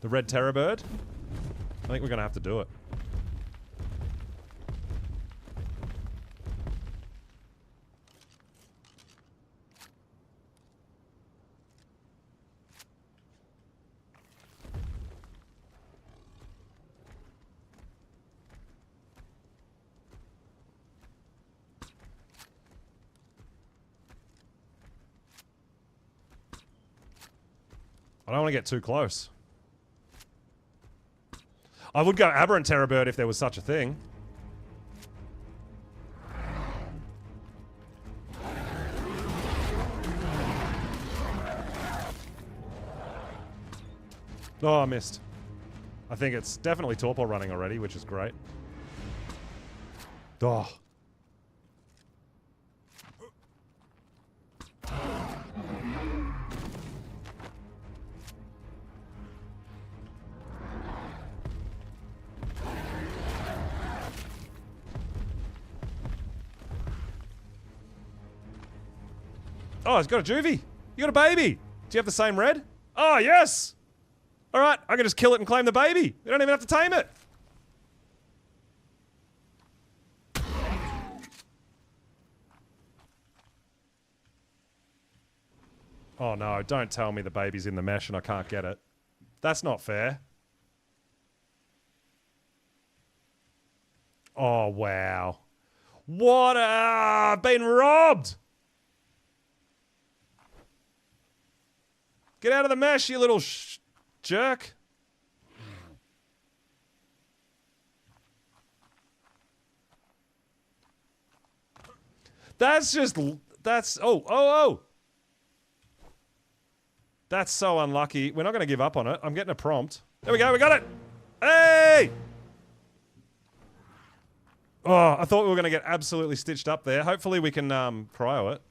Speaker 1: The red Terror Bird? I think we're going to have to do it. I don't want to get too close. I would go Aberrant Terror Bird if there was such a thing. Oh, I missed. I think it's definitely torpor running already, which is great. Oh. Oh, he's got a juvie. You got a baby. Do you have the same red? Oh, yes. All right, I can just kill it and claim the baby. We don't even have to tame it. Oh, no, don't tell me the baby's in the mesh and I can't get it. That's not fair. Oh, wow. What? I've been robbed. Get out of the mesh, you little jerk. That's just... That's... Oh. That's so unlucky. We're not going to give up on it. I'm getting a prompt. There we go. We got it. Hey! Oh, I thought we were going to get absolutely stitched up there. Hopefully we can cryo it.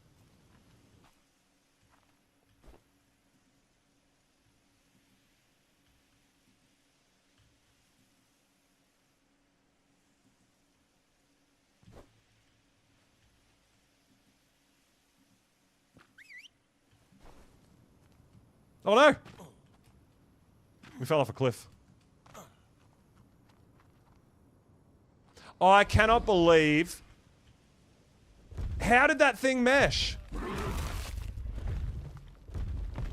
Speaker 1: Oh no! We fell off a cliff. Oh, I cannot believe... How did that thing mesh?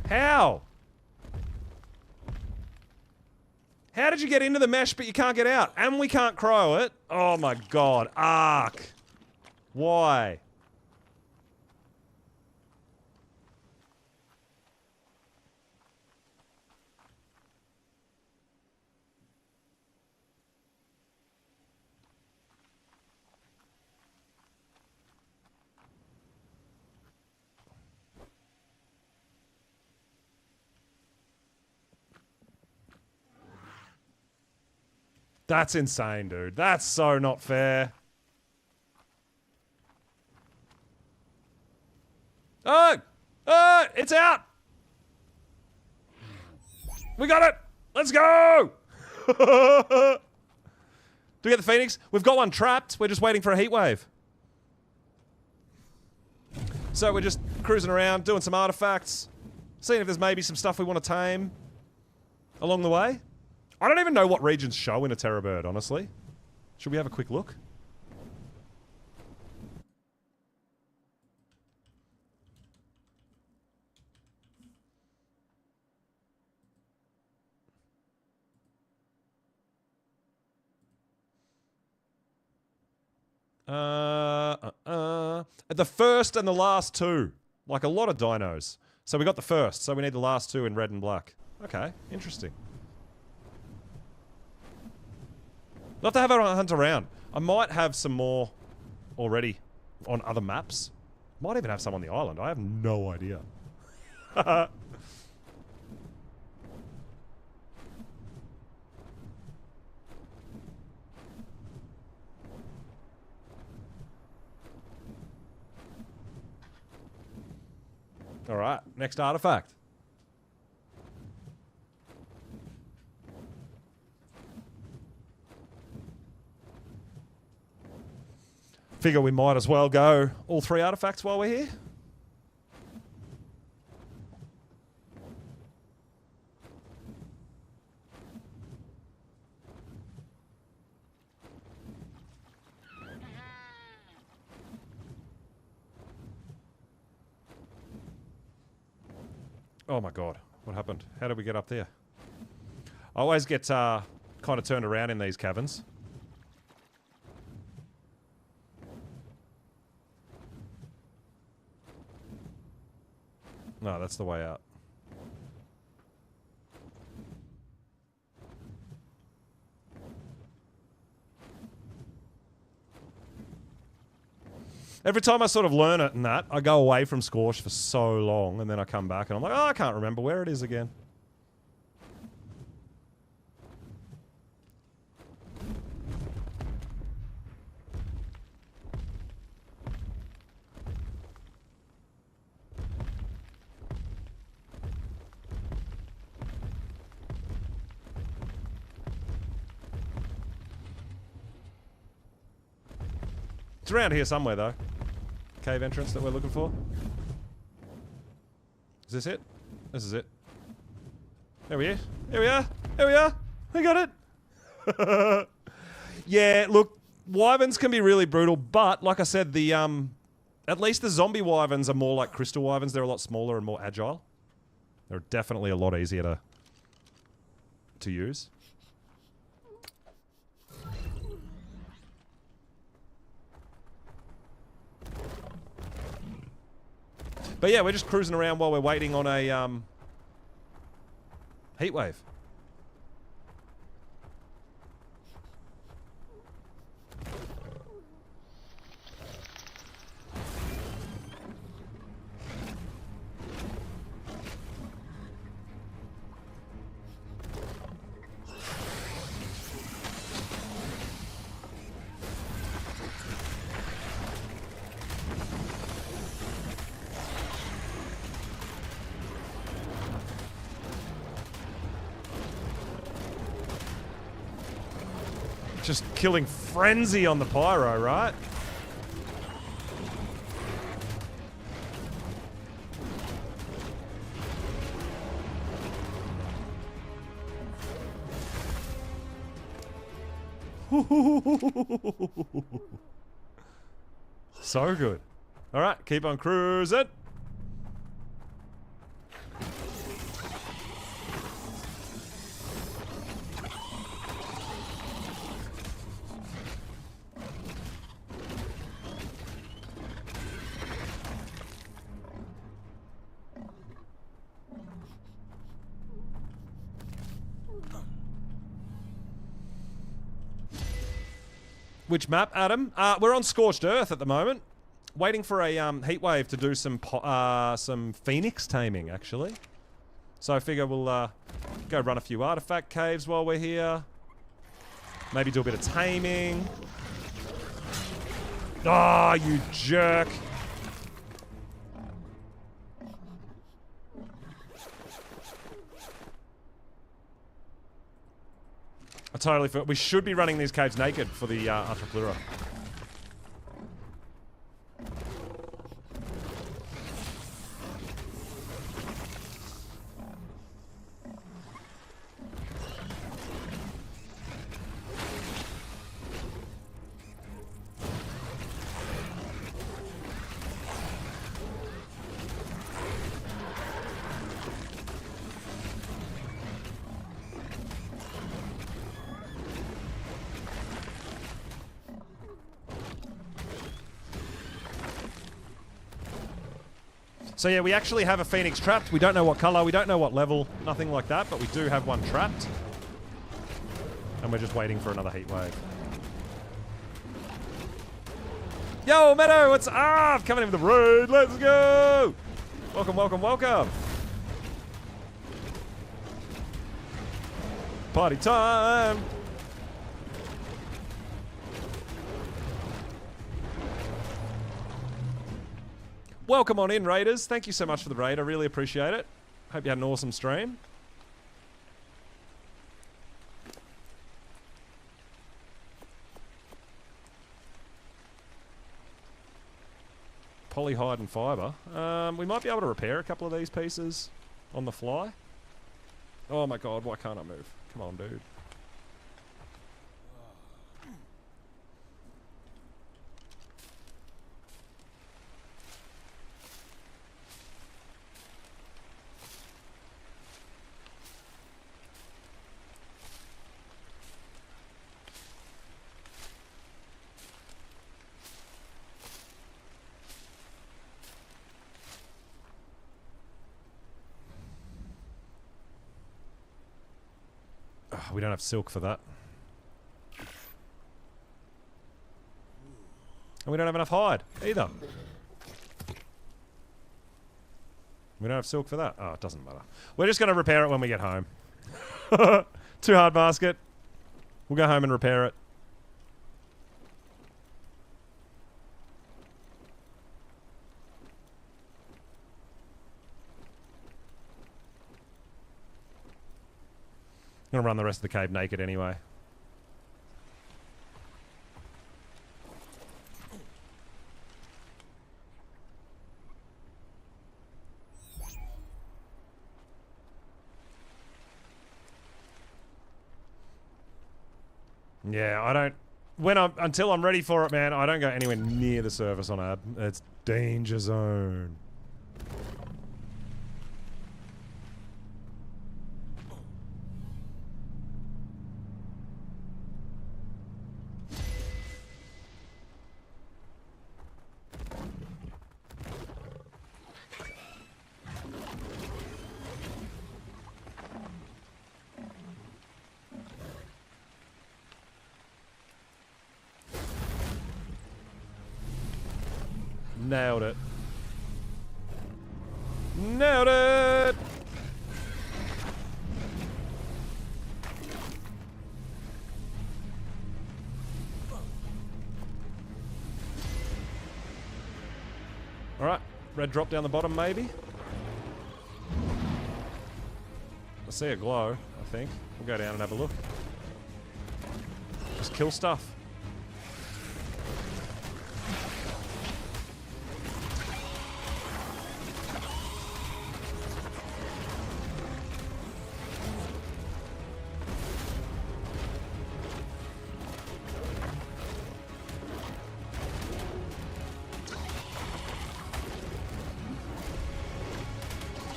Speaker 1: How? How did you get into the mesh but you can't get out? And we can't cryo it? Oh my god. Ark. Why? That's insane, dude. That's so not fair. Oh! Oh! It's out! We got it! Let's go! Do we get the Phoenix? We've got one trapped. We're just waiting for a heat wave. So we're just cruising around, doing some artifacts, seeing if there's maybe some stuff we want to tame along the way. I don't even know what regions show in a Terror Bird, honestly. Should we have a quick look? The first and the last two. Like a lot of dinos. So we got the first, so we need the last two in red and black. Okay, interesting. We'll have to have a hunt around. I might have some more already on other maps. Might even have some on the island. I have no idea. Alright, next artifact. Figure we might as well go all three artifacts while we're here. Oh my god, what happened? How did we get up there? I always get kind of turned around in these caverns. No, that's the way out. Every time I sort of learn it and that, I go away from Scorch for so long, and then I come back and I'm like, oh, I can't remember where it is again. It's around here somewhere, though. Cave entrance that we're looking for. Is this it? This is it. There we are. There we are. There we are. I got it. Yeah, look, wyverns can be really brutal, but like I said, the at least the zombie wyverns are more like crystal wyverns. They're a lot smaller and more agile. They're definitely a lot easier to use. But yeah, we're just cruising around while we're waiting on a heat wave. Just killing frenzy on the pyro, right? So good. All right, keep on cruising. Which map, Adam? We're on Scorched Earth at the moment, waiting for a heat wave to do some phoenix taming, actually. So I figure we'll go run a few artifact caves while we're here. Maybe do a bit of taming. Ah, you jerk! I totally forgot. We should be running these caves naked for the Ultraplura. So yeah, we actually have a phoenix trapped. We don't know what color, we don't know what level, nothing like that, but we do have one trapped. And we're just waiting for another heat wave. Yo, Meadow, what's up? Coming in with the raid, let's go! Welcome, welcome, welcome. Party time! Welcome on in, Raiders. Thank you so much for the raid. I really appreciate it. Hope you had an awesome stream. Polyhide and fiber. We might be able to repair a couple of these pieces on the fly. Oh my god, why can't I move? Come on, dude. We don't have silk for that. And we don't have enough hide, either. We don't have silk for that. Oh, it doesn't matter. We're just going to repair it when we get home. Too hard basket. We'll go home and repair it. I'm gonna run the rest of the cave naked anyway. Yeah, I don't... Until I'm ready for it, man, I don't go anywhere near the surface on Ab. It's danger zone. Nailed it. Nailed it! Alright, red drop down the bottom maybe? I see a glow, I think. We'll go down and have a look. Just kill stuff.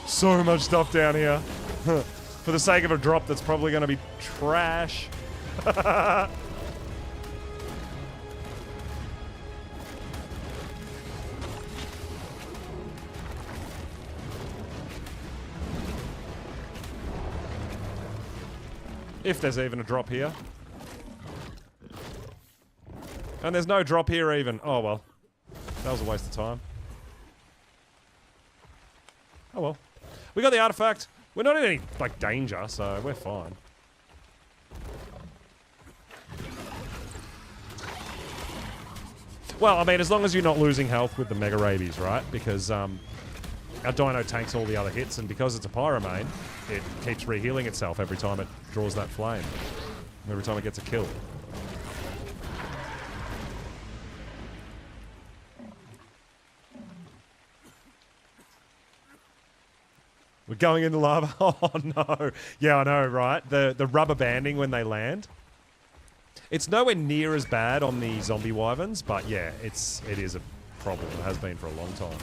Speaker 1: So much stuff down here. For the sake of a drop that's probably going to be trash. If there's even a drop here. And there's no drop here even. Oh well. That was a waste of time. Oh well. We got the artifact. We're not in any, like, danger, so we're fine. Well, I mean, as long as you're not losing health with the Mega Rabies, right? Because, our Dino tanks all the other hits, and because it's a Pyromane, it keeps rehealing itself every time it draws that flame. Every time it gets a kill. We're going into lava. Oh no. Yeah, I know, right? The rubber banding when they land. It's nowhere near as bad on the zombie wyverns, but yeah, it is a problem. It has been for a long time.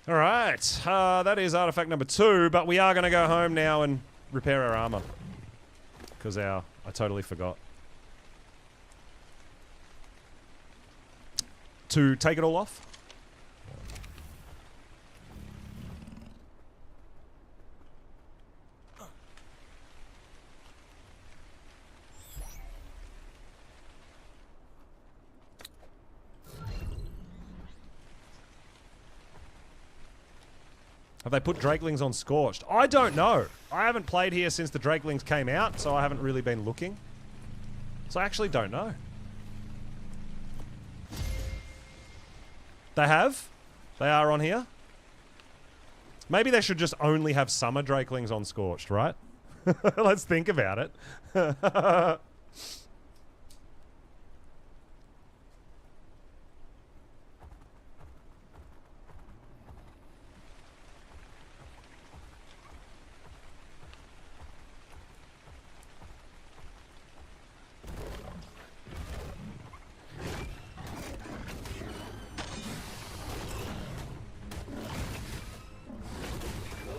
Speaker 1: Alright, that is artifact number 2, but we are going to go home now and repair our armor. Because I totally forgot. To take it all off. Have they put Drakelings on Scorched? I don't know. I haven't played here since the Drakelings came out, so I haven't really been looking. So I actually don't know. They have? They are on here? Maybe they should just only have summer Drakelings on Scorched, right? Let's think about it.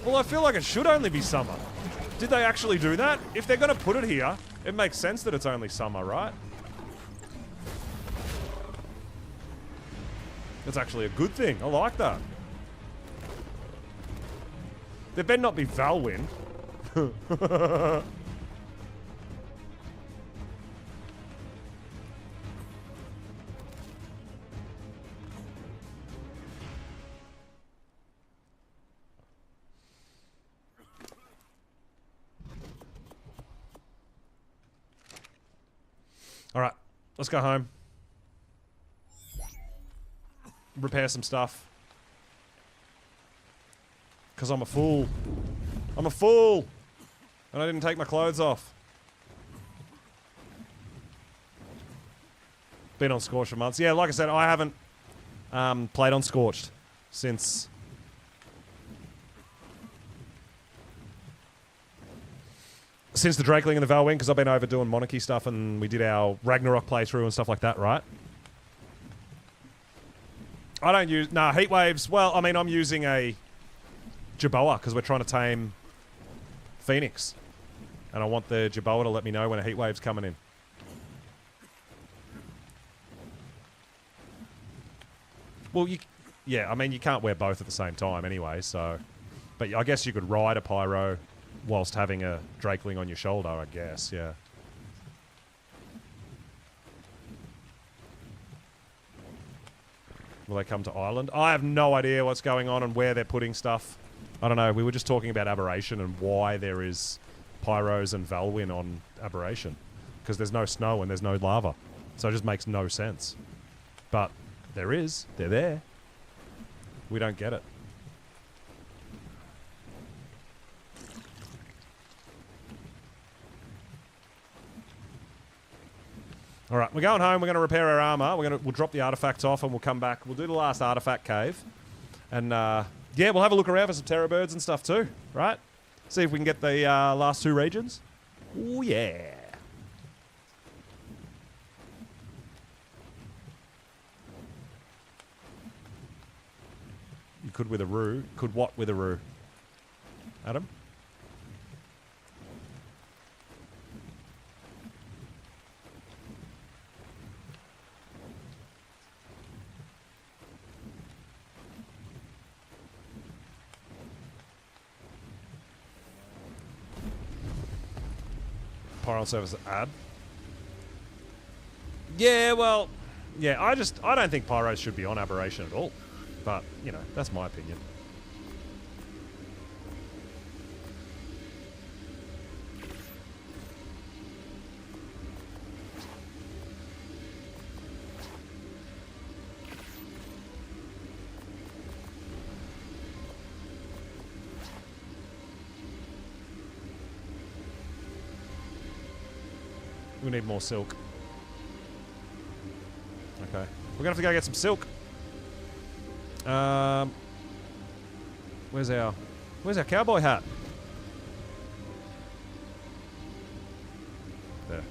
Speaker 1: Well, I feel like it should only be summer. Did they actually do that? If they're going to put it here, it makes sense that it's only summer, right? That's actually a good thing. I like that. There better not be Valwind. Alright, let's go home. Repair some stuff. Because I'm a fool. I'm a fool! And I didn't take my clothes off. Been on Scorched for months. Yeah, like I said, I haven't played on Scorched since... Since the Drakeling and the Valwing, because I've been over doing Monarchy stuff and we did our Ragnarok playthrough and stuff like that, right? I don't use... Nah, heat waves... Well, I mean, I'm using a Jerboa because we're trying to tame Phoenix. And I want the Jerboa to let me know when a heat wave's coming in. Well, yeah, I mean, you can't wear both at the same time anyway, so... But I guess you could ride a Pyro whilst having a Drakeling on your shoulder, I guess, yeah. Will they come to Ireland? I have no idea what's going on and where they're putting stuff. I don't know. We were just talking about Aberration and why there is Pyros and Valwyn on Aberration. Because there's no snow and there's no lava. So it just makes no sense. But there is. They're there. We don't get it. All right, we're going home. We're going to repair our armor. We'll drop the artifacts off, and we'll come back. We'll do the last artifact cave, and yeah, we'll have a look around for some terror birds and stuff too. Right? See if we can get the last 2 regions. Oh yeah. You could with a roo. Could what with a roo? Adam? Pyro service ad. Yeah, well, yeah, I don't think Pyros should be on Aberration at all. But, you know, that's my opinion. We need more silk. Okay. We're gonna have to go get some silk. Where's our cowboy hat? There.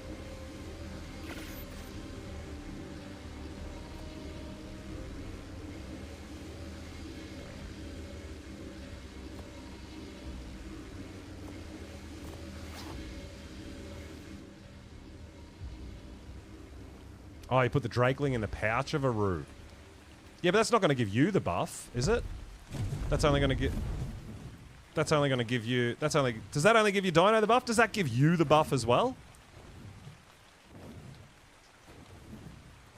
Speaker 1: Oh, you put the Drakeling in the pouch of a Roo. Yeah, but that's not going to give you the buff, is it? That's only going to get... That's only going to give you... That's only... Does that only give you Dino the buff? Does that give you the buff as well?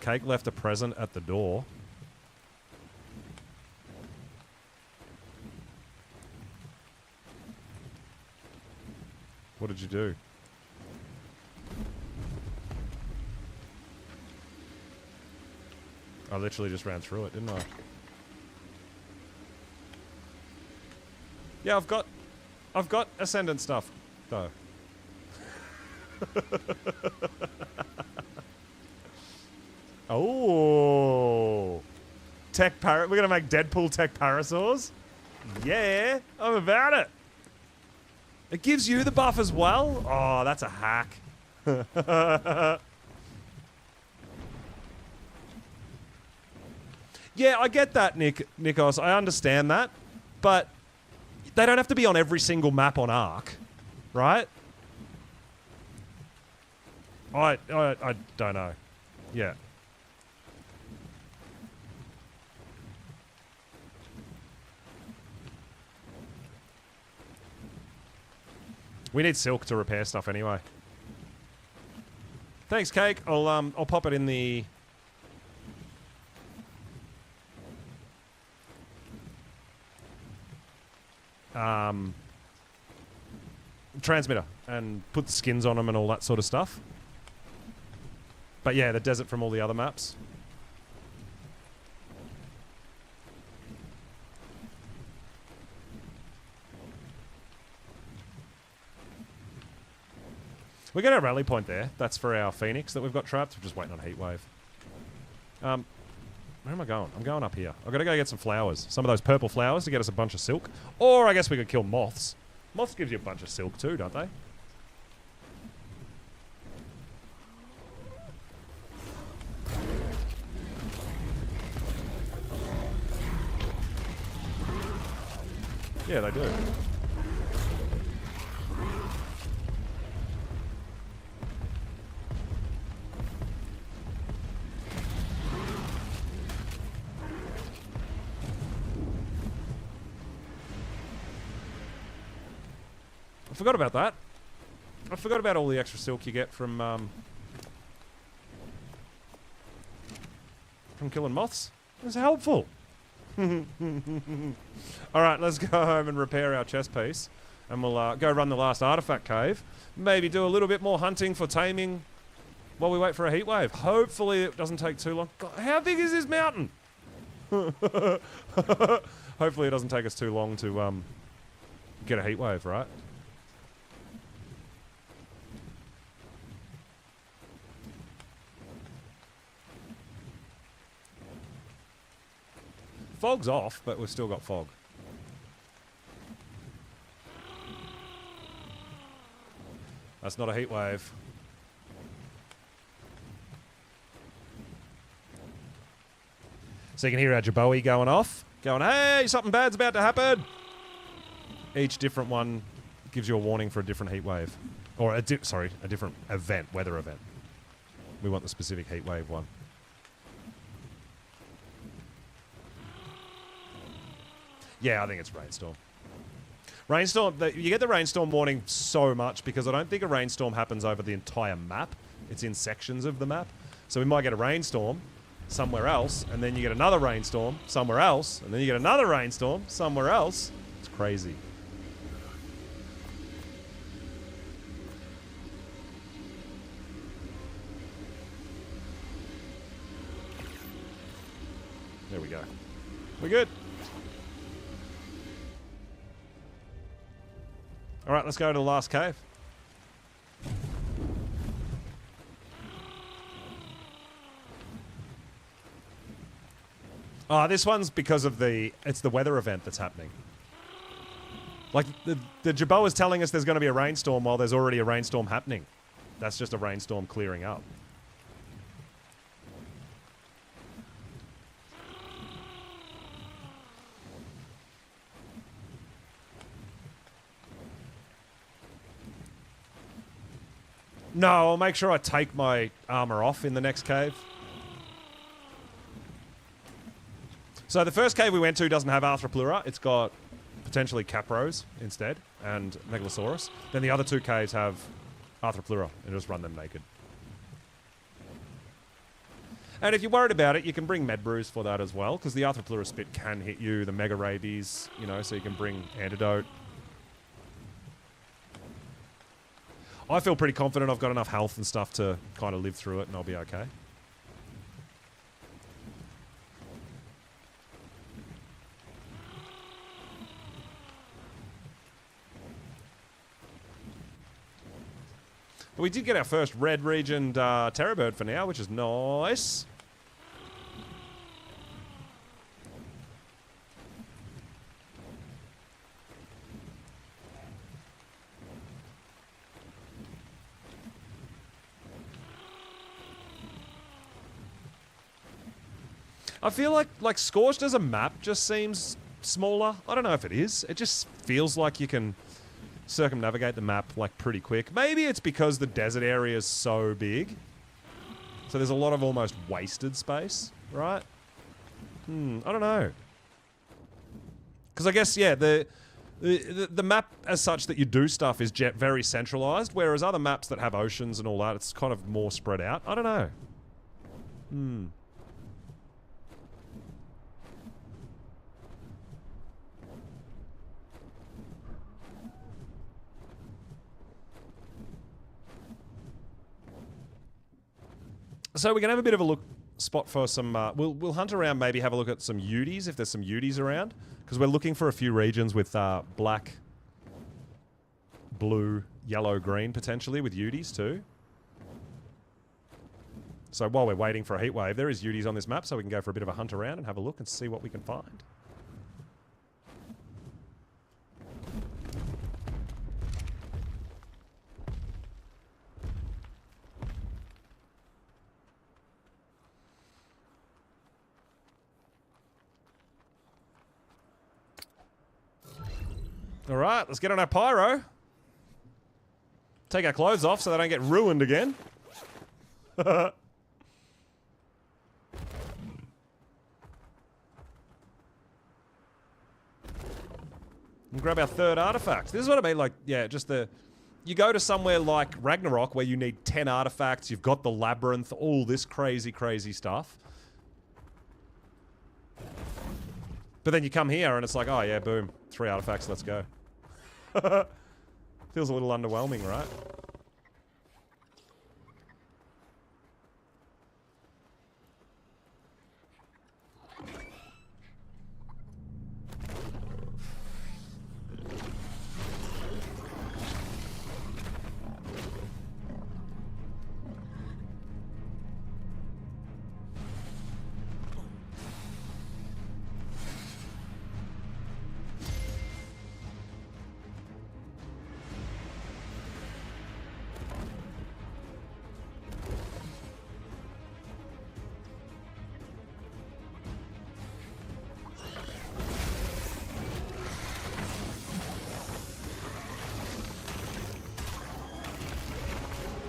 Speaker 1: Cake left a present at the door. What did you do? I literally just ran through it, didn't I? Yeah, I've got Ascendant stuff, though. Oh, we're gonna make Deadpool tech parasaurs. Yeah, I'm about it. It gives you the buff as well. Oh, that's a hack. Yeah, I get that, Nikos. I understand that, but they don't have to be on every single map on Ark, right? I don't know. Yeah. We need silk to repair stuff anyway. Thanks, Cake. I'll pop it in the... transmitter and put the skins on them and all that sort of stuff. But yeah, the desert from all the other maps. We got our rally point there. That's for our Phoenix that we've got trapped. We're just waiting on Heatwave. Where am I going? I'm going up here. I've got to go get some flowers. Some of those purple flowers to get us a bunch of silk. Or I guess we could kill moths. Moths gives you a bunch of silk too, don't they? Yeah, they do. I forgot about that. I forgot about all the extra silk you get from killing moths. It's helpful. Alright, let's go home and repair our chest piece. And we'll go run the last artifact cave. Maybe do a little bit more hunting for taming while we wait for a heat wave. Hopefully it doesn't take too long. God, how big is this mountain? Hopefully it doesn't take us too long to get a heat wave, right? Fog's off, but we've still got fog. That's not a heat wave. So you can hear our Jaboe going off. Going, hey, something bad's about to happen. Each different one gives you a warning for a different heat wave. Or, a different event, weather event. We want the specific heat wave one. Yeah, I think it's rainstorm. Rainstorm, you get the rainstorm warning so much because I don't think a rainstorm happens over the entire map. It's in sections of the map. So we might get a rainstorm somewhere else, and then you get another rainstorm somewhere else, and then you get another rainstorm somewhere else. It's crazy. There we go. We're good. All right, let's go to the last cave. Oh, this one's because of it's the weather event that's happening. Like, the Jabot is telling us there's going to be a rainstorm while there's already a rainstorm happening. That's just a rainstorm clearing up. No, I'll make sure I take my armor off in the next cave. So the first cave we went to doesn't have Arthropleura. It's got potentially Capros instead and Megalosaurus. Then the other two caves have Arthropleura and just run them naked. And if you're worried about it, you can bring Medbrews for that as well, because the Arthropleura spit can hit you, the Mega Rabies, you know, so you can bring Antidote. I feel pretty confident I've got enough health and stuff to kind of live through it and I'll be okay. But we did get our first red regioned Terror Bird for now, which is nice. I feel like Scorched as a map just seems smaller. I don't know if it is. It just feels like you can circumnavigate the map like pretty quick. Maybe it's because the desert area is so big. So there's a lot of almost wasted space, right? I don't know. Because I guess, yeah, the map as such that you do stuff is very centralized, whereas other maps that have oceans and all that, it's kind of more spread out. I don't know. So we're going to have a bit of a look spot for some... we'll hunt around, maybe have a look at some Uties, if there's some Uties around. Because we're looking for a few regions with black, blue, yellow, green, potentially, with Uties too. So while we're waiting for a heat wave, there is Uties on this map, so we can go for a bit of a hunt around and have a look and see what we can find. Alright, let's get on our pyro. Take our clothes off so they don't get ruined again. And grab our third artifact. This is what I mean, like, yeah, just the... You go to somewhere like Ragnarok where you need 10 artifacts, you've got the labyrinth, all this crazy, crazy stuff. But then you come here and it's like, oh yeah, boom, 3 artifacts, let's go. Feels a little underwhelming, right?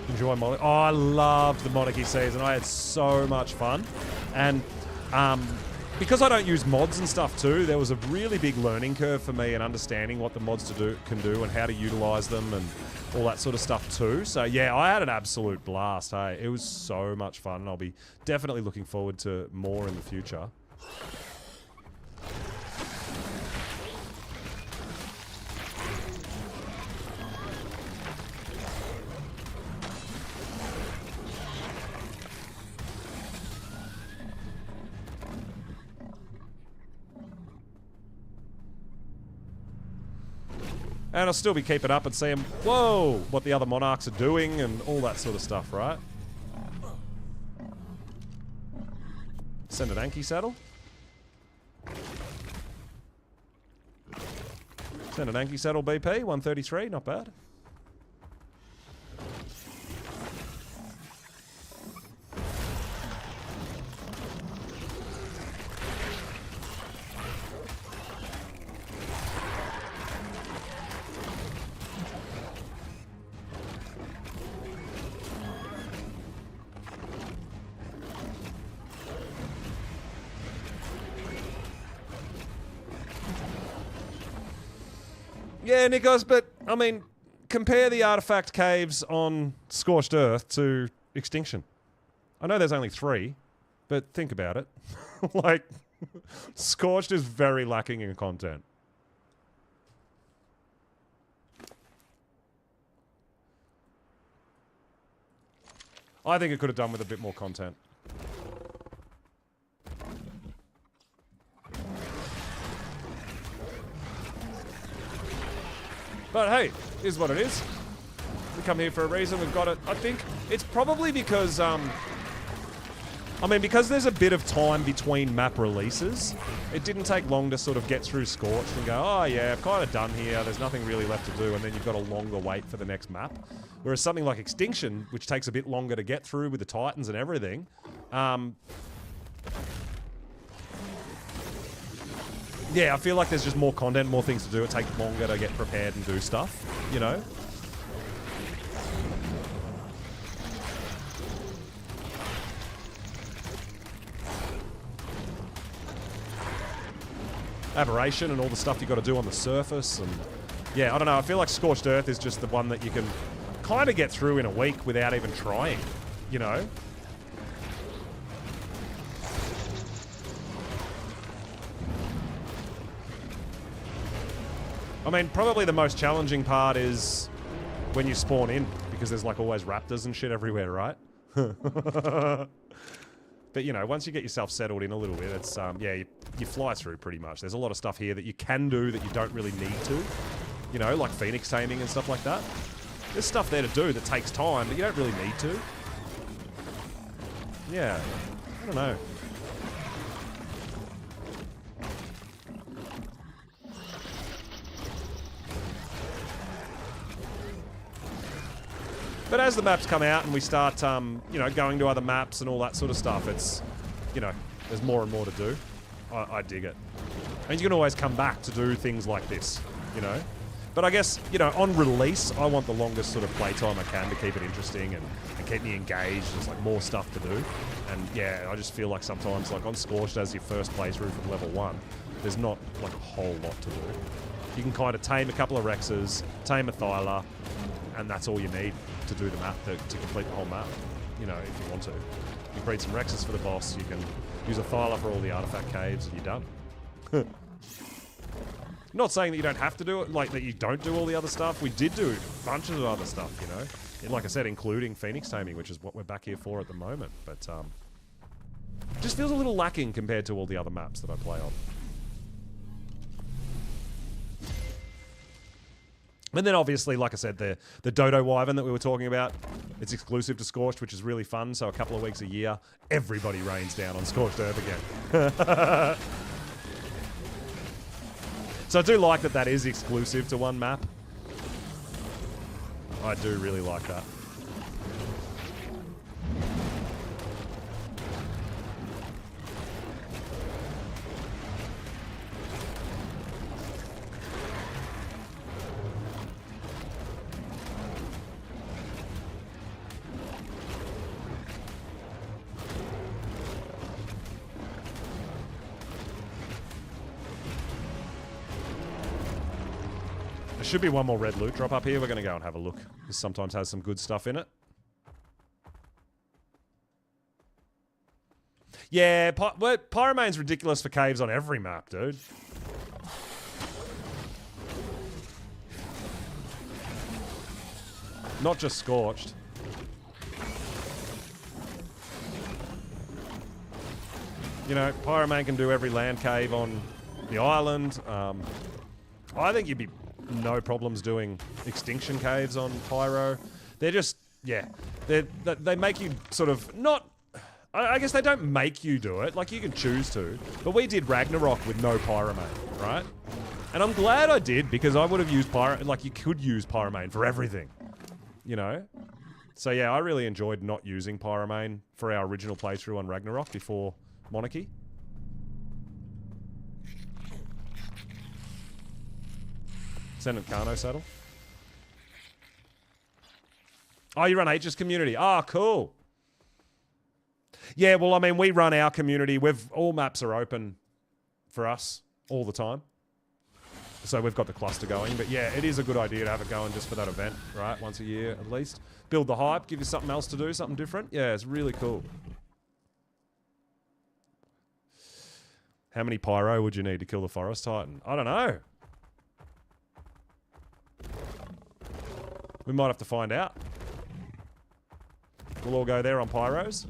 Speaker 1: Enjoy Monarchy. Oh, I loved the Monarchy season. I had so much fun. And because I don't use mods and stuff too, there was a really big learning curve for me and understanding what the mods can do and how to utilize them and all that sort of stuff too. So yeah, I had an absolute blast. Hey, it was so much fun and I'll be definitely looking forward to more in the future. And I'll still be keeping up and seeing, whoa, what the other monarchs are doing and all that sort of stuff, right? Send an Anki saddle. Send an Anki saddle BP, 133, not bad. Yeah, Nikos, but, I mean, compare the artifact caves on Scorched Earth to Extinction. I know there's only 3, but think about it. Like, Scorched is very lacking in content. I think it could have done with a bit more content. But hey, is what it is. We come here for a reason. We've got it. I think it's probably because, I mean, because there's a bit of time between map releases, it didn't take long to sort of get through Scorched and go, oh yeah, I've kind of done here. There's nothing really left to do. And then you've got a longer wait for the next map. Whereas something like Extinction, which takes a bit longer to get through with the Titans and everything, yeah, I feel like there's just more content, more things to do. It takes longer to get prepared and do stuff, you know? Aberration and all the stuff you got to do on the surface. And yeah, I don't know. I feel like Scorched Earth is just the one that you can kind of get through in a week without even trying, you know? I mean, probably the most challenging part is when you spawn in, because there's like always raptors and shit everywhere, right? But, you know, once you get yourself settled in a little bit, it's, yeah, you fly through pretty much. There's a lot of stuff here that you can do that you don't really need to. You know, like Phoenix taming and stuff like that. There's stuff there to do that takes time, but you don't really need to. Yeah, I don't know. But as the maps come out and we start, you know, going to other maps and all that sort of stuff, it's, you know, there's more and more to do. I dig it. And you can always come back to do things like this, you know. But I guess, you know, on release, I want the longest sort of playtime I can to keep it interesting and keep me engaged. There's like more stuff to do. And yeah, I just feel like sometimes, like on Scorched as your first playthrough from level 1, there's not like a whole lot to do. You can kind of tame a couple of Rexes, tame a Thyla, and that's all you need to do the map, to complete the whole map, you know, if you want to. You breed some Rexes for the boss, you can use a Thyla for all the artifact caves, and you're done. Not saying that you don't have to do it, like that you don't do all the other stuff. We did do bunches of other stuff, you know. And like I said, including Phoenix taming, which is what we're back here for at the moment. But just feels a little lacking compared to all the other maps that I play on. And then obviously, like I said, the Dodo Wyvern that we were talking about, it's exclusive to Scorched, which is really fun. So a couple of weeks a year, everybody rains down on Scorched Earth again. So I do like that that is exclusive to one map. I do really like that. There should be one more red loot drop up here. We're going to go and have a look. This sometimes has some good stuff in it. Yeah, Pyromane's ridiculous for caves on every map, dude. Not just Scorched. You know, Pyromane can do every land cave on the island. I think you'd be no problems doing extinction caves on Pyro. They're just, yeah, they make you sort of not, I guess they don't make you do it, like you can choose to, but we did Ragnarok with no Pyromane, right? And I'm glad I did, because I would have used like you could use Pyromane for everything, you know? So yeah, I really enjoyed not using Pyromane for our original playthrough on Ragnarok before Monarchy. Ascendant Kano saddle. Oh, you run H's community. Oh, cool. Yeah, well, I mean, we run our community. All maps are open for us all the time. So we've got the cluster going. But yeah, it is a good idea to have it going just for that event, right? Once a year at least. Build the hype, give you something else to do, something different. Yeah, it's really cool. How many pyro would you need to kill the Forest Titan? I don't know. We might have to find out. We'll all go there on pyros.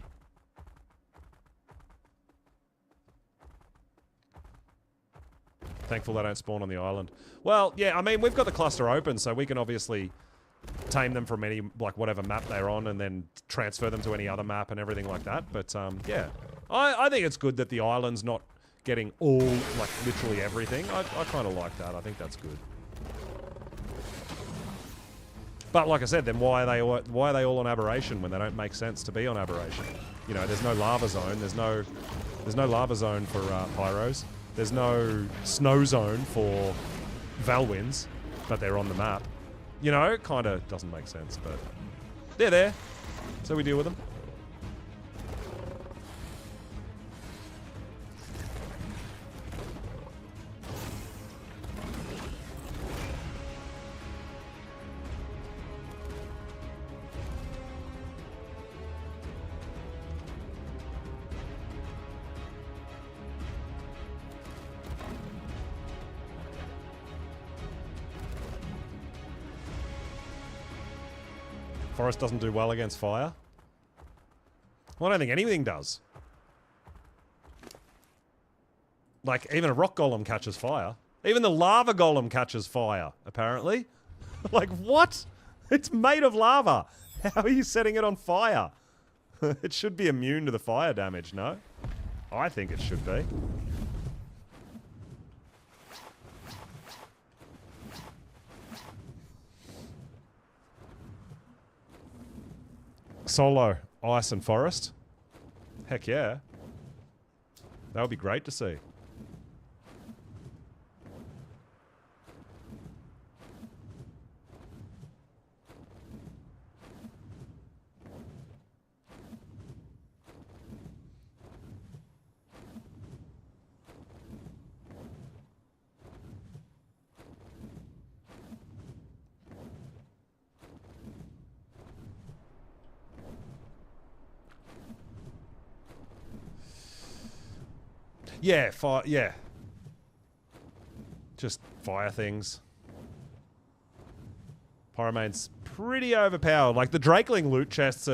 Speaker 1: Thankful they don't spawn on the island. Well, yeah, I mean, we've got the cluster open, so we can obviously tame them from any, like, whatever map they're on and then transfer them to any other map and everything like that. But, yeah. I think it's good that the island's not getting all, like, literally everything. I kind of like that. I think that's good. But like I said, then why are they all on Aberration when they don't make sense to be on Aberration? You know, there's no lava zone. There's no lava zone for pyros. There's no snow zone for Valwins, but they're on the map. You know, it kind of doesn't make sense, but they're there, so we deal with them. Forest doesn't do well against fire. Well, I don't think anything does. Like, even a rock golem catches fire. Even the lava golem catches fire, apparently. Like, what? It's made of lava. How are you setting it on fire? It should be immune to the fire damage, no? I think it should be. Solo, ice and forest. Heck yeah. That would be great to see. Yeah, fire. Yeah. Just fire things. Pyromane's pretty overpowered. Like, the Drakeling loot chests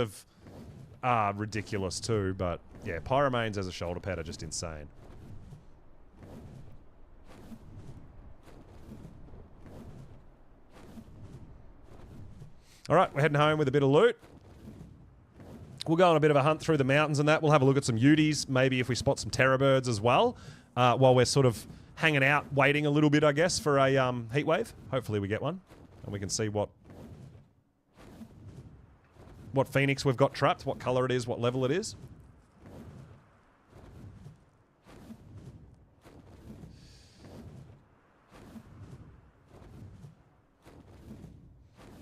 Speaker 1: are ridiculous too, but yeah, Pyromanes as a shoulder pad are just insane. Alright, we're heading home with a bit of loot. We'll go on a bit of a hunt through the mountains and that. We'll have a look at some Uties, maybe if we spot some terror birds as well, while we're sort of hanging out, waiting a little bit, I guess, for a heat wave. Hopefully we get one, and we can see what Phoenix we've got trapped, what color it is, what level it is.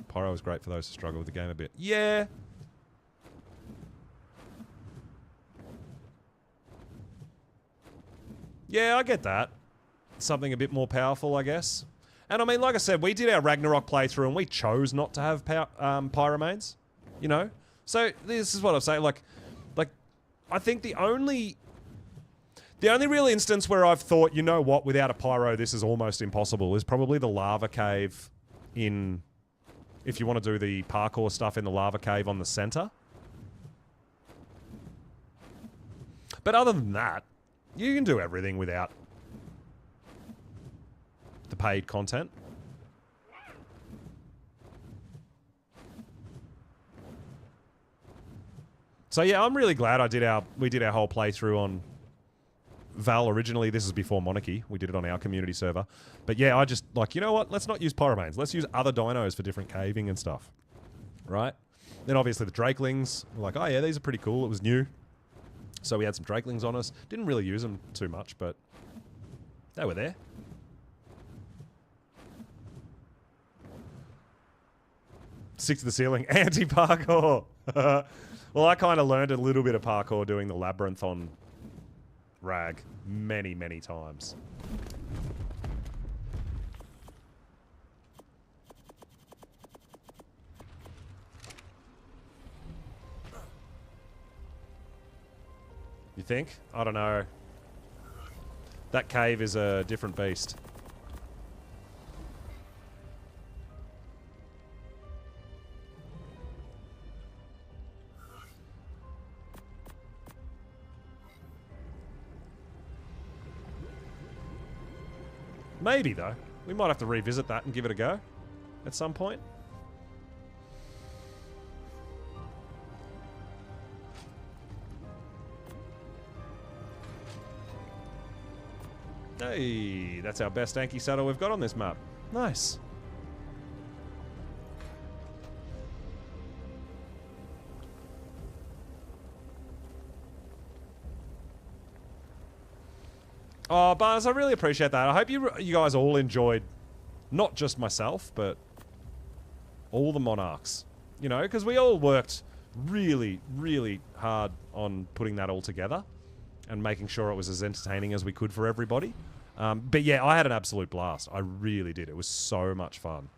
Speaker 1: Pyro is great for those who struggle with the game a bit. Yeah. Yeah, I get that. Something a bit more powerful, I guess. And I mean, like I said, we did our Ragnarok playthrough and we chose not to have Pyromanes, you know? So this is what I'm saying, like I think the only real instance where I've thought, you know what, without a Pyro this is almost impossible is probably the lava cave in, if you want to do the parkour stuff in the lava cave on the center. But other than that, you can do everything without the paid content. So yeah, I'm really glad we did our whole playthrough on Val originally. This is before Monarchy. We did it on our community server. But yeah, I just like, you know what? Let's not use Pyromanes. Let's use other dinos for different caving and stuff. Right? Then obviously the Drakelings. We're like, oh yeah, these are pretty cool. It was new. So we had some Drakelings on us. Didn't really use them too much, but they were there. Stick to the ceiling. Anti-parkour. Well, I kind of learned a little bit of parkour doing the labyrinth on Rag many, many times. You think? I don't know. That cave is a different beast. Maybe, though. We might have to revisit that and give it a go at some point. Hey, that's our best Anki saddle we've got on this map. Nice. Oh, Barnes, I really appreciate that. I hope you guys all enjoyed, not just myself, but all the Monarchs. You know, because we all worked really, really hard on putting that all together and making sure it was as entertaining as we could for everybody. But yeah, I had an absolute blast. I really did. It was so much fun.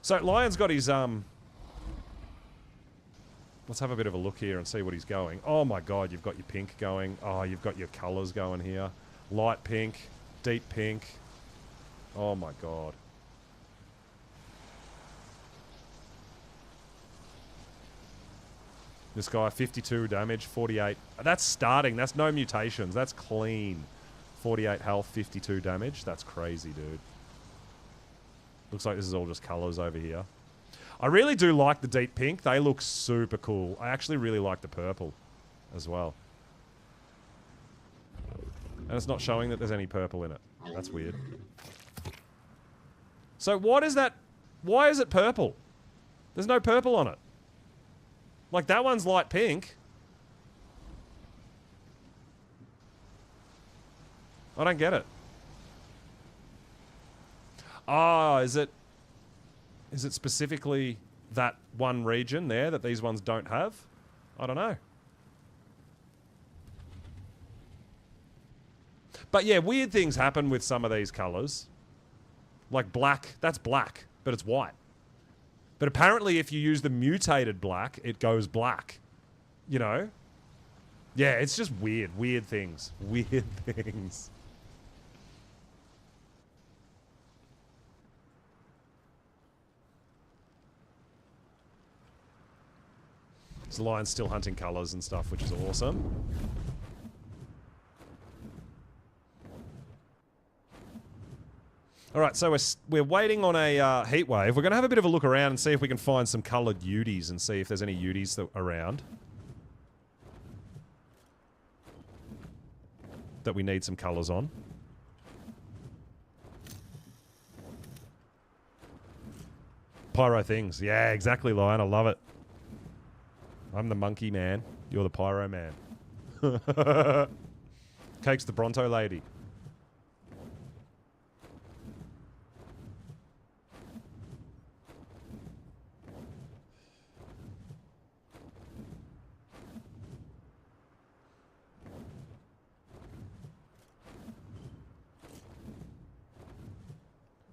Speaker 1: So Lion's got his let's have a bit of a look here and see what he's going. Oh my god, you've got your pink going. Oh, you've got your colours going here. Light pink, deep pink. Oh my god. This guy, 52 damage, 48. That's starting. That's no mutations. That's clean. 48 health, 52 damage. That's crazy, dude. Looks like this is all just colors over here. I really do like the deep pink. They look super cool. I actually really like the purple as well. And it's not showing that there's any purple in it. That's weird. So what is that? Why is it purple? There's no purple on it. Like, that one's light pink. I don't get it. Ah, is it specifically that one region there that these ones don't have? I don't know. But yeah, weird things happen with some of these colors. Like black, that's black, but it's white. But apparently if you use the mutated black, it goes black. You know? Yeah, it's just weird. Weird things. Weird things. This lion's still hunting colors and stuff, which is awesome. Alright, so we're waiting on a heat wave. We're going to have a bit of a look around and see if we can find some coloured Uties and see if there's any Uties around that we need some colours on. Pyro things. Yeah, exactly, Lion. I love it. I'm the monkey man. You're the pyro man. Cake's the Bronto lady.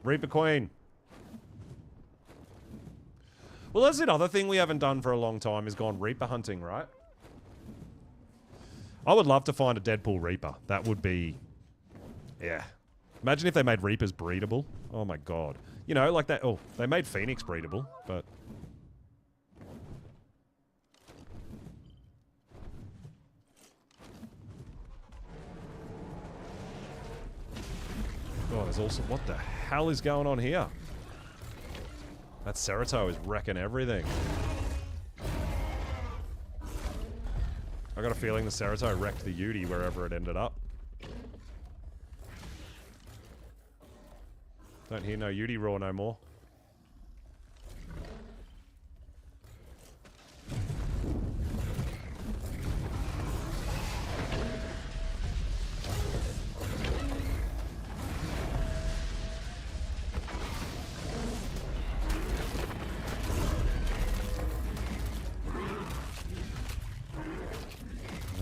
Speaker 1: Reaper Queen. Well, that's another thing we haven't done for a long time is gone Reaper hunting, right? I would love to find a Deadpool Reaper. That would be... Yeah. Imagine if they made Reapers breedable. Oh my god. You know, like that... Oh, they made Phoenix breedable, but... Oh, there's also... What the hell is going on here? That Cerato is wrecking everything. I got a feeling the Cerato wrecked the Uti wherever it ended up. Don't hear no Uti roar no more.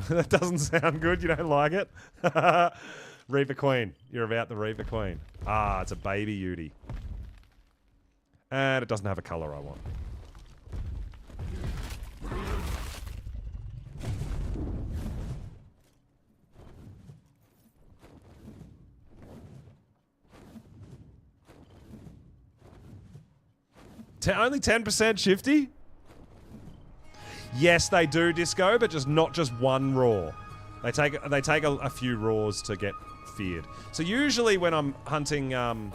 Speaker 1: That doesn't sound good. You don't like it? Reaper Queen. You're about the Reaper Queen. Ah, it's a baby Uti. And it doesn't have a color I want. Only 10% shifty? Yes, they do disco, but just not just one roar. They take a few roars to get feared. So usually when I'm hunting, I'll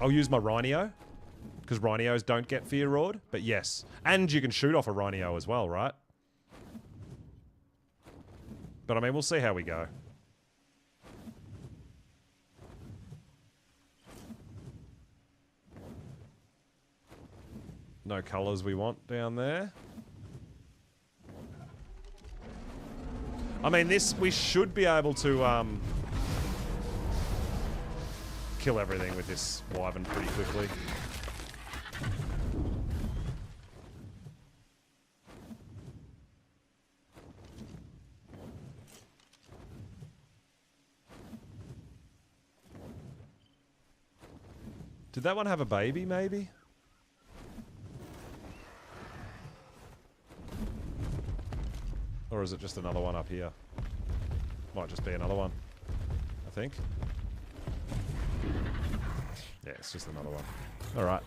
Speaker 1: use my Rhinio, because Rhinios don't get fear roared. But yes, and you can shoot off a Rhinio as well, right? But I mean, we'll see how we go. No colours we want down there. I mean, this, we should be able to kill everything with this Wyvern pretty quickly. Did that one have a baby, maybe? Or is it just another one up here? Might just be another one, I think. Yeah, it's just another one. Alright.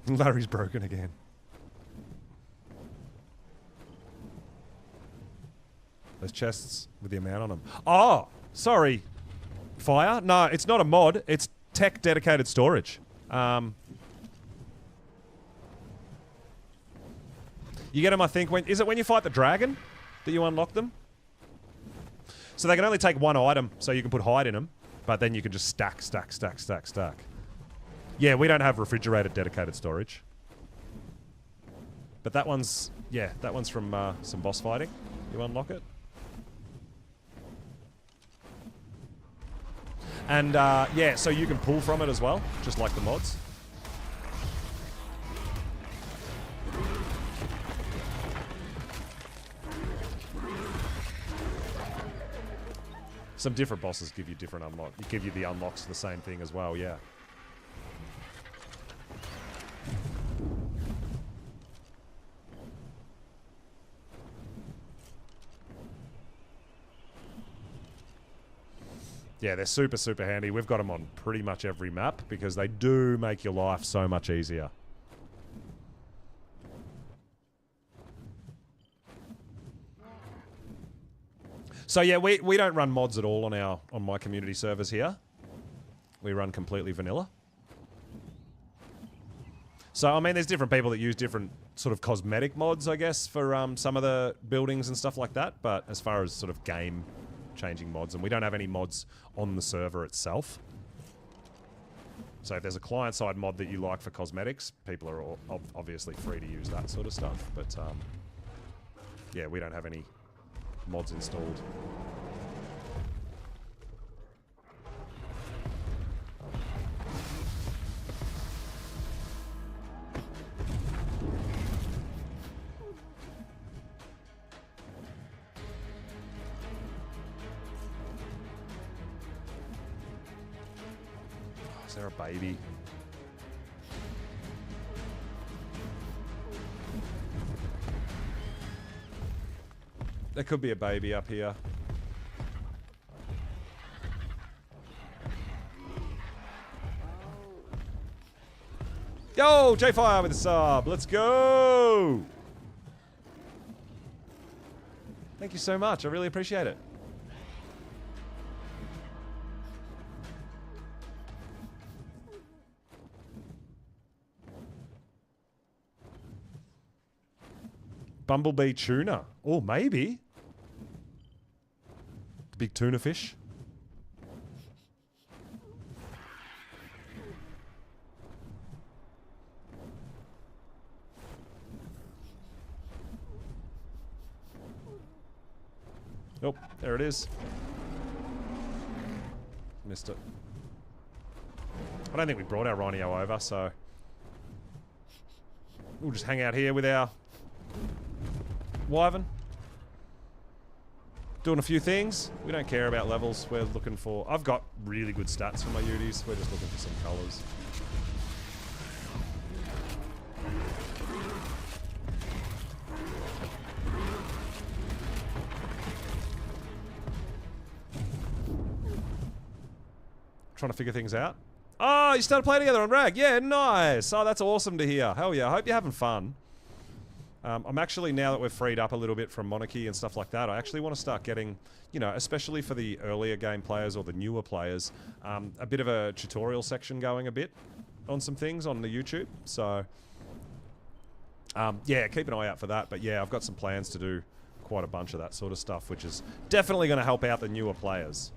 Speaker 1: Larry's broken again. Those chests with the amount on them. Oh, sorry. Fire? No, it's not a mod. It's tech dedicated storage. You get them, I think, is it when you fight the dragon that you unlock them? So they can only take one item, so you can put hide in them, but then you can just stack. Yeah, we don't have refrigerated dedicated storage. But that one's, yeah, that one's from some boss fighting. You unlock it. And, yeah, so you can pull from it as well, just like the mods. Some different bosses give you different unlocks. Give you the unlocks to the same thing as well, yeah. Yeah, they're super, super handy. We've got them on pretty much every map because they do make your life so much easier. So yeah, we don't run mods at all on my community servers here. We run completely vanilla. So I mean, there's different people that use different sort of cosmetic mods, I guess, for some of the buildings and stuff like that. But as far as sort of game changing mods, and we don't have any mods on the server itself. So if there's a client-side mod that you like for cosmetics, people are all obviously free to use that sort of stuff. But yeah, we don't have any mods installed. Oh, is there a baby? There could be a baby up here. Yo, J-Fire with a sub. Let's go. Thank you so much. I really appreciate it. Bumblebee tuna. Oh, maybe. The big tuna fish. Oh, there it is. Missed it. I don't think we brought our Rhino over, so we'll just hang out here with our Wyvern. Doing a few things. We don't care about levels. We're looking for... I've got really good stats for my Uties. We're just looking for some colours. Trying to figure things out. Oh, you started playing together on Rag. Yeah, nice. Oh, that's awesome to hear. Hell yeah. I hope you're having fun. I'm actually, now that we've freed up a little bit from Monarchy and stuff like that, I actually want to start getting, you know, especially for the earlier game players or the newer players, a bit of a tutorial section going a bit on some things on the YouTube. So, yeah, keep an eye out for that. But yeah, I've got some plans to do quite a bunch of that sort of stuff, which is definitely going to help out the newer players.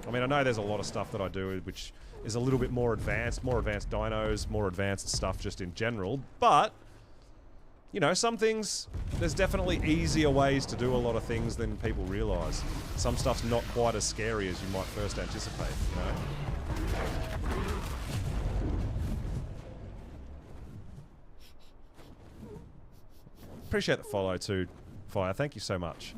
Speaker 1: I mean, I know there's a lot of stuff that I do which is a little bit more advanced dinos, more advanced stuff just in general, but... You know, some things, there's definitely easier ways to do a lot of things than people realise. Some stuff's not quite as scary as you might first anticipate, you know? Appreciate the follow too, Fire. Thank you so much.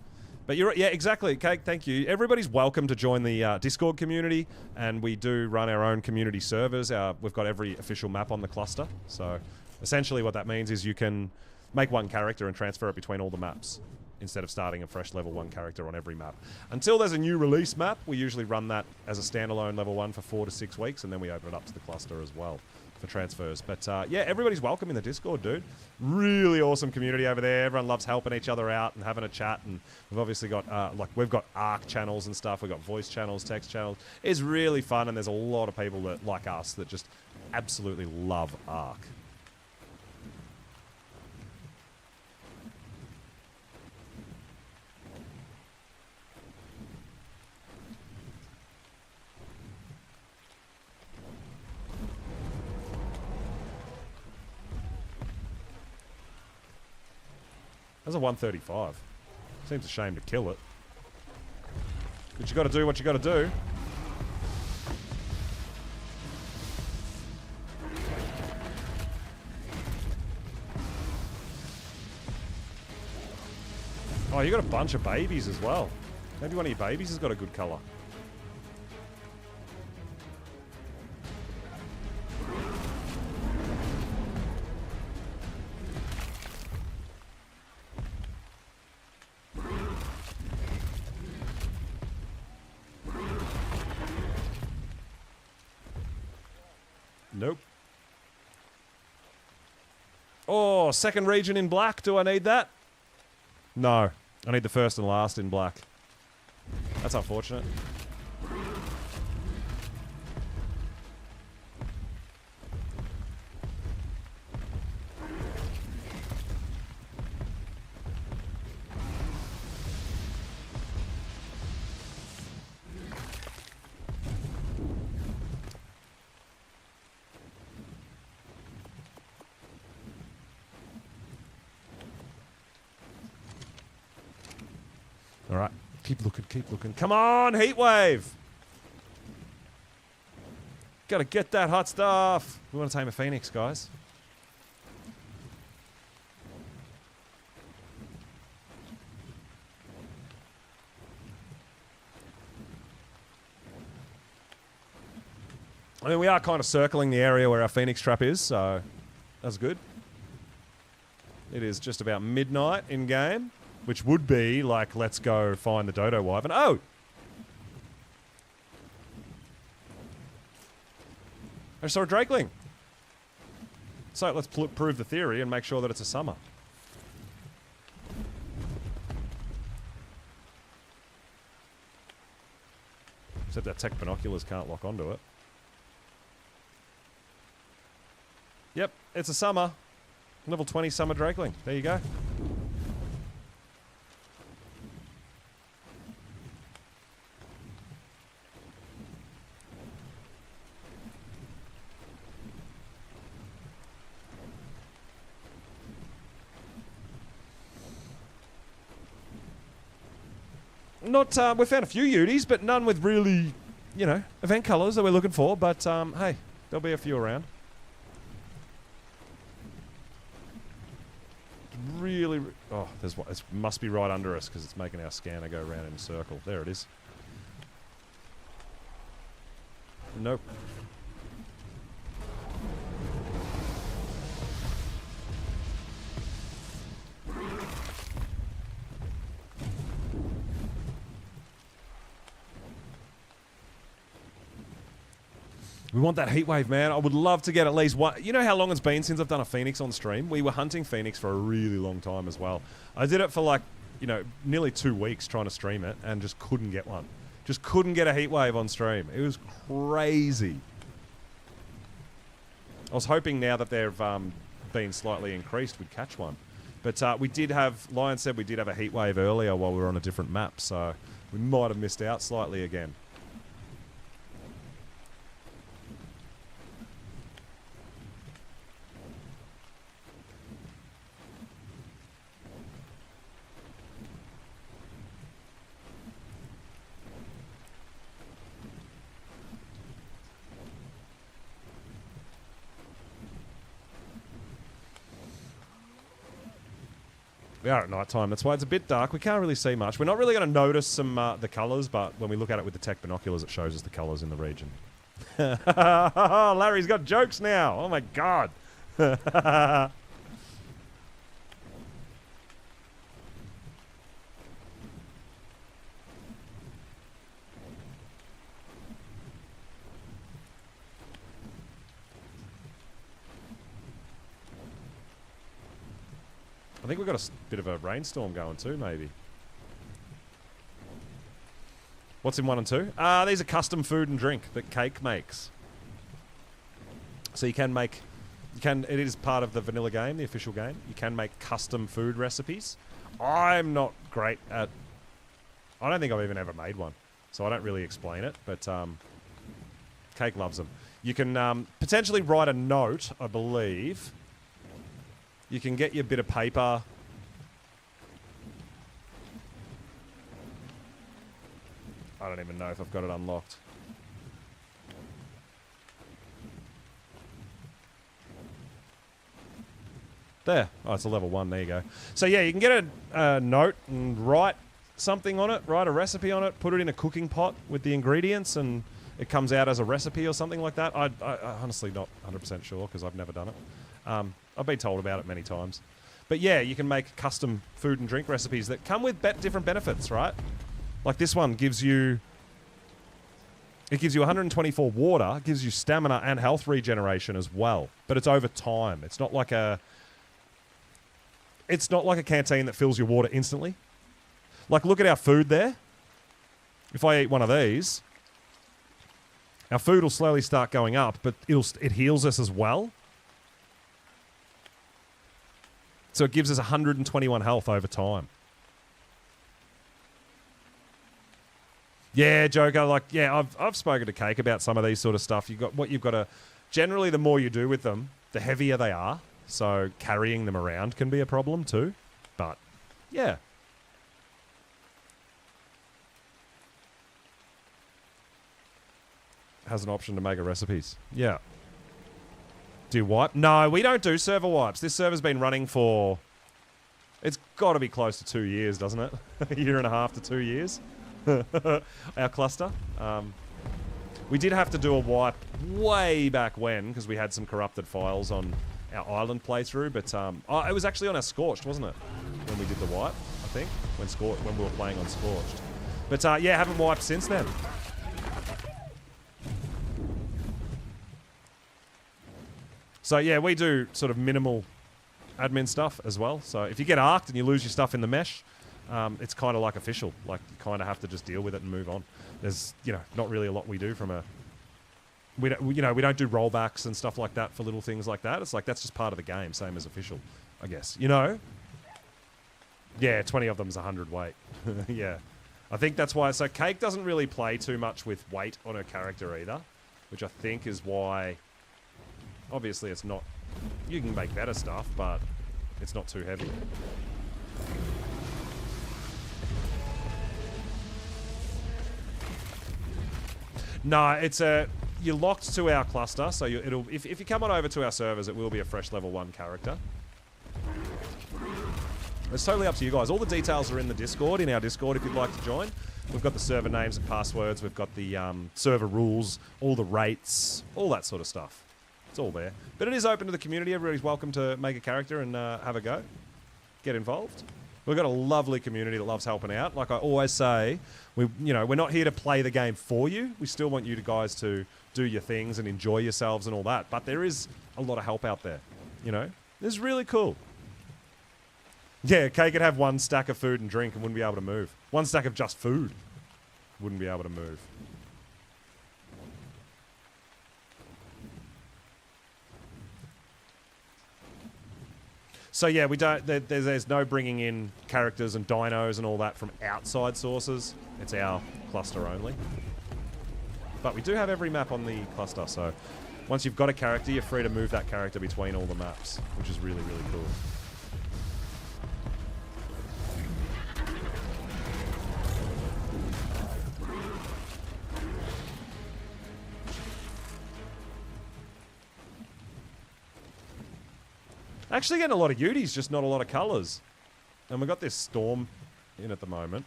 Speaker 1: But you're, yeah, exactly, Cake, thank you. Everybody's welcome to join the Discord community, and we do run our own community servers. We've got every official map on the cluster, so essentially what that means is you can make one character and transfer it between all the maps. instead of starting a fresh level 1 character on every map. Until there's a new release map, we usually run that as a standalone level 1 for 4 to 6 weeks, and then we open it up to the cluster as well for transfers. But yeah, everybody's welcome in the Discord, dude. Really awesome community over there. Everyone loves helping each other out and having a chat. And we've obviously got we've got ARC channels and stuff. We've got voice channels, text channels. It's really fun, and there's a lot of people that like us that just absolutely love ARC. That's a 135. Seems a shame to kill it. But you gotta do what you gotta do. Oh, you got a bunch of babies as well. Maybe one of your babies has got a good colour. Nope. Oh, second region in black. Do I need that? No. I need the first and last in black. That's unfortunate. All right, keep looking, keep looking. Come on, heat wave! Gotta get that hot stuff. We want to tame a phoenix, guys. I mean, we are kind of circling the area where our phoenix trap is, so that's good. It is just about midnight in game. Which would be like, let's go find the dodo wyvern. Oh! I saw a drakeling. So let's prove the theory and make sure that it's a summer. Except that tech binoculars can't lock onto it. Yep, it's a summer. Level 20 summer drakeling. There you go. Not, we found a few Uties, but none with really, you know, event colours that we're looking for. But, hey, there'll be a few around. Really, oh, there's one. It must be right under us because it's making our scanner go around in a circle. There it is. Nope. We want that heat wave, man. I would love to get at least one. You know how long it's been since I've done a phoenix on stream? We were hunting phoenix for a really long time as well. I did it for like, you know, nearly 2 weeks trying to stream it and just couldn't get one. Just couldn't get a heat wave on stream. It was crazy. I was hoping now that they've been slightly increased, we'd catch one. But we did have, Lion said we did have a heat wave earlier while we were on a different map, so we might have missed out slightly again. We are at night time. That's why it's a bit dark. We can't really see much. We're not really going to notice some the colours, but when we look at it with the tech binoculars, it shows us the colours in the region. Larry's got jokes now. Oh my god. I think we've got a bit of a rainstorm going too, maybe. What's in 1 and 2? These are custom food and drink that Cake makes. So you can make... it is part of the vanilla game, the official game. You can make custom food recipes. I'm not great at... I don't think I've even ever made one. So I don't really explain it, but Cake loves them. You can potentially write a note, I believe. You can get your bit of paper. I don't even know if I've got it unlocked. There. Oh, it's a level 1. There you go. So yeah, you can get a note and write something on it, write a recipe on it, put it in a cooking pot with the ingredients, and it comes out as a recipe or something like that. I honestly not 100% sure because I've never done it. I've been told about it many times. But yeah, you can make custom food and drink recipes that come with different benefits, right? Like this one gives you... It gives you 124 water, gives you stamina and health regeneration as well. But it's over time. It's not like a... It's not like a canteen that fills your water instantly. Like, look at our food there. If I eat one of these, our food will slowly start going up, but it heals us as well. So it gives us 121 health over time. Yeah, Joker, like, yeah, I've spoken to Cake about some of these sort of stuff. You've got to... Generally, the more you do with them, the heavier they are. So carrying them around can be a problem too. But, yeah. Has an option to make recipes. Yeah. Do wipe? No, we don't do server wipes. This server's been running for... It's got to be close to 2 years, doesn't it? A year and a half to 2 years. Our cluster. We did have to do a wipe way back when because we had some corrupted files on our island playthrough, but it was actually on our Scorched, wasn't it? When we did the wipe, I think, when we were playing on Scorched. But yeah, haven't wiped since then. So yeah, we do sort of minimal admin stuff as well. So if you get arced and you lose your stuff in the mesh, it's kind of like official. Like, you kind of have to just deal with it and move on. There's, not really a lot we do from a... We don't do rollbacks and stuff like that for little things like that. It's like, that's just part of the game, same as official, I guess. Yeah, 20 of them is 100 weight. Yeah. I think that's why... So Cake doesn't really play too much with weight on her character either, which I think is why... Obviously, it's not... You can make better stuff, but it's not too heavy. No, it's a... You're locked to our cluster, so if you come on over to our servers, it will be a fresh level 1 character. It's totally up to you guys. All the details are in the Discord, in our Discord, if you'd like to join. We've got the server names and passwords. We've got the server rules, all the rates, all that sort of stuff. It's all there. But it is open to the community. Everybody's welcome to make a character and have a go. Get involved. We've got a lovely community that loves helping out. Like I always say, we're not here to play the game for you. We still want you guys to do your things and enjoy yourselves and all that. But there is a lot of help out there. It's really cool. Yeah, Kay could have 1 stack of food and drink and wouldn't be able to move. 1 stack of just food. Wouldn't be able to move. So yeah, we don't. There's no bringing in characters and dinos and all that from outside sources. It's our cluster only. But we do have every map on the cluster, so once you've got a character, you're free to move that character between all the maps, which is really, really cool. Actually getting a lot of Uties, just not a lot of colours. And we've got this storm in at the moment,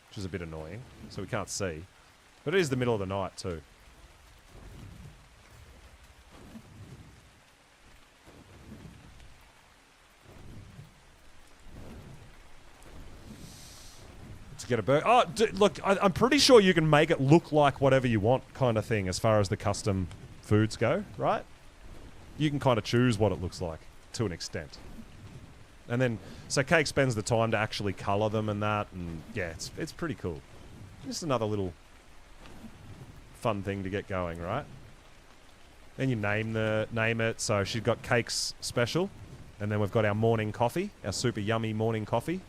Speaker 1: which is a bit annoying, so we can't see. But it is the middle of the night too. To get a bird. Oh, look, I'm pretty sure you can make it look like whatever you want kind of thing as far as the custom foods go, right? You can kind of choose what it looks like to an extent. And then, so Cake spends the time to actually colour them and that, and yeah, it's pretty cool. Just another little fun thing to get going, right? Then you name it. So she's got Cake's special, and then we've got our morning coffee, our super yummy morning coffee.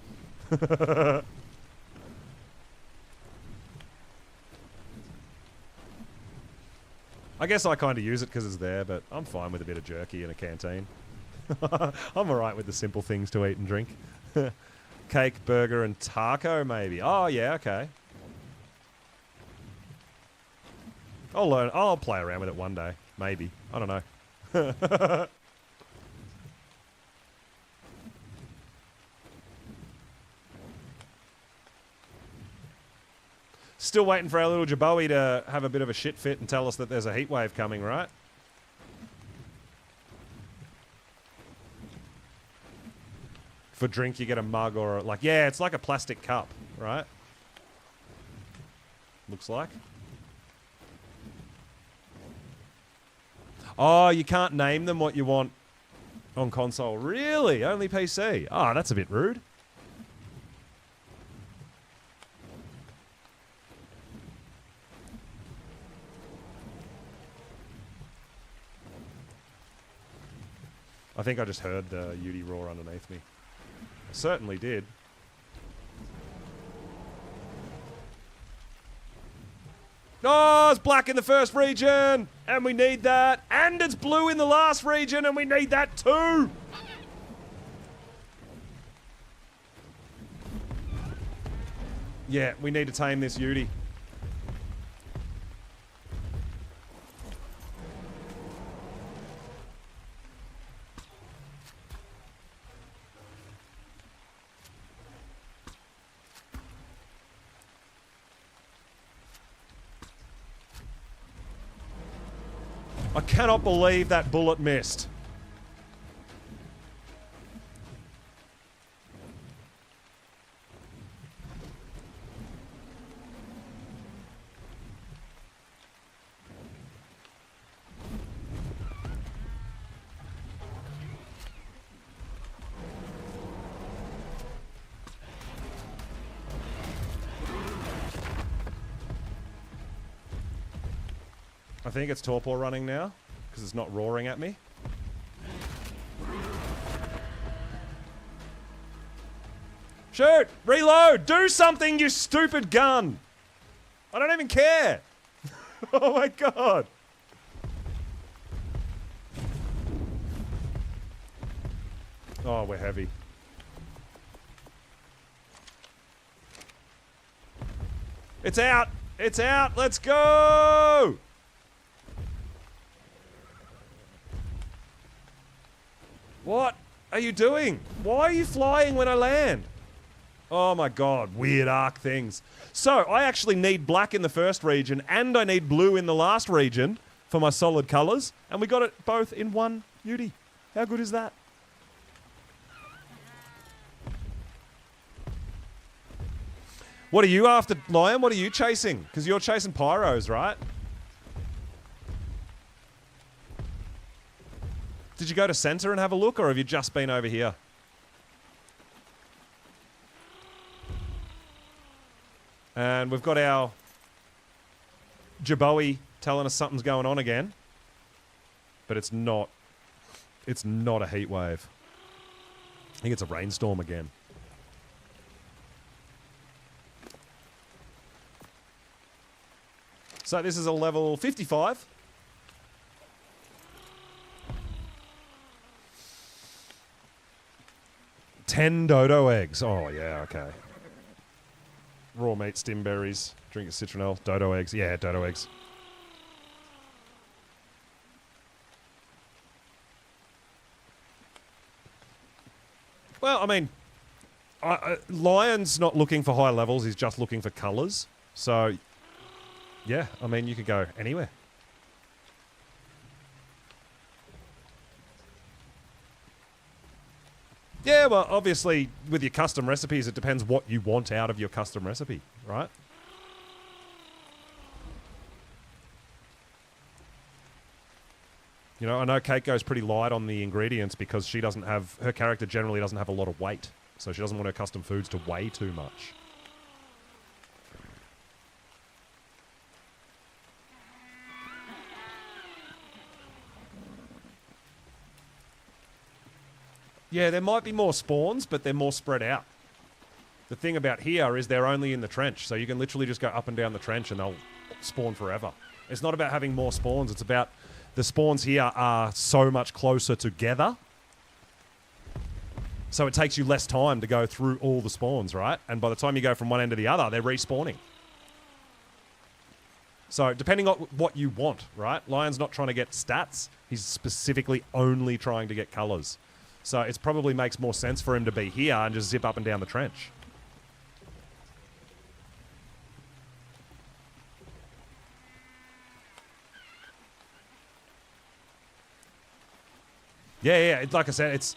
Speaker 1: I guess I kind of use it because it's there, but I'm fine with a bit of jerky in a canteen. I'm alright with the simple things to eat and drink. Cake, burger, and taco, maybe. Oh, yeah, okay. I'll learn. I'll play around with it one day. Maybe. I don't know. Still waiting for our little Jabowie to have a bit of a shit fit and tell us that there's a heat wave coming, right? For drink, you get a mug or like, yeah, it's like a plastic cup, right? Looks like. Oh, you can't name them what you want on console. Really? Only PC? Oh, that's a bit rude. I think I just heard the Yudi roar underneath me. I certainly did. Oh, it's black in the first region, and we need that. And it's blue in the last region, and we need that too. Yeah, we need to tame this Yudi. I cannot believe that bullet missed. I think it's Torpor running now, because it's not roaring at me. Shoot! Reload! Do something, you stupid gun! I don't even care! Oh my god! Oh, we're heavy. It's out! It's out! Let's go! What are you doing? Why are you flying when I land? Oh my god, weird arc things. So, I actually need black in the first region, and I need blue in the last region for my solid colours, and we got it both in one Yudi. How good is that? What are you after, Lion? What are you chasing? Because you're chasing pyros, right? Did you go to center and have a look, or have you just been over here? And we've got our Jabowie telling us something's going on again. But it's not. It's not a heat wave. I think it's a rainstorm again. So this is a level 55. $10 dodo eggs. Oh, yeah, okay. Raw meat, stim berries, drink a citronelle, dodo eggs. Yeah, dodo eggs. Well, I mean, Lion's not looking for high levels. He's just looking for colours. So, yeah, I mean, you could go anywhere. Yeah, well, obviously, with your custom recipes, it depends what you want out of your custom recipe, right? You know, I know Kate goes pretty light on the ingredients because she doesn't have... Her character generally doesn't have a lot of weight. So she doesn't want her custom foods to weigh too much. Yeah, there might be more spawns, but they're more spread out. The thing about here is they're only in the trench, so you can literally just go up and down the trench and they'll spawn forever. It's not about having more spawns, it's about the spawns here are so much closer together. So it takes you less time to go through all the spawns, right? And by the time you go from one end to the other, they're respawning. So depending on what you want, right? Lion's not trying to get stats. He's specifically only trying to get colors. So it probably makes more sense for him to be here and just zip up and down the trench. Yeah. Like I said, it's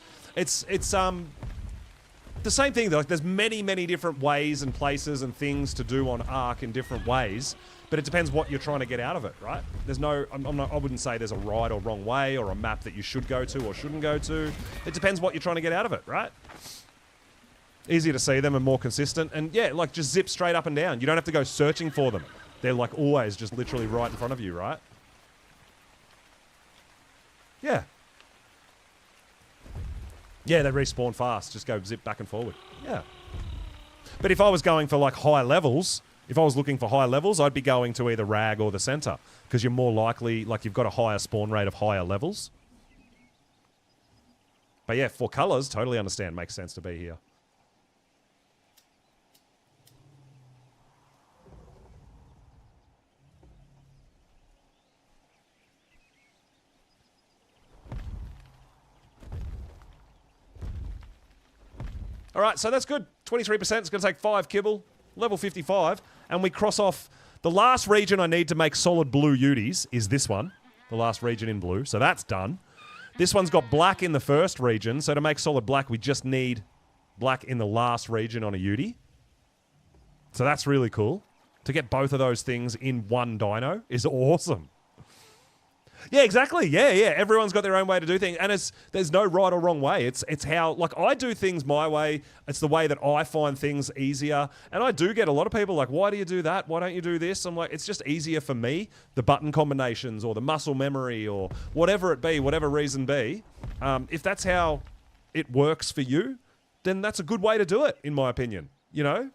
Speaker 1: the same thing. Like there's many different ways and places and things to do on Ark in different ways, but it depends what you're trying to get out of it, right? There's no, I wouldn't say there's a right or wrong way or a map that you should go to or shouldn't go to. It depends what you're trying to get out of it, right? Easier to see them and more consistent, and yeah, like just zip straight up and down. You don't have to go searching for them. They're like always just literally right in front of you, right? Yeah. Yeah, they respawn fast. Just go zip back and forward. Yeah. But if I was going for like high levels, if I was looking for high levels, I'd be going to either Rag or the center because you're more likely, like you've got a higher spawn rate of higher levels. But yeah, for colors, totally understand. Makes sense to be here. All right, so that's good. 23%. It's going to take 5 kibble. Level 55. And we cross off... The last region I need to make solid blue Uties is this one. The last region in blue. So that's done. This one's got black in the first region. So to make solid black, we just need black in the last region on a Utie. So that's really cool. To get both of those things in one dino is awesome. Yeah, exactly. Yeah. Everyone's got their own way to do things, and there's no right or wrong way. It's how, like, I do things my way. It's the way that I find things easier, and I do get a lot of people like, why do you do that? Why don't you do this? I'm like, it's just easier for me. The button combinations or the muscle memory or whatever it be, whatever reason be. If that's how it works for you, then that's a good way to do it, in my opinion. You know?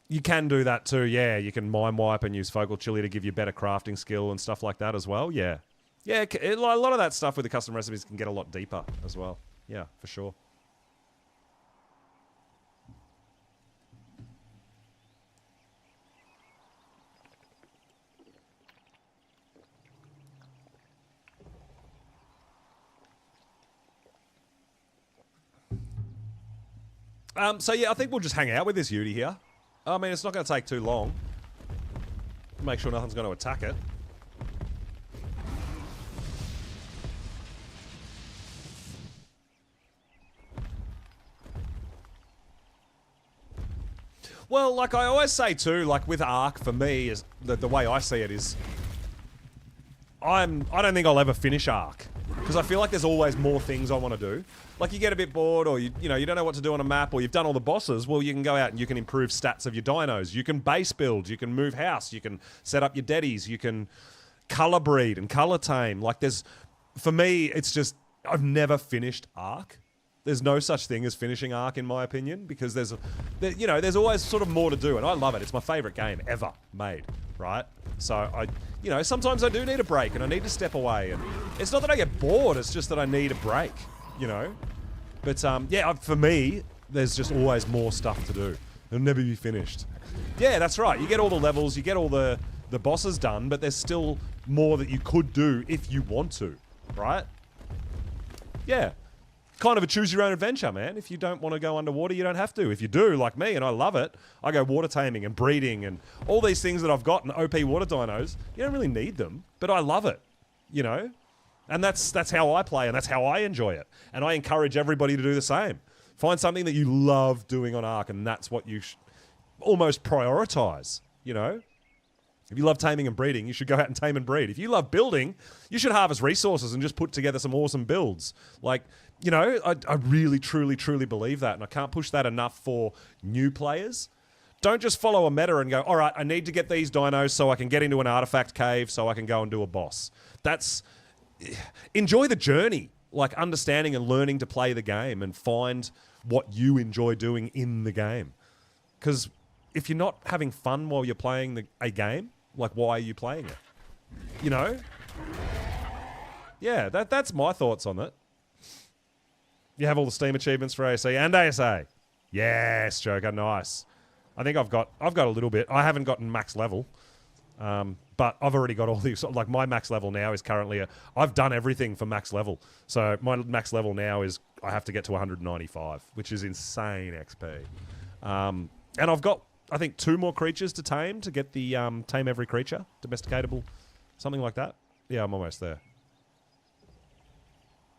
Speaker 1: You can do that too, yeah. You can mind wipe and use focal chili to give you better crafting skill and stuff like that as well, yeah. Yeah, a lot of that stuff with the custom recipes can get a lot deeper as well. Yeah, for sure. So yeah, I think we'll just hang out with this Utie here. I mean, it's not going to take too long. Make sure nothing's going to attack it. Well, like I always say too, like with Ark, for me, is the way I see it is... I don't think I'll ever finish Ark. Because I feel like there's always more things I want to do. Like you get a bit bored or you don't know what to do on a map or you've done all the bosses, well you can go out and you can improve stats of your dinos. You can base build, you can move house, you can set up your daddies, you can color breed and color tame. Like for me, it's just, I've never finished Ark. There's no such thing as finishing Ark in my opinion because there's always sort of more to do and I love it. It's my favorite game ever made, right? So sometimes I do need a break and I need to step away and it's not that I get bored, it's just that I need a break. But yeah, for me, there's just always more stuff to do. It'll never be finished. Yeah, that's right. You get all the levels, you get all the bosses done, but there's still more that you could do if you want to, right? Yeah. Kind of a choose your own adventure, man. If you don't want to go underwater, you don't have to. If you do, like me, and I love it, I go water taming and breeding and all these things that I've got in OP water dinos, you don't really need them, but I love it, And that's how I play and that's how I enjoy it. And I encourage everybody to do the same. Find something that you love doing on Ark and that's what you almost prioritize, you know? If you love taming and breeding, you should go out and tame and breed. If you love building, you should harvest resources and just put together some awesome builds. Like, you know, I really, truly, truly believe that, and I can't push that enough for new players. Don't just follow a meta and go, all right, I need to get these dinos so I can get into an artifact cave so I can go and do a boss. Enjoy the journey, like understanding and learning to play the game and find what you enjoy doing in the game. Because if you're not having fun while you're playing a game, like, why are you playing it? You know? Yeah, that's my thoughts on it. You have all the Steam achievements for ASE and ASA. Yes, Joker, nice. I think I've got a little bit. I haven't gotten max level, but I've already got all these. Like, my max level now is currently I've done everything for max level. So my max level now is I have to get to 195, which is insane XP. And I've got, I think, 2 more creatures to tame to get the tame every creature, domesticatable, something like that. Yeah, I'm almost there.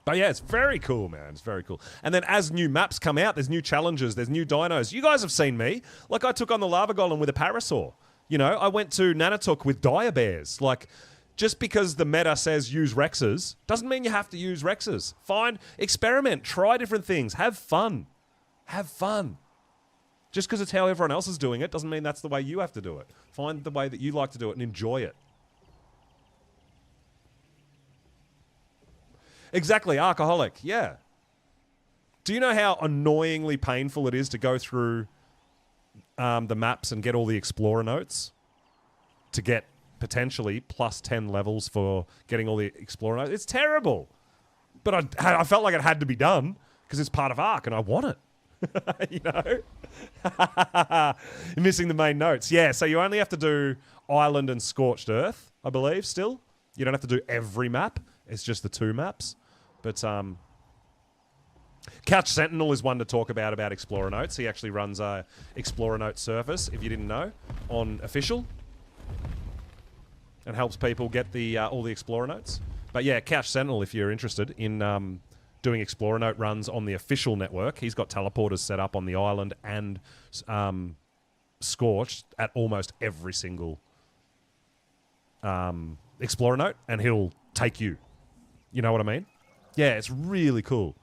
Speaker 1: But yeah, it's very cool, man. It's very cool. And then as new maps come out, there's new challenges, there's new dinos. You guys have seen me. Like, I took on the lava golem with a parasaur. You know, I went to Nanatuk with dire bears. Like, just because the meta says use Rexes doesn't mean you have to use Rexes. Find, experiment, try different things, have fun. Have fun. Just because it's how everyone else is doing it doesn't mean that's the way you have to do it. Find the way that you like to do it and enjoy it. Exactly, alcoholic, yeah. Do you know how annoyingly painful it is to go through the maps and get all the explorer notes to get potentially plus 10 levels for getting all the explorer notes? It's terrible. But I felt like it had to be done because it's part of Ark and I want it. You know? You're missing the main notes. Yeah, so you only have to do Island and Scorched Earth, I believe, still. You don't have to do every map. It's just the 2 maps. But Couch Sentinel is one to talk about Explorer Notes. He actually runs a Explorer Note service, if you didn't know, on Official. And helps people get the all the Explorer Notes. But yeah, Couch Sentinel, if you're interested in doing Explorer Note runs on the Official network, he's got teleporters set up on the island and Scorched at almost every single Explorer Note, and he'll take you. You know what I mean? Yeah, it's really cool.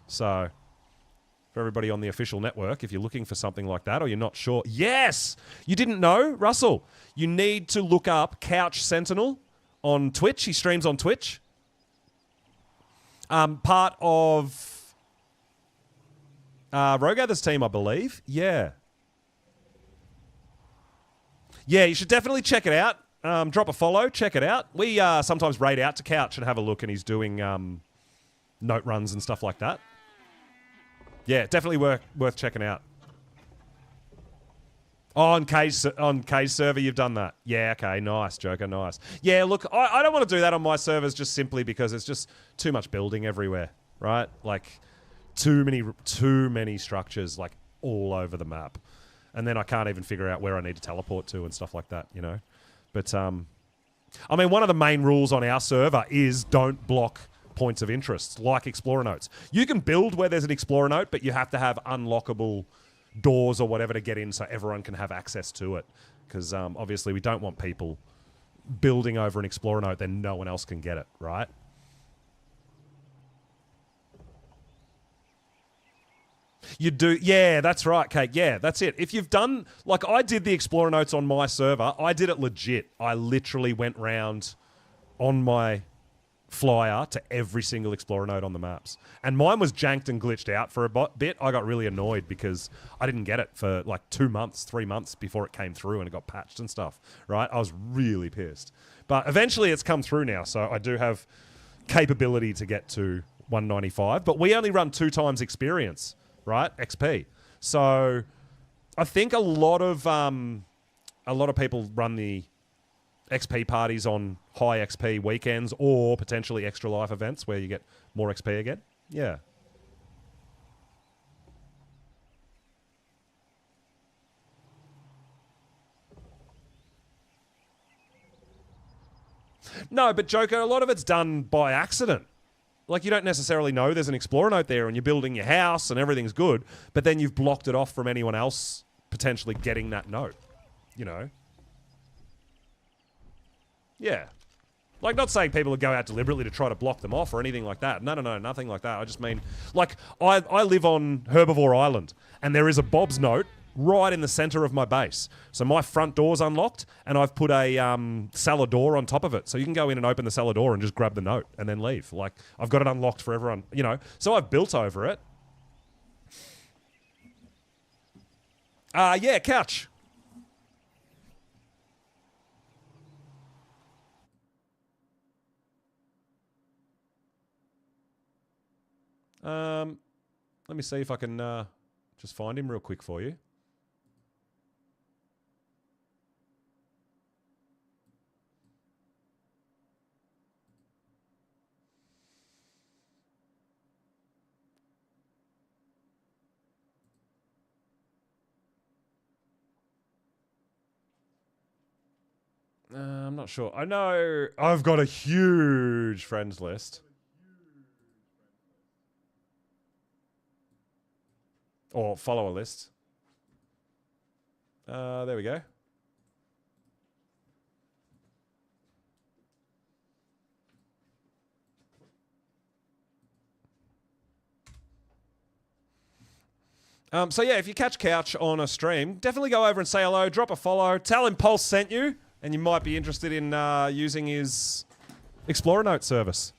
Speaker 1: So, for everybody on the Official network, if you're looking for something like that or you're not sure, yes! You didn't know, Russell? You need to look up Couch Sentinel on Twitch. He streams on Twitch. Part of Rogather's team, I believe. Yeah. Yeah, you should definitely check it out. Drop a follow, check it out. We sometimes raid out to Couch and have a look, and he's doing note runs and stuff like that. Yeah, definitely worth checking out. Oh, on K's server, you've done that. Yeah, okay, nice, Joker, nice. Yeah, look, I don't want to do that on my servers just simply because it's just too much building everywhere, right? Like, too many structures, like, all over the map. And then I can't even figure out where I need to teleport to and stuff like that, you know? But, I mean, one of the main rules on our server is don't block points of interest, like Explorer Notes. You can build where there's an Explorer Note, but you have to have unlockable doors or whatever to get in so everyone can have access to it. Because, obviously, we don't want people building over an Explorer Note, then no one else can get it, right? You do, yeah, that's right, Kate. Yeah, that's it. If you've done, like I did the Explorer Notes on my server, I did it legit. I literally went round on my flyer to every single Explorer Note on the maps. And mine was janked and glitched out for a bit. I got really annoyed because I didn't get it for like 2 months, 3 months before it came through and it got patched and stuff, right? I was really pissed. But eventually it's come through now, so I do have capability to get to 195. But we only run 2 times experience. Right, XP. So, I think a lot of people run the XP parties on high XP weekends or potentially extra life events where you get more XP again. Yeah. No, but Joker, a lot of it's done by accident. Like, you don't necessarily know there's an Explorer Note there and you're building your house and everything's good, but then you've blocked it off from anyone else potentially getting that note, you know? Yeah. Like, not saying people would go out deliberately to try to block them off or anything like that. No, nothing like that. I just mean, like, I live on Herbivore Island, and there is a Bob's note right in the center of my base. So my front door's unlocked, and I've put a cellar door on top of it. So you can go in and open the cellar door and just grab the note and then leave. Like, I've got it unlocked for everyone, you know. So I've built over it. Yeah, couch. Let me see if I can just find him real quick for you. I'm not sure. I know I've got a huge friends list. Or follower list. There we go. So yeah, if you catch Couch on a stream, definitely go over and say hello, drop a follow, tell him Pulse sent you, and you might be interested in using his Explorer Note service.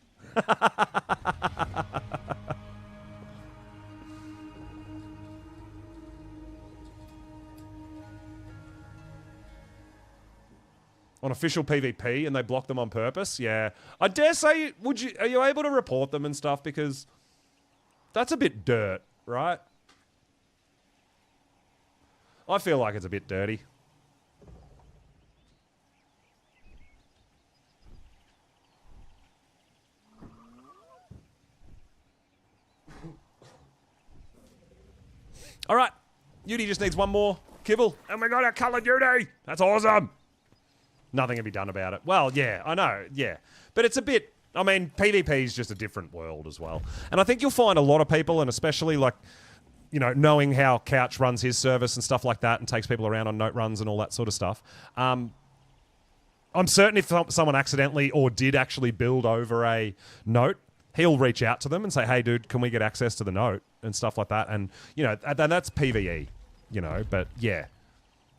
Speaker 1: On official PvP, and they block them on purpose. Yeah, I dare say, are you able to report them and stuff? Because that's a bit dirt, right? I feel like it's a bit dirty. All right, Yudi just needs one more kibble, and we got a coloured Yudi. That's awesome. Nothing can be done about it. Well, yeah, I know, yeah. But it's a bit, I mean, PvP is just a different world as well. And I think you'll find a lot of people, and especially like, you know, knowing how Couch runs his service and stuff like that and takes people around on note runs and all that sort of stuff. I'm certain if someone accidentally or did actually build over a note, he'll reach out to them and say, hey, dude, can we get access to the note and stuff like that? And, you know, that's PvE, you know, but yeah.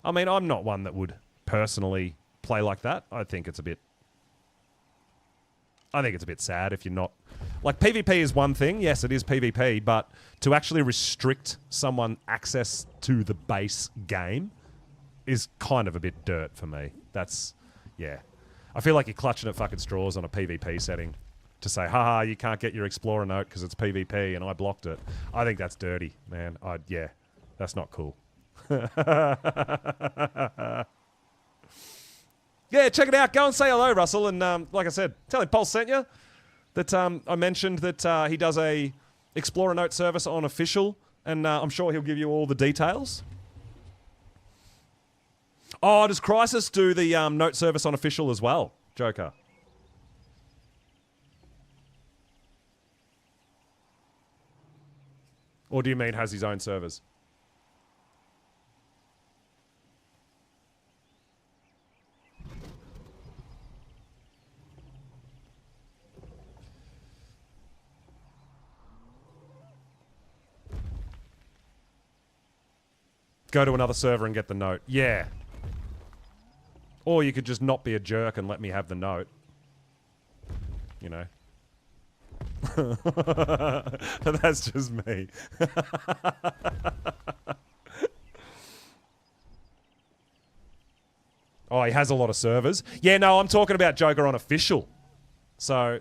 Speaker 1: I mean, I'm not one that would personally play like that. I think it's a bit sad if you're not... Like, PvP is one thing. Yes, it is PvP, but to actually restrict someone access to the base game is kind of a bit dirt for me. That's... Yeah. I feel like you're clutching at fucking straws on a PvP setting to say, haha, you can't get your Explorer note because it's PvP and I blocked it. I think that's dirty, man. Yeah, that's not cool. Yeah, check it out. Go and say hello, Russell. And like I said, tell him Pulse sent you. That I mentioned that he does a Explorer Note service on official. And I'm sure he'll give you all the details. Oh, does Crisis do the note service on official as well, Joker? Or do you mean has his own servers? Go to another server and get the note. Yeah. Or you could just not be a jerk and let me have the note. You know. That's just me. Oh, he has a lot of servers. Yeah, no, I'm talking about Joker on official. So,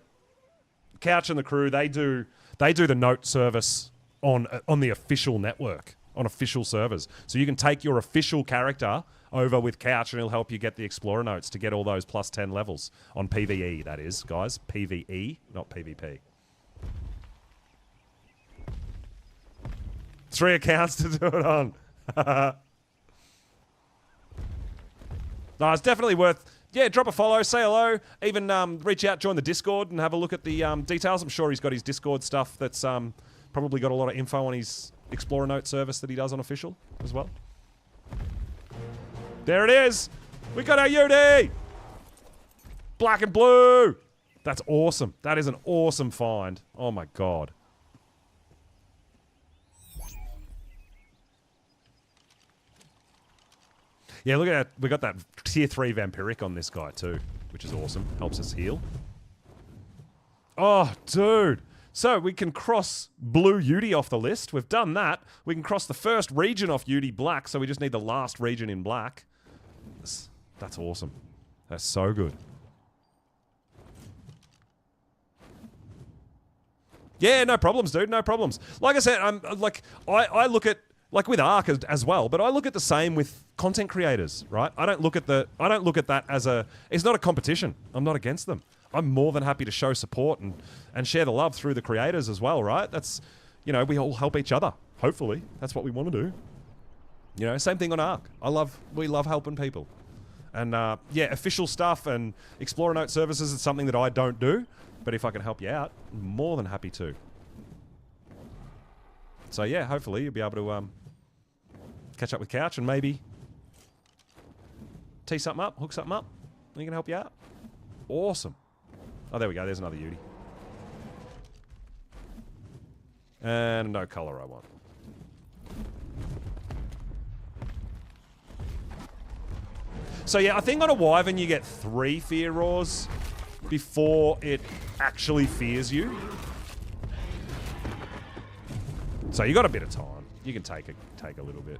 Speaker 1: Couch and the crew, they do the note service on the official network. On official servers. So you can take your official character over with Couch and he'll help you get the Explorer notes to get all those plus 10 levels. On PvE, that is, guys. PvE, not PvP. 3 accounts to do it on. No, it's definitely worth... Yeah, drop a follow, say hello, even reach out, join the Discord and have a look at the details. I'm sure he's got his Discord stuff that's probably got a lot of info on his Explorer Note service that he does on official as well. There it is. We got our Yudi. Black and blue. That's awesome. That is an awesome find. Oh my god. Yeah, look at that. We got that tier 3 vampiric on this guy too, which is awesome. Helps us heal. Oh, dude. So we can cross blue Yudi off the list. We've done that. We can cross the first region off Yudi black, so we just need the last region in black. That's awesome. That's so good. Yeah, no problems, dude. No problems. Like I said, I look at, like with Ark as well, but I look at the same with content creators, right? I don't look at that as a, it's not a competition. I'm not against them. I'm more than happy to show support and share the love through the creators as well, right? That's, you know, we all help each other. Hopefully, that's what we want to do. You know, same thing on Ark. We love helping people. And yeah, official stuff and Explorer Note services is something that I don't do, but if I can help you out, I'm more than happy to. So yeah, hopefully you'll be able to catch up with Couch and maybe tee something up, hook something up, and he can help you out. Awesome. Oh, there we go. There's another Yudi. And no color I want. So yeah, I think on a Wyvern you get 3 fear roars before it actually fears you. So you got a bit of time. You can take a little bit.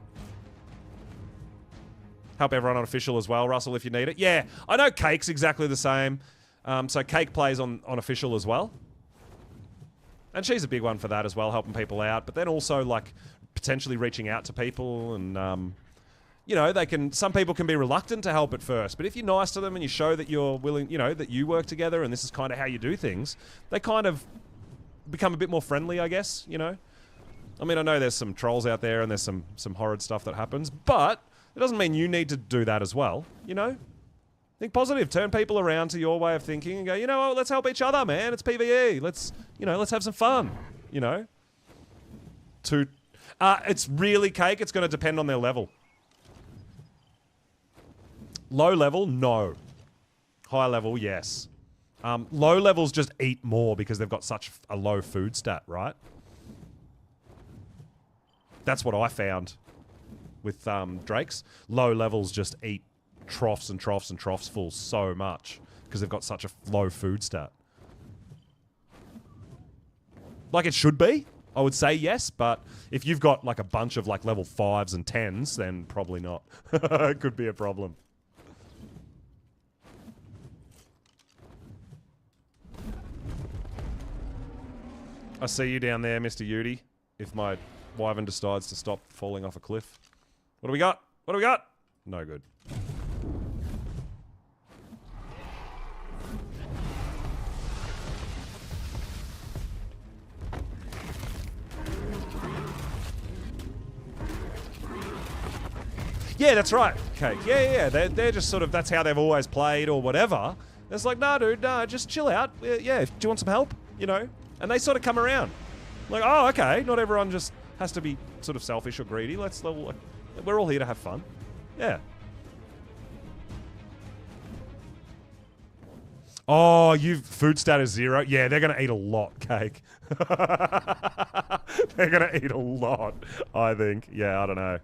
Speaker 1: Help everyone on official as well, Russell, if you need it. Yeah, I know Cake's exactly the same. So Cake plays on official as well. And she's a big one for that as well, helping people out. But then also, like, potentially reaching out to people and, you know, some people can be reluctant to help at first. But if you're nice to them and you show that you're willing, you know, that you work together and this is kind of how you do things, they kind of become a bit more friendly, I guess, you know. I mean, I know there's some trolls out there and there's some horrid stuff that happens, but it doesn't mean you need to do that as well, you know? Think positive. Turn people around to your way of thinking and go, you know what, let's help each other, man. It's PvE. Let's have some fun, you know? It's really Cake. It's going to depend on their level. Low level, no. High level, yes. Low levels just eat more because they've got such a low food stat, right? That's what I found with Drakes. Low levels just eat troughs and troughs and troughs full so much because they've got such a low food stat. Like it should be, I would say yes, but if you've got like a bunch of like level 5s and 10s, then probably not. It could be a problem. I see you down there, Mr. Yudi. If my Wyvern decides to stop falling off a cliff. What do we got? What do we got? No good. Yeah, that's right, Cake. Yeah. They're just sort of, that's how they've always played or whatever. It's like, nah, dude, nah, just chill out. Yeah, do you want some help? You know? And they sort of come around. Like, oh, okay, not everyone just has to be sort of selfish or greedy. We're all here to have fun. Yeah. Oh, food stat is 0. Yeah, they're going to eat a lot, Cake. They're going to eat a lot, I think. Yeah, I don't know.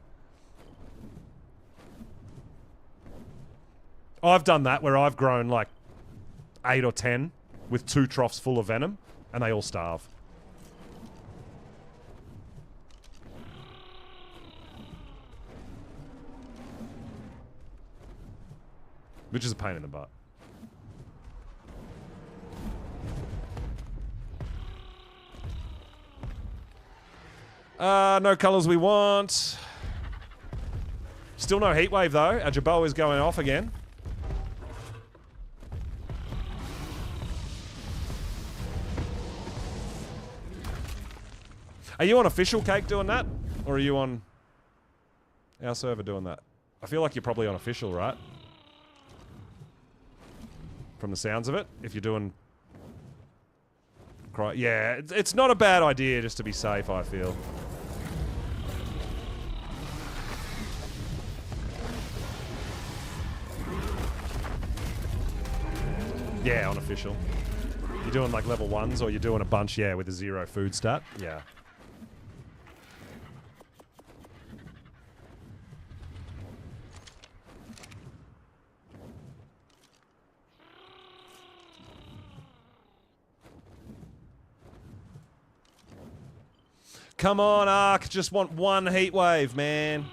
Speaker 1: I've done that where I've grown like 8 or 10 with 2 troughs full of venom, and they all starve. Which is a pain in the butt. No colours we want. Still no heat wave though. Our Jabot is going off again. Are you on official, Cake, doing that? Or are you on our server doing that? I feel like you're probably on official, right? From the sounds of it, if you're doing... Yeah, it's not a bad idea just to be safe, I feel. Yeah, on official. You're doing like level 1s or you're doing a bunch, yeah, with a 0 food stat. Yeah. Come on, Ark. Just want one heat wave, man.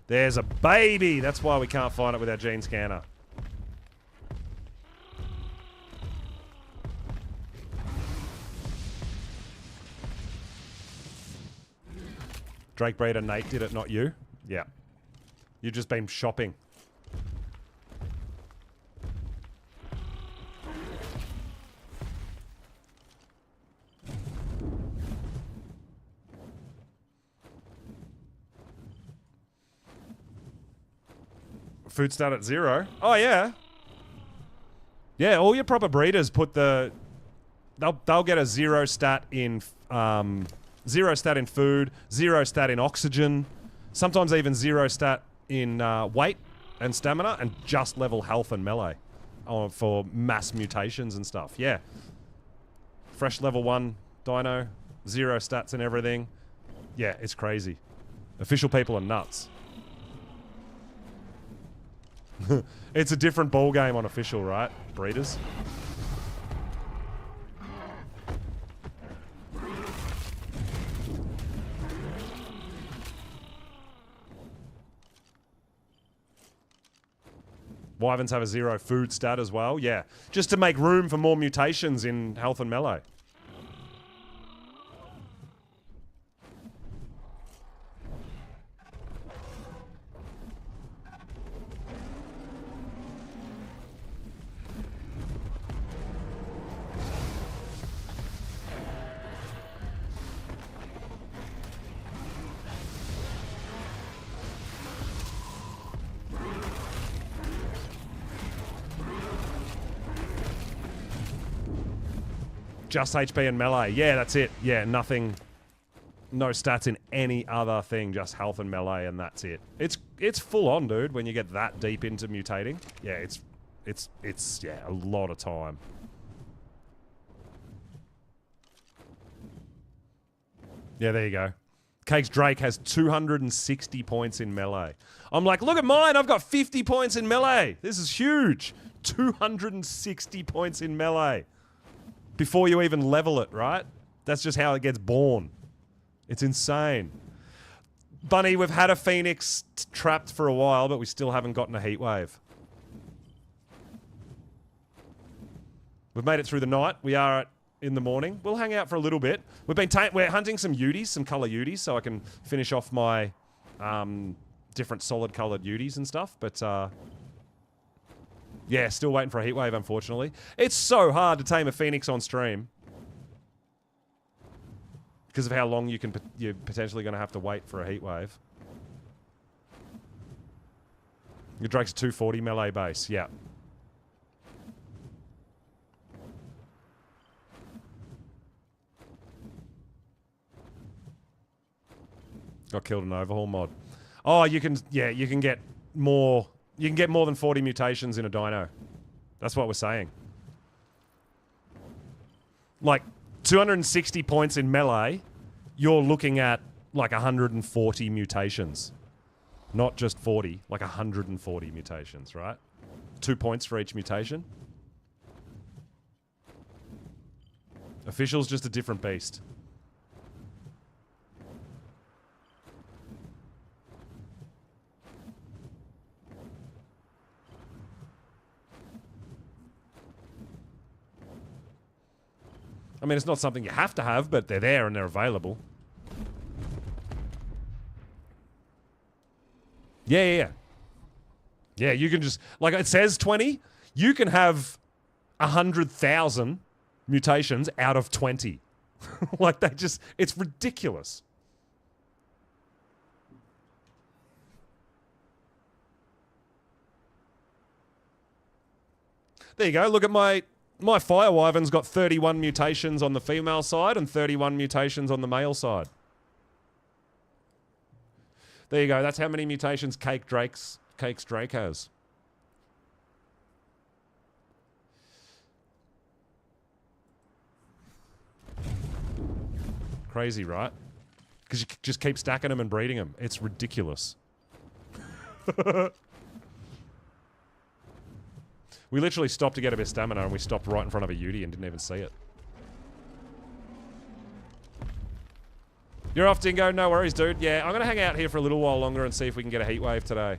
Speaker 1: There's a baby. That's why we can't find it with our gene scanner. Drake Breeder Nate did it, not you. Yeah. You've just been shopping. Food stat at 0. Oh yeah. Yeah, all your proper breeders put the they'll get a 0 stat in 0 stat in food, 0 stat in oxygen, sometimes even 0 stat in weight and stamina, and just level health and melee for mass mutations and stuff. Yeah. Fresh level 1 dino, 0 stats and everything. Yeah, it's crazy. Official people are nuts. It's a different ball game on official, right? Breeders. Wyverns have a 0 food stat as well. Yeah. Just to make room for more mutations in health and melee. Just HP and melee. Yeah, that's it. Yeah, nothing. No stats in any other thing. Just health and melee, and that's it. It's full on, dude. When you get that deep into mutating, yeah, it's yeah, a lot of time. Yeah, there you go. Cakes Drake has 260 points in melee. I'm like, look at mine. I've got 50 points in melee. This is huge. 260 points in melee. Before you even level it, right? That's just how it gets born. It's insane. Bunny, we've had a Phoenix trapped for a while, but we still haven't gotten a heat wave. We've made it through the night. We are in the morning. We'll hang out for a little bit. We're hunting some Uties, some color Uties, so I can finish off my different solid colored Uties and stuff. But yeah, still waiting for a heat wave, unfortunately. It's so hard to tame a Phoenix on stream because of how long you're potentially going to have to wait for a heat wave. Your Drake's a 240 melee base, yeah. Got killed in an overhaul mod. Oh, you can get more. You can get more than 40 mutations in a dino. That's what we're saying. Like 260 points in melee, you're looking at like 140 mutations. Not just 40, like 140 mutations, right? 2 points for each mutation. Official's just a different beast. I mean, it's not something you have to have, but they're there and they're available. Yeah. Yeah, you can just... Like, it says 20. You can have 100,000 mutations out of 20. Like, they just... It's ridiculous. There you go. Look at my Fire Wyvern's got 31 mutations on the female side and 31 mutations on the male side. There you go. That's how many mutations Cake's Drake has. Crazy, right? Because you just keep stacking them and breeding them. It's ridiculous. We literally stopped to get a bit of stamina and we stopped right in front of a Yudi and didn't even see it. You're off, Dingo. No worries, dude. Yeah, I'm going to hang out here for a little while longer and see if we can get a heat wave today.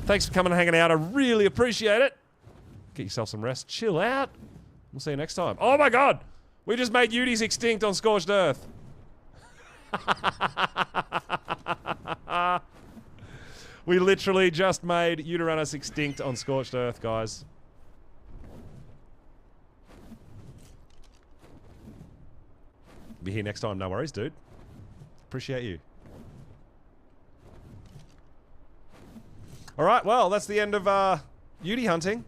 Speaker 1: Thanks for coming and hanging out. I really appreciate it. Get yourself some rest. Chill out. We'll see you next time. Oh my god! We just made Udis extinct on Scorched Earth. We literally just made Uranus extinct on Scorched Earth, guys. Be here next time. No worries, dude. Appreciate you. Alright, well, that's the end of Yudi hunting.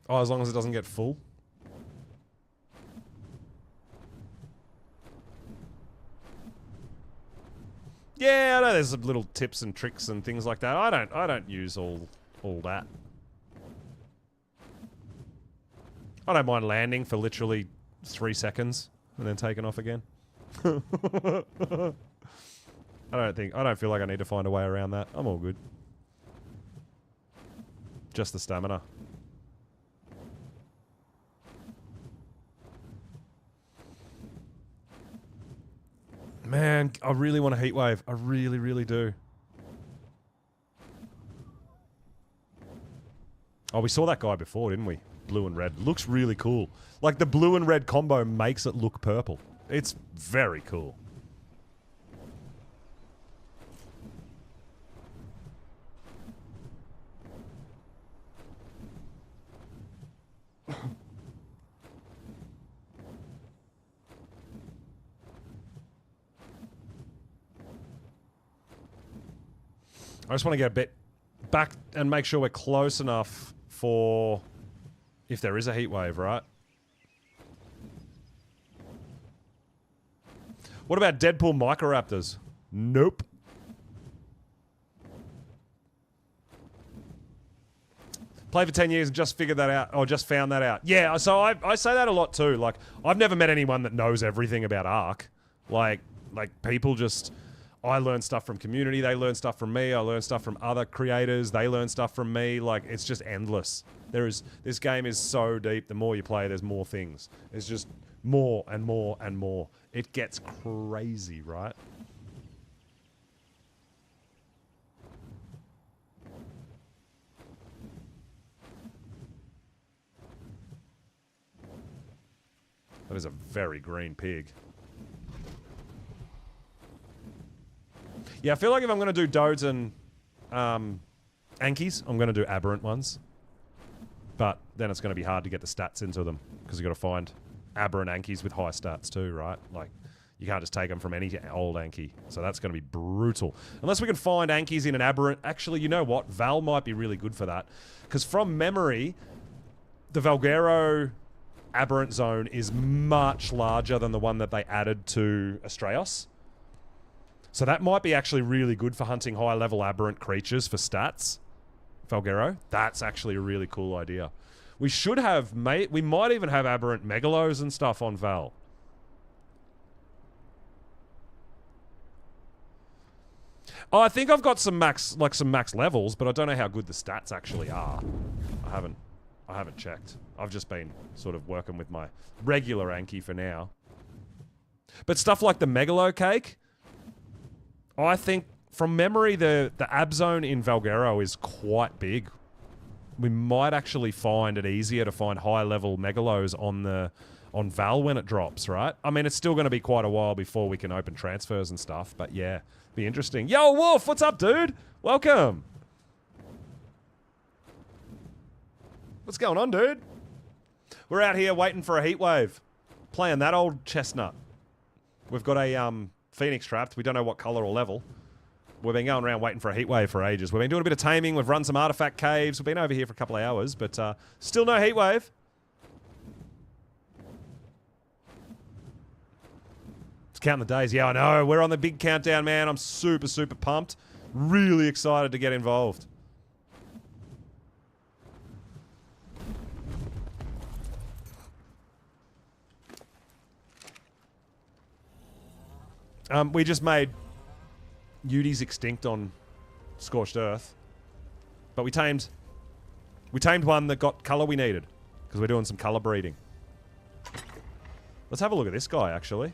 Speaker 1: Oh, as long as it doesn't get full. Yeah, I know there's some little tips and tricks and things like that. I don't use all that. I don't mind landing for literally 3 seconds and then taking off again. I don't feel like I need to find a way around that. I'm all good. Just the stamina. Man, I really want a heat wave. I really, really do. Oh, we saw that guy before, didn't we? Blue and red. Looks really cool. Like, the blue and red combo makes it look purple. It's very cool. I just want to get a bit back and make sure we're close enough for if there is a heat wave, right? What about Deadpool Microraptors? Nope. Played for 10 years and just figured that out, or just found that out. Yeah, so I say that a lot too. Like, I've never met anyone that knows everything about Ark. Like people just... I learn stuff from community, they learn stuff from me, I learn stuff from other creators, they learn stuff from me. Like, it's just endless. This game is so deep. The more you play, there's more things. It's just more and more and more. It gets crazy, right? That is a very green pig. Yeah, I feel like if I'm going to do Dodes and Ankies, I'm going to do aberrant ones. But then it's going to be hard to get the stats into them because you've got to find aberrant Ankies with high stats too, right? Like, you can't just take them from any old Anki. So that's going to be brutal. Unless we can find Ankies in an aberrant... Actually, you know what? Val might be really good for that. Because from memory, the Valguero aberrant zone is much larger than the one that they added to Astraeos. So that might be actually really good for hunting high-level aberrant creatures for stats. Valguero. That's actually a really cool idea. We should have... We might even have aberrant megalos and stuff on Val. Oh, I think I've got some max levels, but I don't know how good the stats actually are. I haven't checked. I've just been sort of working with my regular Anki for now. But stuff like the Megalo Cake... I think from memory, the ab zone in Valguero is quite big. We might actually find it easier to find high-level megalos on Val when it drops, right? I mean, it's still going to be quite a while before we can open transfers and stuff, but yeah, be interesting. Yo, Wolf, what's up, dude? Welcome. What's going on, dude? We're out here waiting for a heat wave, playing that old chestnut. We've got a Phoenix trapped. We don't know what color or level. We've been going around waiting for a heat wave for ages. We've been doing a bit of taming. We've run some artifact caves. We've been over here for a couple of hours, but still no heat wave. It's counting the days. Yeah, I know. We're on the big countdown, man. I'm super, super pumped. Really excited to get involved. We just made Udies extinct on Scorched Earth. But we tamed one that got colour we needed. Because we're doing some colour breeding. Let's have a look at this guy, actually.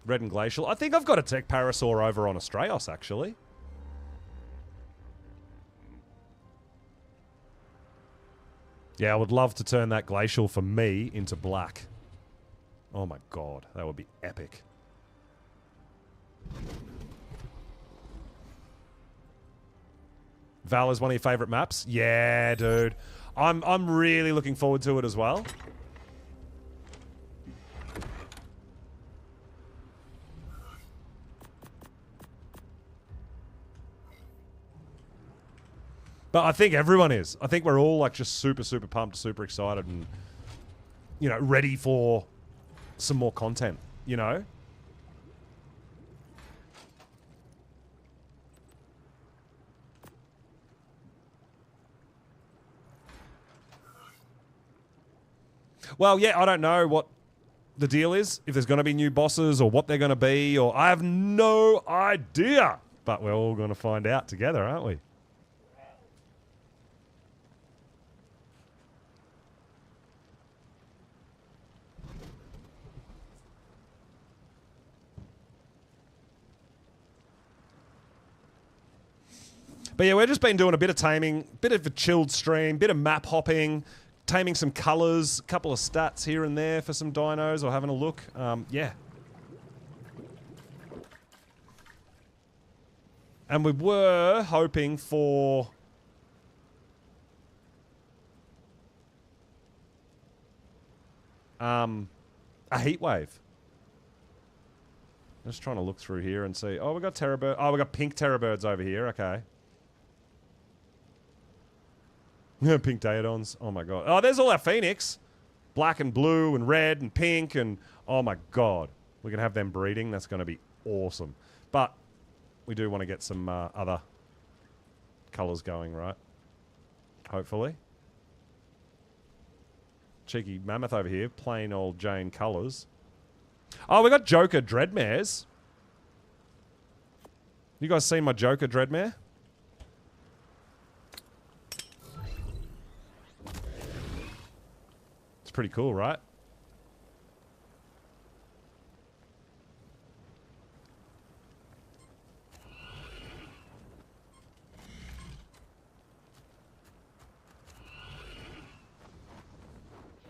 Speaker 1: Red and Glacial. I think I've got a Tech Parasaur over on Astraeos, actually. Yeah, I would love to turn that Glacial for me into black. Oh my god, that would be epic. Val is one of your favourite maps? Yeah, dude. I'm really looking forward to it as well. But I think everyone is. I think we're all like just super, super pumped, super excited and, you know, ready for some more content, you know? Well, yeah, I don't know what the deal is, if there's going to be new bosses or what they're going to be, or I have no idea. But we're all going to find out together, aren't we? But yeah, we've just been doing a bit of taming, bit of a chilled stream, bit of map hopping, taming some colours, a couple of stats here and there for some dinos, or having a look. Yeah. And we were hoping for a heat wave. I'm just trying to look through here and see. Oh, we got Terrorbird. Oh, we got pink Terrorbirds over here. Okay. Pink Daedons. Oh my god. Oh, there's all our Phoenix. Black and blue and red and pink and... Oh my god. We can have them breeding. That's going to be awesome. But we do want to get some other colours going, right? Hopefully. Cheeky mammoth over here. Plain old Jane colours. Oh, we got Joker Dreadmares. You guys seen my Joker Dreadmare? It's pretty cool, right?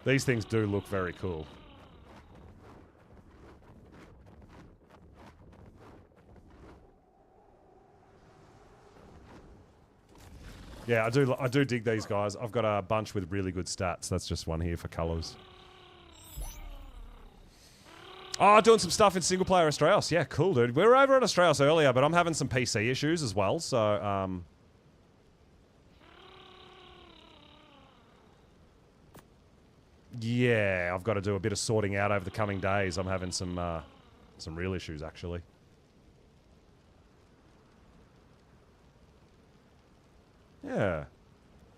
Speaker 1: These things do look very cool. Yeah, I do dig these guys. I've got a bunch with really good stats. That's just one here for colours. Oh, doing some stuff in single player Astraeos. Yeah, cool, dude. We were over on Astraeos earlier, but I'm having some PC issues as well, so yeah, I've got to do a bit of sorting out over the coming days. I'm having some real issues, actually. Yeah.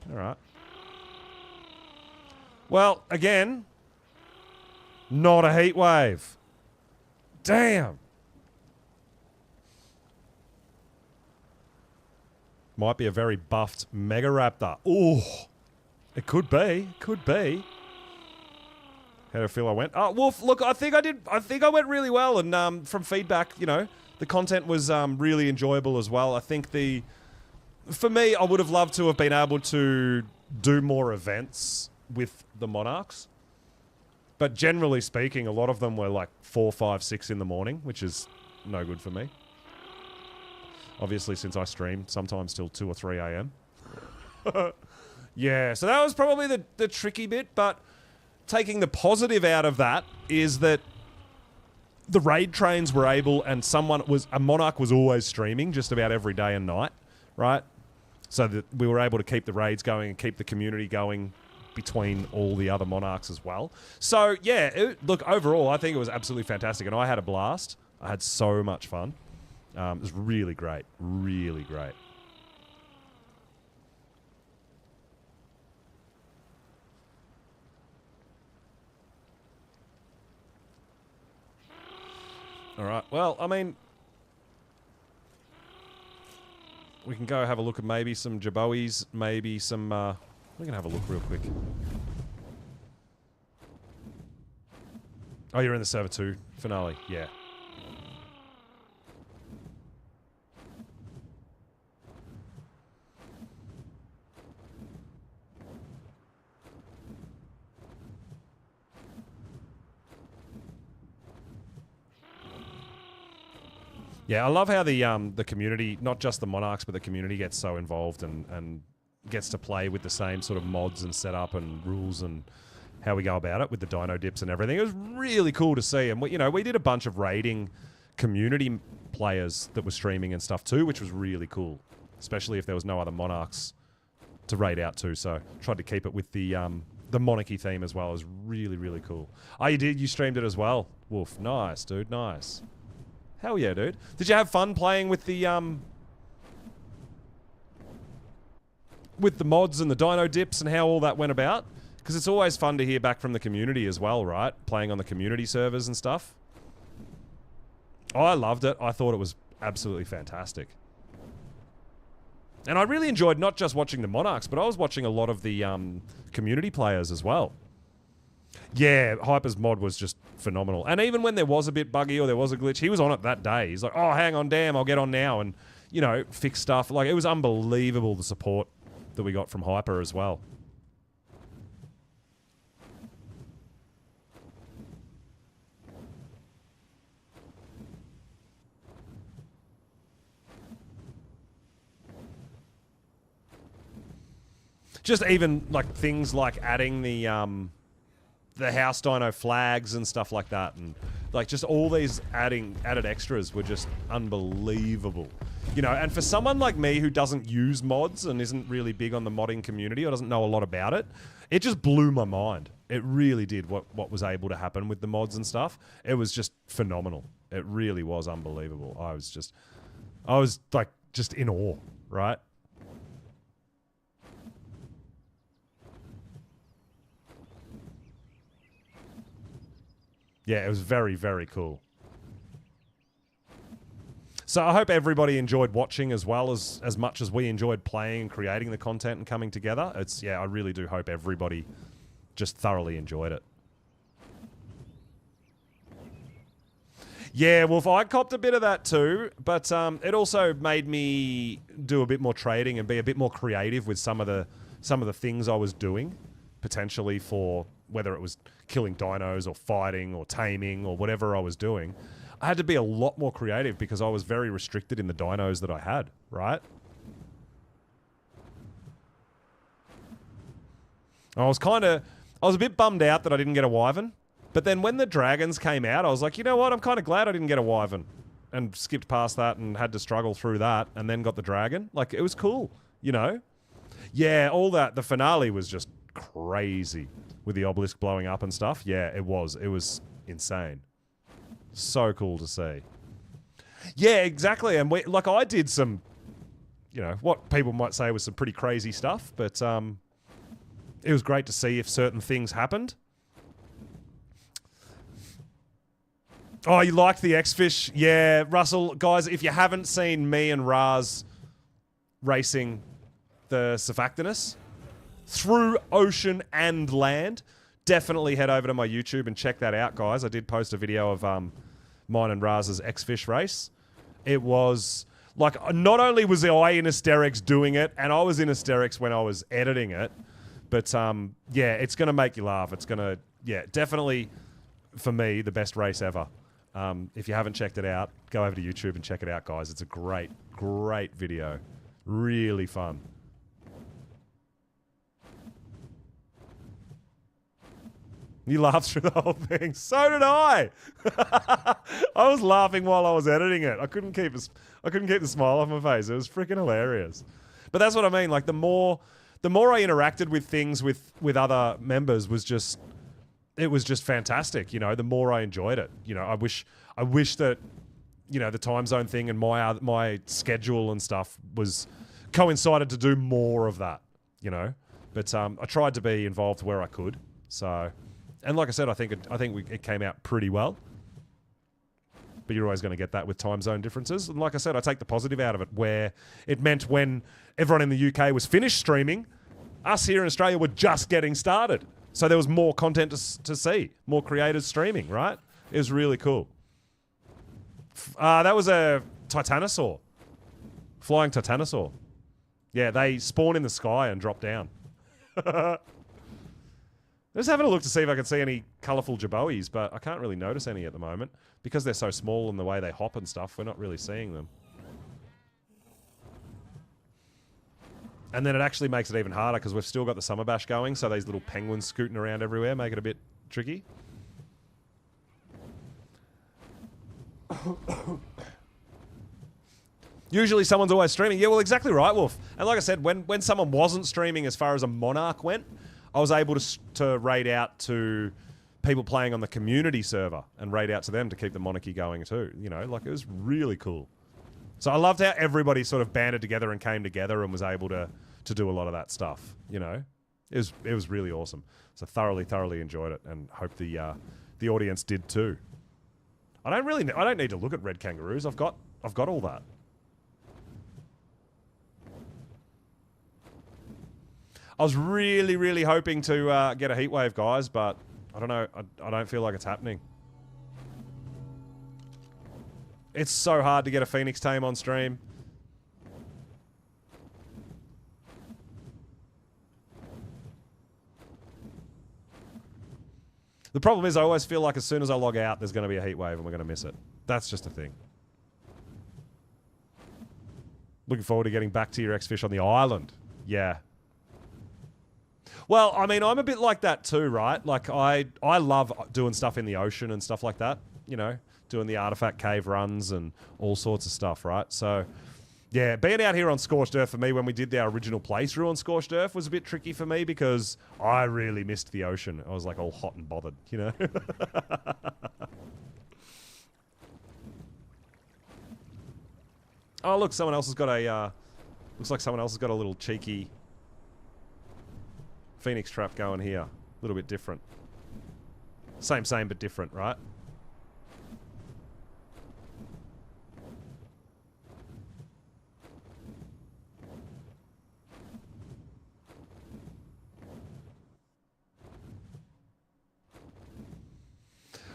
Speaker 1: All right. Well, again, not a heat wave. Damn. Might be a very buffed Mega Raptor. Ooh. It could be. Could be. How do I feel I went? Oh, Wolf, look, I think I went really well. And from feedback, you know, the content was really enjoyable as well. I think for me, I would have loved to have been able to do more events with the Monarchs. But generally speaking, a lot of them were like 4, 5, 6 in the morning, which is no good for me. Obviously, since I stream sometimes till 2 or 3 a.m. Yeah, so that was probably the tricky bit, but taking the positive out of that is that the raid trains were able, and a Monarch was always streaming just about every day and night, right? So that we were able to keep the raids going and keep the community going between all the other Monarchs as well. So, yeah, look, overall, I think it was absolutely fantastic, and I had a blast. I had so much fun. It was really great. Really great. All right. Well, I mean, we can go have a look at maybe some Jabois, maybe some... we can have a look real quick. Oh, you're in the server 2 finale. Yeah. Yeah, I love how the community, not just the Monarchs, but the community gets so involved and gets to play with the same sort of mods and setup and rules and how we go about it with the dino dips and everything. It was really cool to see. And, we did a bunch of raiding community players that were streaming and stuff too, which was really cool, especially if there was no other Monarchs to raid out to. So tried to keep it with the monarchy theme as well. It was really, really cool. Oh, you did? You streamed it as well? Wolf. Nice, dude. Nice. Hell yeah, dude. Did you have fun playing with the mods and the dino dips and how all that went about? Because it's always fun to hear back from the community as well, right? Playing on the community servers and stuff. Oh, I loved it. I thought it was absolutely fantastic. And I really enjoyed not just watching the Monarchs, but I was watching a lot of the community players as well. Yeah, Hyper's mod was just phenomenal. And even when there was a bit buggy or there was a glitch, he was on it that day. He's like, oh, hang on, damn, I'll get on now and, fix stuff. Like, it was unbelievable, the support that we got from Hyper as well. Just even, like, things like adding the house dino flags and stuff like that, and like just all these added extras were just unbelievable. And for someone like me who doesn't use mods and isn't really big on the modding community or doesn't know a lot about it, it just blew my mind. It really did what was able to happen with the mods and stuff. It was just phenomenal. It really was unbelievable. I was like just in awe, right? Yeah, it was very, very cool. So I hope everybody enjoyed watching as well as much as we enjoyed playing and creating the content and coming together. I really do hope everybody just thoroughly enjoyed it. Yeah, Wolf, I copped a bit of that too, but it also made me do a bit more trading and be a bit more creative with some of the things I was doing, potentially for whether it was killing dinos or fighting or taming or whatever I was doing. I had to be a lot more creative because I was very restricted in the dinos that I had, right? I was a bit bummed out that I didn't get a wyvern, but then when the dragons came out, I was like, you know what, I'm kind of glad I didn't get a wyvern, and skipped past that and had to struggle through that and then got the dragon. Like, it was cool, Yeah, all that, the finale was just crazy with the obelisk blowing up and stuff. Yeah, it was insane. So cool to see. Yeah, exactly. And I did some, what people might say was some pretty crazy stuff, but it was great to see if certain things happened. Oh, you liked the X-Fish? Yeah, Russell, guys, if you haven't seen me and Raz racing the Surfactinus through ocean and land, definitely head over to my YouTube and check that out, guys. I did post a video of mine and Raz's X-Fish race. It was like, not only was I in hysterics doing it, and I was in hysterics when I was editing it, but yeah, it's going to make you laugh. It's going to, yeah, definitely, for me, the best race ever. If you haven't checked it out, go over to YouTube and check it out, guys. It's a great, great video. Really fun. You laughed through the whole thing. So did I. I was laughing while I was editing it. I couldn't keep the smile off my face. It was freaking hilarious. But that's what I mean. Like the more I interacted with things with other members it was just fantastic. You know, the more I enjoyed it. You know, I wish that, you know, the time zone thing and my schedule and stuff was coincided to do more of that. You know, but I tried to be involved where I could. So. And like I said, I think it came out pretty well. But you're always going to get that with time zone differences. And like I said, I take the positive out of it, where it meant when everyone in the UK was finished streaming, us here in Australia were just getting started. So there was more content to see, more creators streaming, right? It was really cool. That was a Titanosaur. Flying Titanosaur. Yeah, they spawn in the sky and drop down. Just having a look to see if I can see any colourful Jabois, but I can't really notice any at the moment. Because they're so small and the way they hop and stuff, we're not really seeing them. And then it actually makes it even harder because we've still got the Summer Bash going, so these little penguins scooting around everywhere make it a bit tricky. Usually someone's always streaming. Yeah, well, exactly right, Wolf. And like I said, when someone wasn't streaming as far as a Monarch went, I was able to raid out to people playing on the community server and raid out to them to keep the monarchy going too. You know, like it was really cool. So I loved how everybody sort of banded together and came together and was able to do a lot of that stuff. You know, it was really awesome. So thoroughly enjoyed it, and hope the audience did too. I don't need to look at red kangaroos. I've got all that. I was really hoping to get a heat wave, guys, but I don't know. I don't feel like it's happening. It's so hard to get a Phoenix tame on stream. The problem is I always feel like as soon as I log out, there's going to be a heat wave and we're going to miss it. That's just a thing. Looking forward to getting back to your X-Fish on the island. Yeah. Well, I mean, I'm a bit like that too, right? Like, I love doing stuff in the ocean and stuff like that, you know, doing the artifact cave runs and all sorts of stuff, right? So, yeah, being out here on Scorched Earth for me when we did our original playthrough on Scorched Earth was a bit tricky for me because I really missed the ocean. I was like all hot and bothered, you know? Oh, look, someone else has got a, looks like someone else has got a little cheeky Phoenix trap going here. A little bit different. Same, but different, right?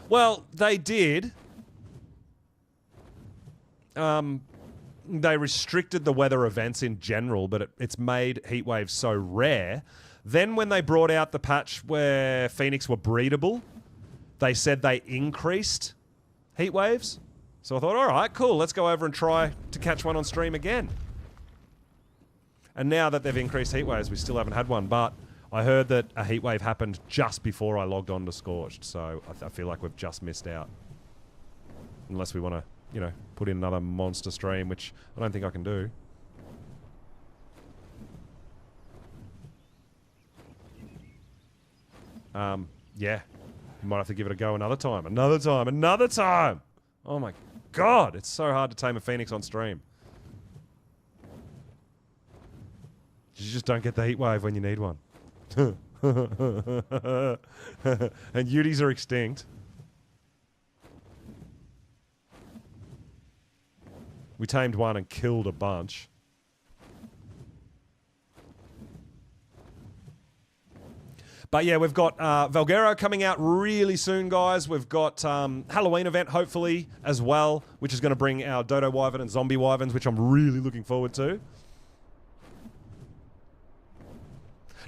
Speaker 1: Well, they did. They restricted the weather events in general, but it's made heat waves so rare. Then when they brought out the patch where Phoenix were breedable, they said they increased heat waves. So I thought, all right, cool, let's go over and try to catch one on stream again. And now that they've increased heat waves, we still haven't had one, but I heard that a heat wave happened just before I logged on to Scorched, so I feel like we've just missed out. Unless we want to, you know, put in another monster stream, which I don't think I can do. Yeah. Might have to give it a go another time. Another time! Oh my god, it's so hard to tame a Phoenix on stream. You just don't get the heat wave when you need one. And Uties are extinct. We tamed one and killed a bunch. But yeah, we've got Valguero coming out really soon, guys. We've got Halloween event, hopefully, as well, which is going to bring our Dodo Wyvern and Zombie Wyverns, which I'm really looking forward to.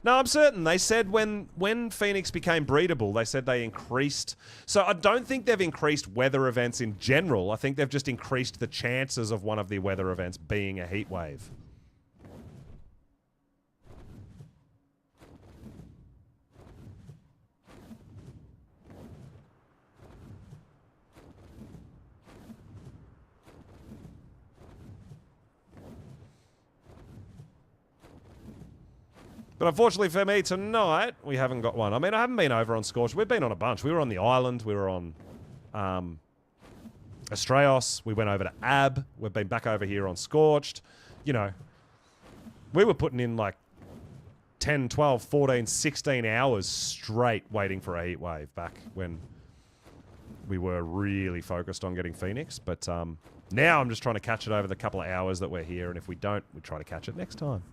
Speaker 1: No, I'm certain. They said when Phoenix became breedable, they said they increased. So I don't think they've increased weather events in general. I think they've just increased the chances of one of the weather events being a heat wave. But unfortunately for me tonight, we haven't got one. I mean, I haven't been over on Scorched. We've been on a bunch. We were on the island. We were on Astraeos. We went over to Ab. We've been back over here on Scorched. You know, we were putting in like 10, 12, 14, 16 hours straight waiting for a heat wave back when we were really focused on getting Phoenix. But now I'm just trying to catch it over the couple of hours that we're here. And if we don't, we try to catch it next time.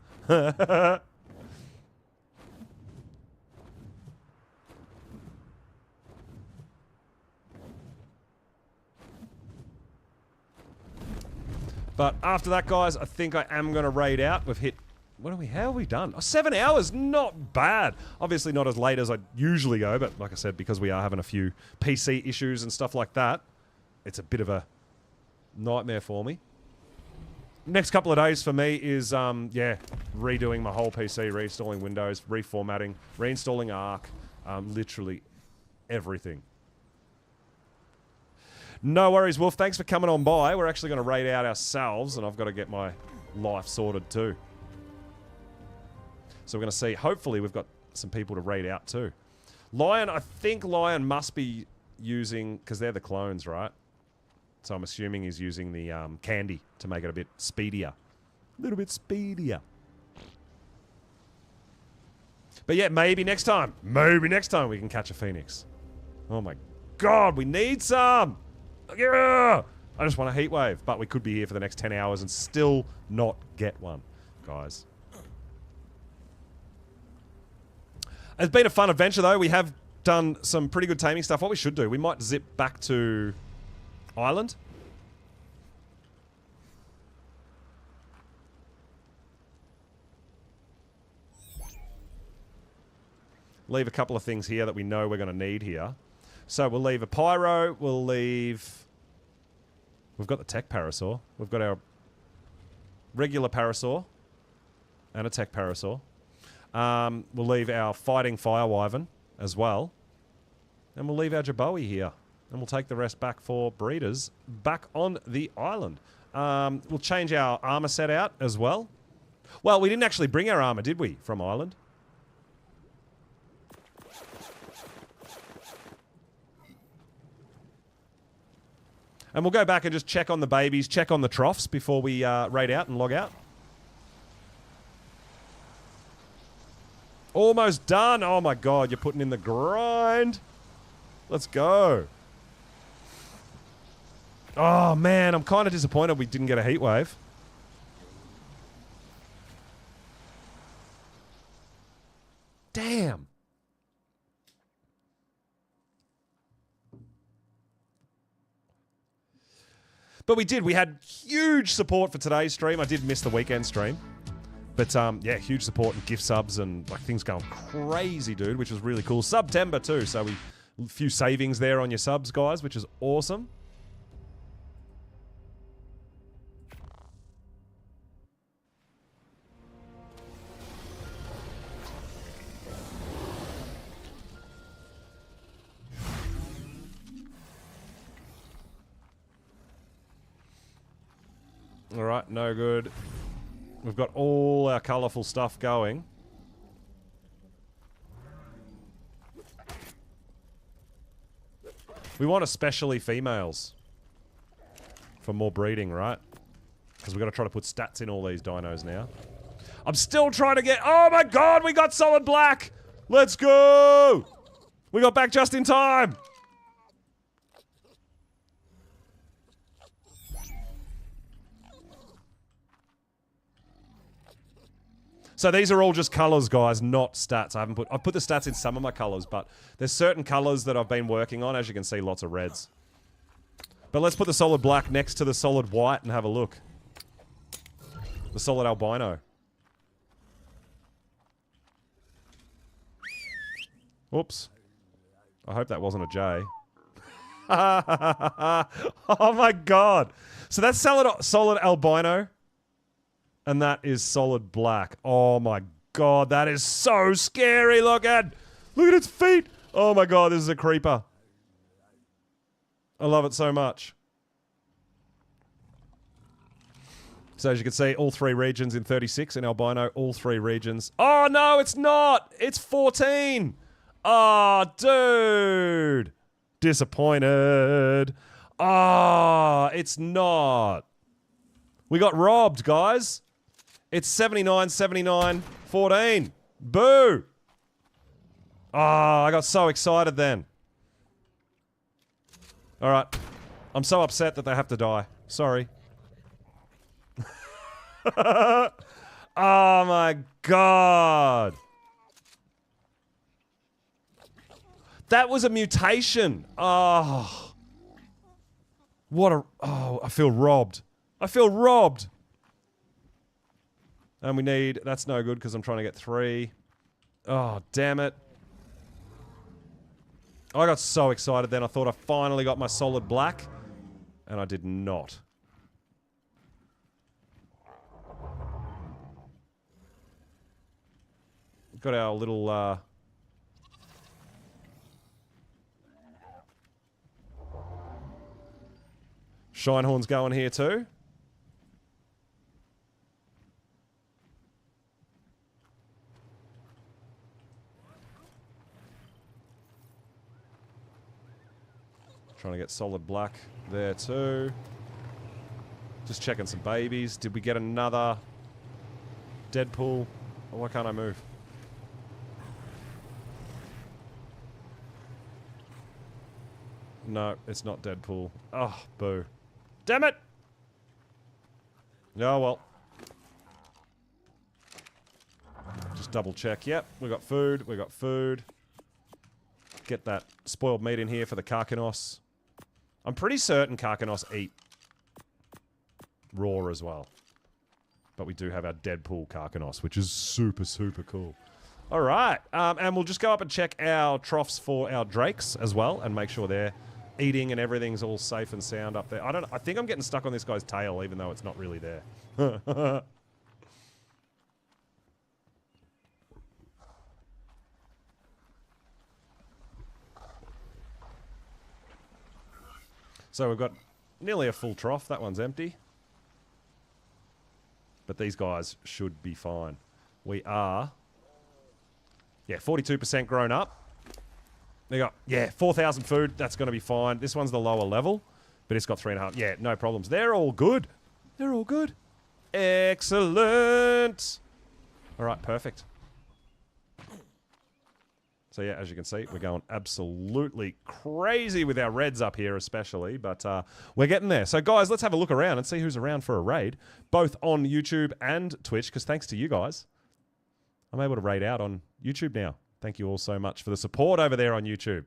Speaker 1: But after that, guys, I think I am going to raid out. We've hit... How have we done? Oh, 7 hours, not bad. Obviously not as late as I usually go, but like I said, because we are having a few PC issues and stuff like that, it's a bit of a nightmare for me. Next couple of days for me is, yeah, redoing my whole PC, reinstalling Windows, reformatting, reinstalling Arc, literally everything. No worries, Wolf. Thanks for coming on by. We're actually going to raid out ourselves, and I've got to get my life sorted too. So we're going to see. Hopefully, we've got some people to raid out too. Lion, I think Lion must be using... Because they're the clones, right? So I'm assuming he's using the candy to make it a bit speedier. A little bit speedier. But yeah, maybe next time. Maybe next time we can catch a Phoenix. Oh my God, we need some! Yeah! I just want a heat wave, but we could be here for the next 10 hours and still not get one, guys. It's been a fun adventure, though. We have done some pretty good taming stuff. What we should do, we might zip back to Island. Leave a couple of things here that we know we're going to need here. So we'll leave a pyro, we'll leave... We've got the tech parasaur. We've got our regular parasaur and a tech parasaur. We'll leave our fighting fire wyvern as well. And we'll leave our Jaboe here. And we'll take the rest back for breeders back on the island. We'll change our armor set out as well. Well, we didn't actually bring our armor, did we, from Island? And we'll go back and just check on the babies, check on the troughs before we raid out and log out. Almost done. Oh my God, you're putting in the grind. Let's go. Oh man, I'm kind of disappointed we didn't get a heat wave. Damn. But we did. We had huge support for today's stream. I did miss the weekend stream. But, yeah, huge support and gift subs and, like, things going crazy, dude, which was really cool. September, too. So a few savings there on your subs, guys, which is awesome. All right, no good. We've got all our colourful stuff going. We want especially females for more breeding, right? Because we've got to try to put stats in all these dinos now. I'm still trying to get... Oh my God, we got solid black! Let's go! We got back just in time! So these are all just colors, guys, not stats. I've put the stats in some of my colors, but there's certain colors that I've been working on. As you can see, lots of reds. But let's put the solid black next to the solid white and have a look. The solid albino. Oops. I hope that wasn't a J. Oh my god. So that's solid albino. And that is solid black. Oh my god, that is so scary looking. Look at its feet. Oh my god, this is a creeper. I love it so much. So as you can see, all 3 regions in 36 in albino, all 3 regions. Oh no, it's not. It's 14. Oh, dude. Disappointed. Oh, it's not. We got robbed, guys. It's 79, 79, 14. Boo. Oh, I got so excited then. All right. I'm so upset that they have to die. Sorry. Oh my god. That was a mutation. Oh. What a... Oh, I feel robbed. I feel robbed. And we need... That's no good because I'm trying to get 3. Oh, damn it. I got so excited then. I thought I finally got my solid black. And I did not. Got our little... Shinehorns going here too. Trying to get solid black there too. Just checking some babies. Did we get another Deadpool? Oh, why can't I move? No, it's not Deadpool. Oh, boo. Damn it! Oh, well. Just double check. Yep, we got food. We got food. Get that spoiled meat in here for the Karkanos. I'm pretty certain Karkanos eat raw as well. But we do have our Deadpool Karkanos, which is super, super cool. All right. And we'll just go up and check our troughs for our drakes as well and make sure they're eating and everything's all safe and sound up there. I think I'm getting stuck on this guy's tail even though it's not really there. So we've got nearly a full trough. That one's empty. But these guys should be fine. We are... Yeah, 42% grown up. They got, yeah, 4,000 food. That's going to be fine. This one's the lower level, but it's got 3.5. Yeah, no problems. They're all good. They're all good. Excellent. All right, perfect. So yeah, as you can see, we're going absolutely crazy with our reds up here especially, but we're getting there. So guys, let's have a look around and see who's around for a raid, both on YouTube and Twitch, because thanks to you guys, I'm able to raid out on YouTube now. Thank you all so much for the support over there on YouTube.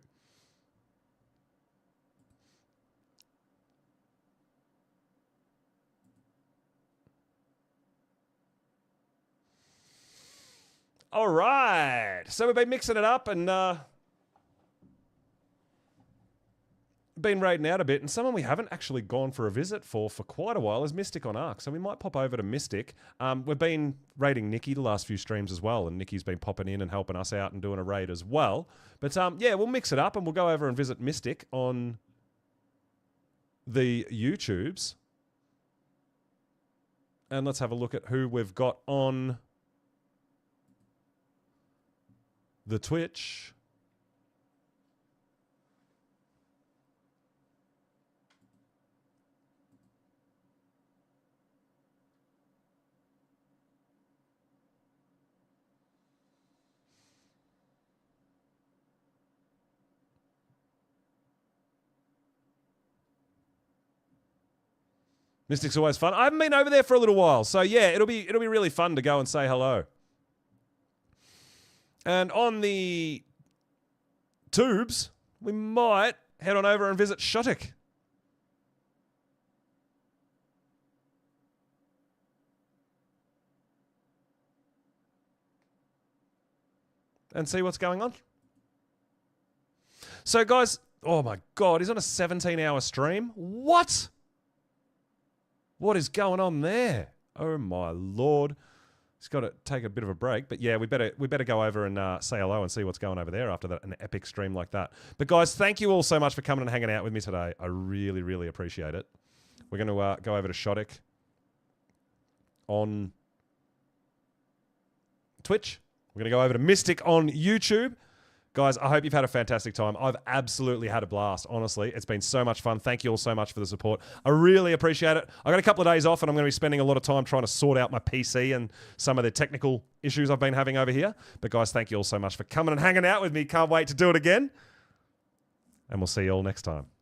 Speaker 1: All right. So we've been mixing it up and been raiding out a bit. And someone we haven't actually gone for a visit for quite a while is Mystic on Ark. So we might pop over to Mystic. We've been raiding Nikki the last few streams as well. And Nikki's been popping in and helping us out and doing a raid as well. But yeah, we'll mix it up and we'll go over and visit Mystic on the YouTubes. And let's have a look at who we've got on the Twitch. Mystic's always fun. I haven't been over there for a little while, so yeah, it'll be really fun to go and say hello. And on the tubes, we might head on over and visit Shotik. And see what's going on. So, guys, oh my God, he's on a 17-hour stream. What? What is going on there? Oh my Lord. He's got to take a bit of a break. But yeah, we better go over and say hello and see what's going over there after an epic stream like that. But guys, thank you all so much for coming and hanging out with me today. I really, really appreciate it. We're going to go over to Shotik on Twitch. We're going to go over to Mystic on YouTube. Guys, I hope you've had a fantastic time. I've absolutely had a blast, honestly. It's been so much fun. Thank you all so much for the support. I really appreciate it. I got a couple of days off and I'm going to be spending a lot of time trying to sort out my PC and some of the technical issues I've been having over here. But guys, thank you all so much for coming and hanging out with me. Can't wait to do it again. And we'll see you all next time.